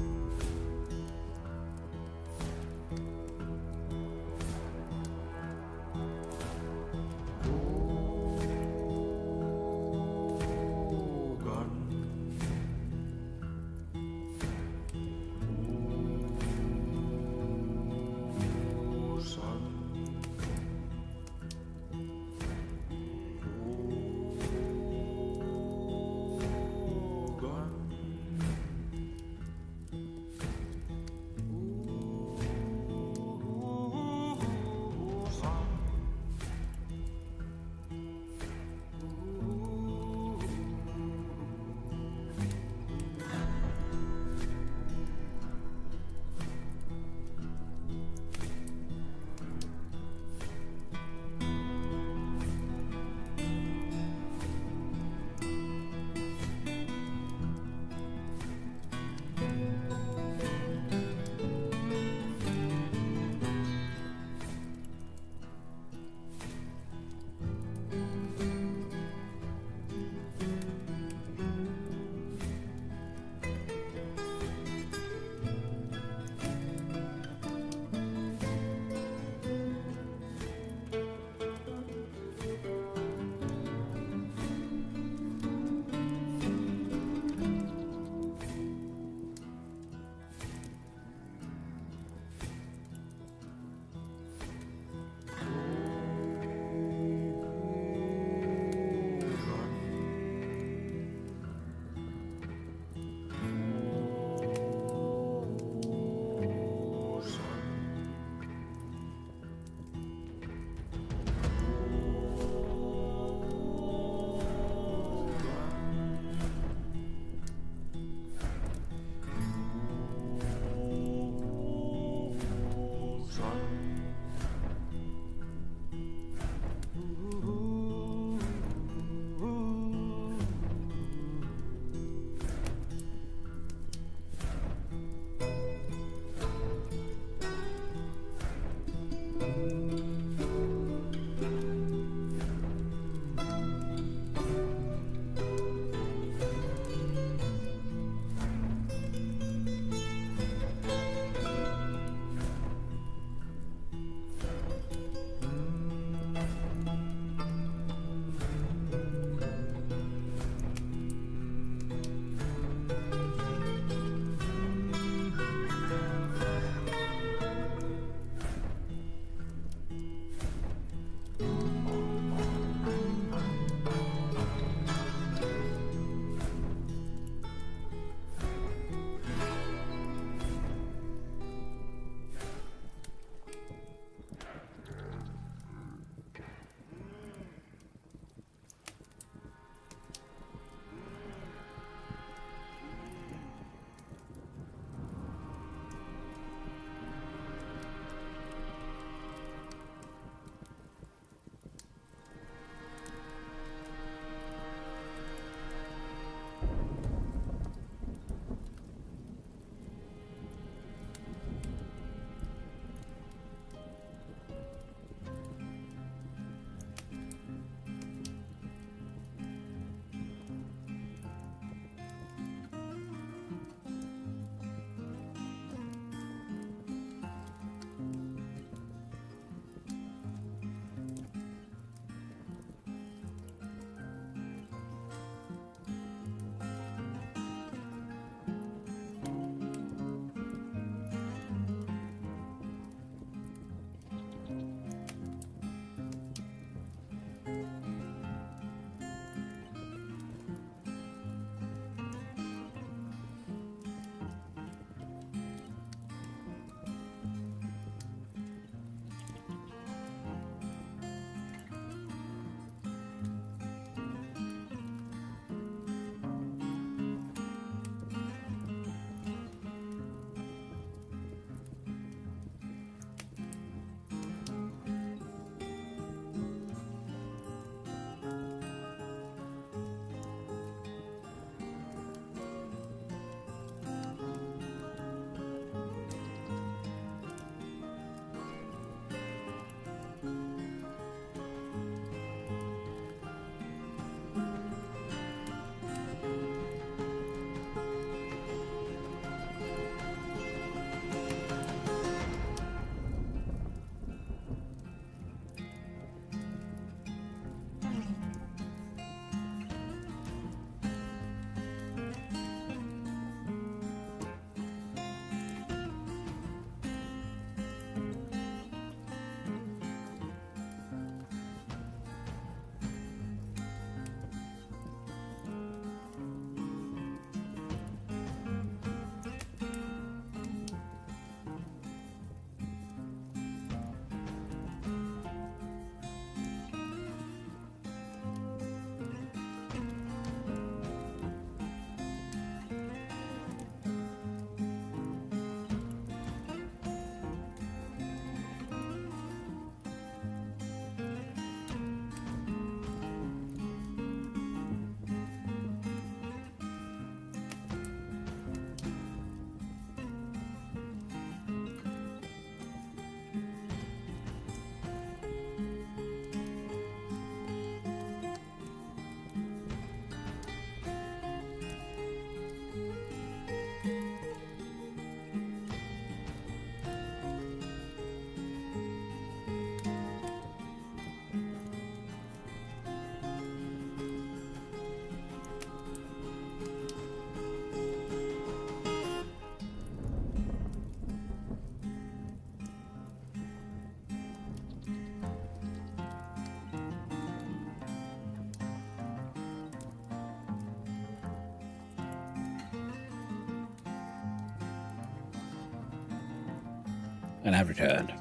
Speaker 1: and have returned.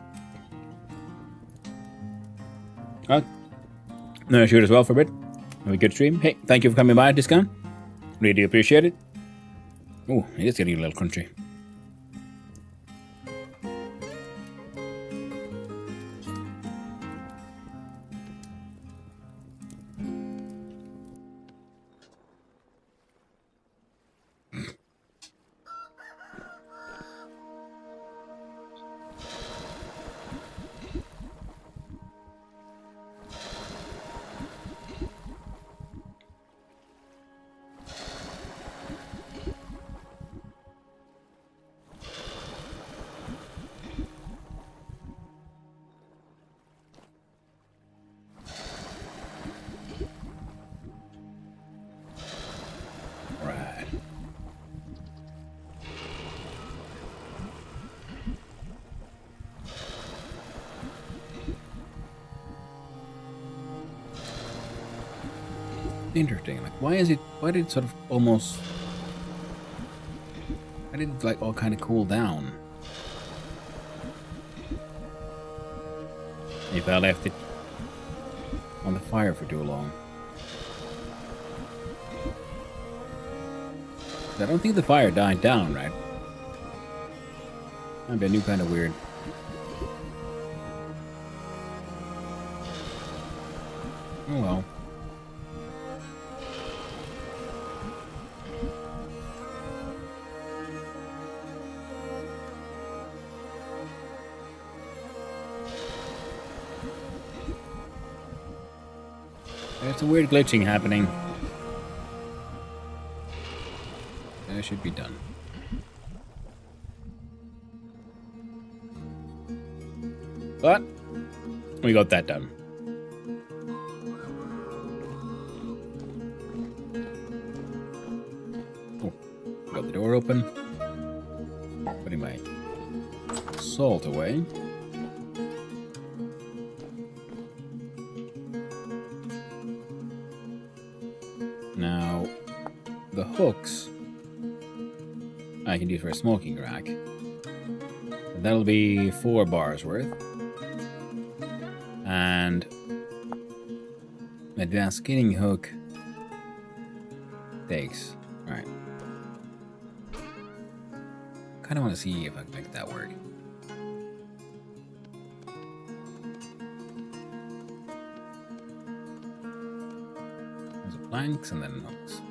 Speaker 1: Well, I'm gonna shoot as well for a bit. Have a good stream. Hey, thank you for coming by, Discount. Really appreciate it. Oh, it is getting a little crunchy. Interesting. Like, why did it sort of almost... Why did it, like, all kind of cool down? If I left it on the fire for too long. I don't think the fire died down, right? That'd be a new kind of weird. Oh well. There's some weird glitching happening. That should be done. But we got that done. Oh, got the door open. Putting my salt away. Now, the hooks I can use for a smoking rack. That'll be 4 bars worth. And advanced skinning hook takes. Alright. Kinda wanna see if I can make that work. There's planks and then hooks.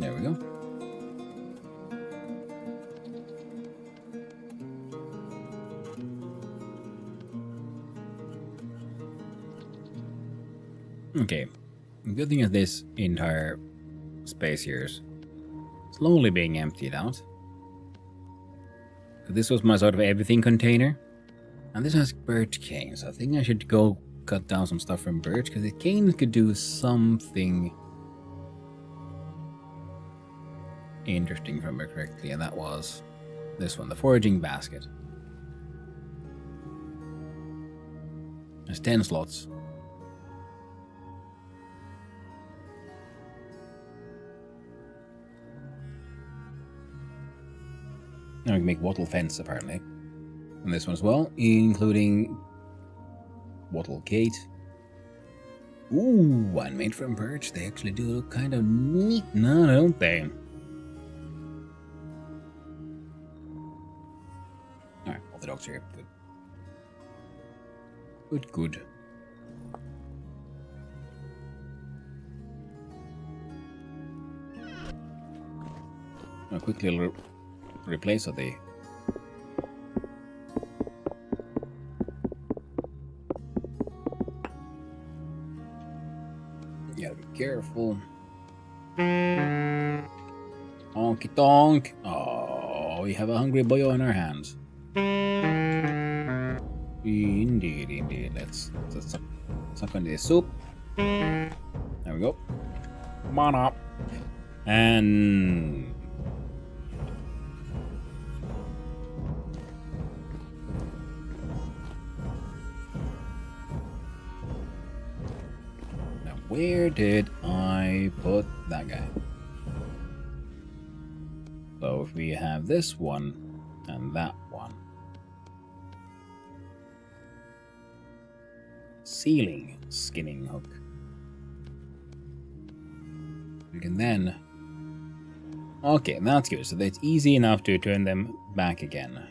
Speaker 1: There we go. Okay, the good thing is this entire space here is slowly being emptied out. So this was my sort of everything container. And this has birch cane, so I think I should go cut down some stuff from birch, because the cane could do something interesting, if I remember correctly, and that was this one, the foraging basket. There's 10 slots. Now we can make wattle fence, apparently. And this one as well, including wattle gate. Ooh, one made from birch. They actually do look kind of neat now, don't they? Alright, all the dogs are here. Good. Good, good. I'll quickly replace the gotta be careful. Honky tonk. Oh, we have a hungry boy on our hands. Indeed, indeed. Let's suck on this soup. There we go. Come on up. And Where did I put that guy? So if we have this one and that one. Ceiling skinning hook. We can then... Okay, that's good. So it's easy enough to turn them back again.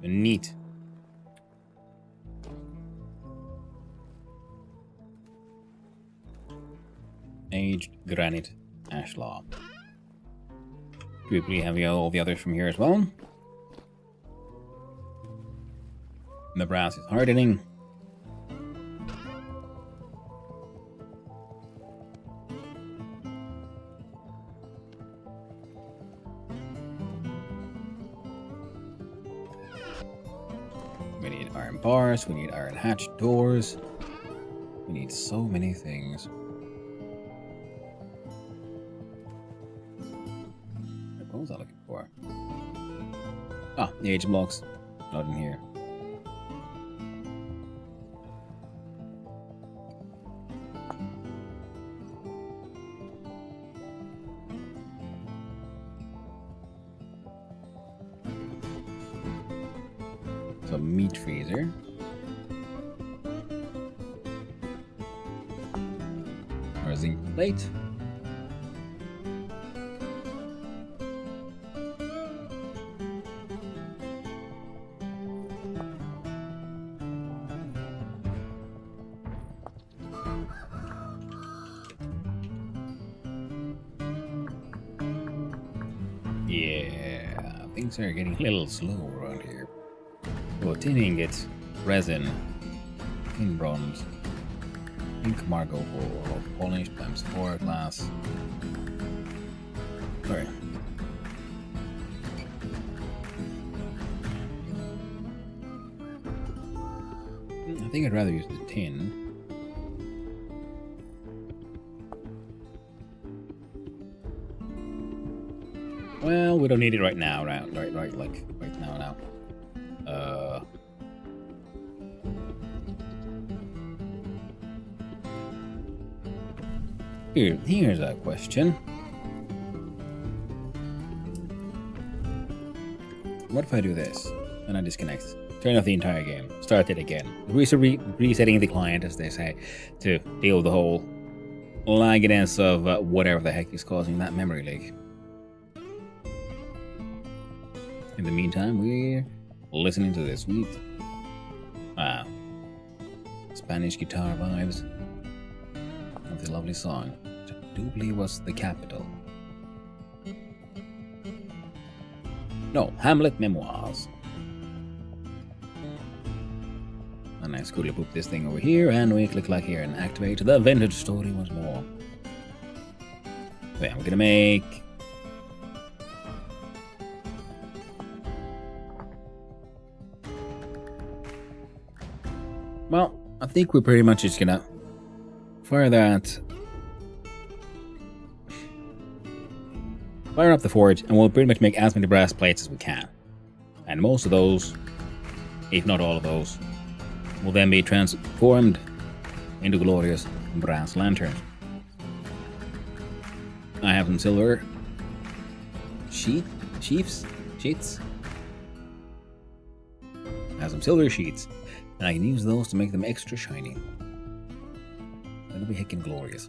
Speaker 1: Neat. Aged granite ashlar. Do we have all the others from here as well? The brass is hardening. We need iron bars, we need iron hatch doors. We need so many things. What was I looking for? Ah, the age blocks. Not in here. So meat freezer. Or a zinc plate. Yeah, things are getting a little slow around here. Oh, tin ingot, resin, tin bronze, pink marble ore, polished times 4 glass. Sorry. I think I'd rather use the tin. Well, we don't need it right now, right, like right now. Here's a question. What if I do this and I disconnect? Turn off the entire game. Start it again. Resetting the client, as they say, to deal with the whole lagginess of whatever the heck is causing that memory leak. In the meantime, we're listening to this sweet Spanish guitar vibes of the lovely song, which I do believe was The Capital. No, Hamlet Memoirs. And I coolly poop this thing over here, and we click like here and activate the vintage story once more. So yeah, we're gonna make... Well, I think we're pretty much just gonna fire up the forge, and we'll pretty much make as many brass plates as we can. And most of those, if not all of those, will then be transformed into glorious brass lanterns. I have some silver sheets. I have some silver sheets, and I can use those to make them extra shiny. That'll be heckin' glorious.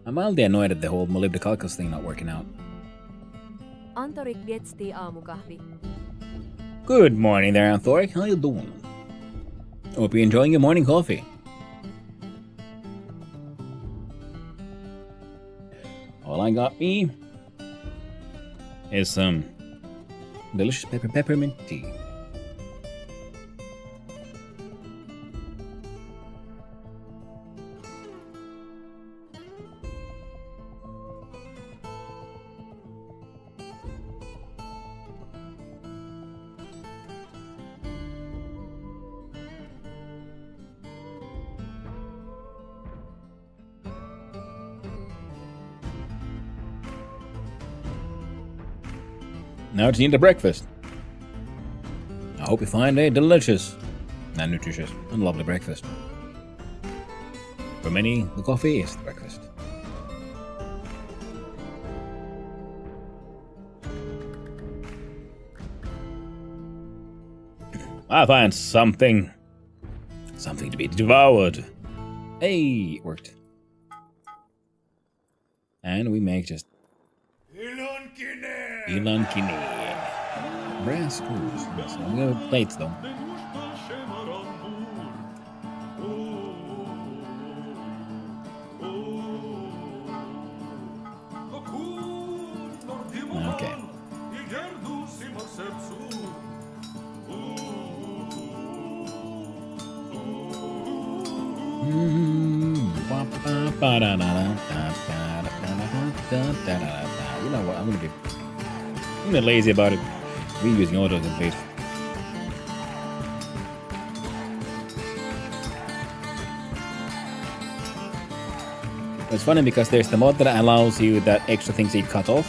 Speaker 1: I'm mildly annoyed at the whole molybdenum thing not working out.
Speaker 2: Antorik gets the aamukahvi.
Speaker 1: Good morning there, Anthoric. How you doing? Hope you're enjoying your morning coffee. All I got me is some delicious peppermint tea. now it's into breakfast. I hope you find a delicious and nutritious and lovely breakfast. For many, the coffee is the breakfast. I find something to be devoured. Hey, it worked. And we make just Ilankine. Brass screws. So I'm gonna have plates though. Okay. You know what? I'm gonna be lazy about it. We're using autocomplete. It's funny because there's the mod that allows you that extra things that you cut off.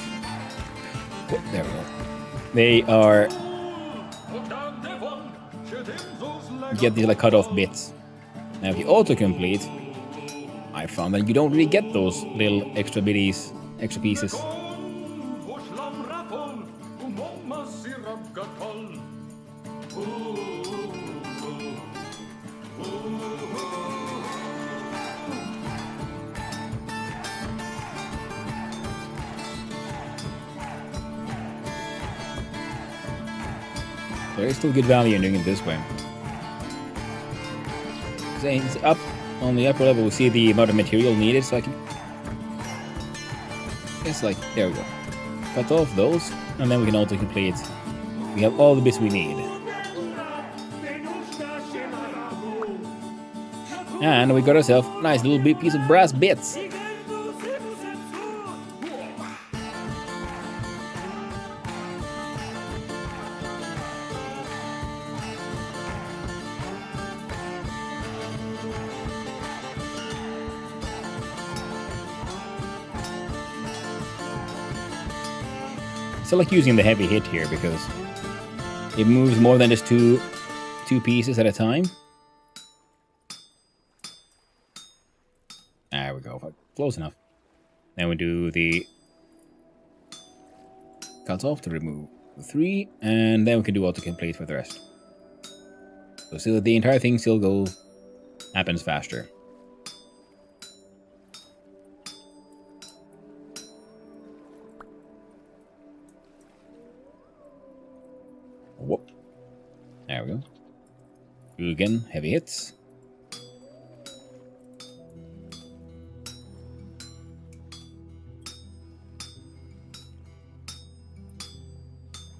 Speaker 1: Oh, there we go. They are you get these like cut off bits. Now if you autocomplete, I found that you don't really get those little extra bitties, extra pieces. There is still good value in doing it this way. So it's up on the upper level, we see the amount of material needed, so I can... It's like, there we go. Cut off those, and then we can auto-complete. We have all the bits we need. And we got ourselves a nice little piece of brass bits. I like using the heavy hit here because it moves more than just two pieces at a time. There we go, close enough. Then we do the cut off to remove the 3, and then we can do autocomplete for the rest. So still the entire thing still happens faster. Whoop. There we go. Do again, heavy hits.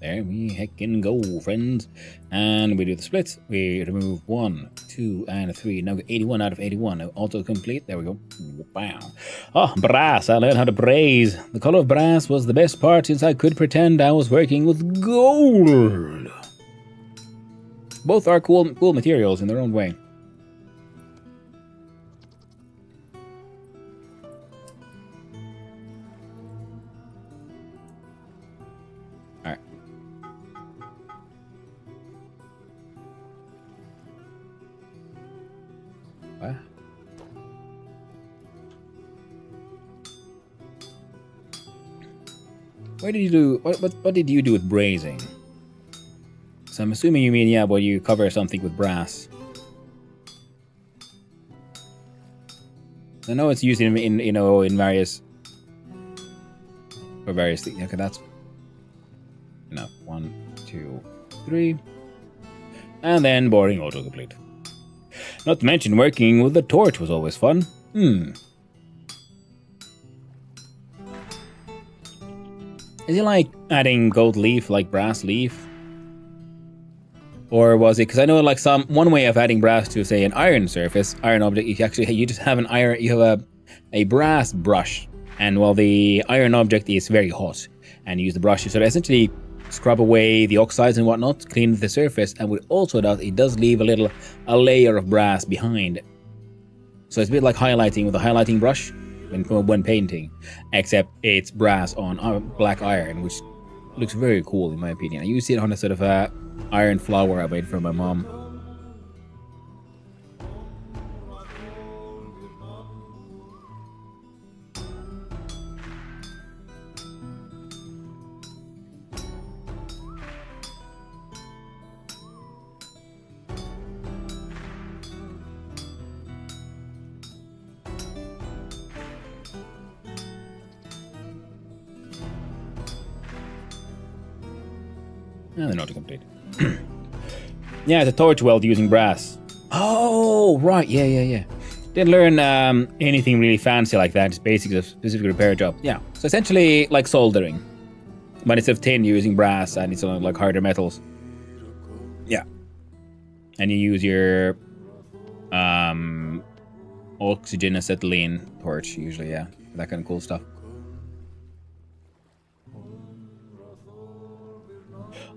Speaker 1: There we heckin' go, friends. And we do the splits. We remove 1, 2, and 3. Now 81 out of 81. Autocomplete. There we go. Wow. Oh, brass. I learned how to braze. The color of brass was the best part since I could pretend I was working with gold. Both are cool materials in their own way. Alright. What? What did you do? What did you do with brazing? So I'm assuming you mean, yeah, where you cover something with brass. I know it's used in various things. Okay, that's enough. 1, 2, 3, and then boring autocomplete. Not to mention working with the torch was always fun. Is it like adding gold leaf, like brass leaf? Or was it, because I know like one way of adding brass to say an iron surface, iron object, you just have you have a brass brush, and while the iron object is very hot, and you use the brush to sort of essentially scrub away the oxides and whatnot, clean the surface, and what also does, it does leave a layer of brass behind. So it's a bit like highlighting with a highlighting brush when painting, except it's brass on black iron, which looks very cool in my opinion. I used it on a sort of a iron flower I made for my mom. And the note complete. Yeah, it's a torch weld using brass. Oh, right. Yeah. Didn't learn anything really fancy like that. Just basics of specific repair job. Yeah. So essentially like soldering. But instead of tin, you're using brass and it's on like harder metals. Yeah. And you use your oxygen acetylene torch usually, yeah. That kind of cool stuff.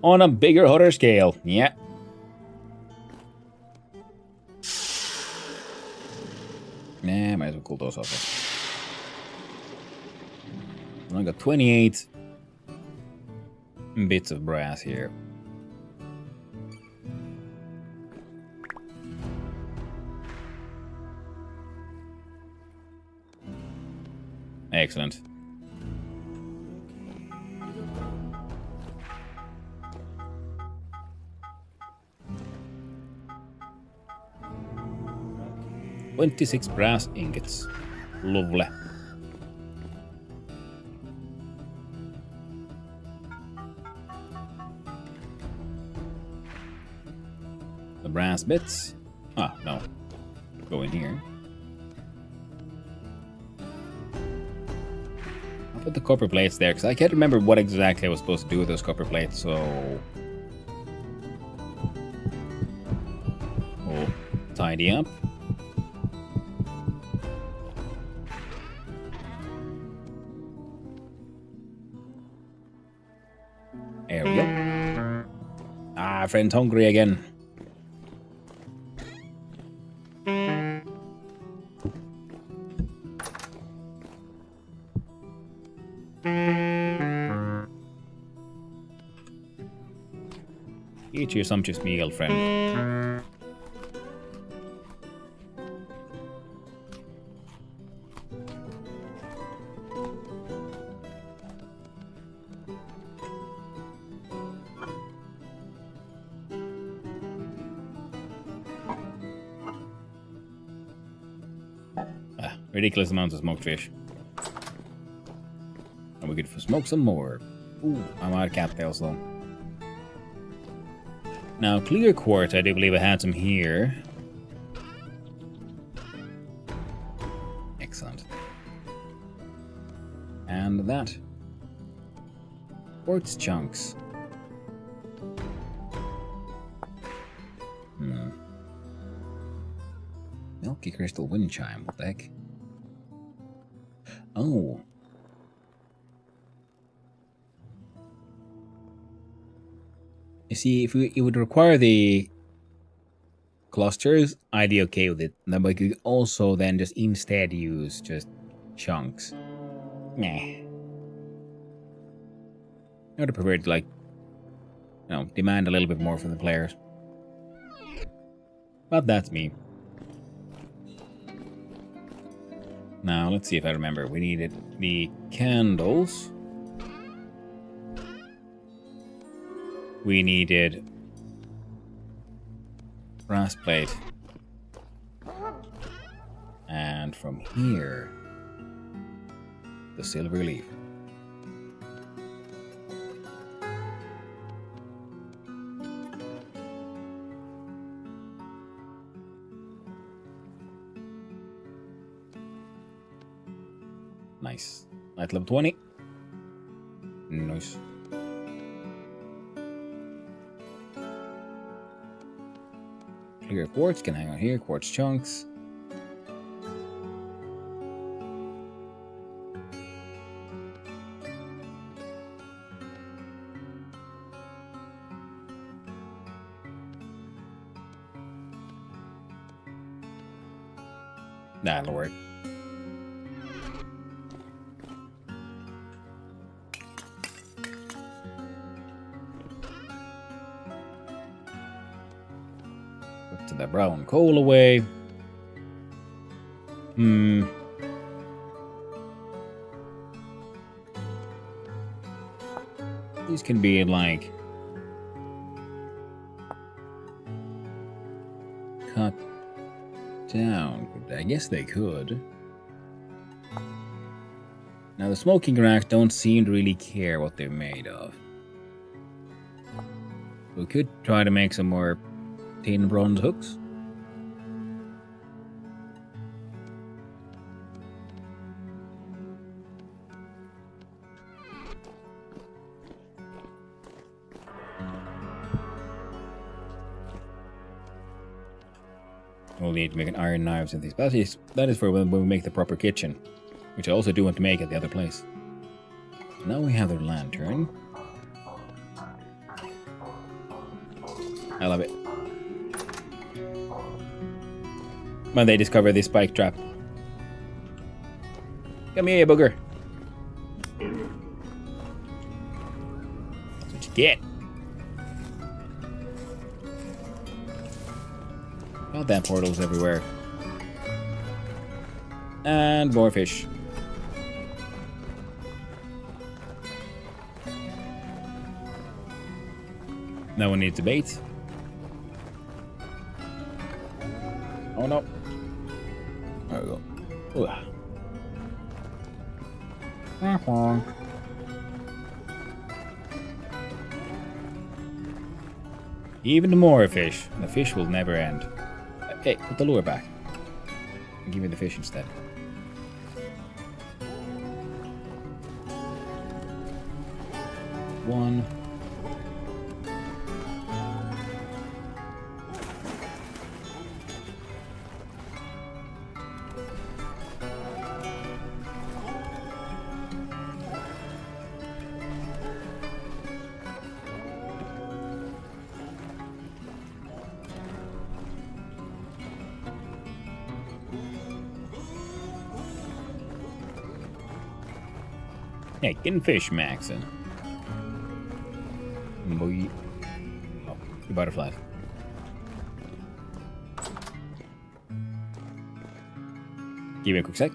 Speaker 1: On a bigger, hotter scale. Yeah. Nah, might as well cool those off. I got 28 bits of brass here. Excellent. "26 brass ingots. Lovely. The brass bits. Ah, no. Go in here. I'll put the copper plates there because I can't remember what exactly I was supposed to do with those copper plates, so. We'll tidy up. There we go. Ah, friend's hungry again. Eat your sumptuous meal, friend. Ridiculous amounts of smoked fish. And we could smoke some more. Ooh, I'm out of cattails though. Now, clear quartz, I do believe I had some here. Excellent. And that. Quartz chunks. Milky crystal wind chime, what the heck? Oh. You see, if it would require the clusters, I'd be okay with it. Then we could also then just instead use just chunks. Nah. I would have preferred to, like, you know, demand a little bit more from the players. But that's me. Now, let's see if I remember. We needed the candles. We needed brass plate. And from here, the silver leaf. Nice. Light level 20. Nice. Clear quartz can hang on here. Quartz chunks. That'll work. rest of the brown coal away. These can be like cut down. I guess they could. Now the smoking racks don't seem to really care what they're made of. We could try to make some more tin bronze hooks. We'll need to make an iron knives and these. That is for when we make the proper kitchen, which I also do want to make at the other place. Now we have the lantern. I love it. When they discover this spike trap. Come here, booger. That's what you get. Goddamn portals everywhere. And more fish. No one needs a bait. Oh no. There we go. Ooh. Even more fish. The fish will never end. Hey, put the lure back. And give me the fish instead. One. Hey, getting fish, Maxon. Boy. Oh, the butterflies. Give me a quick sec.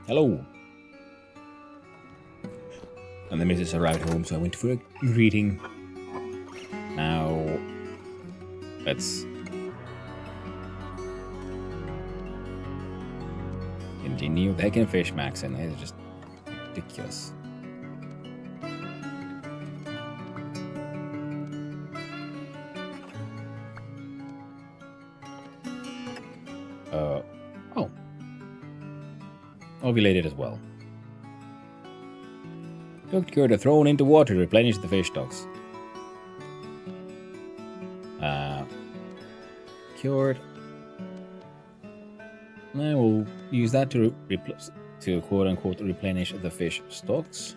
Speaker 1: Hello. And the missus arrived home, so I went for a greeting. Now, let's continue. The heck and fish, Max, and it's just ridiculous. Oh. Ovulated as well. Cooked curd are thrown into water to replenish the fish stocks. Cured. I will use that to quote unquote replenish the fish stocks.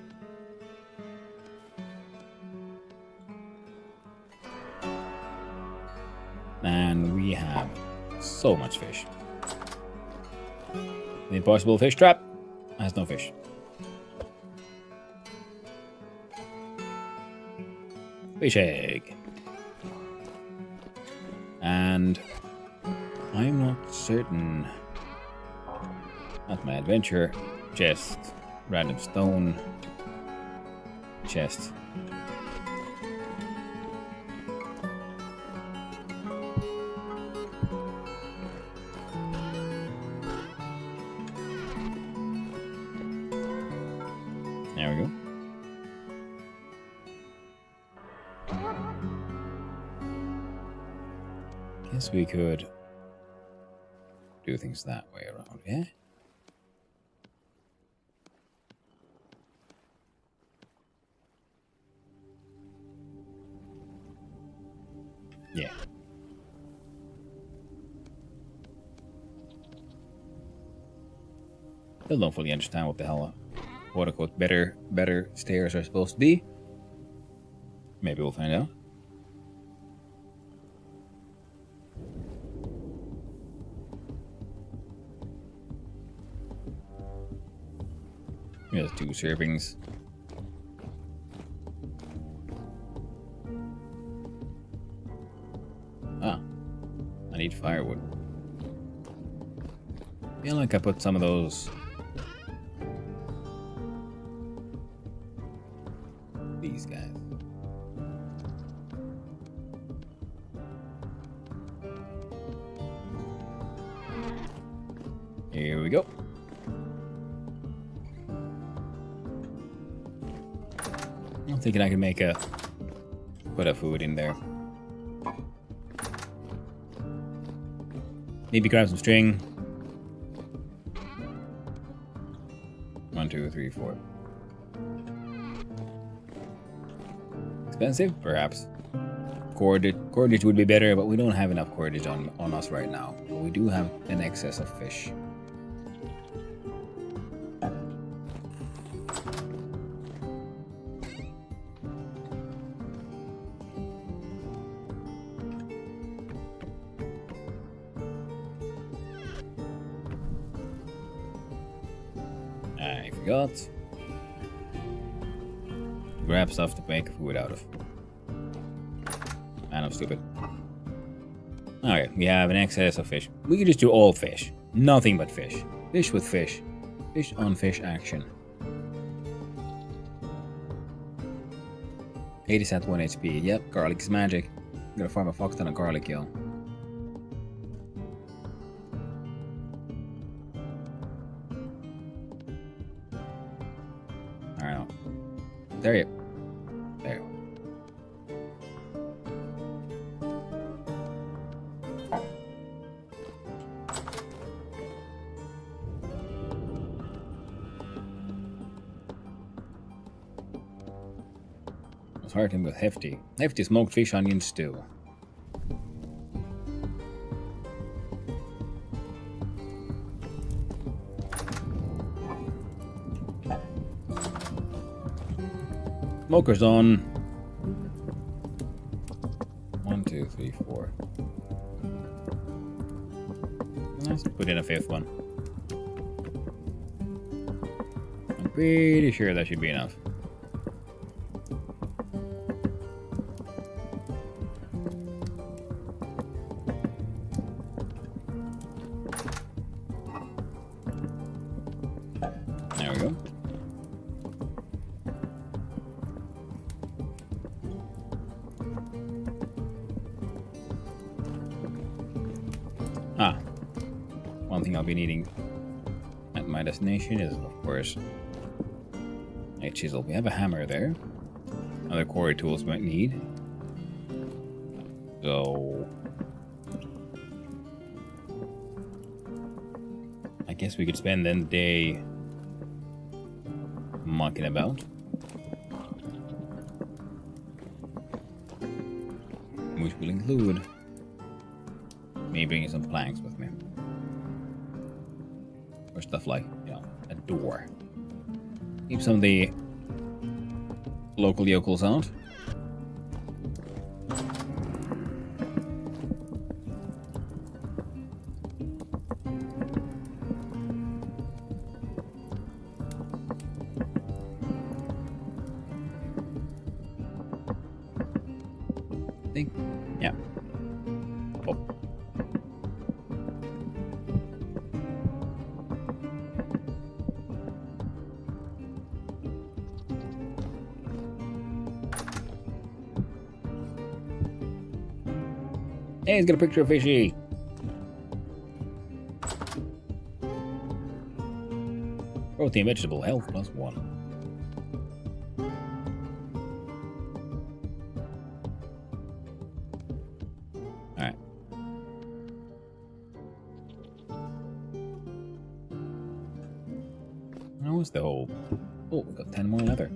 Speaker 1: And we have so much fish. The impossible fish trap has no fish. Fish egg. And I'm not certain. Not my adventure. Chest. Random stone. Chest. There we go. Guess we could do things that way around, yeah? Yeah. Still don't fully understand what the hell quote unquote better stairs are supposed to be. Maybe we'll find out. There's 2 servings. Ah, I need firewood. Feel like I put some of those. These guys. Here we go. I'm thinking I can make a put a food in there. Maybe grab some string. 1, 2, 3, 4. Expensive, perhaps. Cordage would be better, but we don't have enough cordage on us right now. But we do have an excess of fish. I forgot. Grab stuff to make food out of. Man, I'm stupid. Alright, we have an excess of fish. We can just do all fish. Nothing but fish. Fish with fish. Fish on fish action. 80 cent 1 HP. Yep, garlic is magic. I'm gonna farm a fuck ton of garlic, yo. Alright. There you go. There you go. Let's hurt him with hefty. Hefty smoked fish onion stew. Smoker's on. 1, 2, 3, 4. Let's put in a 5th one. I'm pretty sure that should be enough. There we go. Ah, one thing I'll be needing at my destination is, of course, a chisel. We have a hammer there. Other quarry tools we might need. So, I guess we could spend then the day mucking about. Which will include me bringing some planks with me. Or stuff like, you know, a door. Keep some of the local yokels out. Think, yeah. Oh. Hey, he's got a picture of fishy. Protein vegetable health +1. Alright. How was the whole... Oh, we got 10 more leather.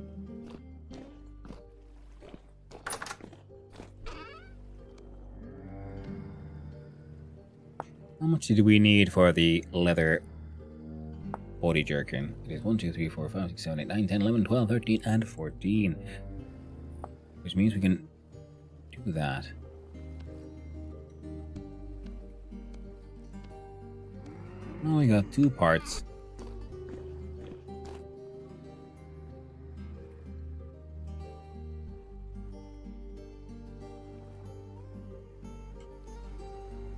Speaker 1: How much did we need for the leather body jerkin? It is 1, 2, 3, 4, 5, 6, 7, 8, 9, 10, 11, 12, 13, and 14. Which means we can do that. Now we got 2 parts.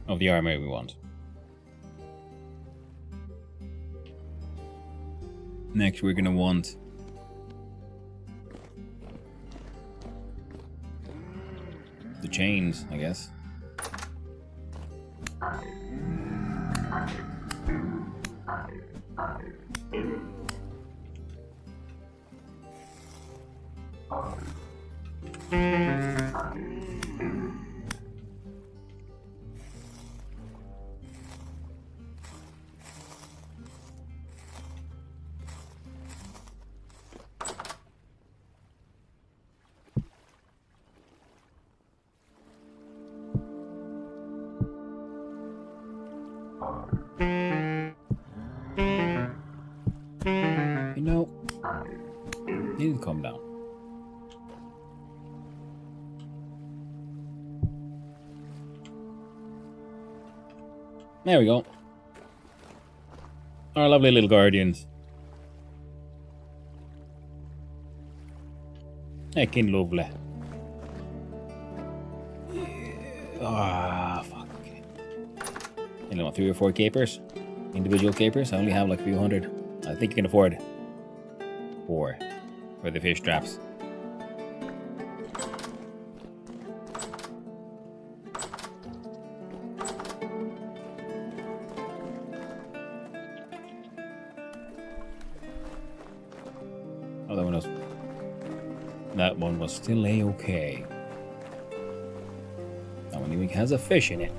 Speaker 1: Of the armor we want. Next we're gonna want the chains, I guess. You know, you need to calm down. There we go. Our lovely little guardians. Heckin' lovely. Ah, fuck. You know, 3 or 4 capers? Individual capers? I only have like a few hundred. I think you can afford 4 for the fish traps. Oh, that one was still a-okay. That one even has a fish in it.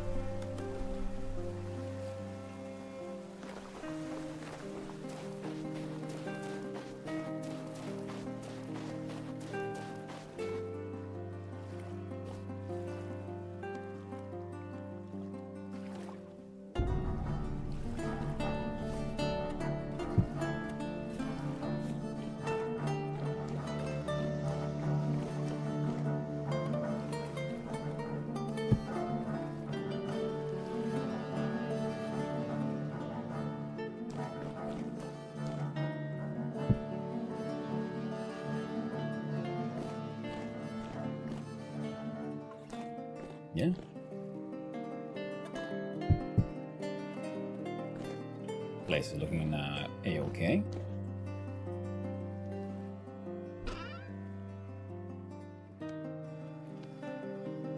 Speaker 1: Yeah. Place is looking a-okay.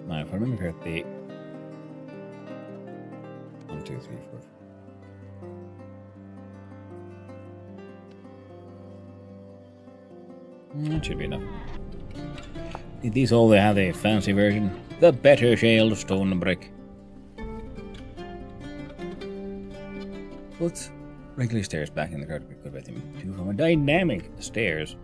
Speaker 1: Now, if I remember correctly, 1, 2, 3, 4. That should be enough. These all have a fancy version. The better shale stone brick. Put regular stairs back in the card. Good about them. 2 from a dynamic stairs.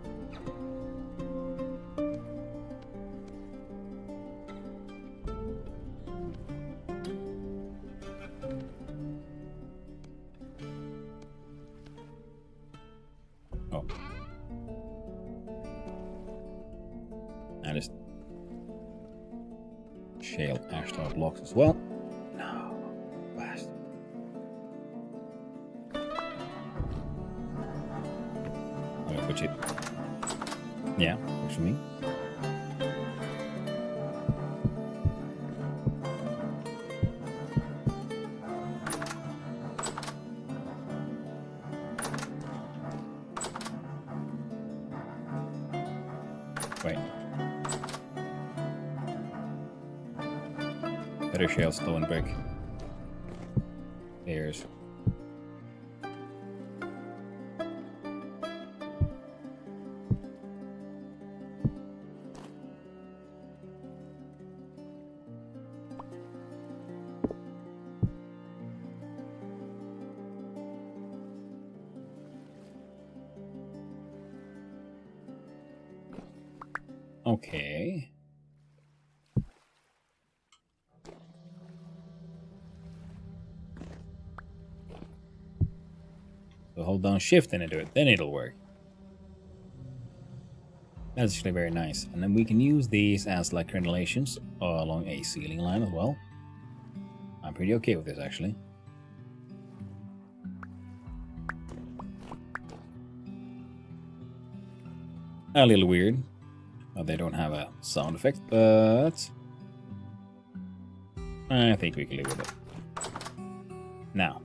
Speaker 1: Oh. And it's shale ashtar blocks as well. No, blast. I'm gonna put it. Yeah, works for me. Wait. Better shale stone brick. There's. Okay. So hold down shift and do it, then it'll work. That's actually very nice. And then we can use these as like crenellations along a ceiling line as well. I'm pretty okay with this actually. A little weird. Well, they don't have a sound effect, but I think we can live with it. Now.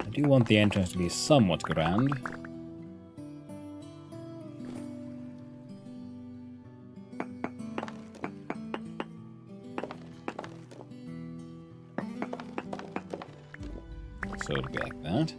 Speaker 1: I do want the entrance to be somewhat grand. So it'll be like that.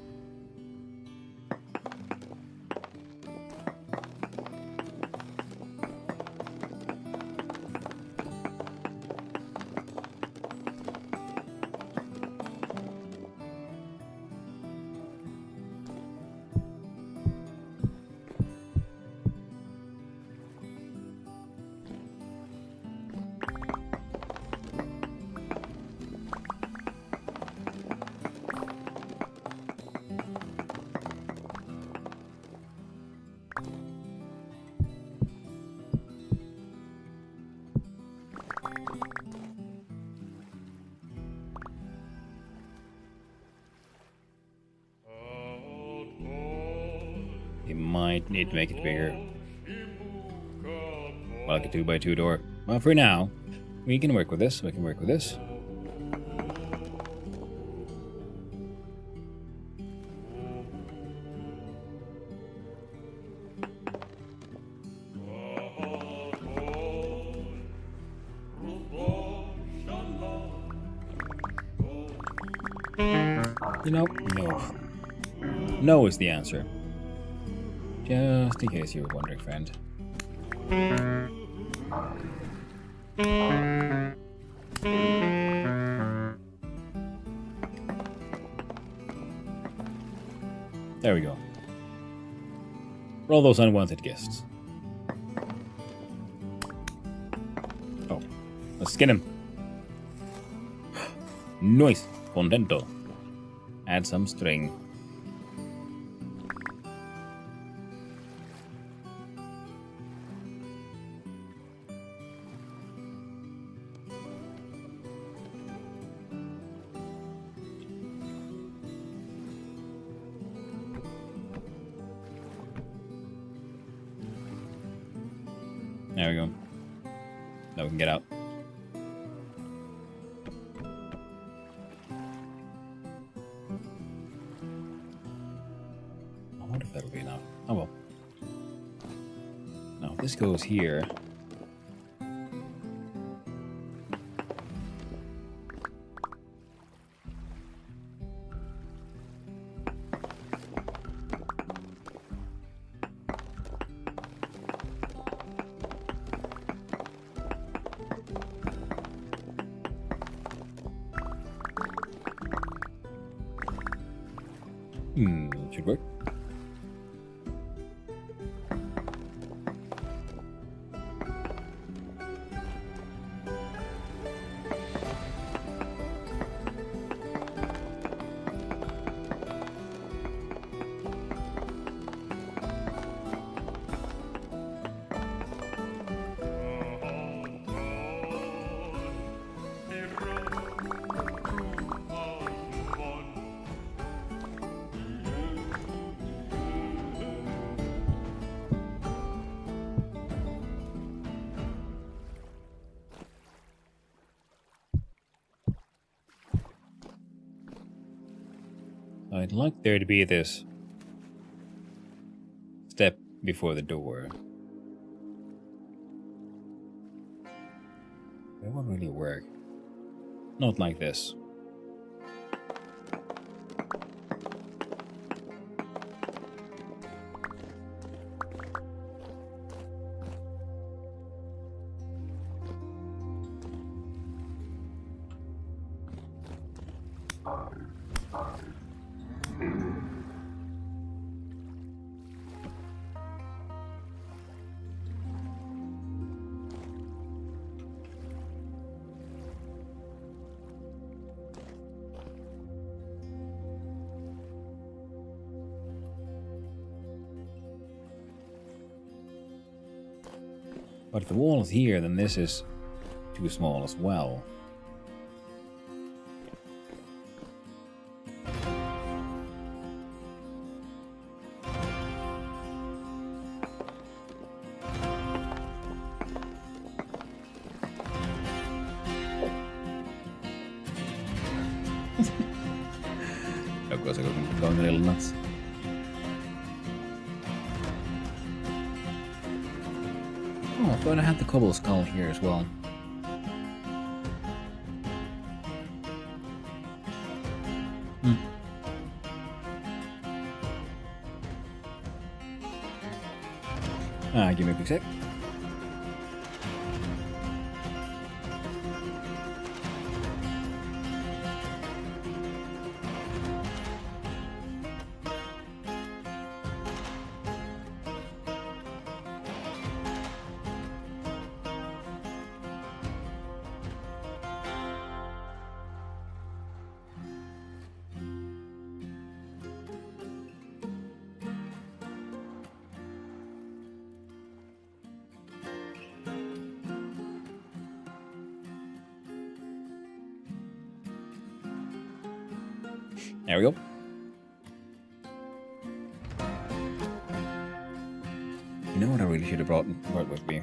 Speaker 1: We might need to make it bigger. Like a 2x2 door. Well, for now, we can work with this. We can work with this. You know, no. No is the answer. Just in case you were wondering, friend. There we go. For all those unwanted guests. Oh, let's skin him. Nice. Contento. Add some string. There we go. Now we can get out. I wonder if that'll be enough. Oh well. Now if this goes here. Should work. I'd like there to be this step before the door. It won't really work. Not like this. But if the wall is here, then this is too small as well. Of course, I'm going a little nuts. Oh, I thought I had the cobble skull here as well. Give me a quick sec. There we go. You know what I really should have brought with me?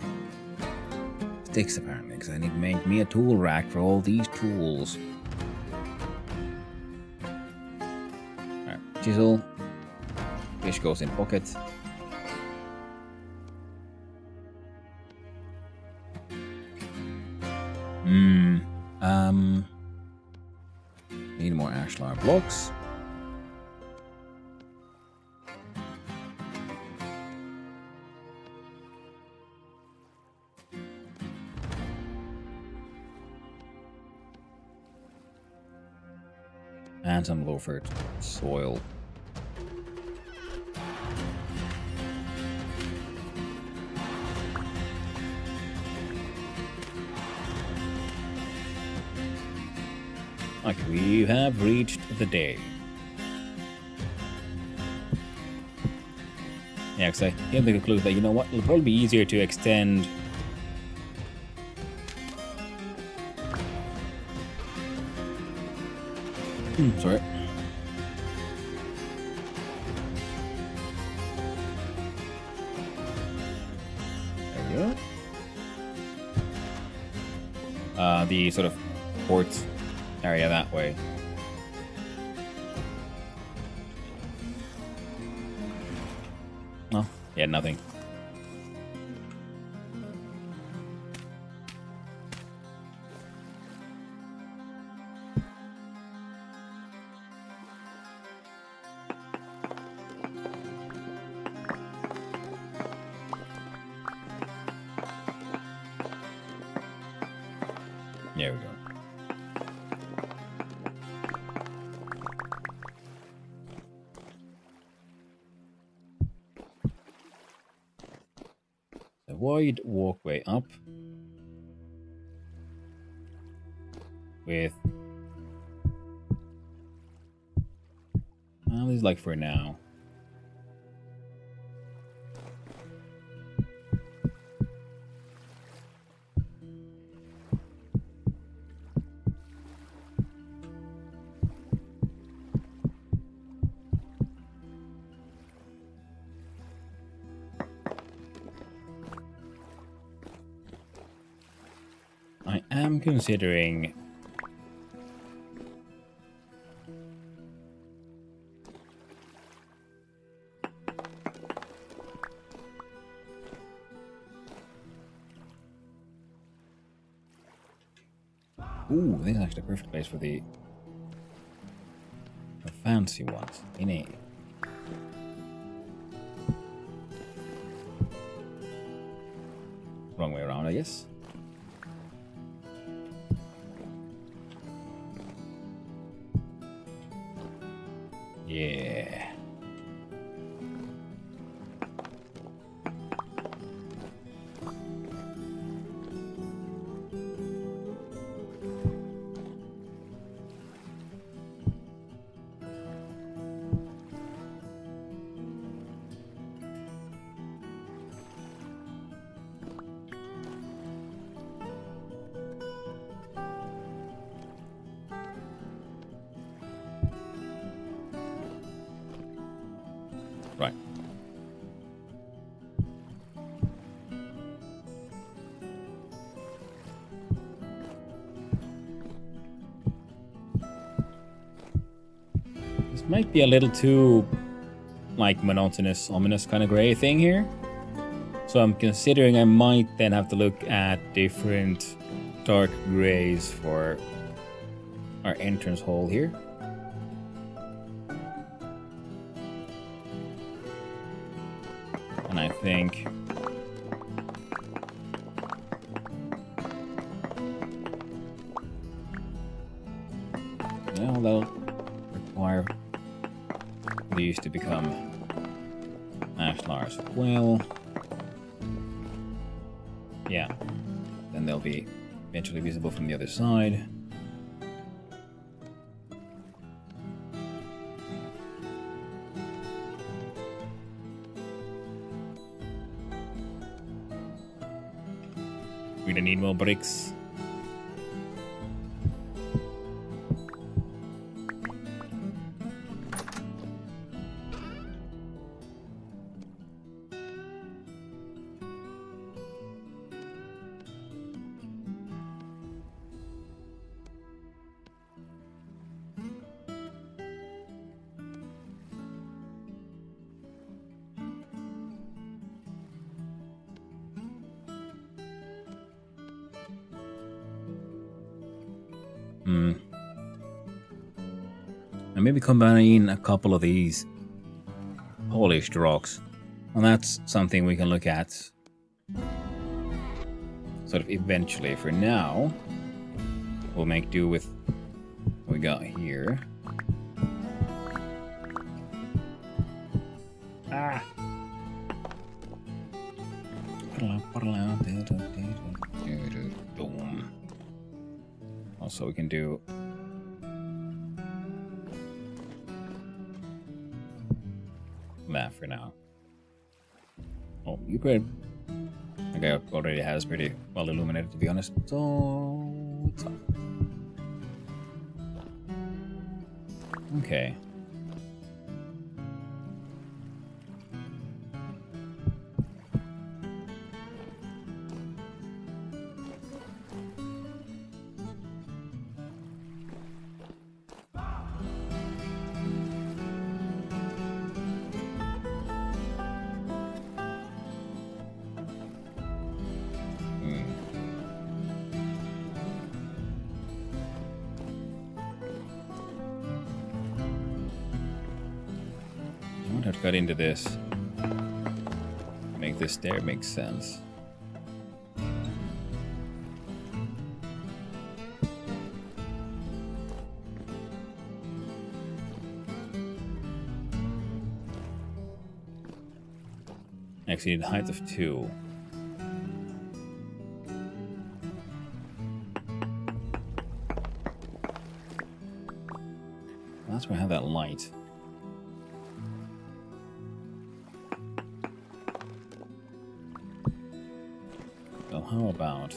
Speaker 1: Sticks, apparently, because I need to make me a tool rack for all these tools. Alright, chisel. Fish goes in pocket. Need more ashlar blocks. And some low-fert soil. Okay, we have reached the day. Yeah, because I came to the conclusion that, you know what, it'll probably be easier to extend sorry. There we go. The sort of port area that way. Oh, yeah, nothing. There we go. A wide walkway up with this is like for now. I am considering ooh, this is actually a perfect place for the fancy ones. In wrong way around, I guess. Yeah. Right. This might be a little too, like, monotonous, ominous kind of gray thing here. So I'm considering I might then have to look at different dark grays for our entrance hole here. And I think well, that'll require these to become ashlar as well. Yeah, then they'll be eventually visible from the other side. We don't need more bricks. And maybe combine a couple of these polished rocks. And that's something we can look at sort of eventually. For now, we'll make do with what we got here. Ah! Also, we can do that for now. Oh, you could. Okay, already has pretty well illuminated, to be honest. So it's up. Okay. I would have got into this. Make this stair make sense. Actually, need a height of 2. That's where I have that light. Well, how about...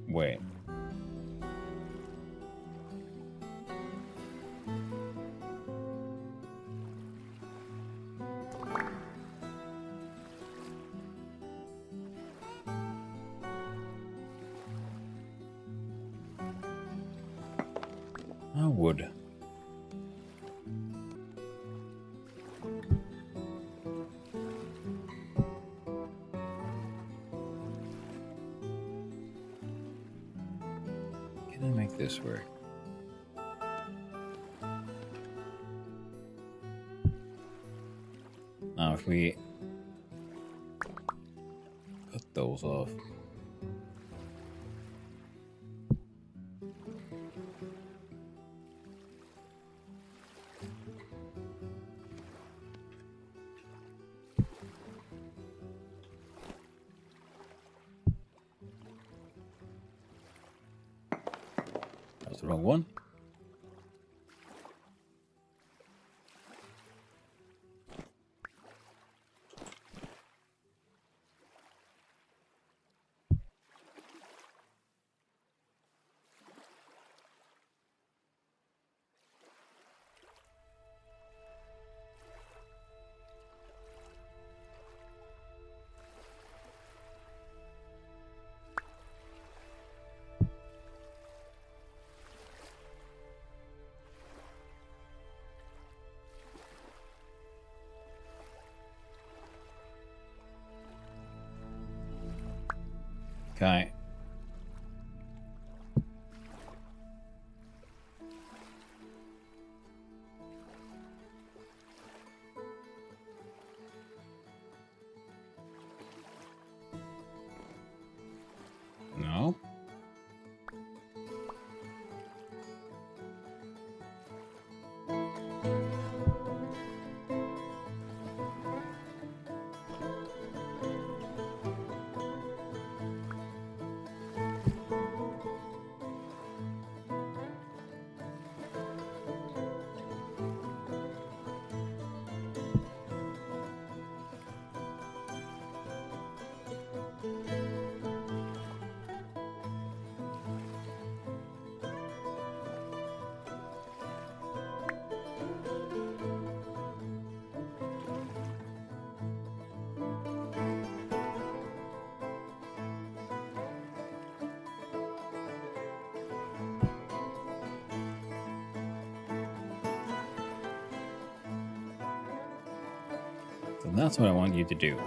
Speaker 1: Wait. I would. Can I make this work? Now, if we cut those off. That's the wrong one. Okay. No. So that's what I want you to do.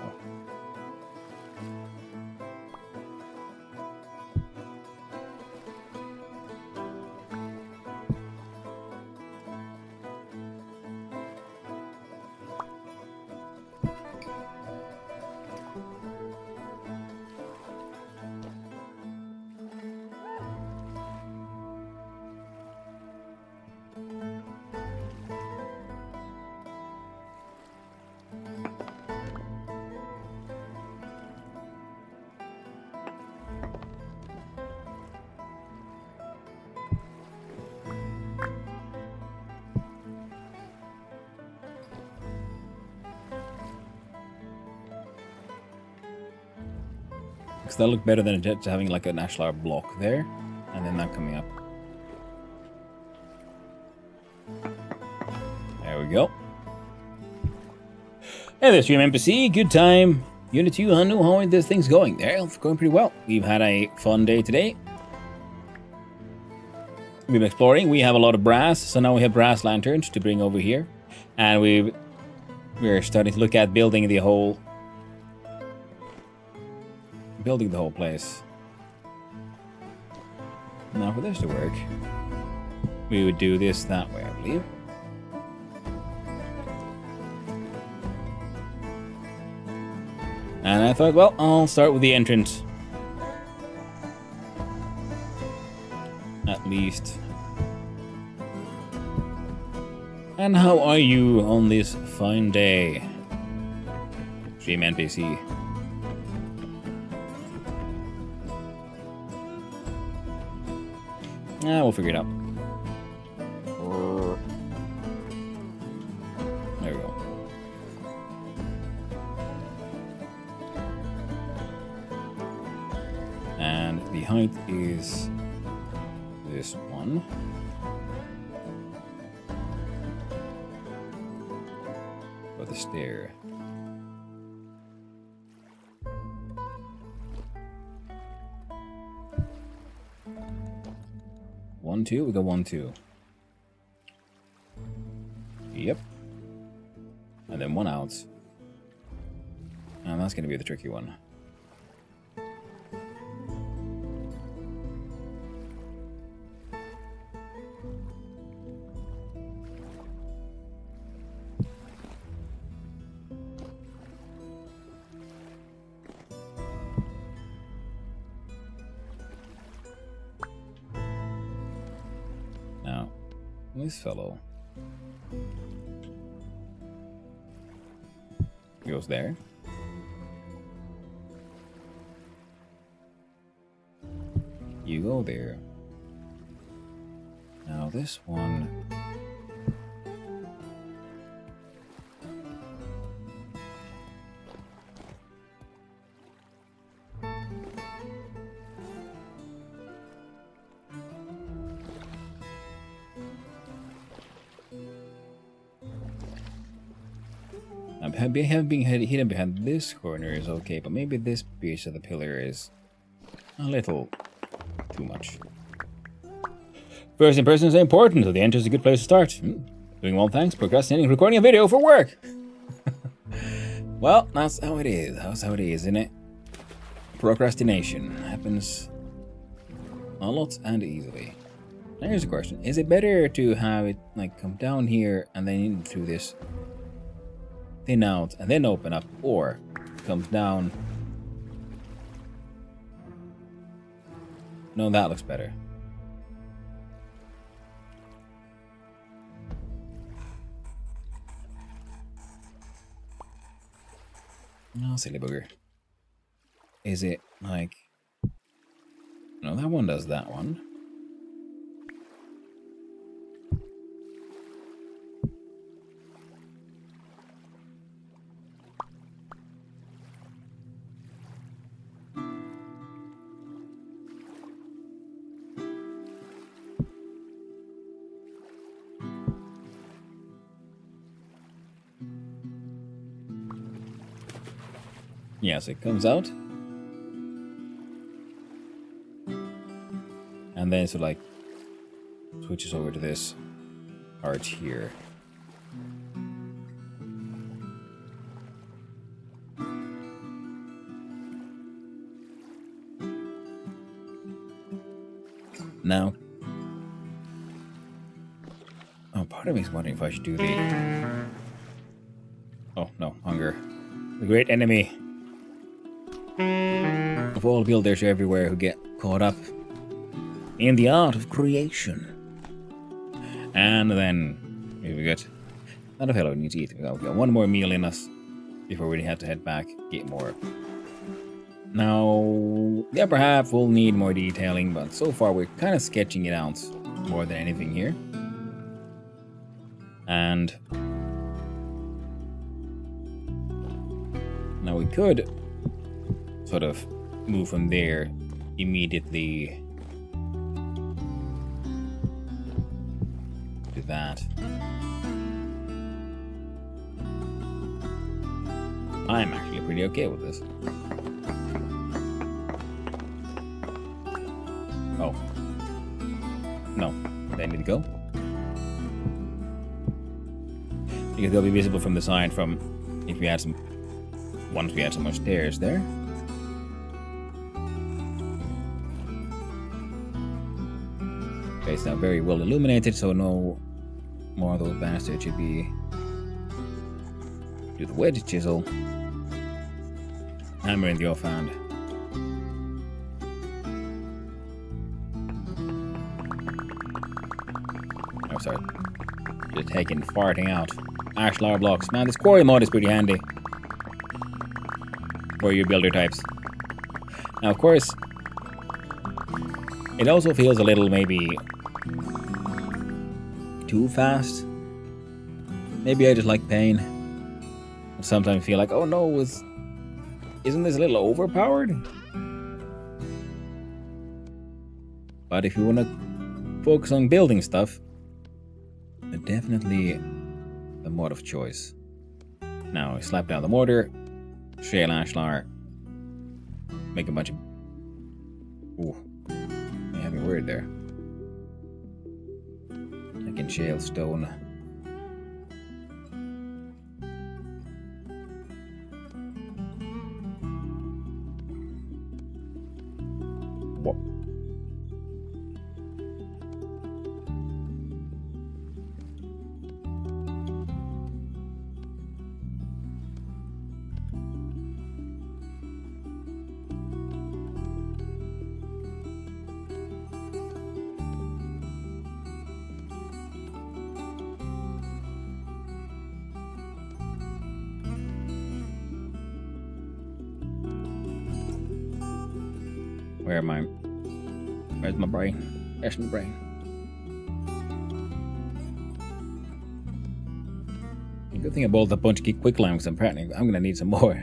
Speaker 1: Because that look better than just having like an ashlar block there, and then that coming up. There we go. Hey there, Stream NPC. Good time. Unit 2, Hanu, how are these things going? They're going pretty well. We've had a fun day today. We've been exploring. We have a lot of brass, so now we have brass lanterns to bring over here. And we're starting to look at building the whole place. Now for this to work, we would do this that way, I believe. And I thought, well, I'll start with the entrance. At least. And how are you on this fine day, Stream NPC? We'll figure it out. There we go. And the height is this one. For the stair. One, two, we go 1, 2. Yep. And then 1 out. And that's going to be the tricky one. Now, this fellow goes there. You go there. Now this one. Being hidden behind this corner is okay, but maybe this piece of the pillar is a little too much. First impressions are important, so the enter is a good place to start. Doing well, thanks. Procrastinating recording a video for work. Well, that's how it is. That's how it is, isn't it? procrastination happens a lot and easily. Now here's a question. Is it better to have it like come down here and then in through this thin out and then open up, or comes down? No, that looks better. No, silly booger. Is it like... No, that one does that one. Yes, it comes out. And then so like switches over to this arch here. Now, oh, part of me is wondering if I should do the... Oh, no, hunger. The great enemy of all builders everywhere who get caught up in the art of creation. And then, here we got a lot of hello, we need to eat. We've got one more meal in us before we have to head back, get more. Now, the upper half will need more detailing, but so far we're kind of sketching it out more than anything here. And now we could sort of move from there immediately to that. I'm actually pretty okay with this. Oh. No, they need to go. Because they'll be visible from the side from if we had some... Once we had some more stairs there. Okay, it's now very well illuminated, so no more of those bastards should be... Do the wedge chisel. Hammer in the offhand. Oh, sorry. Just taking farting out. Ashlar blocks. Man, this quarry mod is pretty handy for you builder types. Now, of course, it also feels a little maybe too fast. Maybe I just like pain. I sometimes feel like, oh no, isn't this a little overpowered? But if you want to focus on building stuff, then definitely the mod of choice. Now, slap down the mortar, shale ashlar, make a bunch of... Ooh, I have a word there. I can shale stone. What? Where am I? Where's my brain? There's my brain. The good thing about the bunch of quicklime, because apparently I'm gonna need some more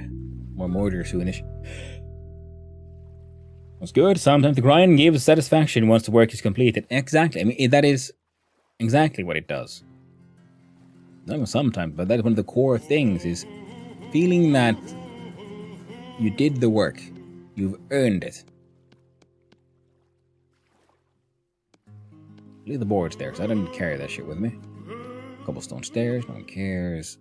Speaker 1: mortar soonish. That's good. Sometimes the grind gives satisfaction once the work is completed. Exactly. I mean, that is exactly what it does. Not sometimes, but that's one of the core things, is feeling that you did the work. You've earned it. Leave the boards there, because I didn't carry that shit with me. Cobblestone stairs, no one cares.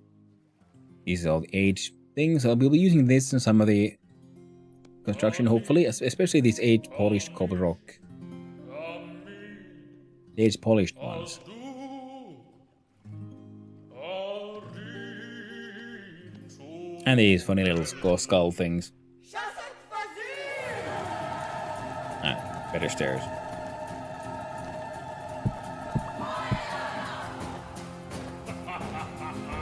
Speaker 1: These are all the age things. I'll be using this in some of the construction, hopefully, especially these aged polished copper rock. The aged polished ones. And these funny little skull things. Ah, better stairs.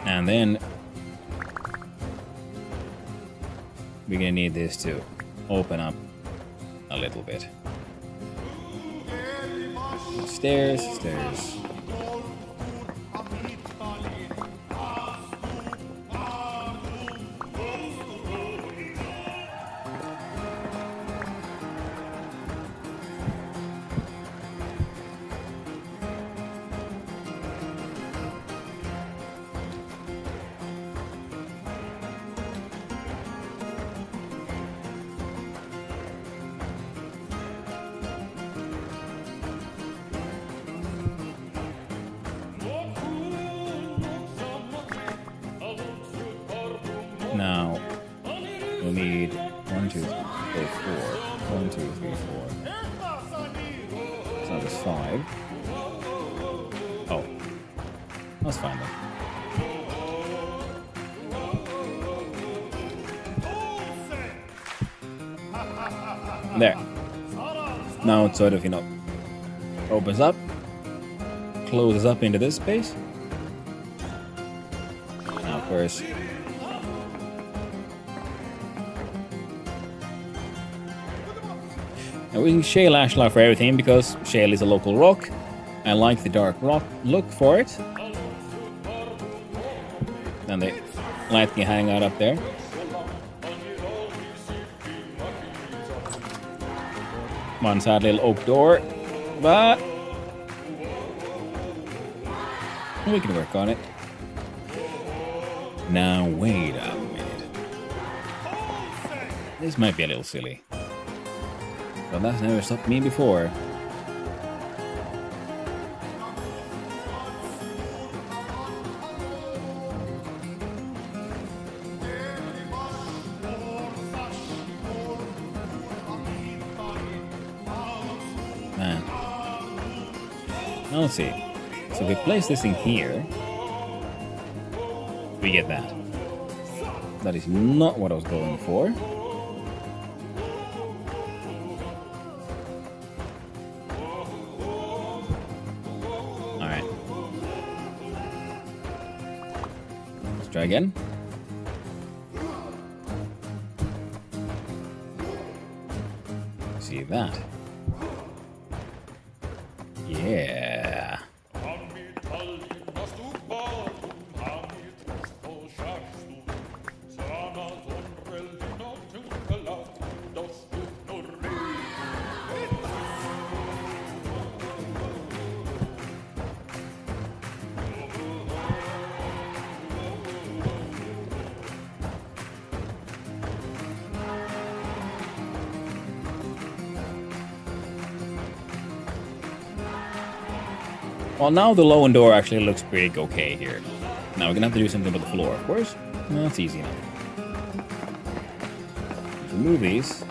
Speaker 1: And then we're gonna need this to open up a little bit. Stairs, stairs. Now, we'll need 1, 2, 3, 4. 1, 2, 3, 4. So that was 5. Oh. That's fine then. There. Now it sort of, opens up. Closes up into this space. Now, of course, now we can shale ashlar for everything because shale is a local rock. I like the dark rock look for it. And the light can hang out up there. One sad little oak door, but we can work on it. Now wait a minute. This might be a little silly. But that's never stopped me before. Man. Now let's see. So if we place this in here, we get that. That is not what I was going for. Try again. See that? Yeah. Well, now the low end door actually looks pretty okay here. Now we're gonna have to do something with the floor, of course. Well, that's easy enough. Remove these.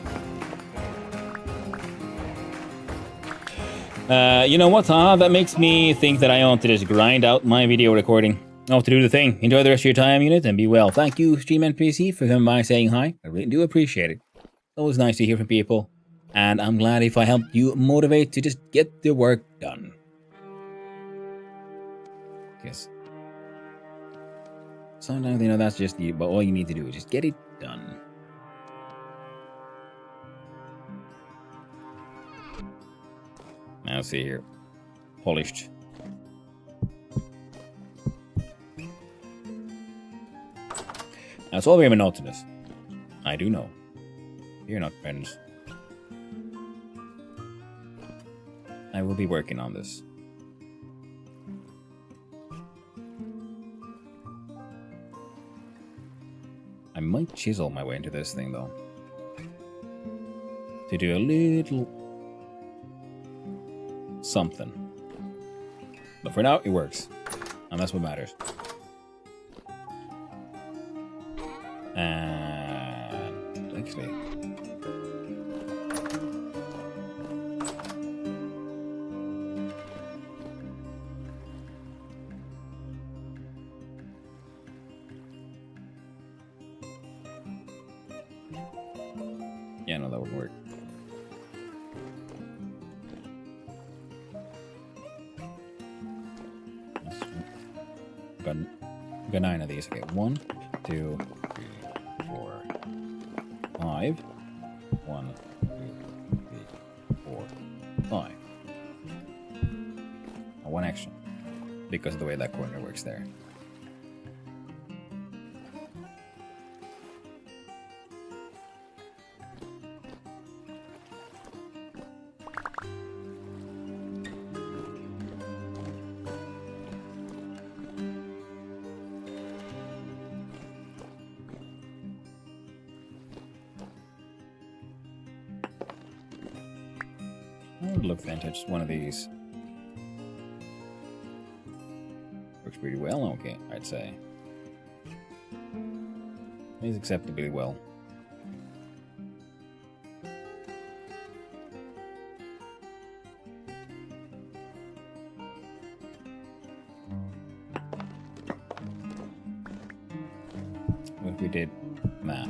Speaker 1: You know what, that makes me think that I want to just grind out my video recording. I'll have to do the thing. Enjoy the rest of your time, unit, and be well. Thank you, Stream NPC, for coming by saying hi. I really do appreciate it. It's always nice to hear from people. And I'm glad if I helped you motivate to just get the work done. Yes. Sometimes, that's just you, but all you need to do is just get it done. Now, see here. Polished. That's all we have a note to this. I do know. You're not friends. I will be working on this. I might chisel my way into this thing, though. To do a little something. But for now, it works. And that's what matters. And actually, wouldn't work. Got 9 of these. Okay, 1, 2, 3, 4, 5. 1, 2, 3, 4, 5. Oh, 1 extra. Because of the way that corner works there. Look vintage, one of these. Works pretty well, okay, I'd say. It's acceptably well. What if we did that?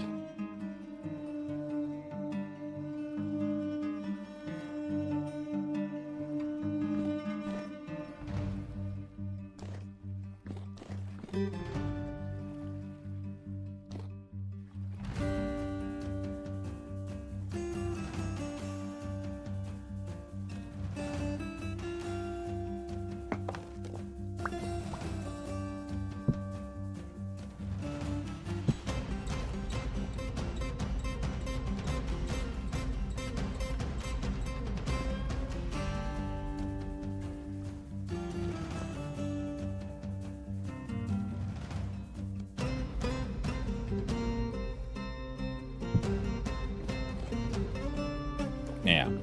Speaker 1: Yeah. Do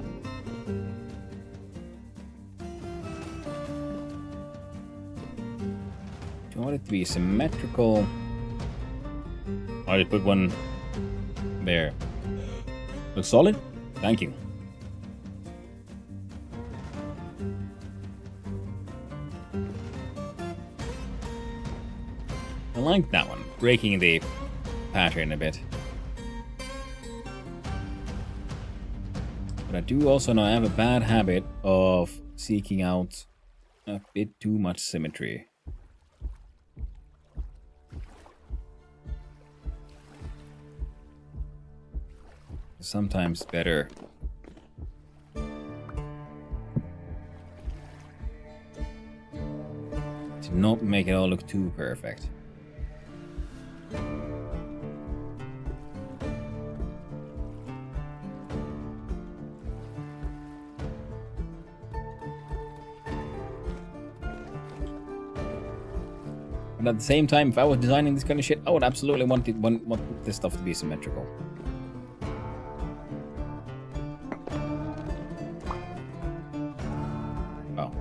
Speaker 1: you want it to be symmetrical? I'll just put one there. Looks solid? Thank you. I like that one, breaking the pattern a bit. But I do also know I have a bad habit of seeking out a bit too much symmetry. Sometimes better to not make it all look too perfect. But at the same time, if I was designing this kind of shit, I would absolutely want this stuff to be symmetrical. Oh.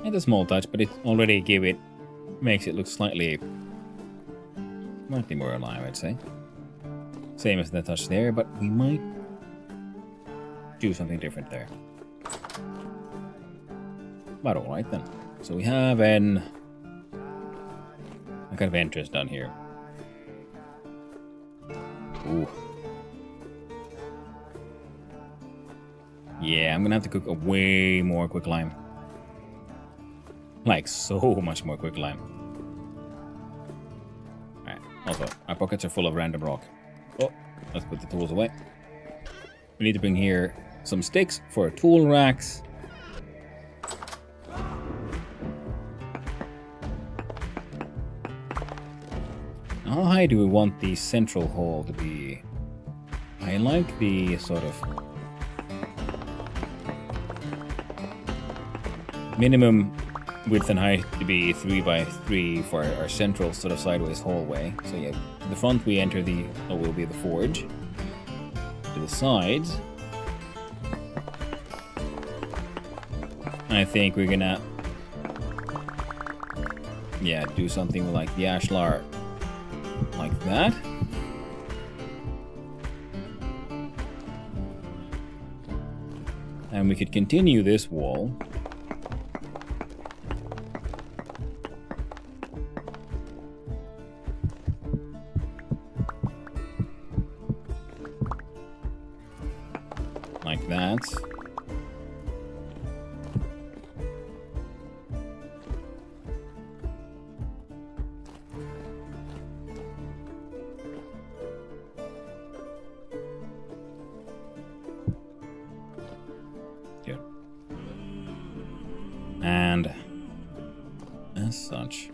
Speaker 1: It's a small touch, but it already makes it look slightly more alive, I'd say. Same as the touch there, but we might do something different there. But alright then. So we have a kind of entrance done here. Ooh. Yeah, I'm gonna have to cook a way more quicklime. Like, so much more quicklime. Alright, also, our pockets are full of random rock. Oh, let's put the tools away. We need to bring here some sticks for tool racks. How high do we want the central hall to be? I like the sort of minimum width and height to be 3 by 3 for our central sort of sideways hallway. So yeah, the front we enter will be the forge. To the sides, I think we're gonna, yeah, do something with like the ashlar, like that. And we could continue this wall. Like that. Good. And as such.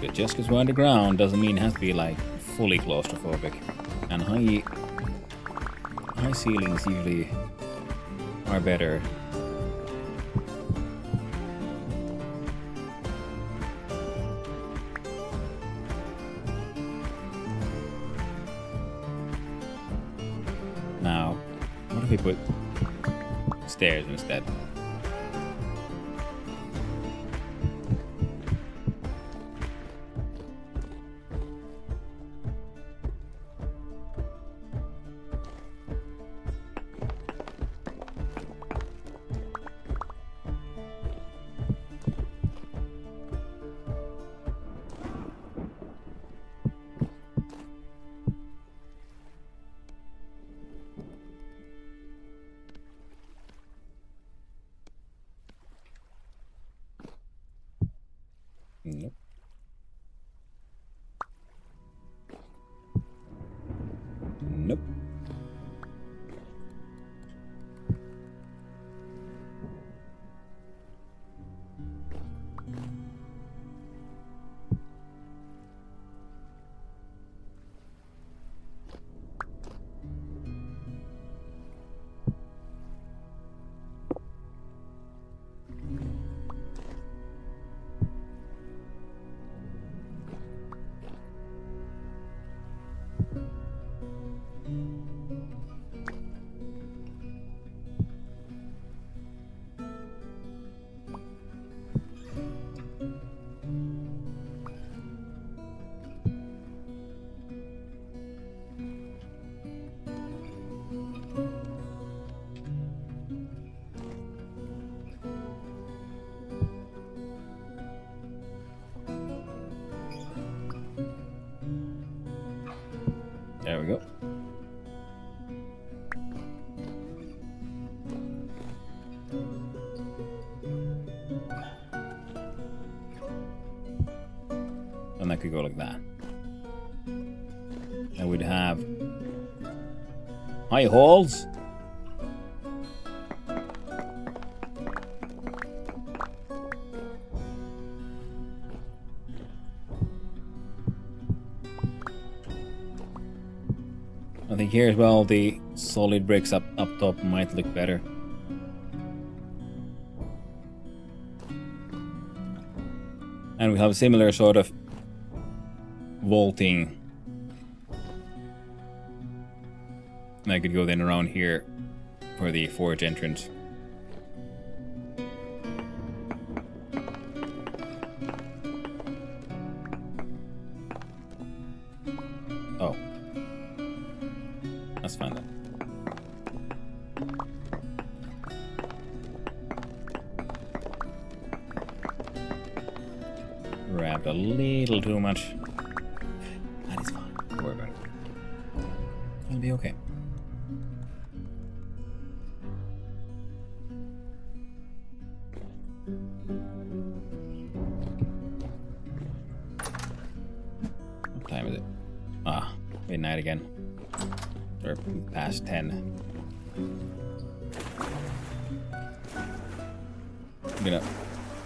Speaker 1: But just because we're underground doesn't mean it has to be like fully claustrophobic. And high ceilings usually are better. Now, what if we put stairs instead? Nope. Nope. There we go. And that could go like that. And we'd have high halls. I think here as well the solid bricks up top might look better. And we have a similar sort of vaulting. And I could go then around here for the forge entrance. Oh. That's fine then. Wrapped a little too much. That is fine. Don't worry about it. It'll be okay. What time is it? Ah, midnight again. Or past 10. I'm gonna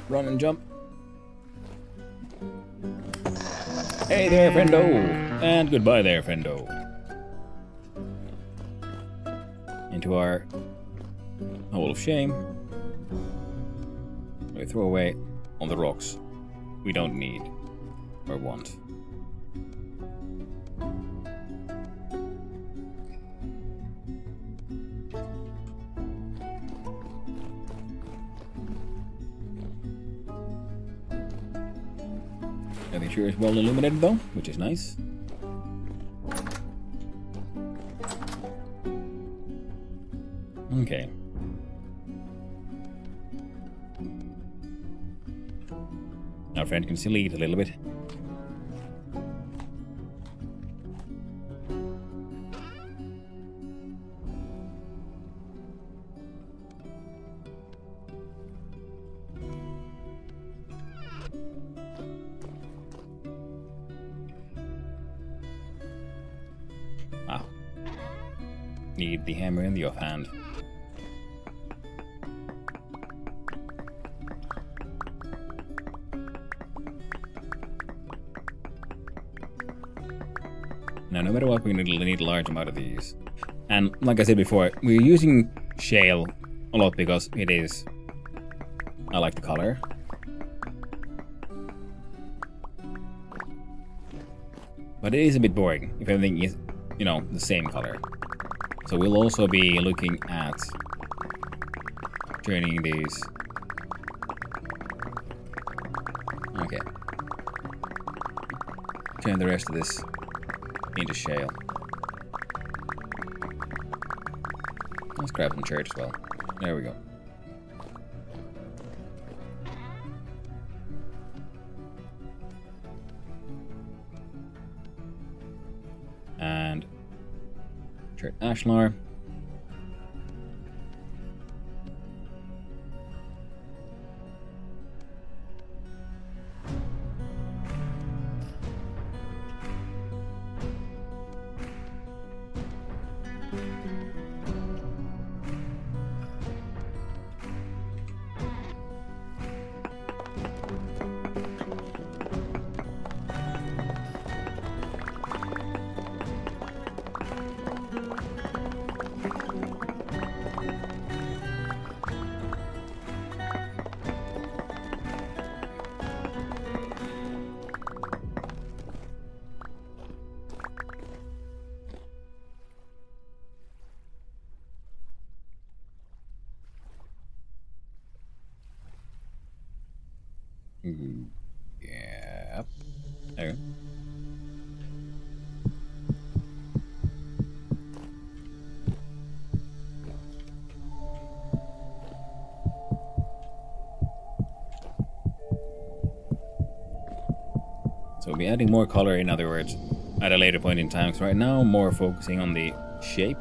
Speaker 1: run and jump. Hey there, friendo! And goodbye there, friendo. Into our hole of shame. We throw away all the rocks we don't need or want. Everything sure is well illuminated though, which is nice. Okay. Our friend can still eat a little bit. Ah. Need the hammer in the offhand. Now, no matter what, we're going to need a large amount of these. And like I said before, we're using shale a lot because it is... I like the color. But it is a bit boring if everything is, you know, the same color. So we'll also be looking at turning these... Okay. Turn the rest of this into shale. Let's grab some church as well. There we go. And church ashlar. Yep. There we go. So we'll be adding more color, in other words, at a later point in time. So right now, more focusing on the shape,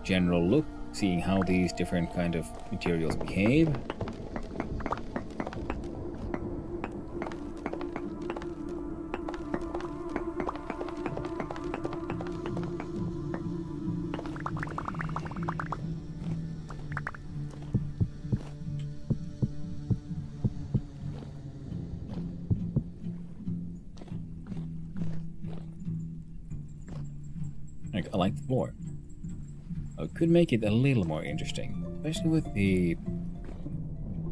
Speaker 1: general look, seeing how these different kind of materials behave. I like the floor. I could make it a little more interesting, especially with the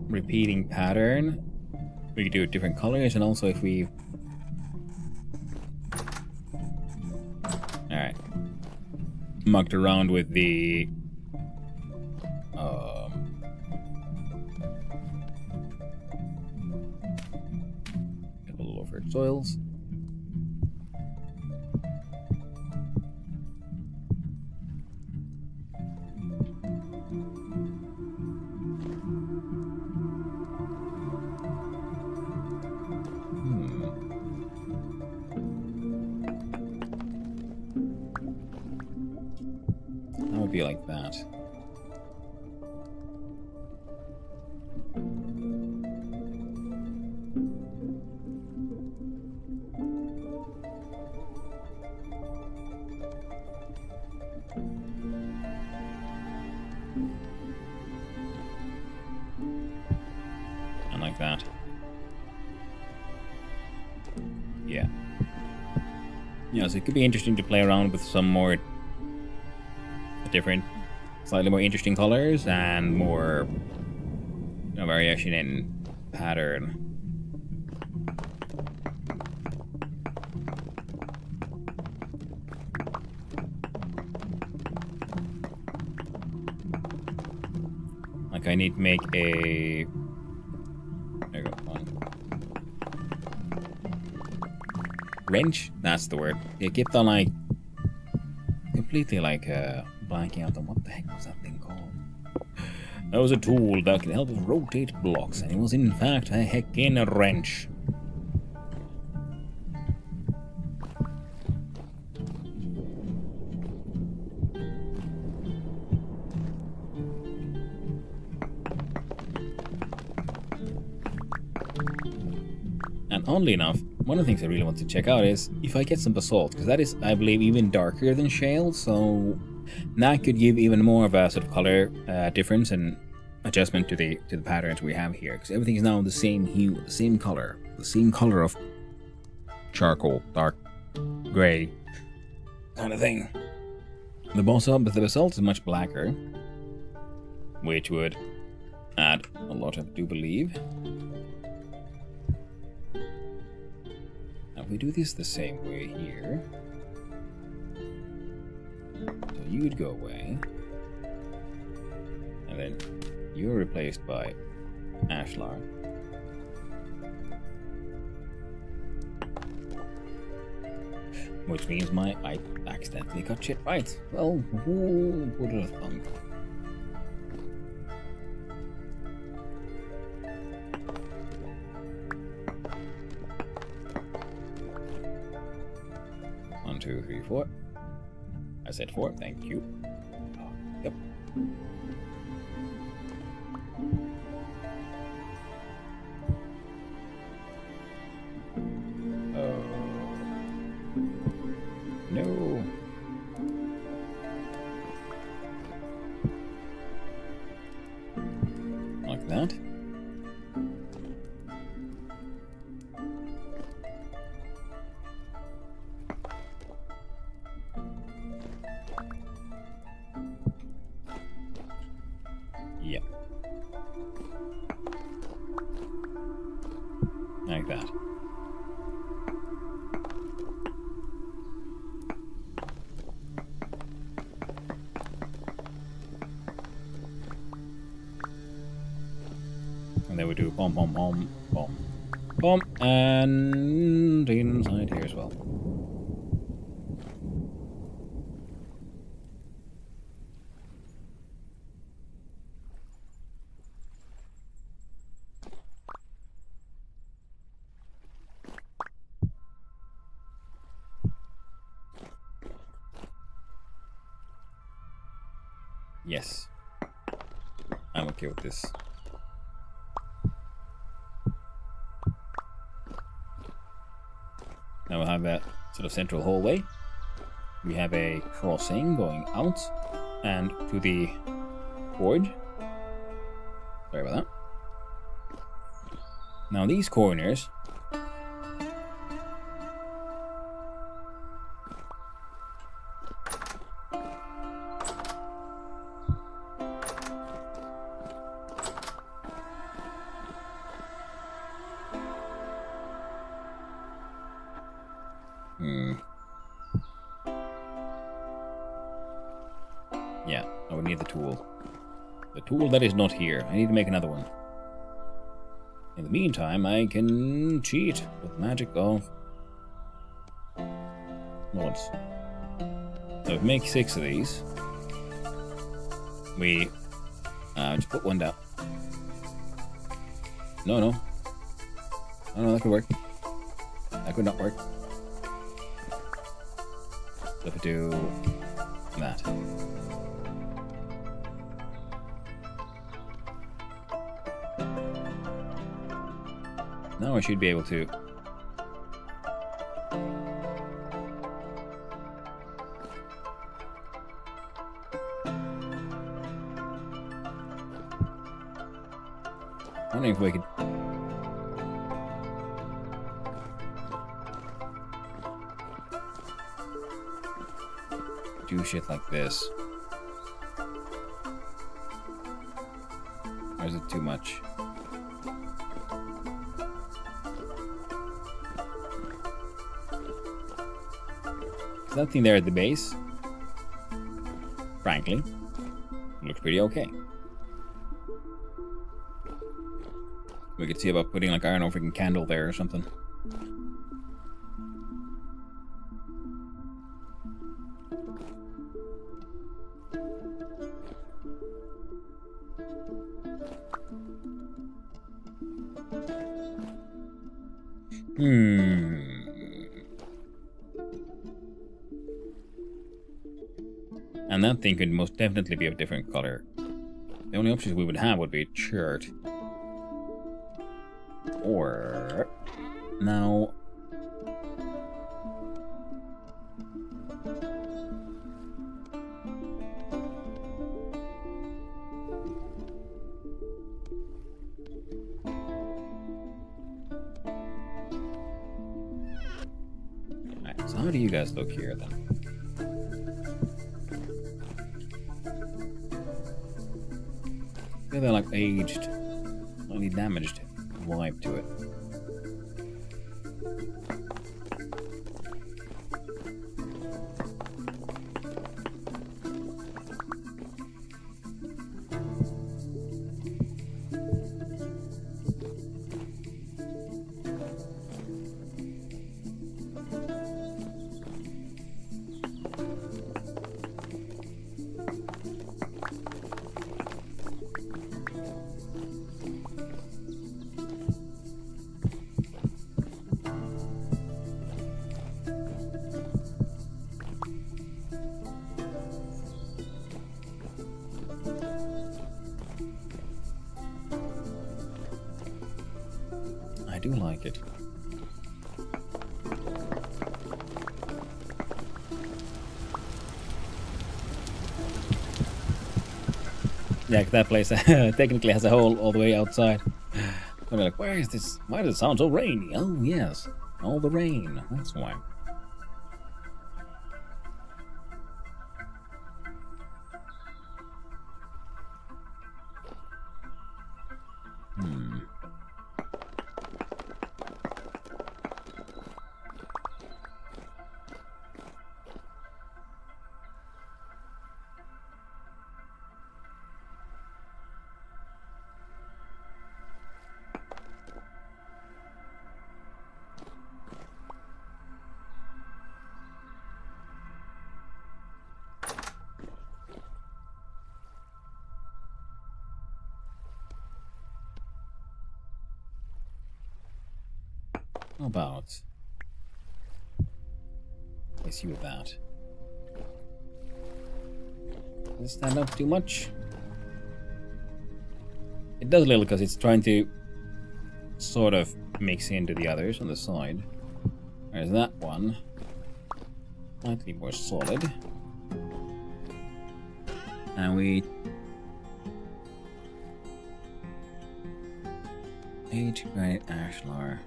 Speaker 1: repeating pattern. We could do different colors, and also if we... Alright. Mucked around with the... a little over soils. Be like that. Yeah, so it could be interesting to play around with some more different, slightly more interesting colors and more variation in pattern. Like I need to make a... There you go, one. Wrench? That's the word. It kept on like... completely like blanking out on what the heck was that thing called. That was a tool that could help us rotate blocks, and it was in fact a heckin' wrench. And oddly enough, one of the things I really want to check out is if I get some basalt, because that is, I believe, even darker than shale, so that could give even more of a sort of color difference and adjustment to the patterns we have here, because everything is now the same hue, the same color of charcoal, dark gray kind of thing. The basalt is much blacker, which would add a lot, I do believe. Now, if we do this the same way here, so you would go away, and then you're replaced by Ashlar. Which means I accidentally got shit right. Well, who would have thunk? One, two, three, four. I said 4, thank you. Yep. No. Like that. Yeah. Like that. And then we do bomb, bomb, bomb, bomb, bomb, and inside here as well. Yes. I'm okay with this. Now we'll have that sort of central hallway. We have a crossing going out and to the forge. Sorry about that. Now these corners yeah, I would need the tool. The tool that is not here. I need to make another one. In the meantime, I can cheat with magic of mods. So if we make 6 of these, we just put one down. No, that could work. That could not work. So if we do that. Now I should be able to. I don't know if we could. do shit like this? Or is it too much? That thing there at the base, frankly, looks pretty okay. We could see about putting like, I don't know, freaking candle there or something. And that thing could most definitely be of different color. The only options we would have would be a shirt. Or... Now... Alright, so how do you guys look here then? They're like aged, slightly damaged vibe to it. I do like it. Yeah, that place technically has a hole all the way outside. I'm like, where is this? Why does it sound so rainy? Oh yes, all the rain. That's why. How about I see with that? Does it stand up too much? It does a little because it's trying to sort of mix into the others on the side. Whereas that one slightly more solid. And we aged granite ashlar.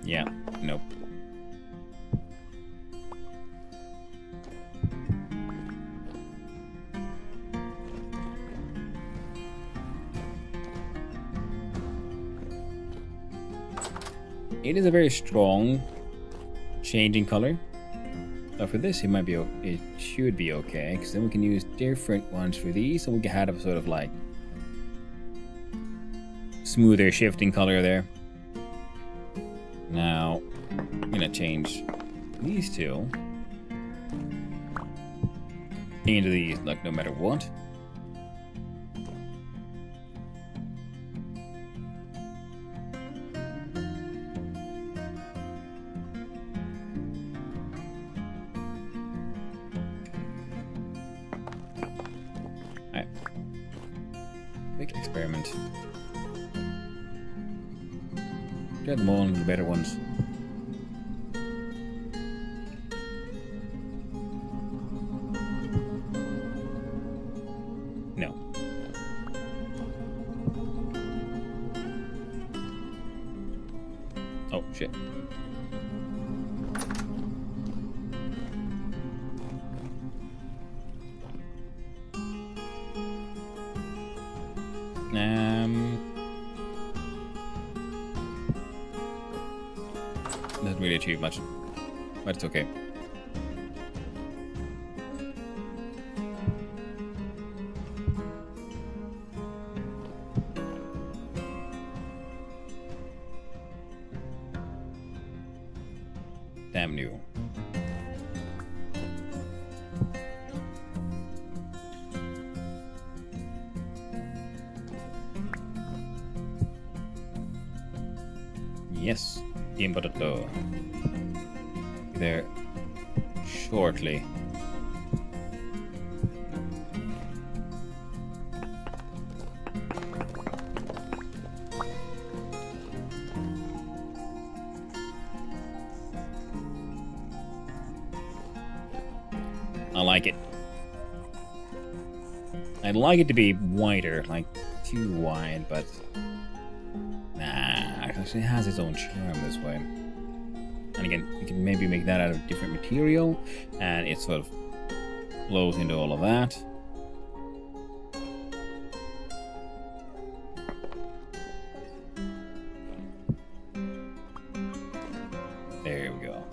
Speaker 1: Yeah, nope. It is a very strong changing color. But for this, it should be okay, because then we can use different ones for these, and we can have a sort of like smoother shifting color there. Now, I'm gonna change these two into these, like, no matter what. Alright. Quick experiment. Try them all, the better ones. No. Shit. Doesn't really achieve much, but it's okay. Damn you. Yes, Team Potato. There shortly. I like it. I'd like it to be wider, like too wide, but nah, it actually has its own charm this way. And again, you can maybe make that out of different material, and it sort of flows into all of that. There we go.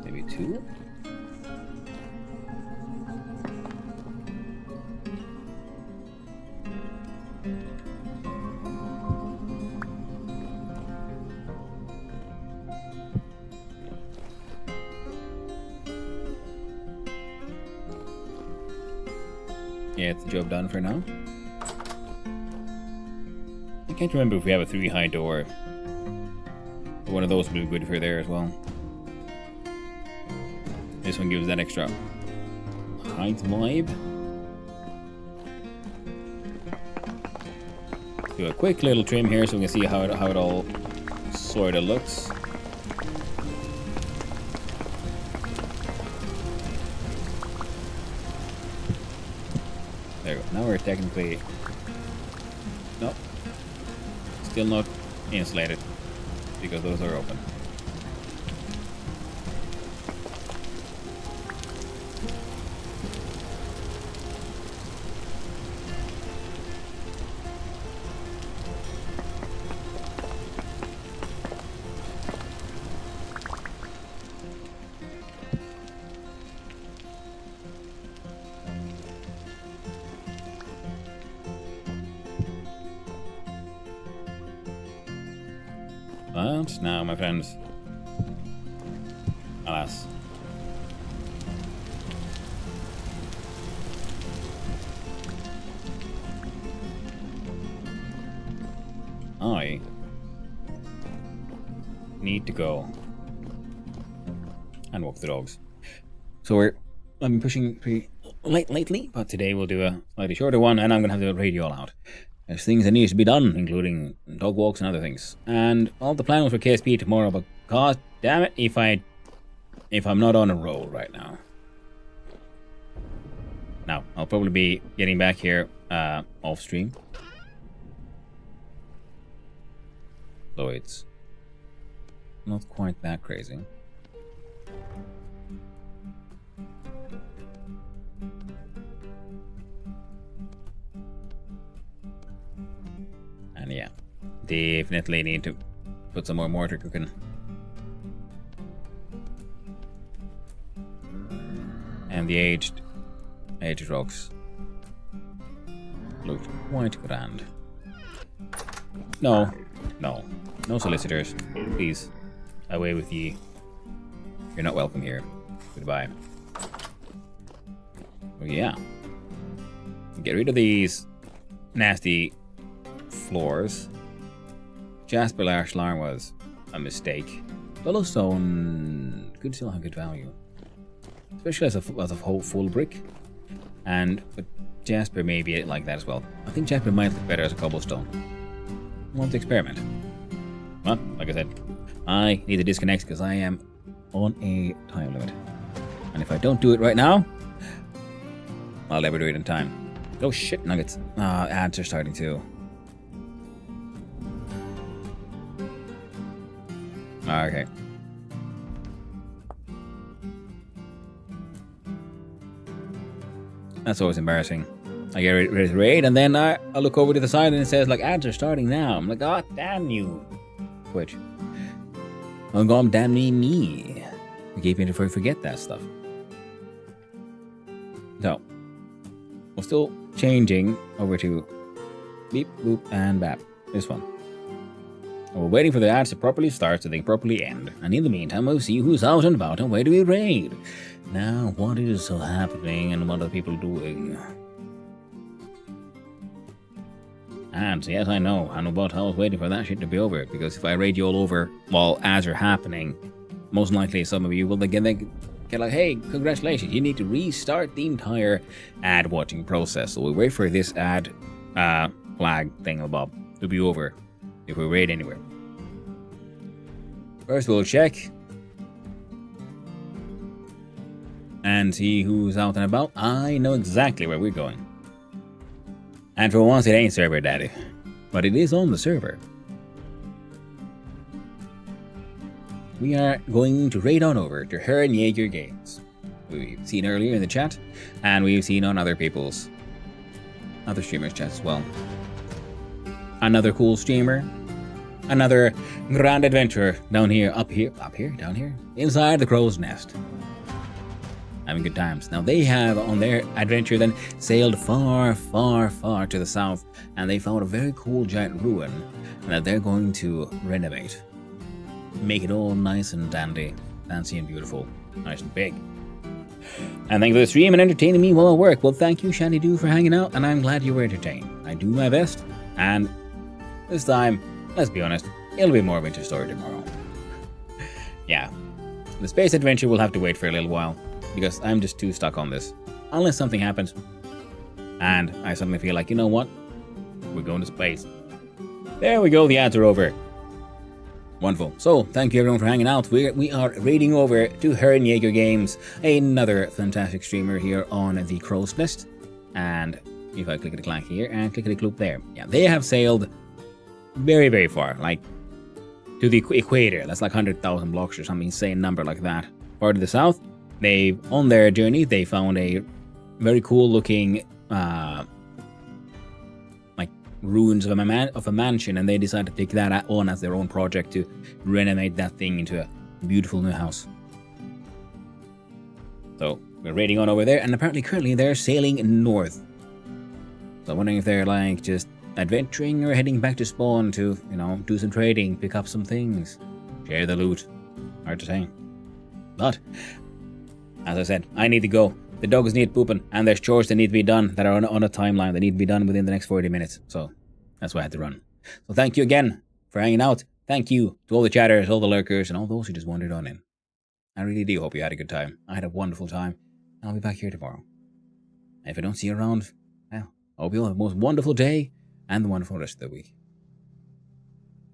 Speaker 1: Maybe two? Yeah, it's the job done for now. I can't remember if we have a 3 high door. But one of those would be good for there as well. This one gives that extra height vibe. Do a quick little trim here so we can see how it all sort of looks. There we go. Now we're technically... Nope. Still not insulated because those are open. But now, my friends, alas. I need to go and walk the dogs. So I've been pushing pretty late lately, but today we'll do a slightly shorter one, and I'm gonna have the radio all out. There's things that need to be done, including dog walks and other things. And all the plan was for KSP tomorrow, but god damn it if I'm not on a roll right now. Now, I'll probably be getting back here off stream. So it's not quite that crazy. And yeah, definitely need to put some more mortar cooking. And the aged rocks looked quite grand. No solicitors, please, away with ye. You're not welcome here. Goodbye. Oh yeah, get rid of these nasty floors. Jasper Large was a mistake. Yellowstone could still have good value, especially as a full brick. But Jasper may be like that as well. I think Jasper might look better as a cobblestone. Want to experiment? Well, like I said, I need to disconnect because I am on a time limit. And if I don't do it right now, I'll never do it in time. Oh shit, nuggets. Ads are starting too. Okay. That's always embarrassing. I get ready to raid, and then I look over to the side and it says, like, ads are starting now. I'm like, oh, damn you, Twitch. Oh, god damn me. I keep me to forget that stuff. So, we're still changing over to beep, boop, and bap. This one. And we're waiting for the ads to properly start so they can properly end. And in the meantime, we'll see who's out and about and where do we raid. Now, what is happening and what are people doing? Ads, yes, I know. I know, but I was waiting for that shit to be over. Because if I raid you all over while ads are happening, most likely some of you will get like, hey, congratulations, you need to restart the entire ad watching process. So we'll wait for this ad flag thingamabob to be over if we raid anywhere. First, we'll check and see who's out and about. I know exactly where we're going. And for once, it ain't server daddy, but it is on the server. We are going to raid on over to Herren Jaeger Games. We've seen earlier in the chat, and we've seen on other streamers' chats as well. Another cool streamer, another grand adventure down here, down here, inside the crow's nest. Having good times. Now they have on their adventure then sailed far, far, far to the south, and they found a very cool giant ruin that they're going to renovate. Make it all nice and dandy, fancy and beautiful, nice and big. And thank you for the stream and entertaining me while I work. Well, thank you, Shandy Doo, for hanging out, and I'm glad you were entertained. I do my best, and this time, let's be honest, it'll be more Winter Story tomorrow. Yeah, the space adventure will have to wait for a little while, because I'm just too stuck on this. Unless something happens, and I suddenly feel like, you know what? We're going to space. There we go, the ads are over. Wonderful. So, thank you everyone for hanging out. We are raiding over to Herren Jaeger Games, another fantastic streamer here on the Crow's Nest. And if I click-a-clack here and click-a-cloop there. Yeah, they have sailed very, very far, like to the equator. That's like 100,000 blocks or some insane number like that. Far to the south, on their journey, they found a very cool looking like ruins of a mansion, and they decided to take that on as their own project to renovate that thing into a beautiful new house. So we're raiding on over there, and apparently currently they're sailing north. So I'm wondering if they're like just adventuring or heading back to spawn to, you know, do some trading, pick up some things, share the loot. Hard to say. But as I said, I need to go. The dogs need pooping, and there's chores that need to be done that are on a timeline that need to be done within the next 40 minutes. So that's why I had to run. So thank you again for hanging out. Thank you to all the chatters, all the lurkers, and all those who just wandered on in. I really do hope you had a good time. I had a wonderful time. I'll be back here tomorrow. And if I don't see you around, well, I hope you'll have the most wonderful day and the wonderful rest of the week.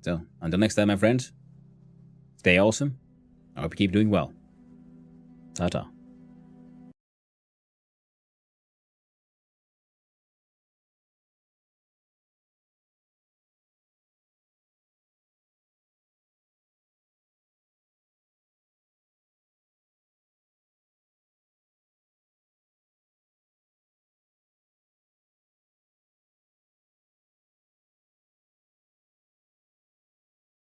Speaker 1: So, until next time, my friends, stay awesome. I hope you keep doing well. Ta-ta.